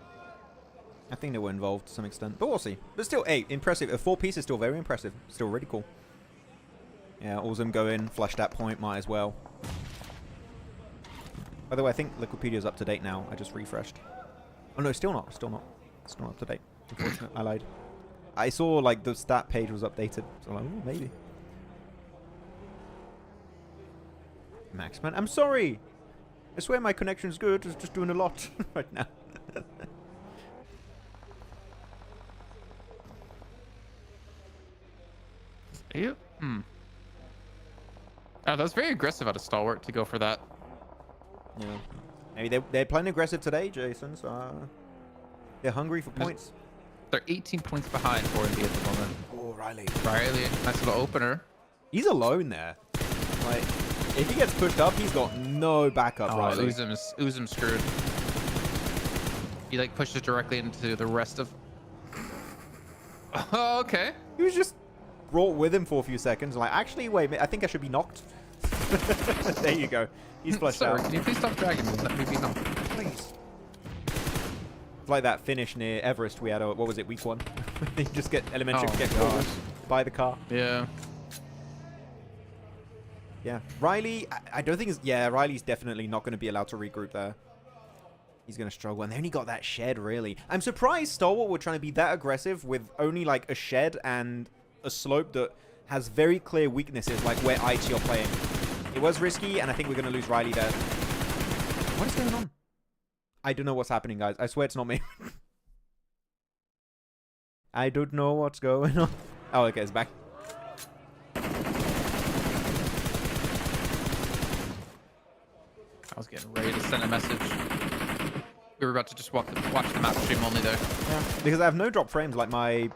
I think they were involved to some extent, but we'll see. But still, hey, impressive. A 4-piece is still very impressive. Still really cool. Yeah, all of them go in, flush that point, might as well. By the way, I think Wikipedia's up to date now. I just refreshed. Oh no, still not. Still not. It's not up to date. Unfortunately, I lied. I saw like the stat page was updated, so I'm like, ooh, maybe. Maxman, I'm sorry. I swear my connection's good. It's just doing a lot right now. You? Oh, that was very aggressive out of Stalwart to go for that. Yeah. Maybe they're playing aggressive today, Jason. So they're hungry for points. They're 18 points behind 4MV at the moment. Oh, Riley. Riley, nice little opener. He's alone there. Like, if he gets pushed up, he's got no backup, Oh, Riley. Uzum's screwed. He like pushes directly into the rest of... Oh, okay. He was just brought with him for a few seconds. Like, actually, wait, I think I should be knocked. There you go. He's flushed Sir, out. can you please stop dragging me? Let me be knocked. Please. It's like that finish near Everest we had, what was it, week 1? You just get elementary, get caught by the car. Yeah. Yeah. Riley, I don't think Riley's definitely not going to be allowed to regroup there. He's going to struggle. And they only got that shed, really. I'm surprised Stalwart were trying to be that aggressive with only like a shed and a slope that has very clear weaknesses, like where IHC are playing. It was risky, and I think we're going to lose Riley there. What is going on? I don't know what's happening, guys. I swear it's not me. I don't know what's going on. Oh, okay, it's back. I was getting ready to send a message. We were about to just watch the map stream only there. Yeah, because I have no drop frames. Like my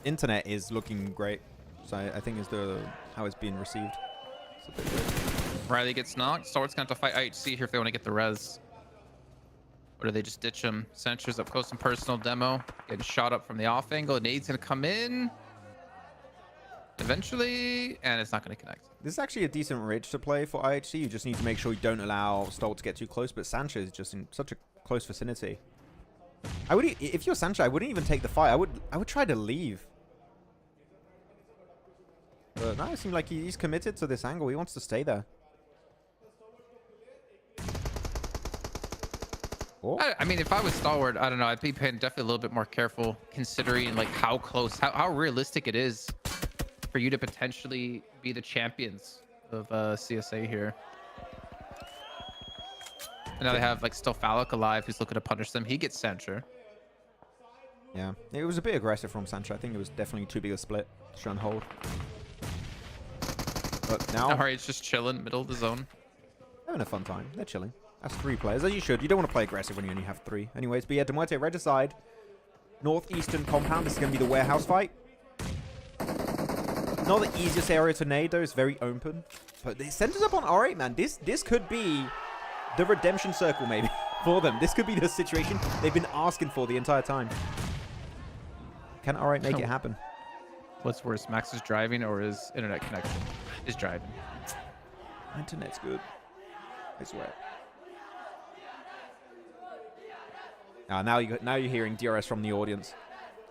internet is looking great, so I think is how it's being received. It's a bit weird. Riley gets knocked. Stalwart's going to have to fight IHC here if they want to get the res. Or do they just ditch him? Sentry's up close and personal demo. Getting shot up from the off angle. Nade's going to come in. Eventually. And it's not going to connect. This is actually a decent ridge to play for IHC. You just need to make sure you don't allow Stalwart to get too close. But Sanchez is just in such a close vicinity. If you're Sanchez, I wouldn't even take the fight. I would try to leave. But now it seems like he's committed to this angle. He wants to stay there. Oh. I mean, if I was Stalwart, I don't know. I'd be paying definitely a little bit more careful, considering like how close, how realistic it is for you to potentially be the champions of CSA here. And now they have like still Falcon alive, who's looking to punish them. He gets Sancho. Yeah, it was a bit aggressive from Sancho. I think it was definitely too big a split to try and hold. But now, Alright, it's just chilling, middle of the zone. Having a fun time. They're chilling. That's 3 players, as you should. You don't want to play aggressive when you only have 3. Anyways, but yeah, Muerte red aside. Northeastern compound. This is going to be the warehouse fight. Not the easiest area to nade, though. It's very open. But it centers up on R8, man. This could be the redemption circle, maybe, for them. This could be the situation they've been asking for the entire time. Can R8 make it happen? What's worse, Max is driving or his internet connection is driving? Internet's good. I swear. Now you're hearing DRS from the audience.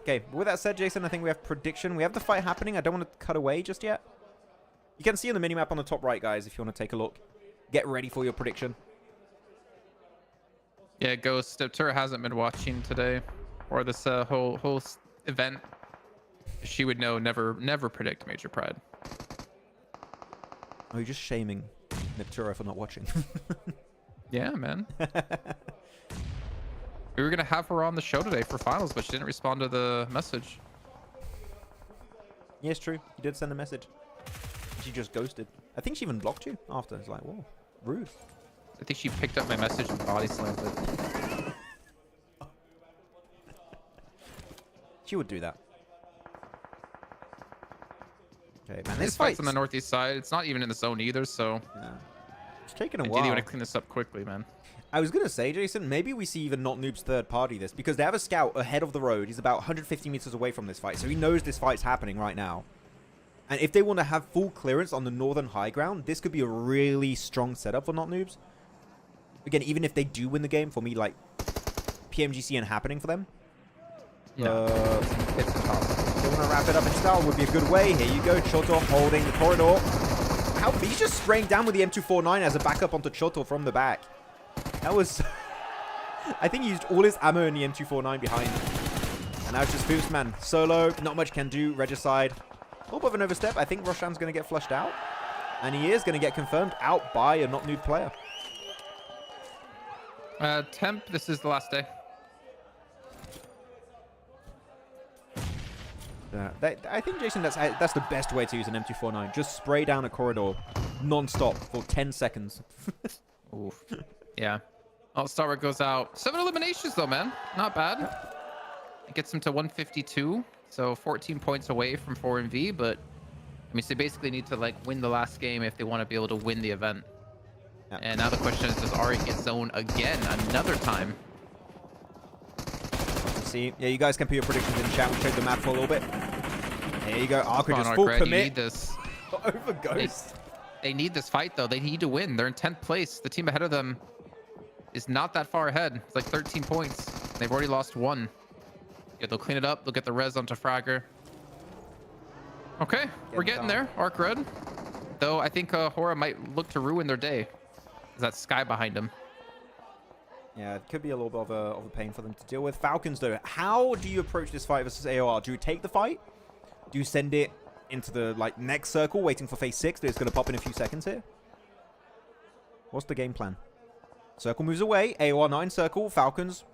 Okay, with that said, Jason, I think we have prediction. We have the fight happening. I don't want to cut away just yet. You can see on the minimap on the top right, guys, if you want to take a look. Get ready for your prediction. Yeah, Ghost. Tur hasn't been watching today or this whole event. She would know never predict Major Pride. Oh, you're just shaming Neptura for not watching. Yeah, man. We were going to have her on the show today for finals, but she didn't respond to the message. Yes, true. You did send a message. She just ghosted. I think she even blocked you after. It's like, whoa, rude. I think she picked up my message and body slammed it. She would do that. Okay, man. This fight's on the northeast side. It's not even in the zone either, so... Yeah. It's taking a Ideally, while. you want to clean this up quickly, man. I was going to say, Jason, maybe we see even Not Noob's third party this, because they have a scout ahead of the road. He's about 150 meters away from this fight, so he knows this fight's happening right now. And if they want to have full clearance on the northern high ground, this could be a really strong setup for Not Noobs. Again, even if they do win the game, for me, like, PMGC and happening for them. Yeah. It's tough. They want to wrap it up in style would be a good way. Here you go, Choto holding the corridor. How, he's just spraying down with the M249 as a backup onto Choto from the back. That was... I think he used all his ammo in the M249 behind. And now it's just Boostman. Solo, not much can do. Regicide. A little bit of an overstep. I think Roshan's going to get flushed out. And he is going to get confirmed out by a Not Noob player. Temp, this is the last day. I think, Jason, that's the best way to use an M249. Just spray down a corridor non-stop for 10 seconds. Oof. Yeah. Oh, Stalwart goes out. 7 eliminations, though, man. Not bad. It gets him to 152. So 14 points away from 4MV. But, I mean, so they basically need to, like, win the last game if they want to be able to win the event. Yeah. And now the question is, does Ari get zone again another time? See, yeah, you guys can put your predictions in the chat. We'll show the map for a little bit. There you go. ARCRED just full commit. You need this. Over Ghost. They need this fight, though. They need to win. They're in 10th place. The team ahead of them is not that far ahead. It's like 13 points. They've already lost 1. Yeah, they'll clean it up. They'll get the res onto Fragger. Okay, we're getting there. ARCRED. Though I think HORAA might look to ruin their day. There's that sky behind them. Yeah, it could be a little bit of a pain for them to deal with. Falcons, though, how do you approach this fight versus AOR? Do you take the fight? Do you send it into the next circle, waiting for phase 6 that is going to pop in a few seconds here? What's the game plan? Circle moves away. AOR 9 circle. Falcons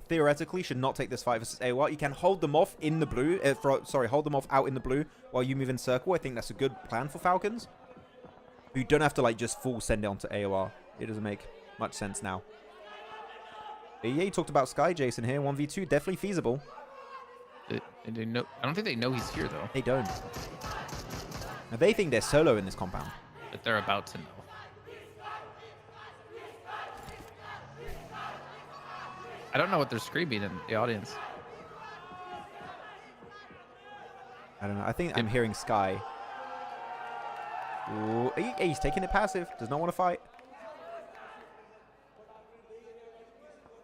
theoretically should not take this fight versus AOR. You can hold them off in the blue. Hold them off out in the blue while you move in circle. I think that's a good plan for Falcons. You don't have to just full send it onto AOR. It doesn't make much sense now. But yeah, you talked about Sky Jason here. 1v2, definitely feasible. They know, I don't think they know he's here, though. They don't. Now, they think they're solo in this compound. But they're about to know. I don't know what they're screaming in the audience. I don't know. I think I'm hearing Sky. Ooh, he's taking it passive. Does not want to fight.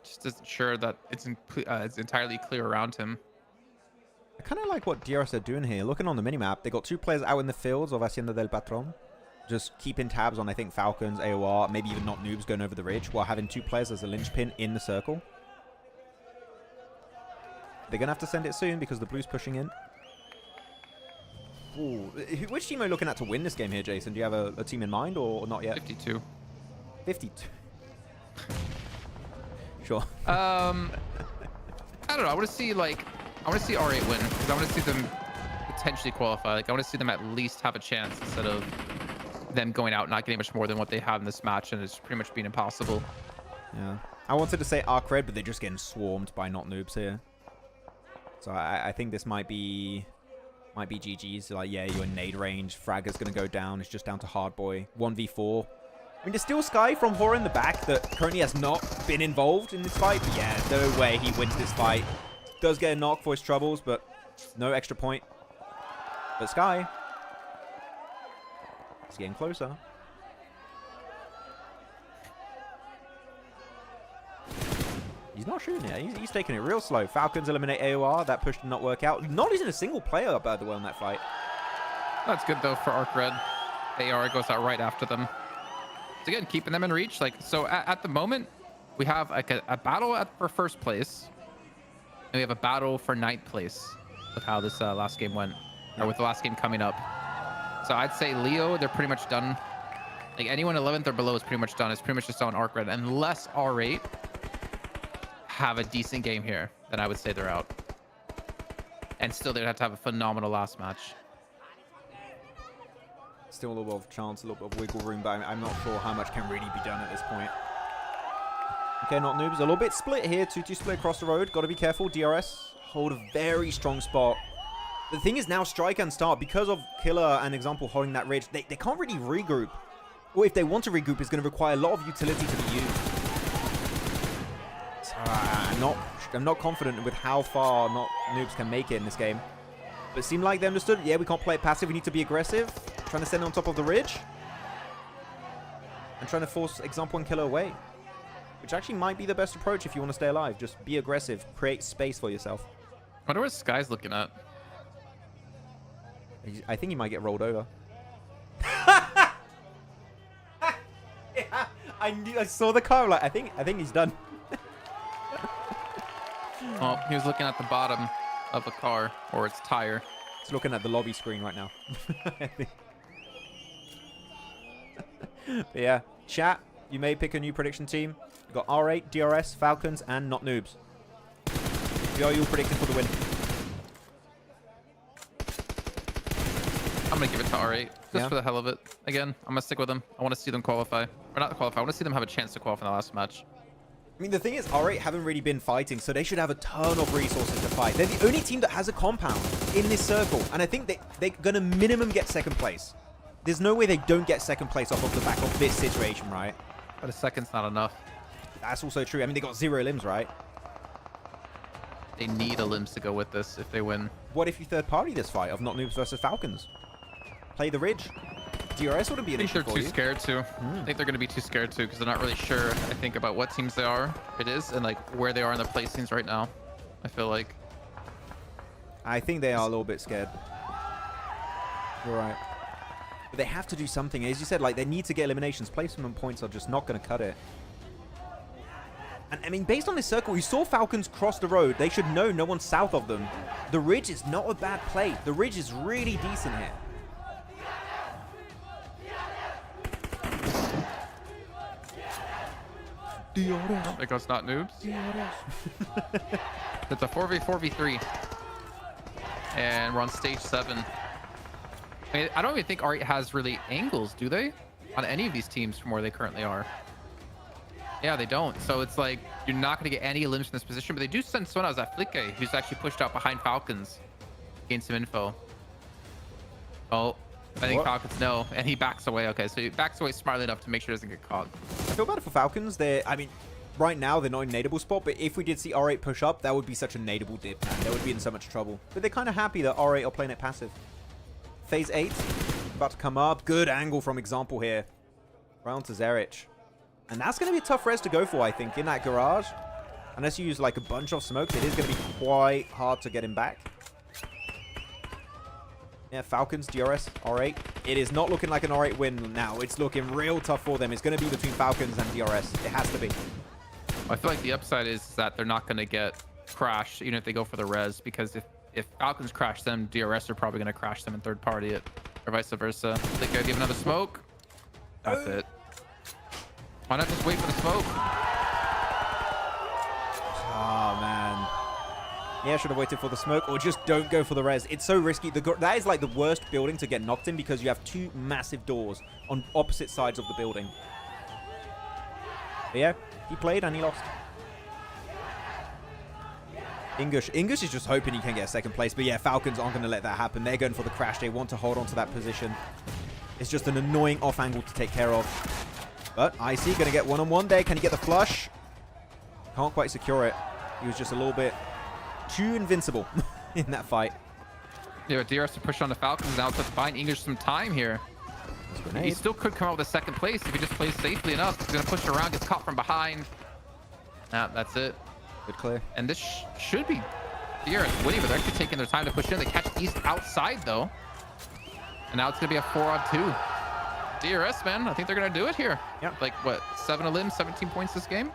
Just isn't sure that it's entirely clear around him. I kind of like what DRS are doing here. Looking on the minimap, they got 2 players out in the fields of Hacienda del Patron. Just keeping tabs on, I think, Falcons, AoR, maybe even not noobs going over the ridge, while having 2 players as a linchpin in the circle. They're going to have to send it soon because the blue's pushing in. Ooh. Which team are you looking at to win this game here, Jason? Do you have a team in mind or not yet? 52. 52. Sure. I don't know. I want to see R8 win because I want to see them potentially qualify. Like I want to see them at least have a chance instead of them going out not getting much more than what they have in this match, and it's pretty much been impossible. Yeah. I wanted to say ARCRED, but they're just getting swarmed by not noobs here. So I think this might be GG's. Like, yeah, you're in nade range. Fragger's going to go down. It's just down to Hardboy. 1v4. I mean, there's still Sky from HORAA in the back that currently has not been involved in this fight. But yeah, no way he wins this fight. Does get a knock for his troubles, but no extra point. But Sky is getting closer. He's not shooting it. He's taking it real slow. Falcons eliminate AOR. That push did not work out. Not even a single player, by the way, in that fight. That's good, though, for ARCRED. AR goes out right after them. So, again, keeping them in reach. Like, so at the moment, we have like a battle for first place. And we have a battle for 9th place with how this last game went. Or with the last game coming up. So I'd say Leo, they're pretty much done. Like, anyone 11th or below is pretty much done. It's pretty much just on ARCRED. Unless R8 have a decent game here, then I would say they're out. And still, they'd have to have a phenomenal last match. Still a little bit of chance, a little bit of wiggle room, but I'm not sure how much can really be done at this point. Okay, not noobs. A little bit split here. 2-2 split across the road. Got to be careful. DRS hold a very strong spot. The thing is now strike and start. Because of Killer and Example holding that ridge, they can't really regroup. Or if they want to regroup, it's going to require a lot of utility to be used. I'm not confident with how far not noobs can make it in this game. But it seemed like they understood, yeah, we can't play it passive. We need to be aggressive. Trying to send it on top of the ridge. And trying to force Example and Killer away. Which actually might be the best approach if you want to stay alive. Just be aggressive. Create space for yourself. I wonder what Sky's looking at. I think he might get rolled over. Yeah, I saw the car. Like, I think he's done. Oh, he was looking at the bottom of a car or its tire. He's looking at the lobby screen right now. I think. But yeah, chat. You may pick a new prediction team. We've got R8, DRS, Falcons, and not noobs. Who are you predicting for the win? I'm going to give it to R8 just for the hell of it. Again, I'm going to stick with them. I want to see them qualify. Or not qualify. I want to see them have a chance to qualify in the last match. I mean, the thing is, R8 haven't really been fighting, so they should have a ton of resources to fight. They're the only team that has a compound in this circle, and I think they're going to minimum get second place. There's no way they don't get second place off of the back of this situation, right? But a second's not enough. That's also true. I mean, they got 0 limbs, right? They need a limbs to go with this if they win. What if you third party this fight of not noobs versus Falcons? Play the ridge. DRS wouldn't be an I think issue they're for too you. scared to. I think they're going to be too scared to because they're not really sure, I think, about what teams they are. It is and like where they are in the placings right now. I feel like. I think they are a little bit scared. You're right. But they have to do something. As you said, like, they need to get eliminations. Placement points are just not going to cut it. And, I mean, based on this circle, you saw Falcons cross the road. They should know no one's south of them. The ridge is not a bad play. The ridge is really decent here. There goes not noobs. It's a 4v4v3. And we're on stage 7. I mean, I don't even think R8 has really angles, do they? On any of these teams from where they currently are. Yeah, they don't. So it's like you're not going to get any elims in this position, but they do send someone out as Flikke, who's actually pushed out behind Falcons. Gain some info. Oh, I think What? Falcons know, and he backs away. Okay, so he backs away smartly enough to make sure he doesn't get caught. I feel bad for Falcons. I mean, right now they're not in nadeable spot, but if we did see R8 push up, that would be such a nadeable dip, man. They would be in so much trouble. But they're kind of happy that R8 are playing it passive. Phase 8, about to come up. Good angle from Example here. Right onto Zerich. And that's going to be a tough res to go for, I think, in that garage. Unless you use like a bunch of smokes, it is going to be quite hard to get him back. Yeah, Falcons, DRS, R8. It is not looking like an R8 win now. It's looking real tough for them. It's going to be between Falcons and DRS. It has to be. I feel like the upside is that they're not going to get crashed, even if they go for the res, because if Falcons crash them, DRS are probably going to crash them in third party, or vice versa. They could give another smoke. That's it. Why not just wait for the smoke? Oh, man. Yeah, should have waited for the smoke, or just don't go for the res. It's so risky. That is like the worst building to get knocked in because you have two massive doors on opposite sides of the building. But yeah, he played and he lost. English is just hoping he can get second place. But yeah, Falcons aren't going to let that happen. They're going for the crash. They want to hold on to that position. It's just an annoying off angle to take care of. But IC going to get one-on-one there. Can he get the flush? Can't quite secure it. He was just a little bit too invincible in that fight. Yeah, DRS to push on the Falcons now to buying English some time here. He still could come out with a second place if he just plays safely enough. He's going to push around, gets caught from behind. That's it. Good clear. And this should be DRS winning, but they're actually taking their time to push in. They catch East outside, though. And now it's going to be a 4-on-2. DRS, man, I think they're going to do it here. Yeah. Like, what, 7 elims, 17 points this game?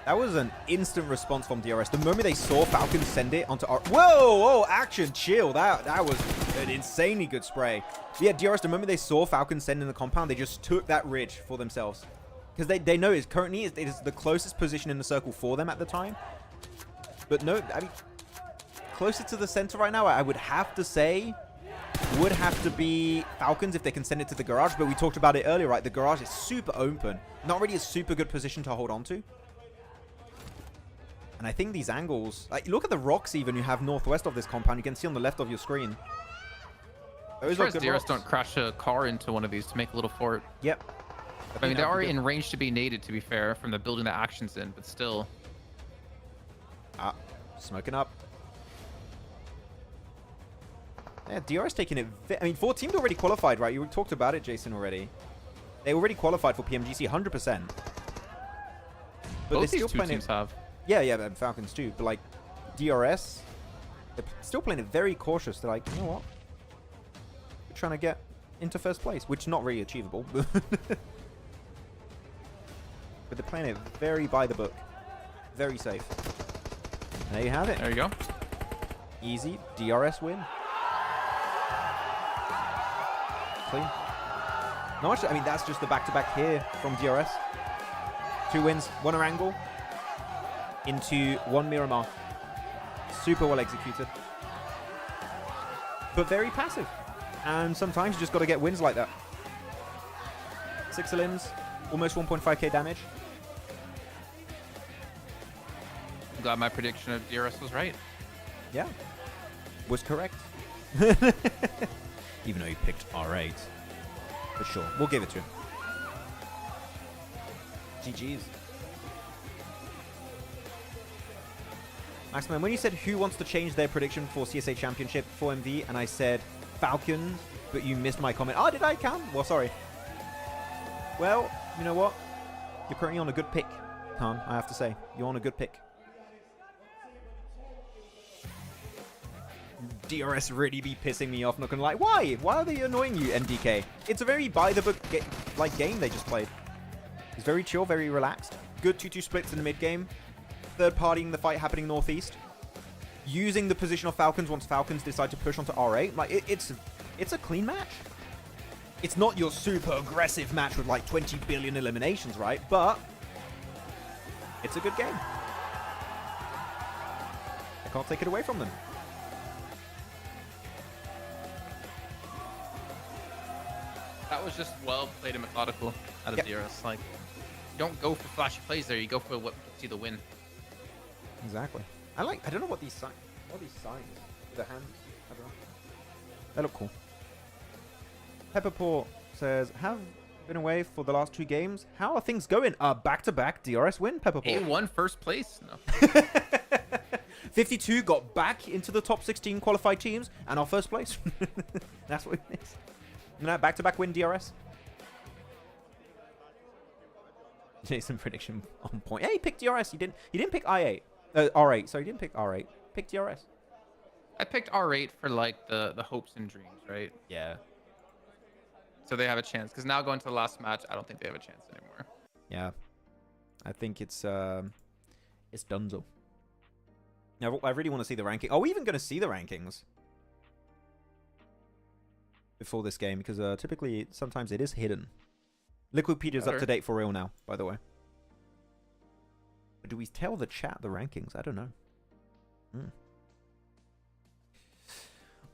That was an instant response from DRS. The moment they saw Falcons send it onto our... Whoa, action, chill. That was an insanely good spray. But yeah, DRS, the moment they saw Falcons send in the compound, they just took that ridge for themselves. Because they know it is the closest position in the circle for them at the time. But no, I mean, closer to the center right now, I would have to say, would have to be Falcons if they can send it to the garage. But we talked about it earlier, right? The garage is super open. Not really a super good position to hold on to. And I think these angles, like, look at the rocks even you have northwest of this compound. You can see on the left of your screen. Those are good DRS rocks. don't crash a car into one of these to make a little fort. Yep. I mean, they are in range to be naded, to be fair, from the building that action's in, but still. Smoking up. Yeah, DRS taking it. I mean, 4 teams already qualified, right? You talked about it, Jason, already. They already qualified for PMGC, 100%. But Both these still two playing teams have. Yeah, and Falcons too. But like, DRS, they're still playing it very cautious. They're like, you know what? We're trying to get into first place, which is not really achievable. But they're playing it very by the book. Very safe. And there you have it. There you go. Easy DRS win. Clean. Not much. I mean, that's just the back-to-back here from DRS. 2 wins, 1 Erangel into 1 Miramar. Super well executed. But very passive. And sometimes you just got to get wins like that. 6 elims, almost 1.5k damage. I'm glad my prediction of DRS was right. Yeah. Was correct. Even though he picked R8. For sure. We'll give it to him. GG's. Maxman, when you said who wants to change their prediction for CSA Championship for MV, and I said Falcons, but you missed my comment. Oh, did I count? Well, sorry. Well, you know what? You're currently on a good pick, Khan, I have to say. You're on a good pick. DRS really be pissing me off, not gonna lie. Why? Why are they annoying you, MDK? It's a very by-the-book game they just played. It's very chill, very relaxed. Good 2-2 splits in the mid-game. Third partying the fight happening northeast. Using the position of Falcons once Falcons decide to push onto R8. Like, it's a clean match. It's not your super aggressive match with like 20 billion eliminations, right? But it's a good game. I can't take it away from them. That was just well played and methodical out of DRS. Like, don't go for flashy plays there. You go for what gets you the win. Exactly. I don't know what these signs. What are these signs? The hand. I don't know. They look cool. Pepperport says, have been away for the last 2 games. How are things going? Back-to-back DRS win, Pepperport. A1 first place. No. 52 got back into the top 16 qualified teams and our first place. That's what it is. No, back-to-back win DRS. Jason prediction on point. Hey, he picked DRS. He didn't pick I8. R8. Sorry, he didn't pick R8. Pick DRS. I picked R8 for like the hopes and dreams, right? Yeah. So they have a chance. Because now going to the last match, I don't think they have a chance anymore. Yeah. I think it's donezo. Now, I really want to see the ranking. Are we even going to see the rankings before this game? Because typically, sometimes it is hidden. Liquidpedia's up to date for real now, by the way. But do we tell the chat the rankings? I don't know.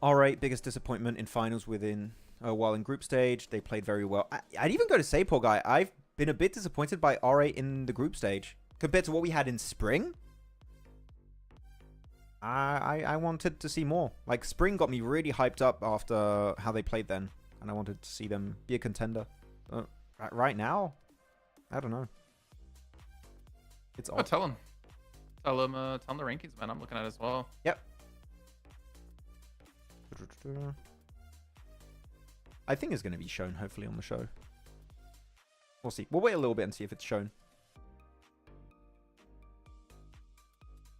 All right, biggest disappointment in finals within while in group stage. They played very well. I'd even go to say, poor guy, I've been a bit disappointed by R8 in the group stage compared to what we had in spring. I wanted to see more. Like, spring got me really hyped up after how they played then, and I wanted to see them be a contender. Right now, I don't know. It's odd. Tell him. Tell him the rankings, man. I'm looking at it as well. Yep. I think it's going to be shown, hopefully, on the show. We'll see. We'll wait a little bit and see if it's shown.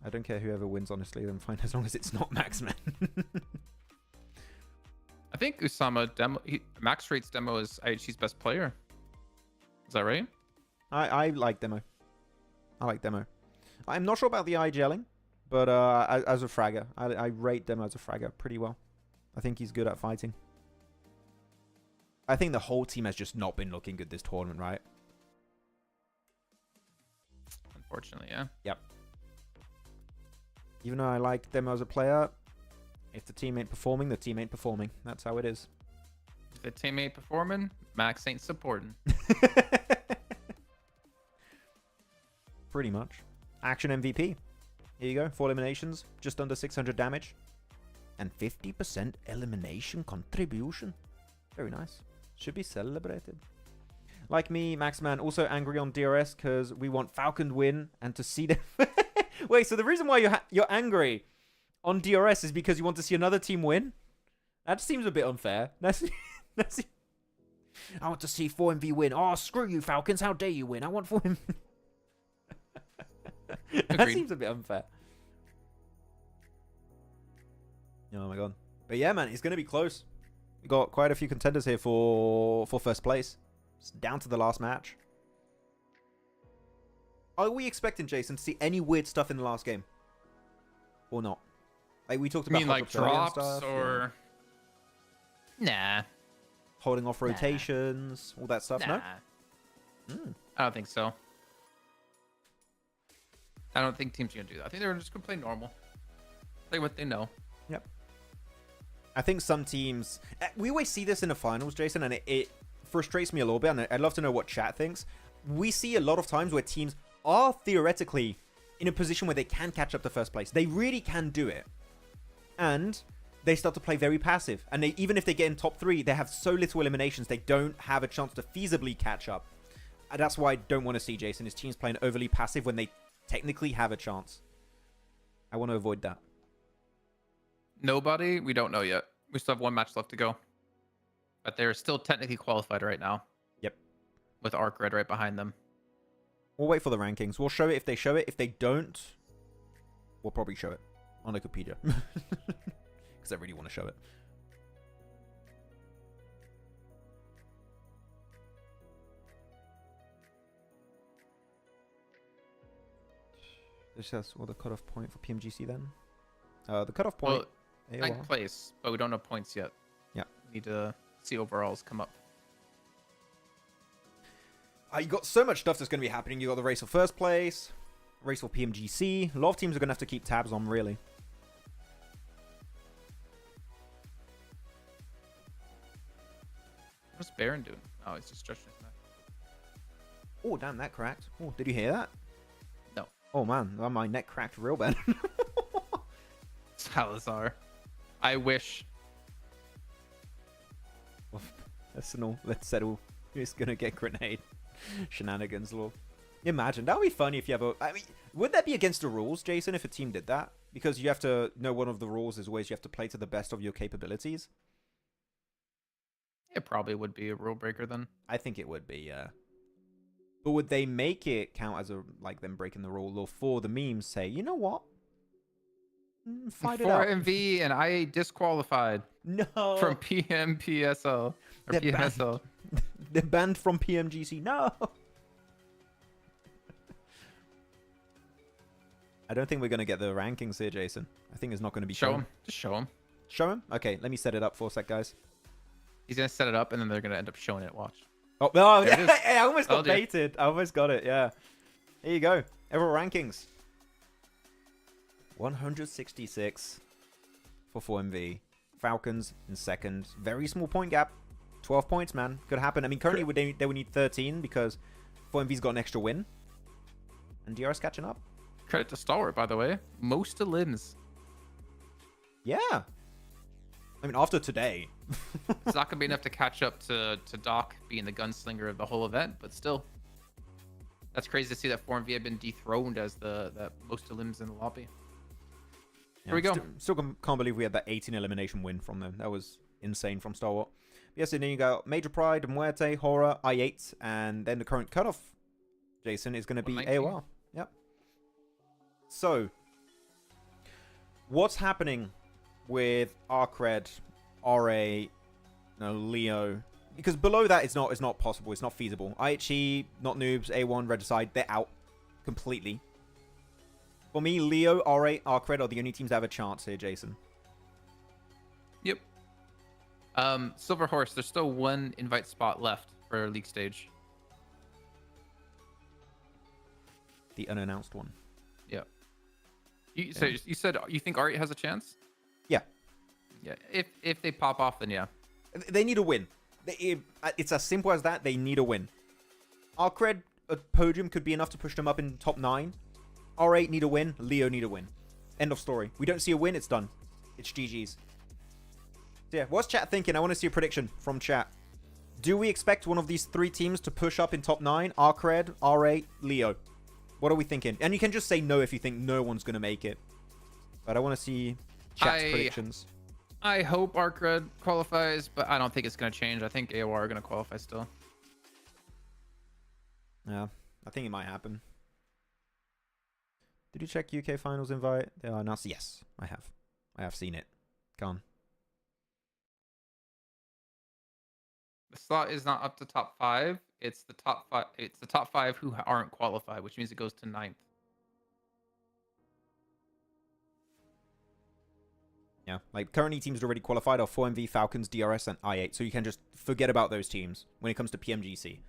I don't care whoever wins, honestly. I'm fine as long as it's not Maxman. I think Usama Max rates Demo as IHC's best player. Is that right? I like Demo. I like Demo. I'm not sure about the eye gelling, but as a fragger, I rate Demo as a fragger pretty well. I think he's good at fighting. I think the whole team has just not been looking good this tournament, right? Unfortunately, yeah. Yep. Even though I like Demo as a player, if the team ain't performing, the team ain't performing. That's how it is. If the team ain't performing, Max ain't supporting. Pretty much. Action MVP. Here you go. 4 eliminations. Just under 600 damage. And 50% elimination contribution. Very nice. Should be celebrated. Like me, Maxman, also angry on DRS because we want Falcon win and to see them... Wait, so the reason why you're angry on DRS is because you want to see another team win? That seems a bit unfair. I want to see 4MV win. Oh, screw you, Falcons. How dare you win? I want 4MV. That seems a bit unfair. Oh my god. But yeah, man, it's going to be close. We got quite a few contenders here for first place. It's down to the last match. Are we expecting, Jason, to see any weird stuff in the last game? Or not? Like we talked about... You mean like drops stuff, or... Nah. Holding off rotations, all that stuff, Nah. no? I don't think so. I don't think teams are going to do that. I think they're just going to play normal. Play what they know. Yep. I think some teams... We always see this in the finals, Jason, and it frustrates me a little bit, and I'd love to know what chat thinks. We see a lot of times where teams are theoretically in a position where they can catch up to first place. They really can do it. And they start to play very passive. And even if they get in top 3, they have so little eliminations, they don't have a chance to feasibly catch up. And that's why I don't want to see, Jason, his teams playing overly passive when they technically have a chance. I want to avoid that. Nobody? We don't know yet. We still have 1 match left to go. But they're still technically qualified right now. Yep. With ARCRED right behind them. We'll wait for the rankings. We'll show it if they show it. If they don't, we'll probably show it on Wikipedia. Because I really want to show it. This has the cutoff point for PMGC then. The cutoff point. Well, ninth place, but we don't know points yet. Yeah. We need to see overalls come up. You got so much stuff that's going to be happening. You got the race for first place, race for PMGC. A lot of teams are going to have to keep tabs on, really. What's Baron doing? Oh, he's just stretching his neck. Oh, damn, that cracked. Oh, did you hear that? No. Oh, man. My neck cracked real bad. Salazar. I wish. Let's settle. Who's going to get grenade? Shenanigans, lol. Imagine. That would be funny if you have a... I mean, would that be against the rules, Jason, if a team did that? Because you have to know one of the rules is always you have to play to the best of your capabilities. It probably would be a rule breaker then. I think it would be, yeah. But would they make it count as a like them breaking the rule, or for the memes say, you know what? Fight it out. 4MV and I disqualified No. from PMPSL or They're PMSL. They're banned from PMGC. No. I don't think we're going to get the rankings here, Jason. I think it's not going to be Show shown. him. Just show him. Show him? Okay, let me set it up for a sec, guys. He's gonna set it up and then they're gonna end up showing it. Watch. Oh, no, There it is. I almost got Told you. baited. I almost got it, yeah. Here you go. Overall rankings. 166 for 4MV. Falcons in second. Very small point gap. 12 points, man. Could happen. I mean, currently they would need 13 because 4MV's got an extra win. And DRS catching up. Credit to Stalwart, by the way. Most of limbs. Yeah. I mean, after today. It's not gonna be enough to catch up to Doc being the gunslinger of the whole event, but still. That's crazy to see that 4MV had been dethroned as the most of limbs in the lobby. Yeah, Here we go. Still can't believe we had that 18 elimination win from them. That was insane from Stalwart. Yes, and then you got Major Pride, Muerte, HORAA, I8, and then the current cutoff, Jason, is going to be 119. AoR. Yep. So, what's happening with ARCRED, RA, Leo? Because below that, it's not possible. It's not feasible. IHC, not noobs, A1, Regicide, they're out completely. For me, Leo, RA, ARCRED are the only teams that have a chance here, Jason. Yep. Silver Horse, there's still one invite spot left for league stage. The unannounced one. Yep. So you said you think R8 has a chance? Yeah. Yeah. If they pop off, then yeah. They need a win. It's as simple as that. They need a win. ARCRED, a podium could be enough to push them up in top 9. R8 need a win. Leo need a win. End of story. We don't see a win. It's done. It's GG's. So yeah, what's chat thinking? I want to see a prediction from chat. Do we expect one of these 3 teams to push up in top 9? ARCRED, R8, Leo. What are we thinking? And you can just say no if you think no one's going to make it. But I want to see chat's predictions. I hope ARCRED qualifies, but I don't think it's going to change. I think AOR are going to qualify still. Yeah, I think it might happen. Did you check UK finals invite? They are announced. Yes, I have. I have seen it. Gone. The slot is not up to top 5. It's the top 5. It's the top 5 who aren't qualified, which means it goes to 9th. Yeah, like currently teams already qualified are 4MV, Falcons, DRS, and I8. So you can just forget about those teams when it comes to PMGC.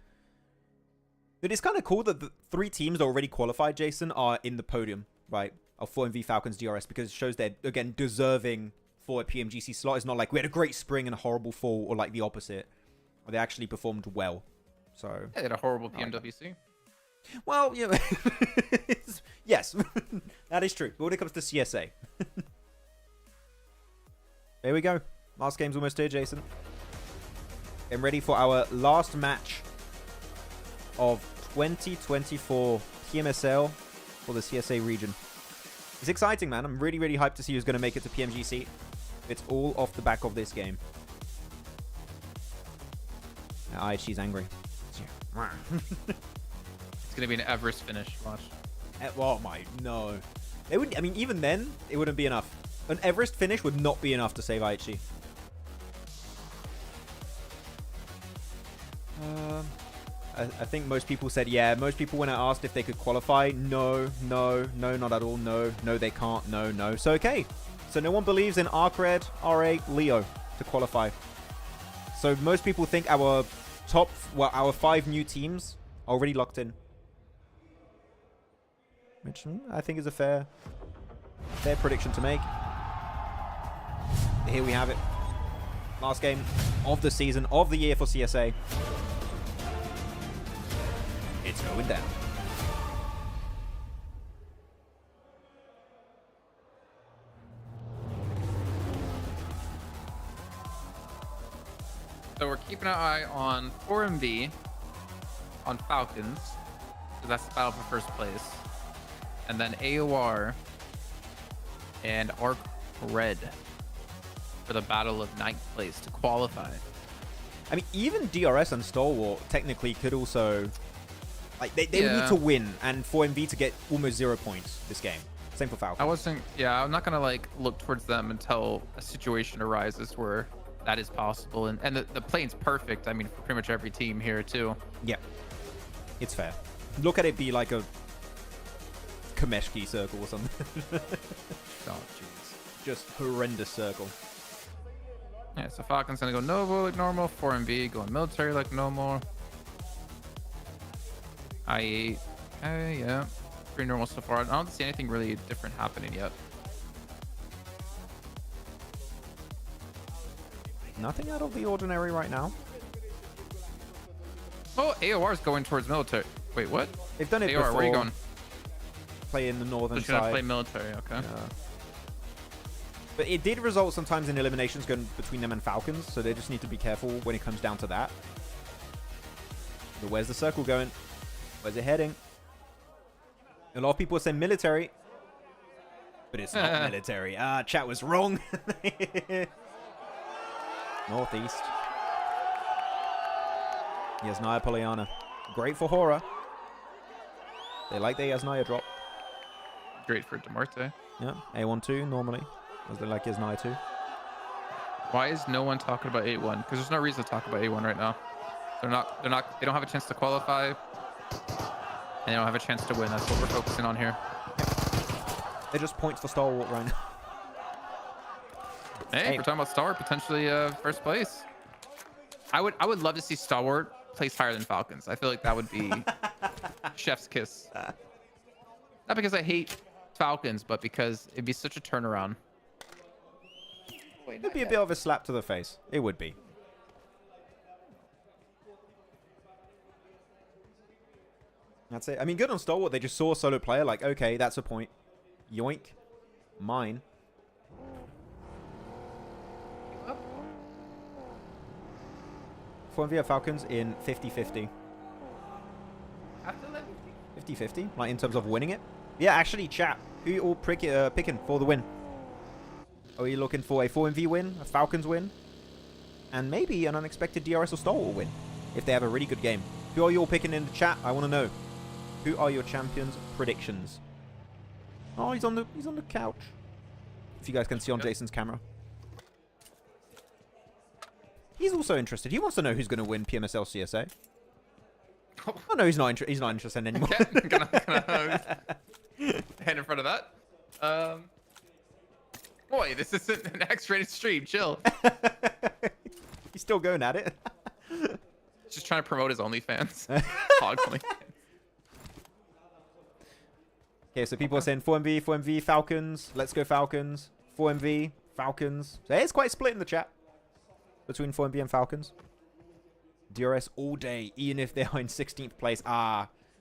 But it's kind of cool that the 3 teams that are already qualified, Jason, are in the podium, right? Of 4MV, Falcons, DRS, because it shows they're, again, deserving for a PMGC slot. It's not like we had a great spring and a horrible fall, or like the opposite. Or they actually performed well. So They had a horrible PMWC. well, you know, yes, that is true. But when it comes to CSA. There we go. Last game's almost here, Jason. Getting ready for our last match of 2024 PMSL for the CSA region. It's exciting, man. I'm really, really hyped to see who's going to make it to PMGC. It's all off the back of this game. IHC's angry. It's going to be an Everest finish. Watch. Oh my, no. They would. I mean, even then, it wouldn't be enough. An Everest finish would not be enough to save IHC. I think most people said, yeah. Most people, when I asked if they could qualify, no, not at all. No, they can't. No. So, okay. So, no one believes in ARCRED, RA, Leo to qualify. So, most people think our our 5 new teams are already locked in. Which I think is a fair prediction to make. Here we have it. Last game of the season, of the year for CSA. It's It's going down. So we're keeping an eye on 4MV, on Falcons, so that's the battle for first place, and then AOR and ARCRED for the battle of 9th place to qualify. I mean, even DRS and Stalwart technically could also... Like, they Yeah. need to win, and for MV to get almost 0 points this game. Same for Falcons. I'm not gonna like look towards them until a situation arises where that is possible, and the plane's perfect. I mean, for pretty much every team here too. Yeah. It's fair. Look at it be like a Kameshki circle or something. Oh jeez. Just horrendous circle. Yeah, so Falcon's gonna go Novo like normal, 4MV going military like normal. I8, yeah, pretty normal so far. I don't see anything really different happening yet. Nothing out of the ordinary right now. Oh, AOR is going towards military. Wait, what? They've done it AOR, before. where are you going? Play in the northern Just gonna side. play military, okay. Yeah. But it did result sometimes in eliminations going between them and Falcons, so they just need to be careful when it comes down to that. But where's the circle going? Where's it heading? A lot of people say military, but it's not military. Ah, chat was wrong. Northeast. Yasnaya Polyana. Great for HORAA. They like the Yasnaya drop. Great for Muerte. Yeah, A1-2 normally. As they like Yasnaya too. Why is no one talking about 8-1? Because there's no reason to talk about 8-1 right now. They don't have a chance to qualify. And they don't have a chance to win. That's what we're focusing on here. They just points for Stalwart right now. Hey, we're talking about Stalwart potentially first place. I would love to see Stalwart place higher than Falcons. I feel like that would be chef's kiss. Not because I hate Falcons, but because it'd be such a turnaround. It'd be a bit of a slap to the face. It would be. That's it. I mean, good on Stalwart. They just saw a solo player like, okay, that's a point. Yoink. Mine. For Falcons in 50-50. 50-50? Like in terms of winning it? Yeah, actually, chat. Who you all picking for the win? Are you looking for a 4MV win, a Falcons win, and maybe an unexpected DRS or Stalwart win if they have a really good game? Who are you all picking in the chat? I want to know. Who are your champions' predictions? Oh, he's on the couch. If you guys can see on Jason's camera. He's also interested. He wants to know who's going to win PMSL CSA. Oh no, he's not interested anymore. Gonna head in front of that. Boy, this isn't an X-rated stream. Chill. He's still going at it. Just trying to promote his OnlyFans. Hog OnlyFans. Okay, so people are saying 4MV, Falcons. Let's go Falcons. 4MV, Falcons. So it's quite split in the chat between 4MV and Falcons. DRS all day, even if they are in 16th place.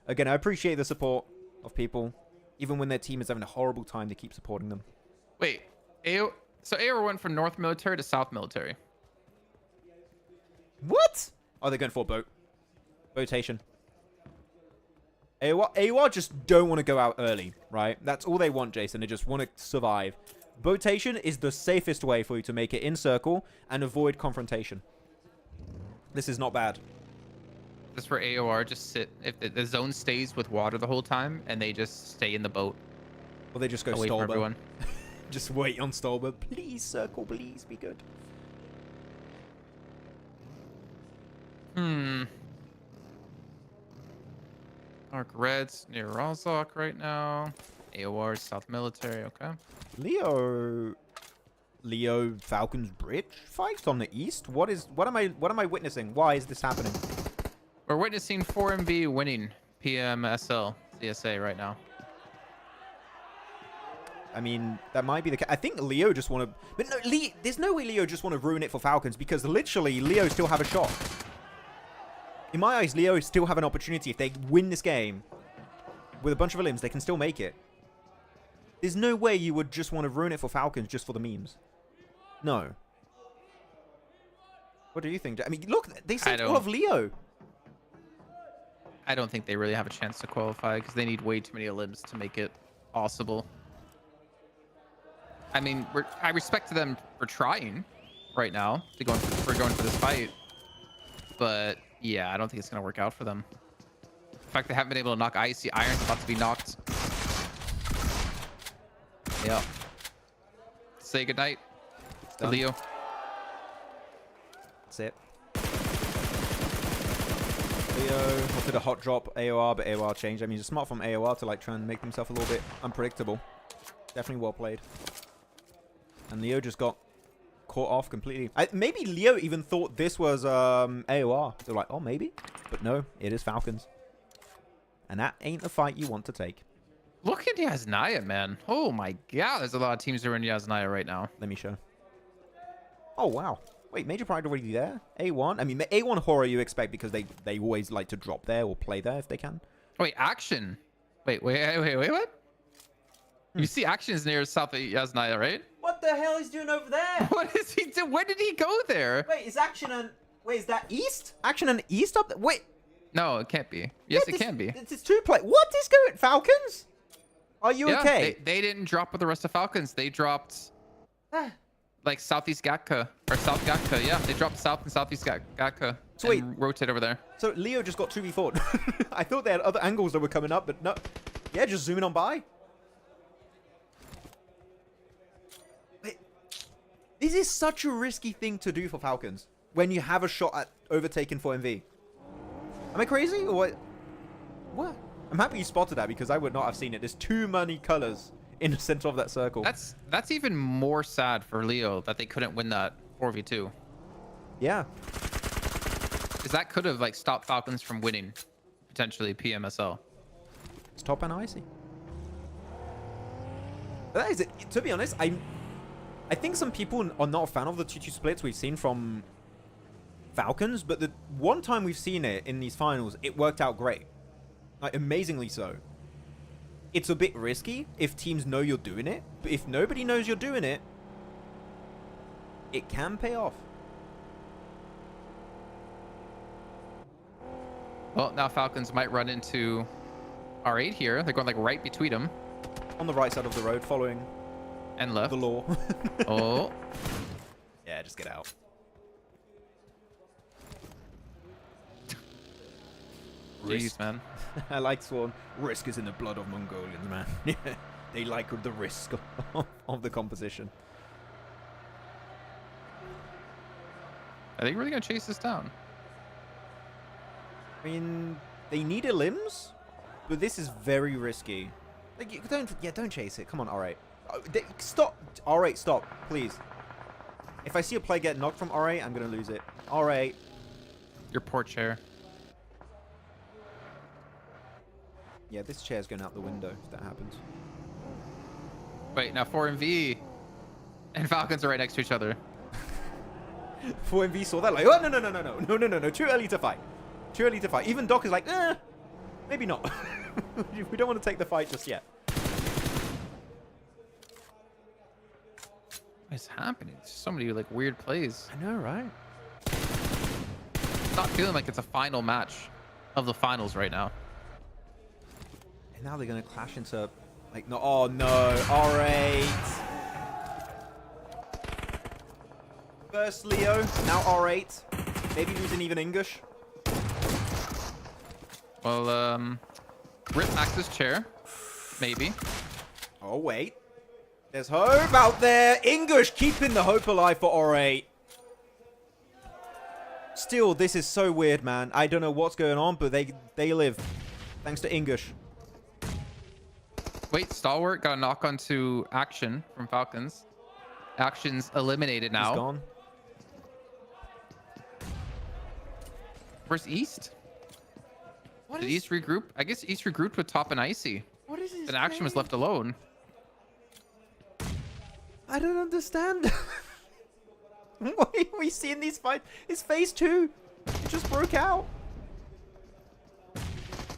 Again, I appreciate the support of people. Even when their team is having a horrible time, they keep supporting them. Wait, so AOR went from North Military to South Military. What? Oh, they're going for a boat. Boatation. AOR just don't want to go out early, right? That's all they want, Jason. They just want to survive. Boatation is the safest way for you to make it in circle and avoid confrontation. This is not bad. Just for AOR, just sit. If the zone stays with water the whole time, and they just stay in the boat. Or they just go away from Stolber. everyone. Just wait on Stolber. Please, circle. Please, be good. ARCRED's near Rozok right now. AOR South Military, okay. Leo Falcons Bridge fight on the east? What am I witnessing? Why is this happening? We're witnessing 4MV winning PMSL CSA right now. I mean, that might be the case. I think Leo just want to... But no, there's no way Leo just want to ruin it for Falcons because literally Leo still have a shot. In my eyes, Leo still have an opportunity. If they win this game with a bunch of elims, they can still make it. There's no way you would just want to ruin it for Falcons just for the memes. No. What do you think? I mean, look, they sent all of Leo. I don't think they really have a chance to qualify because they need way too many elims to make it possible. I mean, I respect them for trying right now. They're going for this fight. But yeah, I don't think it's going to work out for them. In fact, they haven't been able to knock IHC. Iron's about to be knocked. Yep. Say goodnight to Leo. That's it. Leo wanted a hot drop AOR, but AOR changed. I mean, it's smart from AOR to like try and make themselves a little bit unpredictable. Definitely well played. And Leo just got caught off completely. Maybe Leo even thought this was AOR. They're like, oh, maybe. But no, it is Falcons. And that ain't the fight you want to take. Look at Yasnaya, man. Oh my god, there's a lot of teams that are in Yasnaya right now. Let me show. Oh, wow. Wait, Major Pride already there? A1? I mean, A1 HORAA you expect because they always like to drop there or play there if they can. Wait, Action. Wait, what? You see Action is near South Yasnaya, right? What the hell is he doing over there? What is he doing? When did he go there? Wait, is Action and... Wait, is that East? Action and East up there? Wait. No, it can't be. Yes, it can be. It's two play. What is going... Falcons? Are you okay? They didn't drop with the rest of Falcons. They dropped... like Southeast Gatka. Or South Gatka. Yeah, they dropped South and Southeast Gatka. So wait. Rotate over there. So Leo just got 2v4'd. I thought they had other angles that were coming up, but no. Yeah, just zooming on by. Wait. This is such a risky thing to do for Falcons. When you have a shot at overtaking 4MV. Am I crazy? Or what? What? I'm happy you spotted that because I would not have seen it. There's too many colors in the center of that circle. That's even more sad for Leo that they couldn't win that 4v2. Yeah. Because that could have like stopped Falcons from winning potentially PMSL. It's top and icy. But that is it. To be honest, I think some people are not a fan of the 2-2 splits we've seen from Falcons, but the one time we've seen it in these finals, it worked out great. Like, amazingly so. It's a bit risky if teams know you're doing it, but if nobody knows you're doing it, it can pay off. Well, now Falcons might run into R8 here. They're going like right between them. On the right side of the road, following and left. The law. Oh. Yeah, just get out. Jeez, man. I like Swan. Risk is in the blood of Mongolians, man. They like the risk of the composition. Are they really gonna chase this down? I mean, they need limbs, but this is very risky. Like, don't chase it. Come on, R8. Stop, R8. Stop, please. If I see a play get knocked from R8, I'm gonna lose it. R8. Your poor chair. Yeah, this chair's going out the window if that happens. Wait, now 4MV and Falcons are right next to each other. 4MV saw that like, oh, no. Too early to fight. Too early to fight. Even Doc is like, maybe not. We don't want to take the fight just yet. What's happening? So many like weird plays. I know, right? It's not feeling like it's a final match of the finals right now. And now they're going to clash into, like, no, oh no, R8. First Leo, now R8. Maybe losing even English. Well, rip Max's chair, maybe. Oh, wait. There's hope out there. English keeping the hope alive for R8. Still, this is so weird, man. I don't know what's going on, but they live. Thanks to English. Wait, Stalwart got a knock onto Action from Falcons. Action's eliminated now. He's gone. Where's East? Did East regroup? I guess East regrouped with Top and Icy. What is this? And Action was left alone. I don't understand. What are we seeing these fights? It's phase 2. It just broke out.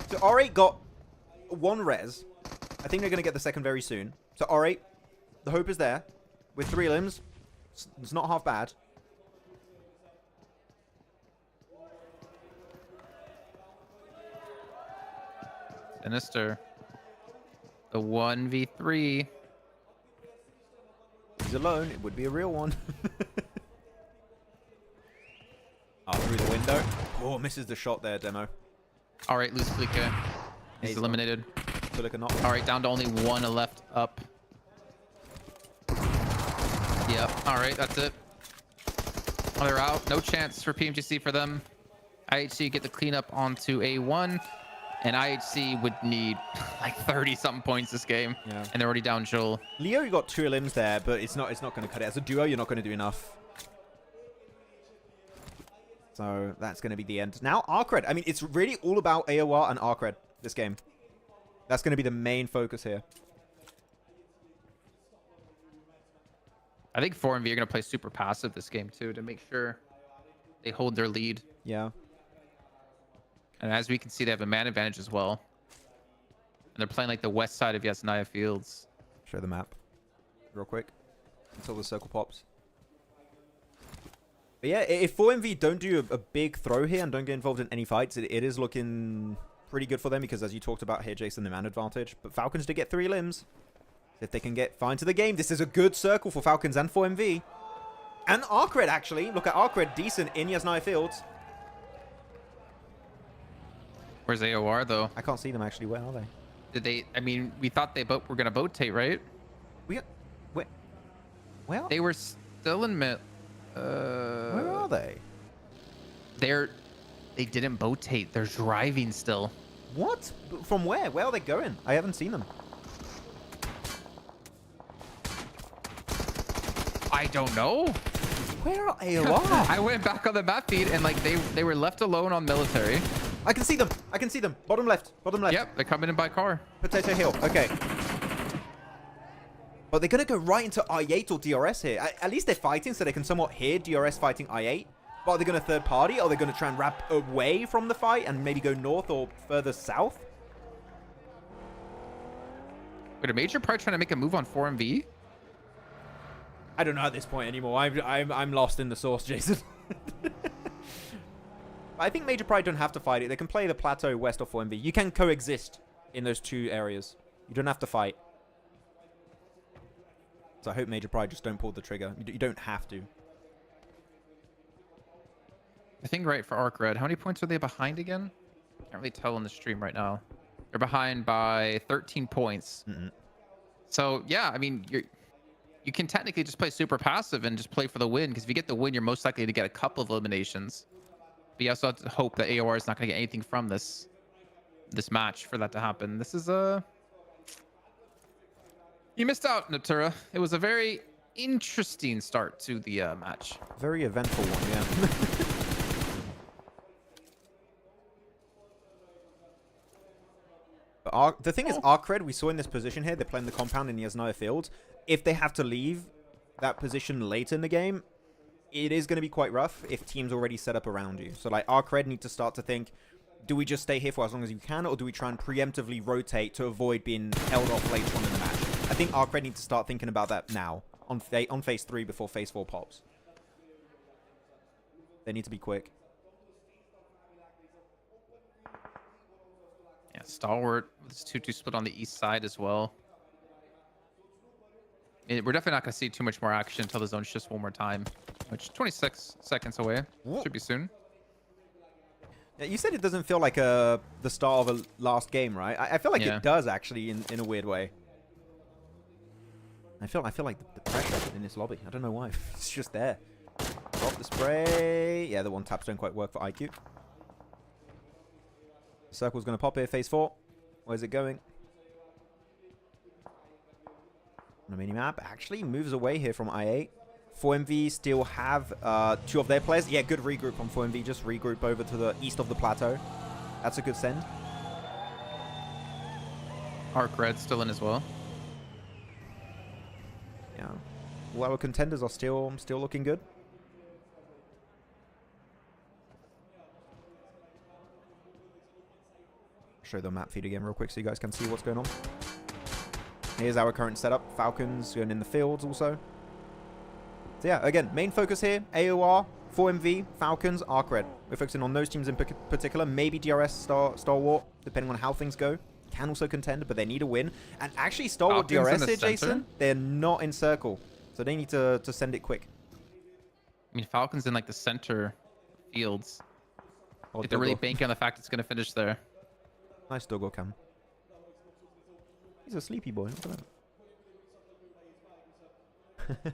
So R8 got one res. I think they're going to get the second very soon. So R8, the hope is there. With 3 limbs, it's not half bad. Sinister. The 1v3. He's alone. It would be a real one. Through the window. Oh, misses the shot there, Demo. All right, lose Flica. He's eliminated. Flica not. All right, down to only 1 left up. Yep. All right, that's it. Oh, they're out. No chance for PMGC for them. IHC get the cleanup onto A1. And IHC would need like 30-something points this game. Yeah. And they're already down Joel. Leo, you got 2 limbs there, but it's not going to cut it. As a duo, you're not going to do enough. So that's going to be the end. Now, ARCRED. I mean, it's really all about AoR and ARCRED, this game. That's going to be the main focus here. I think 4MV are going to play super passive this game, too, to make sure they hold their lead. Yeah. And as we can see, they have a man advantage as well. And they're playing like the west side of Yasnaya Fields. Show the map real quick until the circle pops. But yeah, if 4MV don't do a big throw here and don't get involved in any fights, it is looking pretty good for them because, as you talked about here, Jason, the man advantage. But Falcons did get 3 limbs. If they can get far into the game, this is a good circle for Falcons and 4MV. And ARCRED, actually. Look at ARCRED, decent in Yasnaya Fields. Where's AOR, though? I can't see them, actually. Where are they? Did they... I mean, we thought they both were going to boat-tate, right? Where? Well, They were still in mid... where are they? They didn't boat-tate. They're driving still. What? From where? Where are they going? I haven't seen them. I don't know. Where are AOR? I went back on the map feed and like they were left alone on military. I can see them. I can see them. Bottom left. Bottom left. Yep, they're coming in by car. Potato Hill. Okay. But they're going to go right into I8 or DRS here. At least they're fighting so they can somewhat hear DRS fighting I8. But are they going to third party? Or are they going to try and wrap away from the fight and maybe go north or further south? Wait, a Major Pride trying to make a move on 4MV? I don't know at this point anymore. I'm lost in the source, Jason. I think Major Pride don't have to fight it. They can play the plateau west of 4MV. You can coexist in those 2 areas. You don't have to fight. So I hope Major Pride just don't pull the trigger. You don't have to. I think right for ARCRED. How many points are they behind again? Can't really tell on the stream right now. They're behind by 13 points. So yeah, I mean, you can technically just play super passive and just play for the win, because if you get the win, you're most likely to get a couple of eliminations. But you also have to hope that AOR is not going to get anything from this match for that to happen. This is you missed out, Natura. It was a very interesting start to the match. Very eventful one, yeah. But the thing is, ARCRED, we saw in this position here, they're playing the compound in Yasnaya Field. If they have to leave that position late in the game, it is going to be quite rough if teams already set up around you. So, like, ARCRED need to start to think, do we just stay here for as long as you can, or do we try and preemptively rotate to avoid being held off later on in the match? I think ARCRED need to start thinking about that now, on phase 3 before phase 4 pops. They need to be quick. Yeah, Stalwart with his 2-2 split on the east side as well. We're definitely not going to see too much more action until the zone shifts one more time, which 26 seconds away. Whoa. Should be soon. Yeah, you said it doesn't feel like the start of a last game, right? I feel like it does, actually, in a weird way. I feel like the pressure in this lobby. I don't know why. It's just there. Drop the spray. Yeah, the one taps don't quite work for IQ. Circle's going to pop here, phase 4. Where's it going? On the mini-map. Actually moves away here from I8. 4MV still have 2 of their players. Yeah, good regroup on 4MV. Just regroup over to the east of the plateau. That's a good send. ARCRED still in as well. Yeah. Well, our contenders are still looking good. show the map feed again real quick so you guys can see what's going on. Here's our current setup. Falcons going in the fields also. So yeah, again, main focus here, AOR, 4MV, Falcons, ARCRED. We're focusing on those teams in particular. Maybe DRS, Stalwart, depending on how things go. Can also contend, but they need a win. And actually, Stalwart Falcons DRS here, Jason, they're not in circle. So they need to send it quick. I mean, Falcons in like the center fields. Oh, Like, they're really Doggo. banking on the fact it's going to finish there. Nice Doggo cam. He's a sleepy boy. Look at that.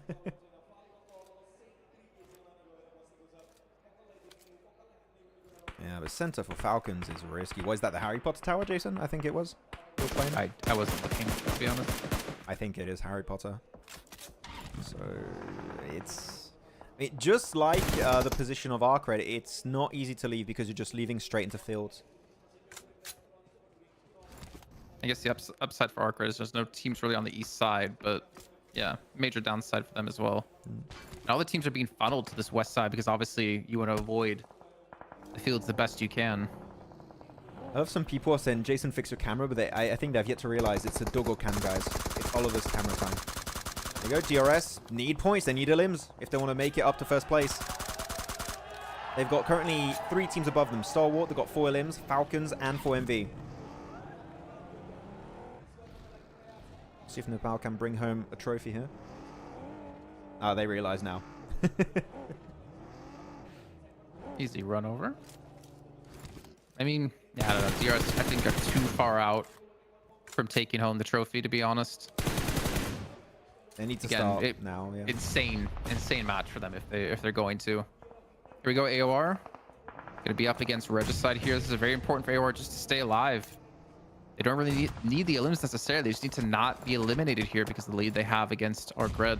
Yeah, but center for Falcons is risky. Was that the Harry Potter tower, Jason? I think it was. You're playing? I wasn't looking, to be honest. I think it is Harry Potter. So it's just like the position of ARCRED. It's not easy to leave because you're just leaving straight into fields. I guess the upside for ARCRED is there's no teams really on the east side, but yeah, major downside for them as well. And all the teams are being funneled to this west side because obviously you want to avoid the fields the best you can. I love some people are saying, Jason, fix your camera, but I think they've yet to realize it's a Doggo cam, guys. It's Oliver's camera time. There you go, DRS. Need points. They need elims if they want to make it up to first place. They've got currently 3 teams above them. Stalwart, they've got 4 elims, Falcons, and 4MV. See if Nepal can bring home a trophy here. Ah, they realize now. Easy run over. I mean, yeah, I don't know. DRS, I think, are too far out from taking home the trophy, to be honest. They need to Again, start now. Yeah. Insane match for them if they're going to. Here we go, AOR. Gonna be up against Regicide here. This is very important for AOR just to stay alive. They don't really need the elims necessarily. They just need to not be eliminated here because of the lead they have against ARCRED.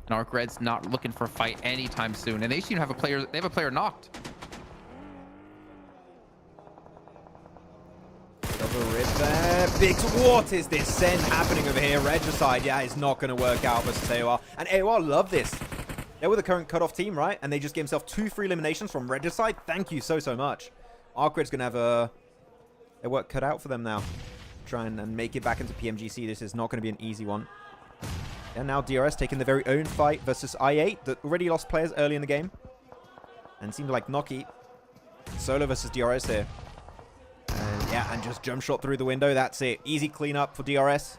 And ARCRED's not looking for a fight anytime soon. And they seem to have a player. They have a player knocked. There. Big, what is this send happening over here? Regicide, yeah, it's not going to work out versus AOR. And AOR love this. They were the current cutoff team, right? And they just gave themselves 2 free eliminations from Regicide. Thank you so much. ARCRED's going to have their work cut out for them now. Try and make it back into PMGC. This is not going to be an easy one. And now DRS taking their very own fight versus I8 that already lost players early in the game. And seemed like Noki. Solo versus DRS here. And yeah, and just jump shot through the window. That's it. Easy cleanup for DRS.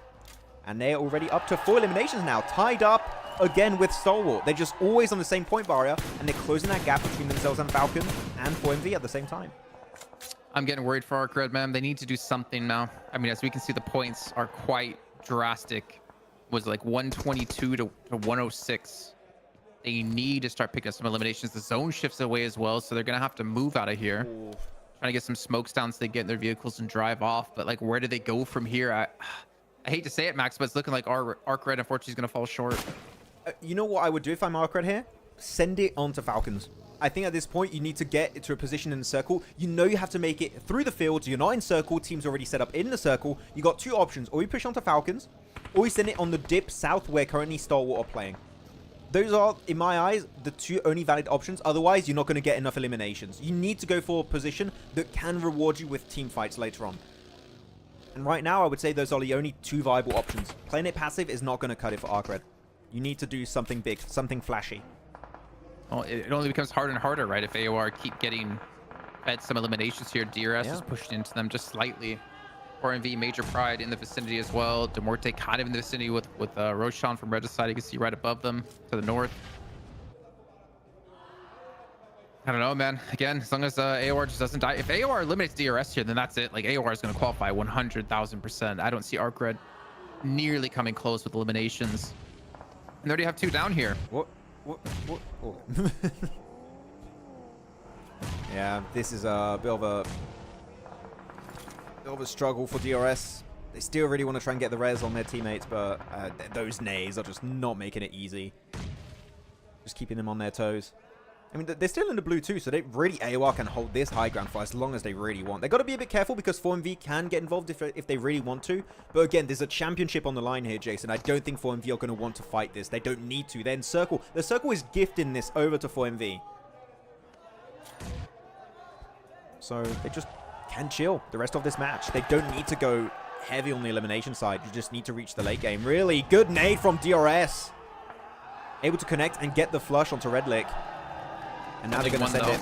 And they're already up to 4 eliminations now. Tied up again with Stalwart. They're just always on the same point barrier. And they're closing that gap between themselves and Falcon and 4MV at the same time. I'm getting worried for ARCRED, man. They need to do something now. I mean, as we can see, the points are quite drastic. Was like 122 to 106. They need to start picking up some eliminations. The zone shifts away as well, so they're going to have to move out of here. Ooh. Trying to get some smokes down so they get in their vehicles and drive off. But like, where do they go from here? I hate to say it, Max, but it's looking like ARCRED unfortunately is going to fall short. You know what I would do if I'm ARCRED here? Send it on to Falcons. I think at this point, you need to get to a position in the circle. You know you have to make it through the field. You're not in circle. Team's already set up in the circle. You got 2 options. Or you push onto Falcons, or you send it on the dip south where currently Stalwart are playing. Those are, in my eyes, the 2 only valid options. Otherwise, you're not going to get enough eliminations. You need to go for a position that can reward you with team fights later on. And right now, I would say those are the only 2 viable options. Playing it passive is not going to cut it for ARCRED. You need to do something big, something flashy. Well, it only becomes harder and harder, right? If AOR keep getting fed some eliminations here, DRS is pushing into them just slightly. 4MV, Major Pride in the vicinity as well. Muerte kind of in the vicinity with Roshan from Regicide. You can see right above them to the north. I don't know, man. Again, as long as AOR just doesn't die. If AOR eliminates DRS here, then that's it. Like, AOR is going to qualify 100,000%. I don't see ARCRED nearly coming close with eliminations. And they already have 2 down here. What? Oh. Yeah, this is a bit of a struggle for DRS. They still really want to try and get the res on their teammates, but those nays are just not making it easy. Just keeping them on their toes. I mean, they're still in the blue too, so they really, AOR can hold this high ground for as long as they really want. They got to be a bit careful because 4MV can get involved if they really want to. But again, there's a championship on the line here, Jason. I don't think 4MV are going to want to fight this. They don't need to. Then Circle. The Circle is gifting this over to 4MV. So they just can chill the rest of this match. They don't need to go heavy on the elimination side. You just need to reach the late game. Really good nade from DRS. Able to connect and get the flush onto Redlick. And now they're going to send it.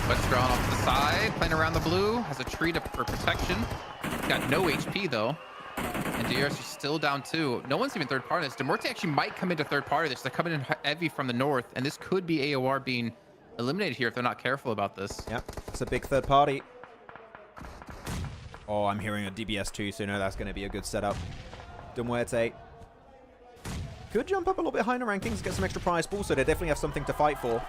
What's drawn off to the side, playing around the blue, has a tree for protection. Got no HP though. And DRS is still down 2. No one's even third party this. Muerte actually might come into third party this. They're coming in heavy from the north, and this could be AOR being eliminated here if they're not careful about this. Yep, it's a big third party. Oh, I'm hearing a DBS too, so no, that's going to be a good setup. Muerte could jump up a little bit higher in the rankings, get some extra prize pool, so they definitely have something to fight for.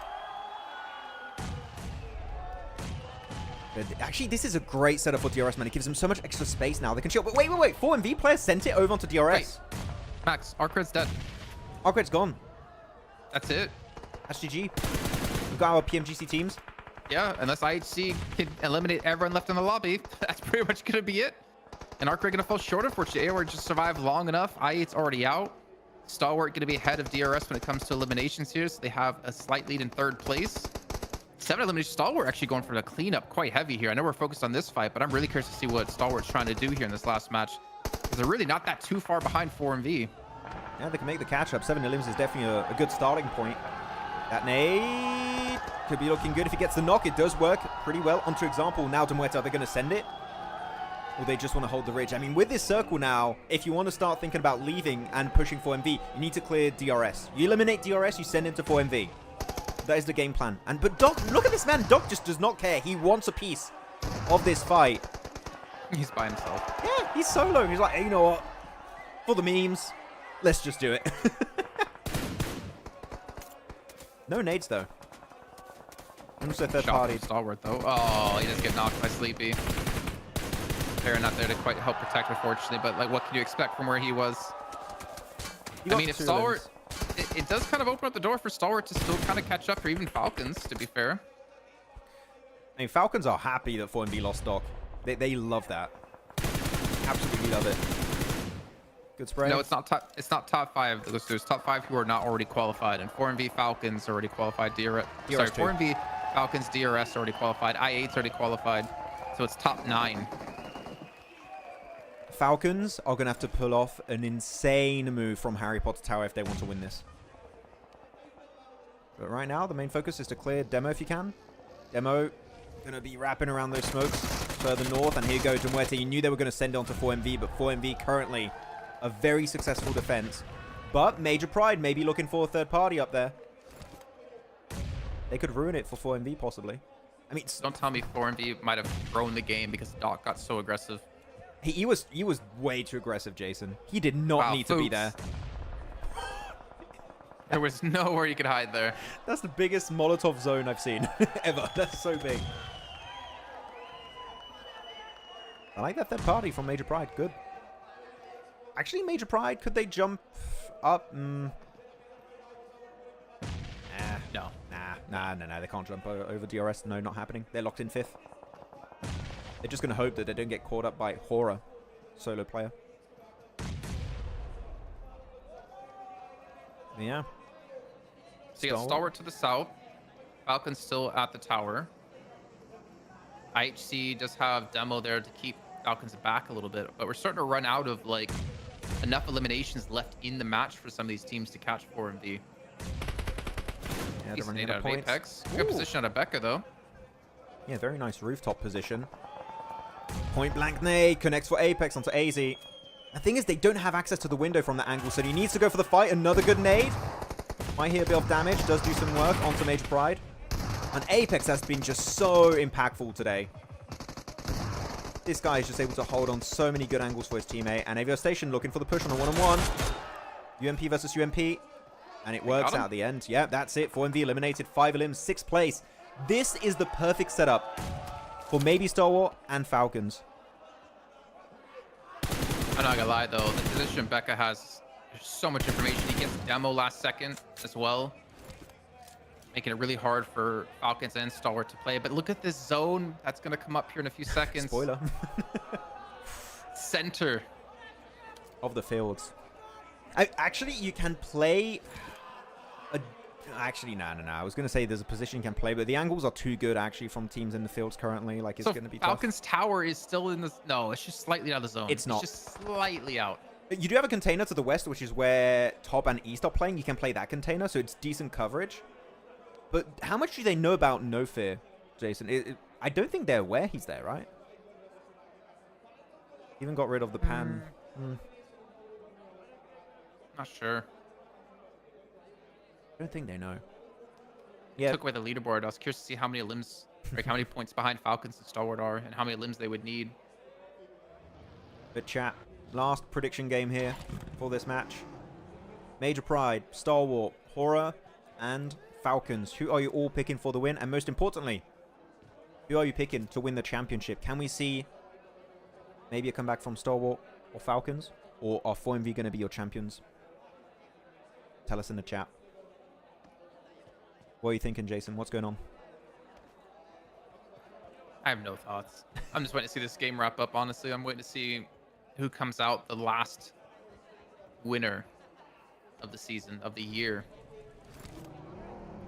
But actually, this is a great setup for DRS, man. It gives them so much extra space now. They can chill. But wait. 4MV players sent it over onto DRS. Wait. Max, ARCRED's dead. ARCRED's gone. That's it. That's GG. We've got our PMGC teams. Yeah, unless IHC can eliminate everyone left in the lobby, that's pretty much going to be it. And ARCRED going to fall short, unfortunately. AOR just survived long enough. I8's already out. Stalwart going to be ahead of DRS when it comes to eliminations here, so they have a slight lead in third place. 7 eliminations. Stalwart actually going for the cleanup quite heavy here. I know we're focused on this fight, but I'm really curious to see what Stalwart's trying to do here in this last match, because they're really not that too far behind 4MV. Yeah, they can make the catch up. 7 elims is definitely a good starting point. That nade could be looking good if he gets the knock. It does work pretty well. Onto example now, Muerte, are they going to send it? Or they just want to hold the ridge? I mean, with this circle now, if you want to start thinking about leaving and pushing 4MV, you need to clear DRS. You eliminate DRS, you send into 4MV. That is the game plan. But Doc, look at this man. Doc just does not care. He wants a piece of this fight. He's by himself. Yeah, he's solo. He's like, hey, you know what? For the memes, let's just do it. No nades, though. Also third party. Stalwart, though. Oh, he does get knocked by Sleepy. They're not there to quite help protect, unfortunately, but like, what can you expect from where he was? I mean, if Stalwart, it does kind of open up the door for Stalwart to still kind of catch up, or even Falcons, to be fair. I mean, Falcons are happy that 4MV lost Doc. They love that. Absolutely love it. Good spray. No, it's not top 5. There's top 5 who are not already qualified, and 4MV Falcons already qualified. Sorry, 4MV Falcons DRS already qualified. I8's already qualified, so it's top 9. Falcons are going to have to pull off an insane move from Harry Potter Tower if they want to win this. But right now, the main focus is to clear Demo if you can. Demo going to be wrapping around those smokes further north. And here goes Muerte. You knew they were going to send it on to 4MV, but 4MV currently a very successful defense. But Major Pride may be looking for a third party up there. They could ruin it for 4MV, possibly. I mean, don't tell me 4MV might have thrown the game because Doc got so aggressive. He was way too aggressive, Jason. He did not need to be there. There was nowhere you could hide there. That's the biggest Molotov zone I've seen ever. That's so big. I like that third party from Major Pride. Good. Actually, Major Pride, could they jump up? No. Nah. They can't jump over DRS. No, not happening. They're locked in 5th. They're just going to hope that they don't get caught up by HORAA, solo player. Yeah. So you got Stalwart to the south. Falcon's still at the tower. IHC does have Demo there to keep Falcons back a little bit, but we're starting to run out of like enough eliminations left in the match for some of these teams to catch 4MV. Yeah, they're running out of points. Apex. Good position out of Becca though. Yeah, very nice rooftop position. Point blank nade connects for Apex onto AZ. The thing is, they don't have access to the window from that angle, so he needs to go for the fight. Another good nade. Might hear a bit of damage. Does do some work onto Major Pride. And Apex has been just so impactful today. This guy is just able to hold on so many good angles for his teammate. And Avio Station looking for the push on a one-on-one. UMP versus UMP. And it works out at the end. Yeah, that's it. 4MV eliminated. 5 elims, 6th place. This is the perfect setup for maybe Stalwart and Falcons. I'm not gonna lie though, the position Becca has, there's so much information. He gets Demo last second as well, making it really hard for Falcons and Stalwart to play. But look at this zone that's gonna come up here in a few seconds. Spoiler. Center of the fields. Actually, you can play a Actually, no. I was going to say there's a position you can play, but the angles are too good actually from teams in the fields currently. Like it's So going to be tough. Falcons Tower is still in the... No, it's just slightly out of the zone. It's not. Just slightly out. You do have a container to the west, which is where top and east are playing. You can play that container, so it's decent coverage. But how much do they know about No Fear, Jason? I don't think they're aware he's there, right? Even got rid of the pan. Not sure. I don't think they know. Yeah. Took away the leaderboard. I was curious to see how many limbs, like how many points behind Falcons and Stalwart are, and how many limbs they would need. But chat, last prediction game here for this match. Major Pride, Stalwart, HORAA, and Falcons. Who are you all picking for the win? And most importantly, who are you picking to win the championship? Can we see maybe a comeback from Stalwart or Falcons? Or are 4MV going to be your champions? Tell us in the chat. What are you thinking, Jason? What's going on? I have no thoughts. I'm just waiting to see this game wrap up, honestly. I'm waiting to see who comes out the last winner of the season, of the year.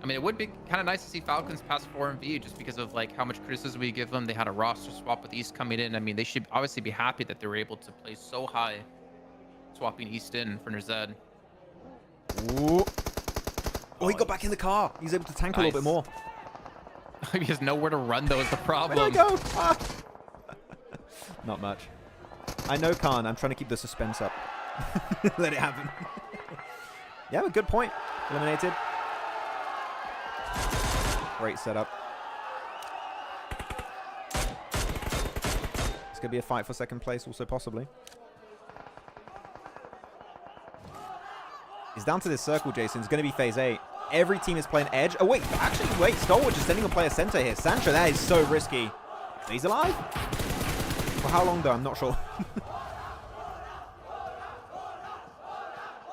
I mean, it would be kind of nice to see Falcons pass 4MV just because of like how much criticism we give them. They had a roster swap with East coming in. I mean, they should obviously be happy that they were able to play so high, swapping East in for Nerzed. Ooh. Oh, he got back in the car. He's able to tank a little bit more. He has nowhere to run, though, is the problem. Where'd I go? Ah. Not much. I know, Khan. I'm trying to keep the suspense up. Let it happen. Yeah, a good point. Eliminated. Great setup. It's going to be a fight for second place, also possibly. It's down to this circle, Jason. It's going to be phase 8. Every team is playing edge. Oh, wait. Actually, wait. Stalwart just sending a player center here. Sancho, that is so risky. He's alive? For how long, though? I'm not sure.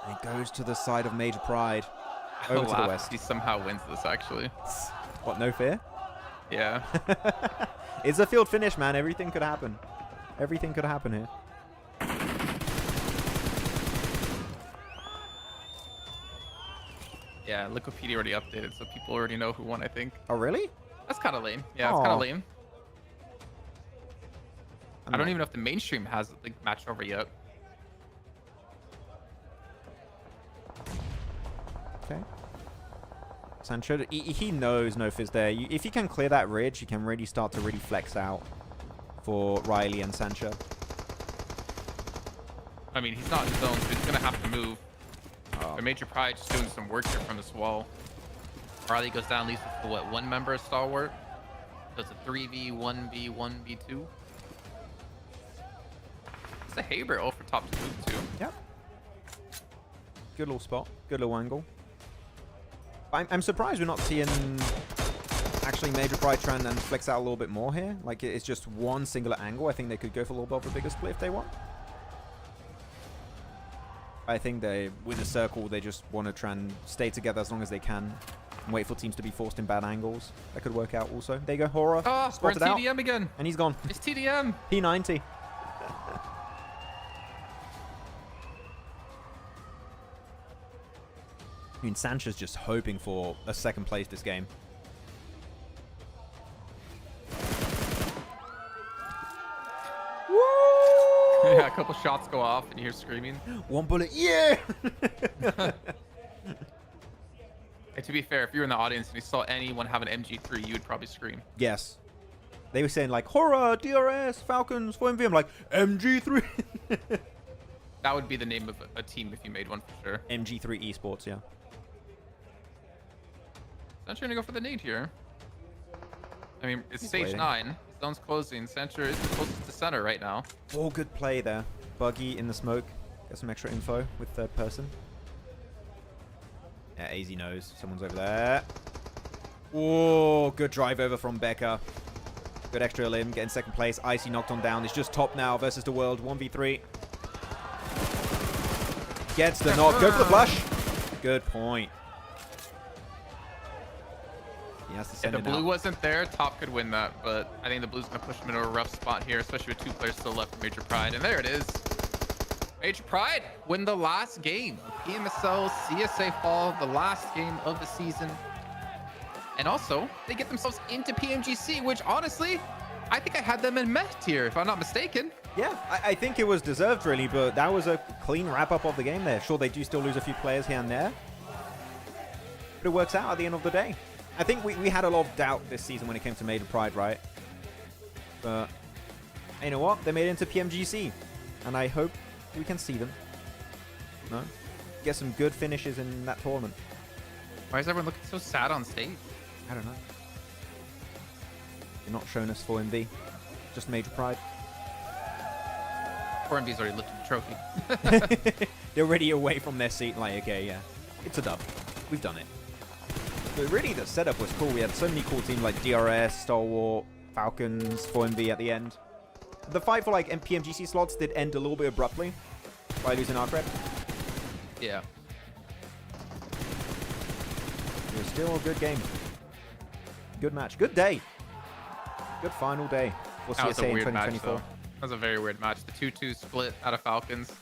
And it goes to the side of Major Pride. Over to the west. He somehow wins this, actually. What, No Fear? Yeah. It's a field finish, man. Everything could happen. Everything could happen here. Yeah, Liquipedia already updated, so people already know who won, I think. Oh, really? That's kind of lame. Yeah, it's kind Aw. of lame. I don't even know if the mainstream has the match over yet. Okay. Sancho, he knows Nofa's there. If you can clear that ridge, you can really start to really flex out for Riley and Sancho. I mean, he's not in zone, so he's going to have to move. But Major Pride just doing some work here from this wall. Riley goes down, leaves with, what, one member of Stalwart? So it's a 3v, 1v, 1v2. It's a Haber for top to move to. Yep. Good little spot. Good little angle. I'm surprised we're not seeing actually Major Pride trying and flex out a little bit more here. Like, it's just one singular angle. I think they could go for a little bit of a bigger split if they want. I think they, with a circle, they just want to try and stay together as long as they can and wait for teams to be forced in bad angles. That could work out also. There you go, HORAA. Oh, we're in spotted out. TDM again. And he's gone. It's TDM. P90. I mean, Sancho's just hoping for a second place this game. Yeah, a couple shots go off and you hear screaming. One bullet, yeah! And to be fair, if you were in the audience and you saw anyone have an MG3, you would probably scream. Yes. They were saying like, HORAA, DRS, Falcons, 4MV. I'm like, MG3. That would be the name of a team if you made one for sure. MG3 Esports, yeah. Sancho gonna go for the nade here. I mean, it's stage waiting. 9. Zone's closing. Sancho is the closest to center right now. Oh, good play there. Buggy in the smoke. Get some extra info with third person. Yeah, AZ knows. Someone's over there. Oh, good drive over from Becca. Good extra limb. Getting second place. Icy knocked on down. It's just top now versus the world. 1v3. Gets the knock. Go for the flush. Good point. He has to If send the it blue out. wasn't there, top could win that, but I think the blue's gonna push him into a rough spot here, especially with 2 players still left for Major Pride. And there it is. Major Pride win the last game. PMSL CSA Fall, the last game of the season. And also, they get themselves into PMGC, which honestly, I think I had them in Meh tier, if I'm not mistaken. Yeah, I think it was deserved, really, but that was a clean wrap-up of the game there. Sure, they do still lose a few players here and there, but it works out at the end of the day. I think we had a lot of doubt this season when it came to Major Pride, right? But you know what? They made it into PMGC, and I hope we can see them. No? Get some good finishes in that tournament. Why is everyone looking so sad on stage? I don't know. You're not showing us 4MV. Just Major Pride. 4MV's already lifted the trophy. They're already away from their seat. Like, okay, yeah. It's a dub. We've done it. But really, the setup was cool. We had so many cool teams like DRS, Stalwart, Falcons, 4MV at the end. The fight for like PMGC slots did end a little bit abruptly by losing ARCRED. Yeah. It was still a good game. Good match. Good day. Good final day for That was CSA a in weird match, 2024. though. That was a very weird match. The 2-2 split out of Falcons.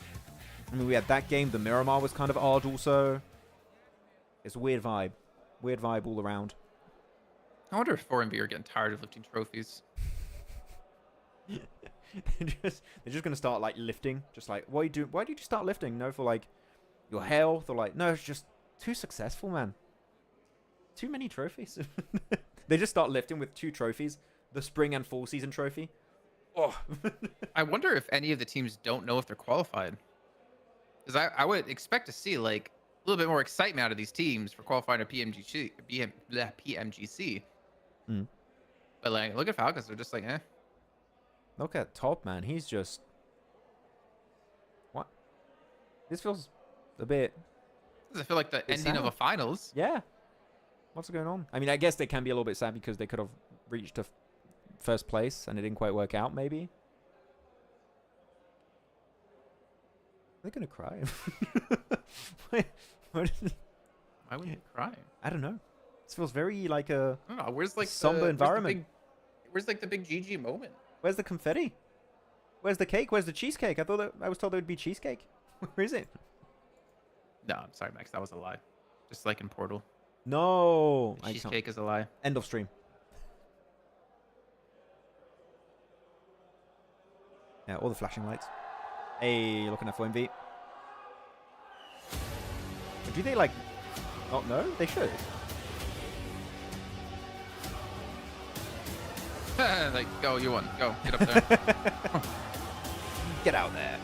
I mean, we had that game. The Miramar was kind of odd also. It's a weird vibe. Weird vibe all around. I wonder if 4MV are getting tired of lifting trophies. they're just gonna start like lifting. Just like, what are you doing? Why did you start lifting? No, for like your health or like, no, it's just too successful, man. Too many trophies. They just start lifting with 2 trophies. The spring and fall season trophy. Oh. I wonder if any of the teams don't know if they're qualified. Because I would expect to see like a little bit more excitement out of these teams for qualifying to PMGC. Mm. But like, look at Falcons. They're just like, eh. Look at Top, man. He's just... What? This feels a bit... Does it feel like the ending of sad. a finals? Yeah. What's going on? I mean, I guess they can be a little bit sad because they could have reached a first place and it didn't quite work out, maybe. They're going to cry. Why Why would you cry? I don't know. This feels very like a I don't know. Where's like somber environment. Where's like the big GG moment? Where's the confetti? Where's the cake? Where's the cheesecake? I was told there would be cheesecake. Where is it? No, I'm sorry, Max. That was a lie. Just like in Portal. No. The cheesecake is a lie. End of stream. Yeah, all the flashing lights. Hey, looking at 4MV. Do they like... Oh, no? They should. Like, go, you won. Go, get up there. Get out there.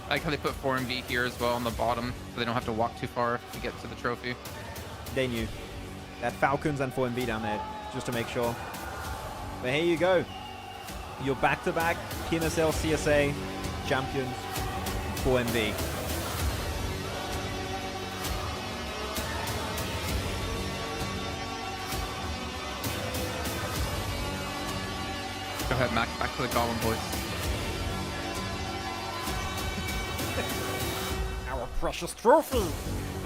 I like how they put 4MV here as well on the bottom, so they don't have to walk too far to get to the trophy. They knew. They had Falcons and 4MV down there, just to make sure. But here you go. Your back-to-back PMSL CSA champions, 4MV. Go ahead, Max. Back to the Goblin boys. Our precious trophy!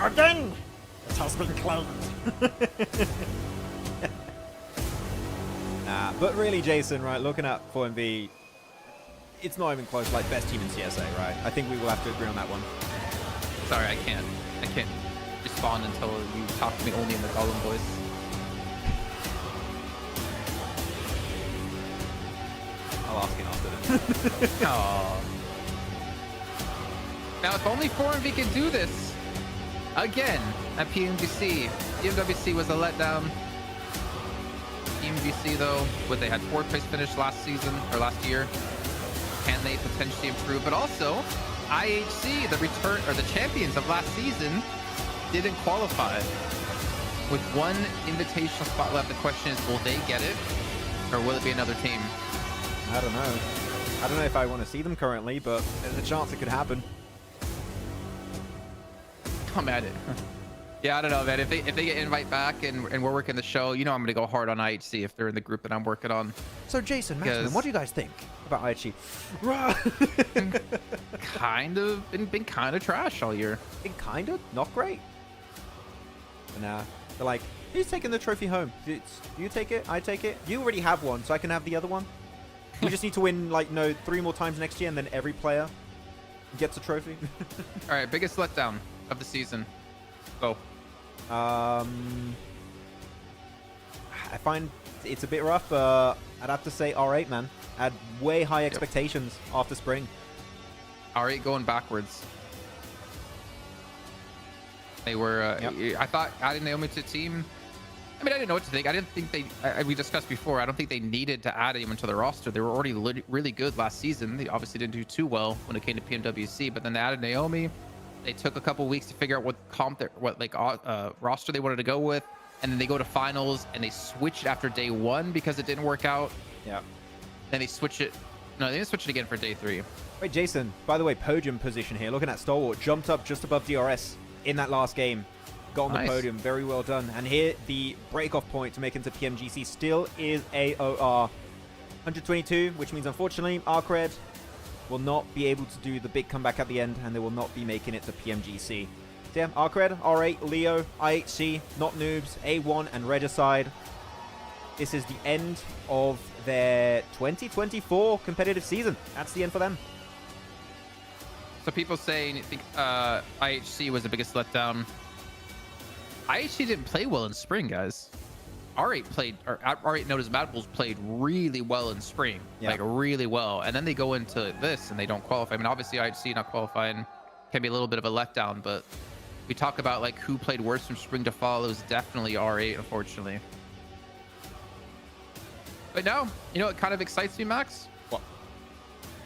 Again! It has been claimed. Nah, but really, Jason, right, looking at 4MV, it's not even close, like, best team in CSA, right? I think we will have to agree on that one. Sorry, I can't respond until you talk to me only in the Goblin voice. I'll ask it after this. Aww. Now, if only 4MV can do this again at PMGC. PMWC was a letdown. PMGC, though, they had 4th place finish last season or last year. Can they potentially improve? But also, IHC, the champions of last season, didn't qualify. With one invitational spot left, the question is, will they get it, or will it be another team? I don't know. I don't know if I want to see them currently, but there's a chance it could happen. Come at it. Yeah, I don't know, man. If they get invite back and we're working the show, you know I'm gonna go hard on IHC if they're in the group that I'm working on. So Jason, Maxman, what do you guys think about IHC? been kind of trash all year. Been kind of not great. But nah, they're like, who's taking the trophy home? You take it, I take it. You already have one, so I can have the other one. We just need to win like 3 more times next year, and then every player gets a trophy. All right, biggest letdown. of the season? Go. I find it's a bit rough. I'd have to say R8, man. I had way high expectations after spring. R8 going backwards. They were. I thought adding Naomi to the team. I mean, I didn't know what to think. I didn't think they. We discussed before. I don't think they needed to add anyone to the roster. They were already really good last season. They obviously didn't do too well when it came to PMWC. But then they added Naomi. They took a couple weeks to figure out what roster they wanted to go with, and then they go to finals and they switch it after day 1 because it didn't work out. Yeah. Then they switch it. No, they didn't switch it again for day 3. Wait, Jason. By the way, podium position here. Looking at Stalwart, jumped up just above DRS in that last game. Got on the podium. Very well done. And here, the break-off point to make into PMGC still is AOR 122, which means, unfortunately, ARCRED will not be able to do the big comeback at the end, and they will not be making it to PMGC. So yeah, ARCRED, R8, Leo, IHC, not Noobs, A1, and Regicide. This is the end of their 2024 competitive season. That's the end for them. So people saying, I think IHC was the biggest letdown. IHC didn't play well in spring, guys. R8 played, or R8 Notice Mad played really well in spring, like really well. And then they go into this and they don't qualify. I mean, obviously IHC not qualifying can be a little bit of a letdown, but we talk about like who played worse from spring to fall. It was definitely R8, unfortunately. But no, you know what kind of excites me, Max? What?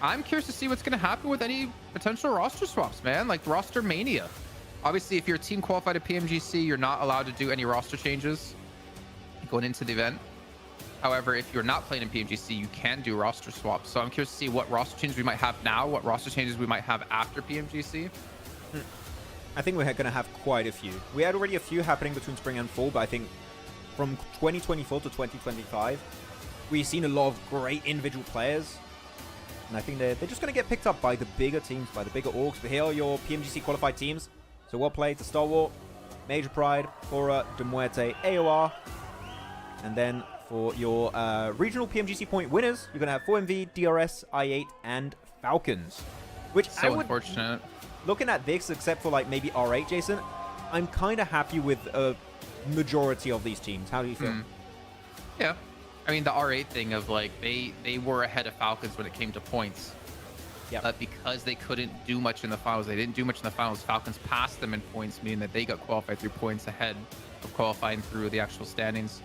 I'm curious to see what's going to happen with any potential roster swaps, man. Like roster mania. Obviously, if your team qualified to PMGC, you're not allowed to do any roster changes going into the event. However, if you're not playing in PMGC, you can do roster swaps. So I'm curious to see what roster changes we might have now, what roster changes we might have after PMGC. I think we're going to have quite a few. We had already a few happening between spring and fall, but I think from 2024 to 2025, we've seen a lot of great individual players. And I think they're just going to get picked up by the bigger teams, by the bigger orgs. But here are your PMGC qualified teams. So well played to Stalwart, Major Pride, HORAA, Muerte, AoR. And then for your regional PMGC point winners, you're going to have 4MV, DRS, I8, and Falcons. Which So unfortunate. Looking at this, except for like maybe R8, Jason, I'm kind of happy with a majority of these teams. How do you feel? Yeah. I mean, the R8 thing of like, they were ahead of Falcons when it came to points. Yeah. But because they couldn't do much in the finals, they didn't do much in the finals, Falcons passed them in points, meaning that they got qualified through points ahead of qualifying through the actual standings.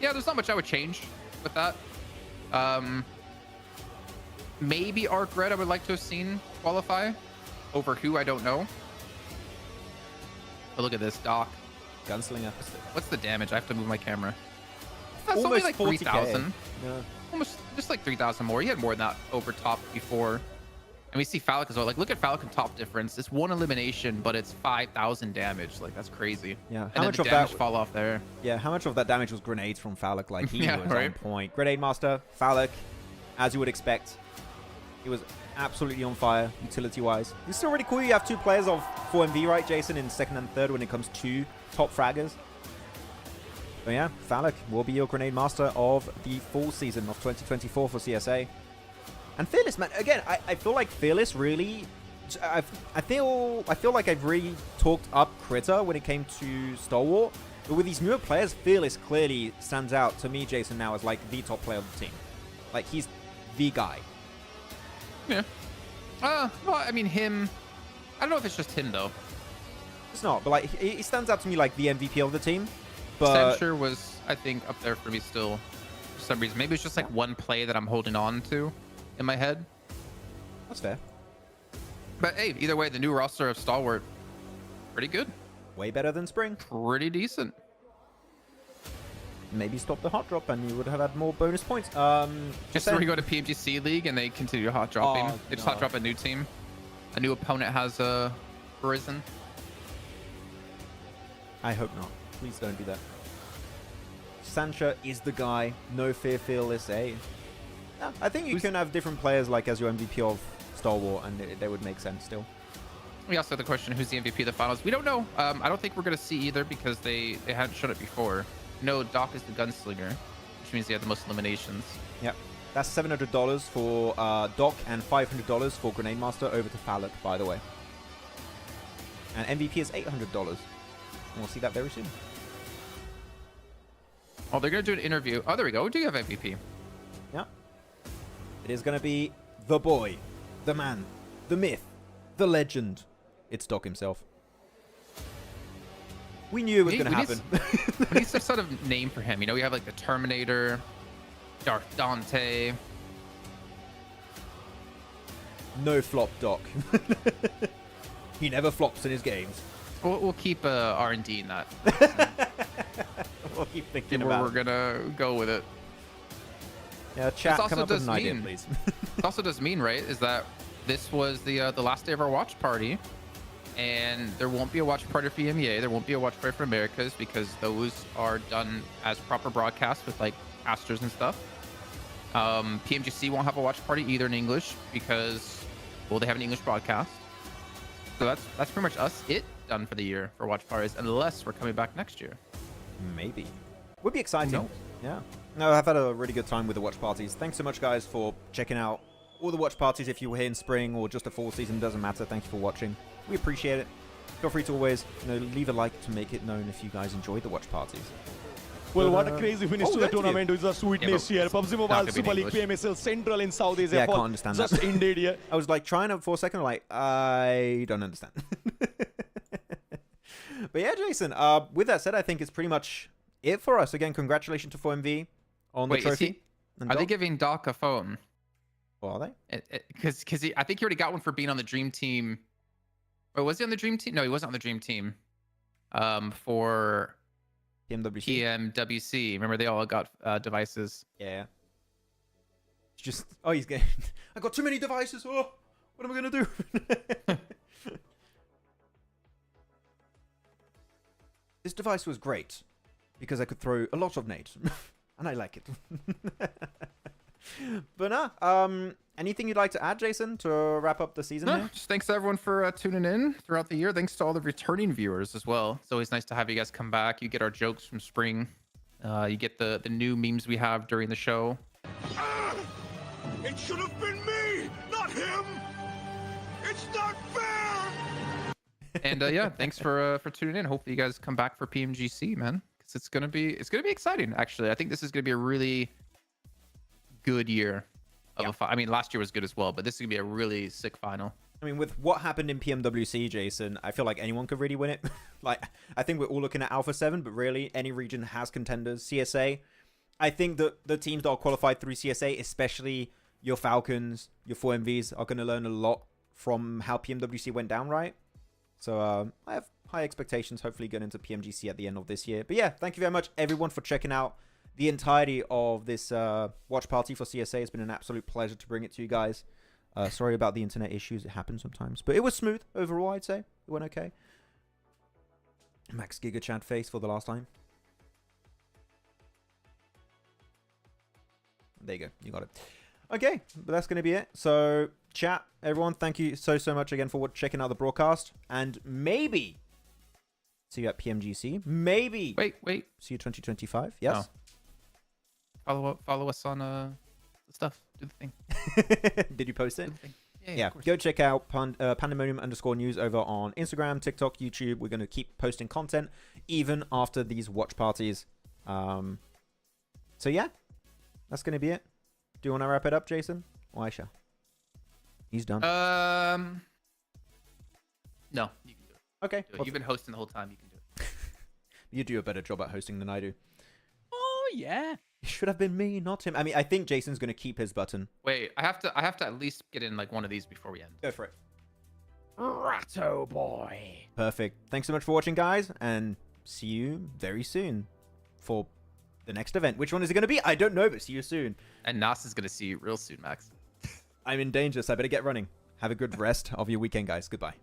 Yeah, there's not much I would change with that. Maybe ARCRED I would like to have seen qualify over who, I don't know. But look at this, Doc. Gunslinger. What's the damage? I have to move my camera. That's only Almost like 40K. 3,000. Yeah. Almost just like 3,000 more. He had more than that over top before. And we see Falcon as well. Like, look at Falcon top difference. It's 1 elimination, but it's 5,000 damage. Like, that's crazy. Yeah. And then the damage fall off there. Yeah, how much of that damage was grenades from Falcon? Like, he Yeah, was right. on point. Grenade Master, Falcon, as you would expect. He was absolutely on fire, utility-wise. It's still really cool. You have 2 players of 4MV, right, Jason, in 2nd and 3rd when it comes to top fraggers. But yeah, Falcon will be your Grenade Master of the fall season of 2024 for CSA. And Fearless, man, again, I feel like Fearless really... I feel like I've really talked up Critter when it came to Stalwart. But with these newer players, Fearless clearly stands out to me, Jason, now as like the top player of the team. Like, he's the guy. Yeah. Well, I mean, him... I don't know if it's just him, though. It's not, but like, he stands out to me like the MVP of the team. But Censure was, I think, up there for me still for some reason. Maybe it's just like one play that I'm holding on to in my head. that's fair. But hey, either way, the new roster of Stalwart, pretty good. Way better than Spring. Pretty decent. Maybe stop the hot drop and you would have had more bonus points. Just so we go to PMGC League and they continue hot dropping. Oh, They just no. hot drop a new team. A new opponent has risen. I hope not. Please don't do that. Sancha is the guy. No fear, Fearless, eh? Yeah, I think you can have different players like as your MVP of Stalwart and they would make sense still. We also have the question, who's the MVP of the finals? We don't know. I don't think we're going to see either because they hadn't shown it before. No, Doc is the gunslinger, which means they have the most eliminations. Yep. That's $700 for Doc and $500 for Grenade Master over to Falcon, by the way. And MVP is $800. And we'll see that very soon. Oh, they're going to do an interview. Oh, there we go. We do have MVP. Yeah. It is going to be the boy, the man, the myth, the legend. It's Doc himself. We knew it was going to happen. We need some sort of name for him. You know, we have like the Terminator, Darth Dante. No flop Doc. He never flops in his games. We'll keep R&D in that. We'll keep thinking where about we're going to go with it. Yeah, chat, This come also up with does an idea, mean- please. It also does mean, right, is that this was the last day of our watch party. And there won't be a watch party for EMEA. There won't be a watch party for Americas because those are done as proper broadcasts with like casters and stuff. PMGC won't have a watch party either in English because, well, they have an English broadcast. So that's pretty much it done for the year for watch parties, unless we're coming back next year. Maybe. Would be exciting. knows? Yeah. No, I've had a really good time with the watch parties. Thanks so much, guys, for checking out all the watch parties. If you were here in spring or just a fall season, doesn't matter. Thank you for watching. We appreciate it. Feel free to always, leave a like to make it known if you guys enjoyed the watch parties. Well, what a crazy finish to the thank you. tournament with the sweetness here. PUBG Mobile gonna be in Super League English. PMSL Central in South Asia. Yeah, I for can't understand that. just ended here. I was like trying to for a second, like, I don't understand. But yeah, Jason, with that said, I think it's pretty much it for us. Again, congratulations to 4MV on the Wait, trophy. Are they giving Doc a phone? Are they? Because I think he already got one for being on the Dream Team. Or was he on the Dream Team? No, he wasn't on the Dream Team. For PMWC? PMWC. Remember, they all got devices. Yeah. It's just, oh, he's getting, I got too many devices. Oh, what am I going to do? This device was great because I could throw a lot of nades and I like it. But anything you'd like to add, Jason, to wrap up the season No, here? just thanks to everyone for tuning in throughout the year. Thanks to all the returning viewers as well. It's always nice to have you guys come back. You get our jokes from spring. You get the new memes we have during the show. It should have been me, not him. It's not fair. And yeah, thanks for tuning in. Hopefully you guys come back for PMGC, man, because it's gonna be exciting. Actually, I think this is gonna be a really good year of I mean, last year was good as well, but this is gonna be a really sick final. I mean, with what happened in PMWC, Jason, I feel like anyone could really win it. Like, I think we're all looking at Alpha 7, but really, any region has contenders. CSA, I think that the teams that are qualified through CSA, especially your Falcons, your 4MVs, are going to learn a lot from how PMWC went down, right? So I have high expectations, hopefully getting into PMGC at the end of this year. But yeah, thank you very much, everyone, for checking out the entirety of this watch party for CSA. It's been an absolute pleasure to bring it to you guys. Sorry about the internet issues. It happens sometimes. But it was smooth overall, I'd say. It went okay. Max Giga Chad face for the last time. There you go. You got it. Okay, but that's going to be it. So, chat, everyone, thank you so much again for checking out the broadcast. And maybe see you at PMGC. Maybe. Wait. See you 2025. Yes. Oh. Follow us on the stuff. Do the thing. Did you post it? Do the thing. Yeah, go check out pandemonium_news over on Instagram, TikTok, YouTube. We're going to keep posting content even after these watch parties. So yeah, that's going to be it. Do you want to wrap it up, Jason? Or Aisha? He's done. No, you can do it. Okay. Do it. You've been hosting the whole time. You can do it. You do a better job at hosting than I do. Oh, yeah. It should have been me, not him. I mean, I think Jason's going to keep his button. Wait, I have to at least get in like one of these before we end. Go for it. Ratto boy. Perfect. Thanks so much for watching, guys, and see you very soon for the next event. Which one is it going to be? I don't know, but see you soon. And Nas is gonna see you real soon, Max. I'm in danger, so I better get running. Have a good rest of your weekend, guys. Goodbye.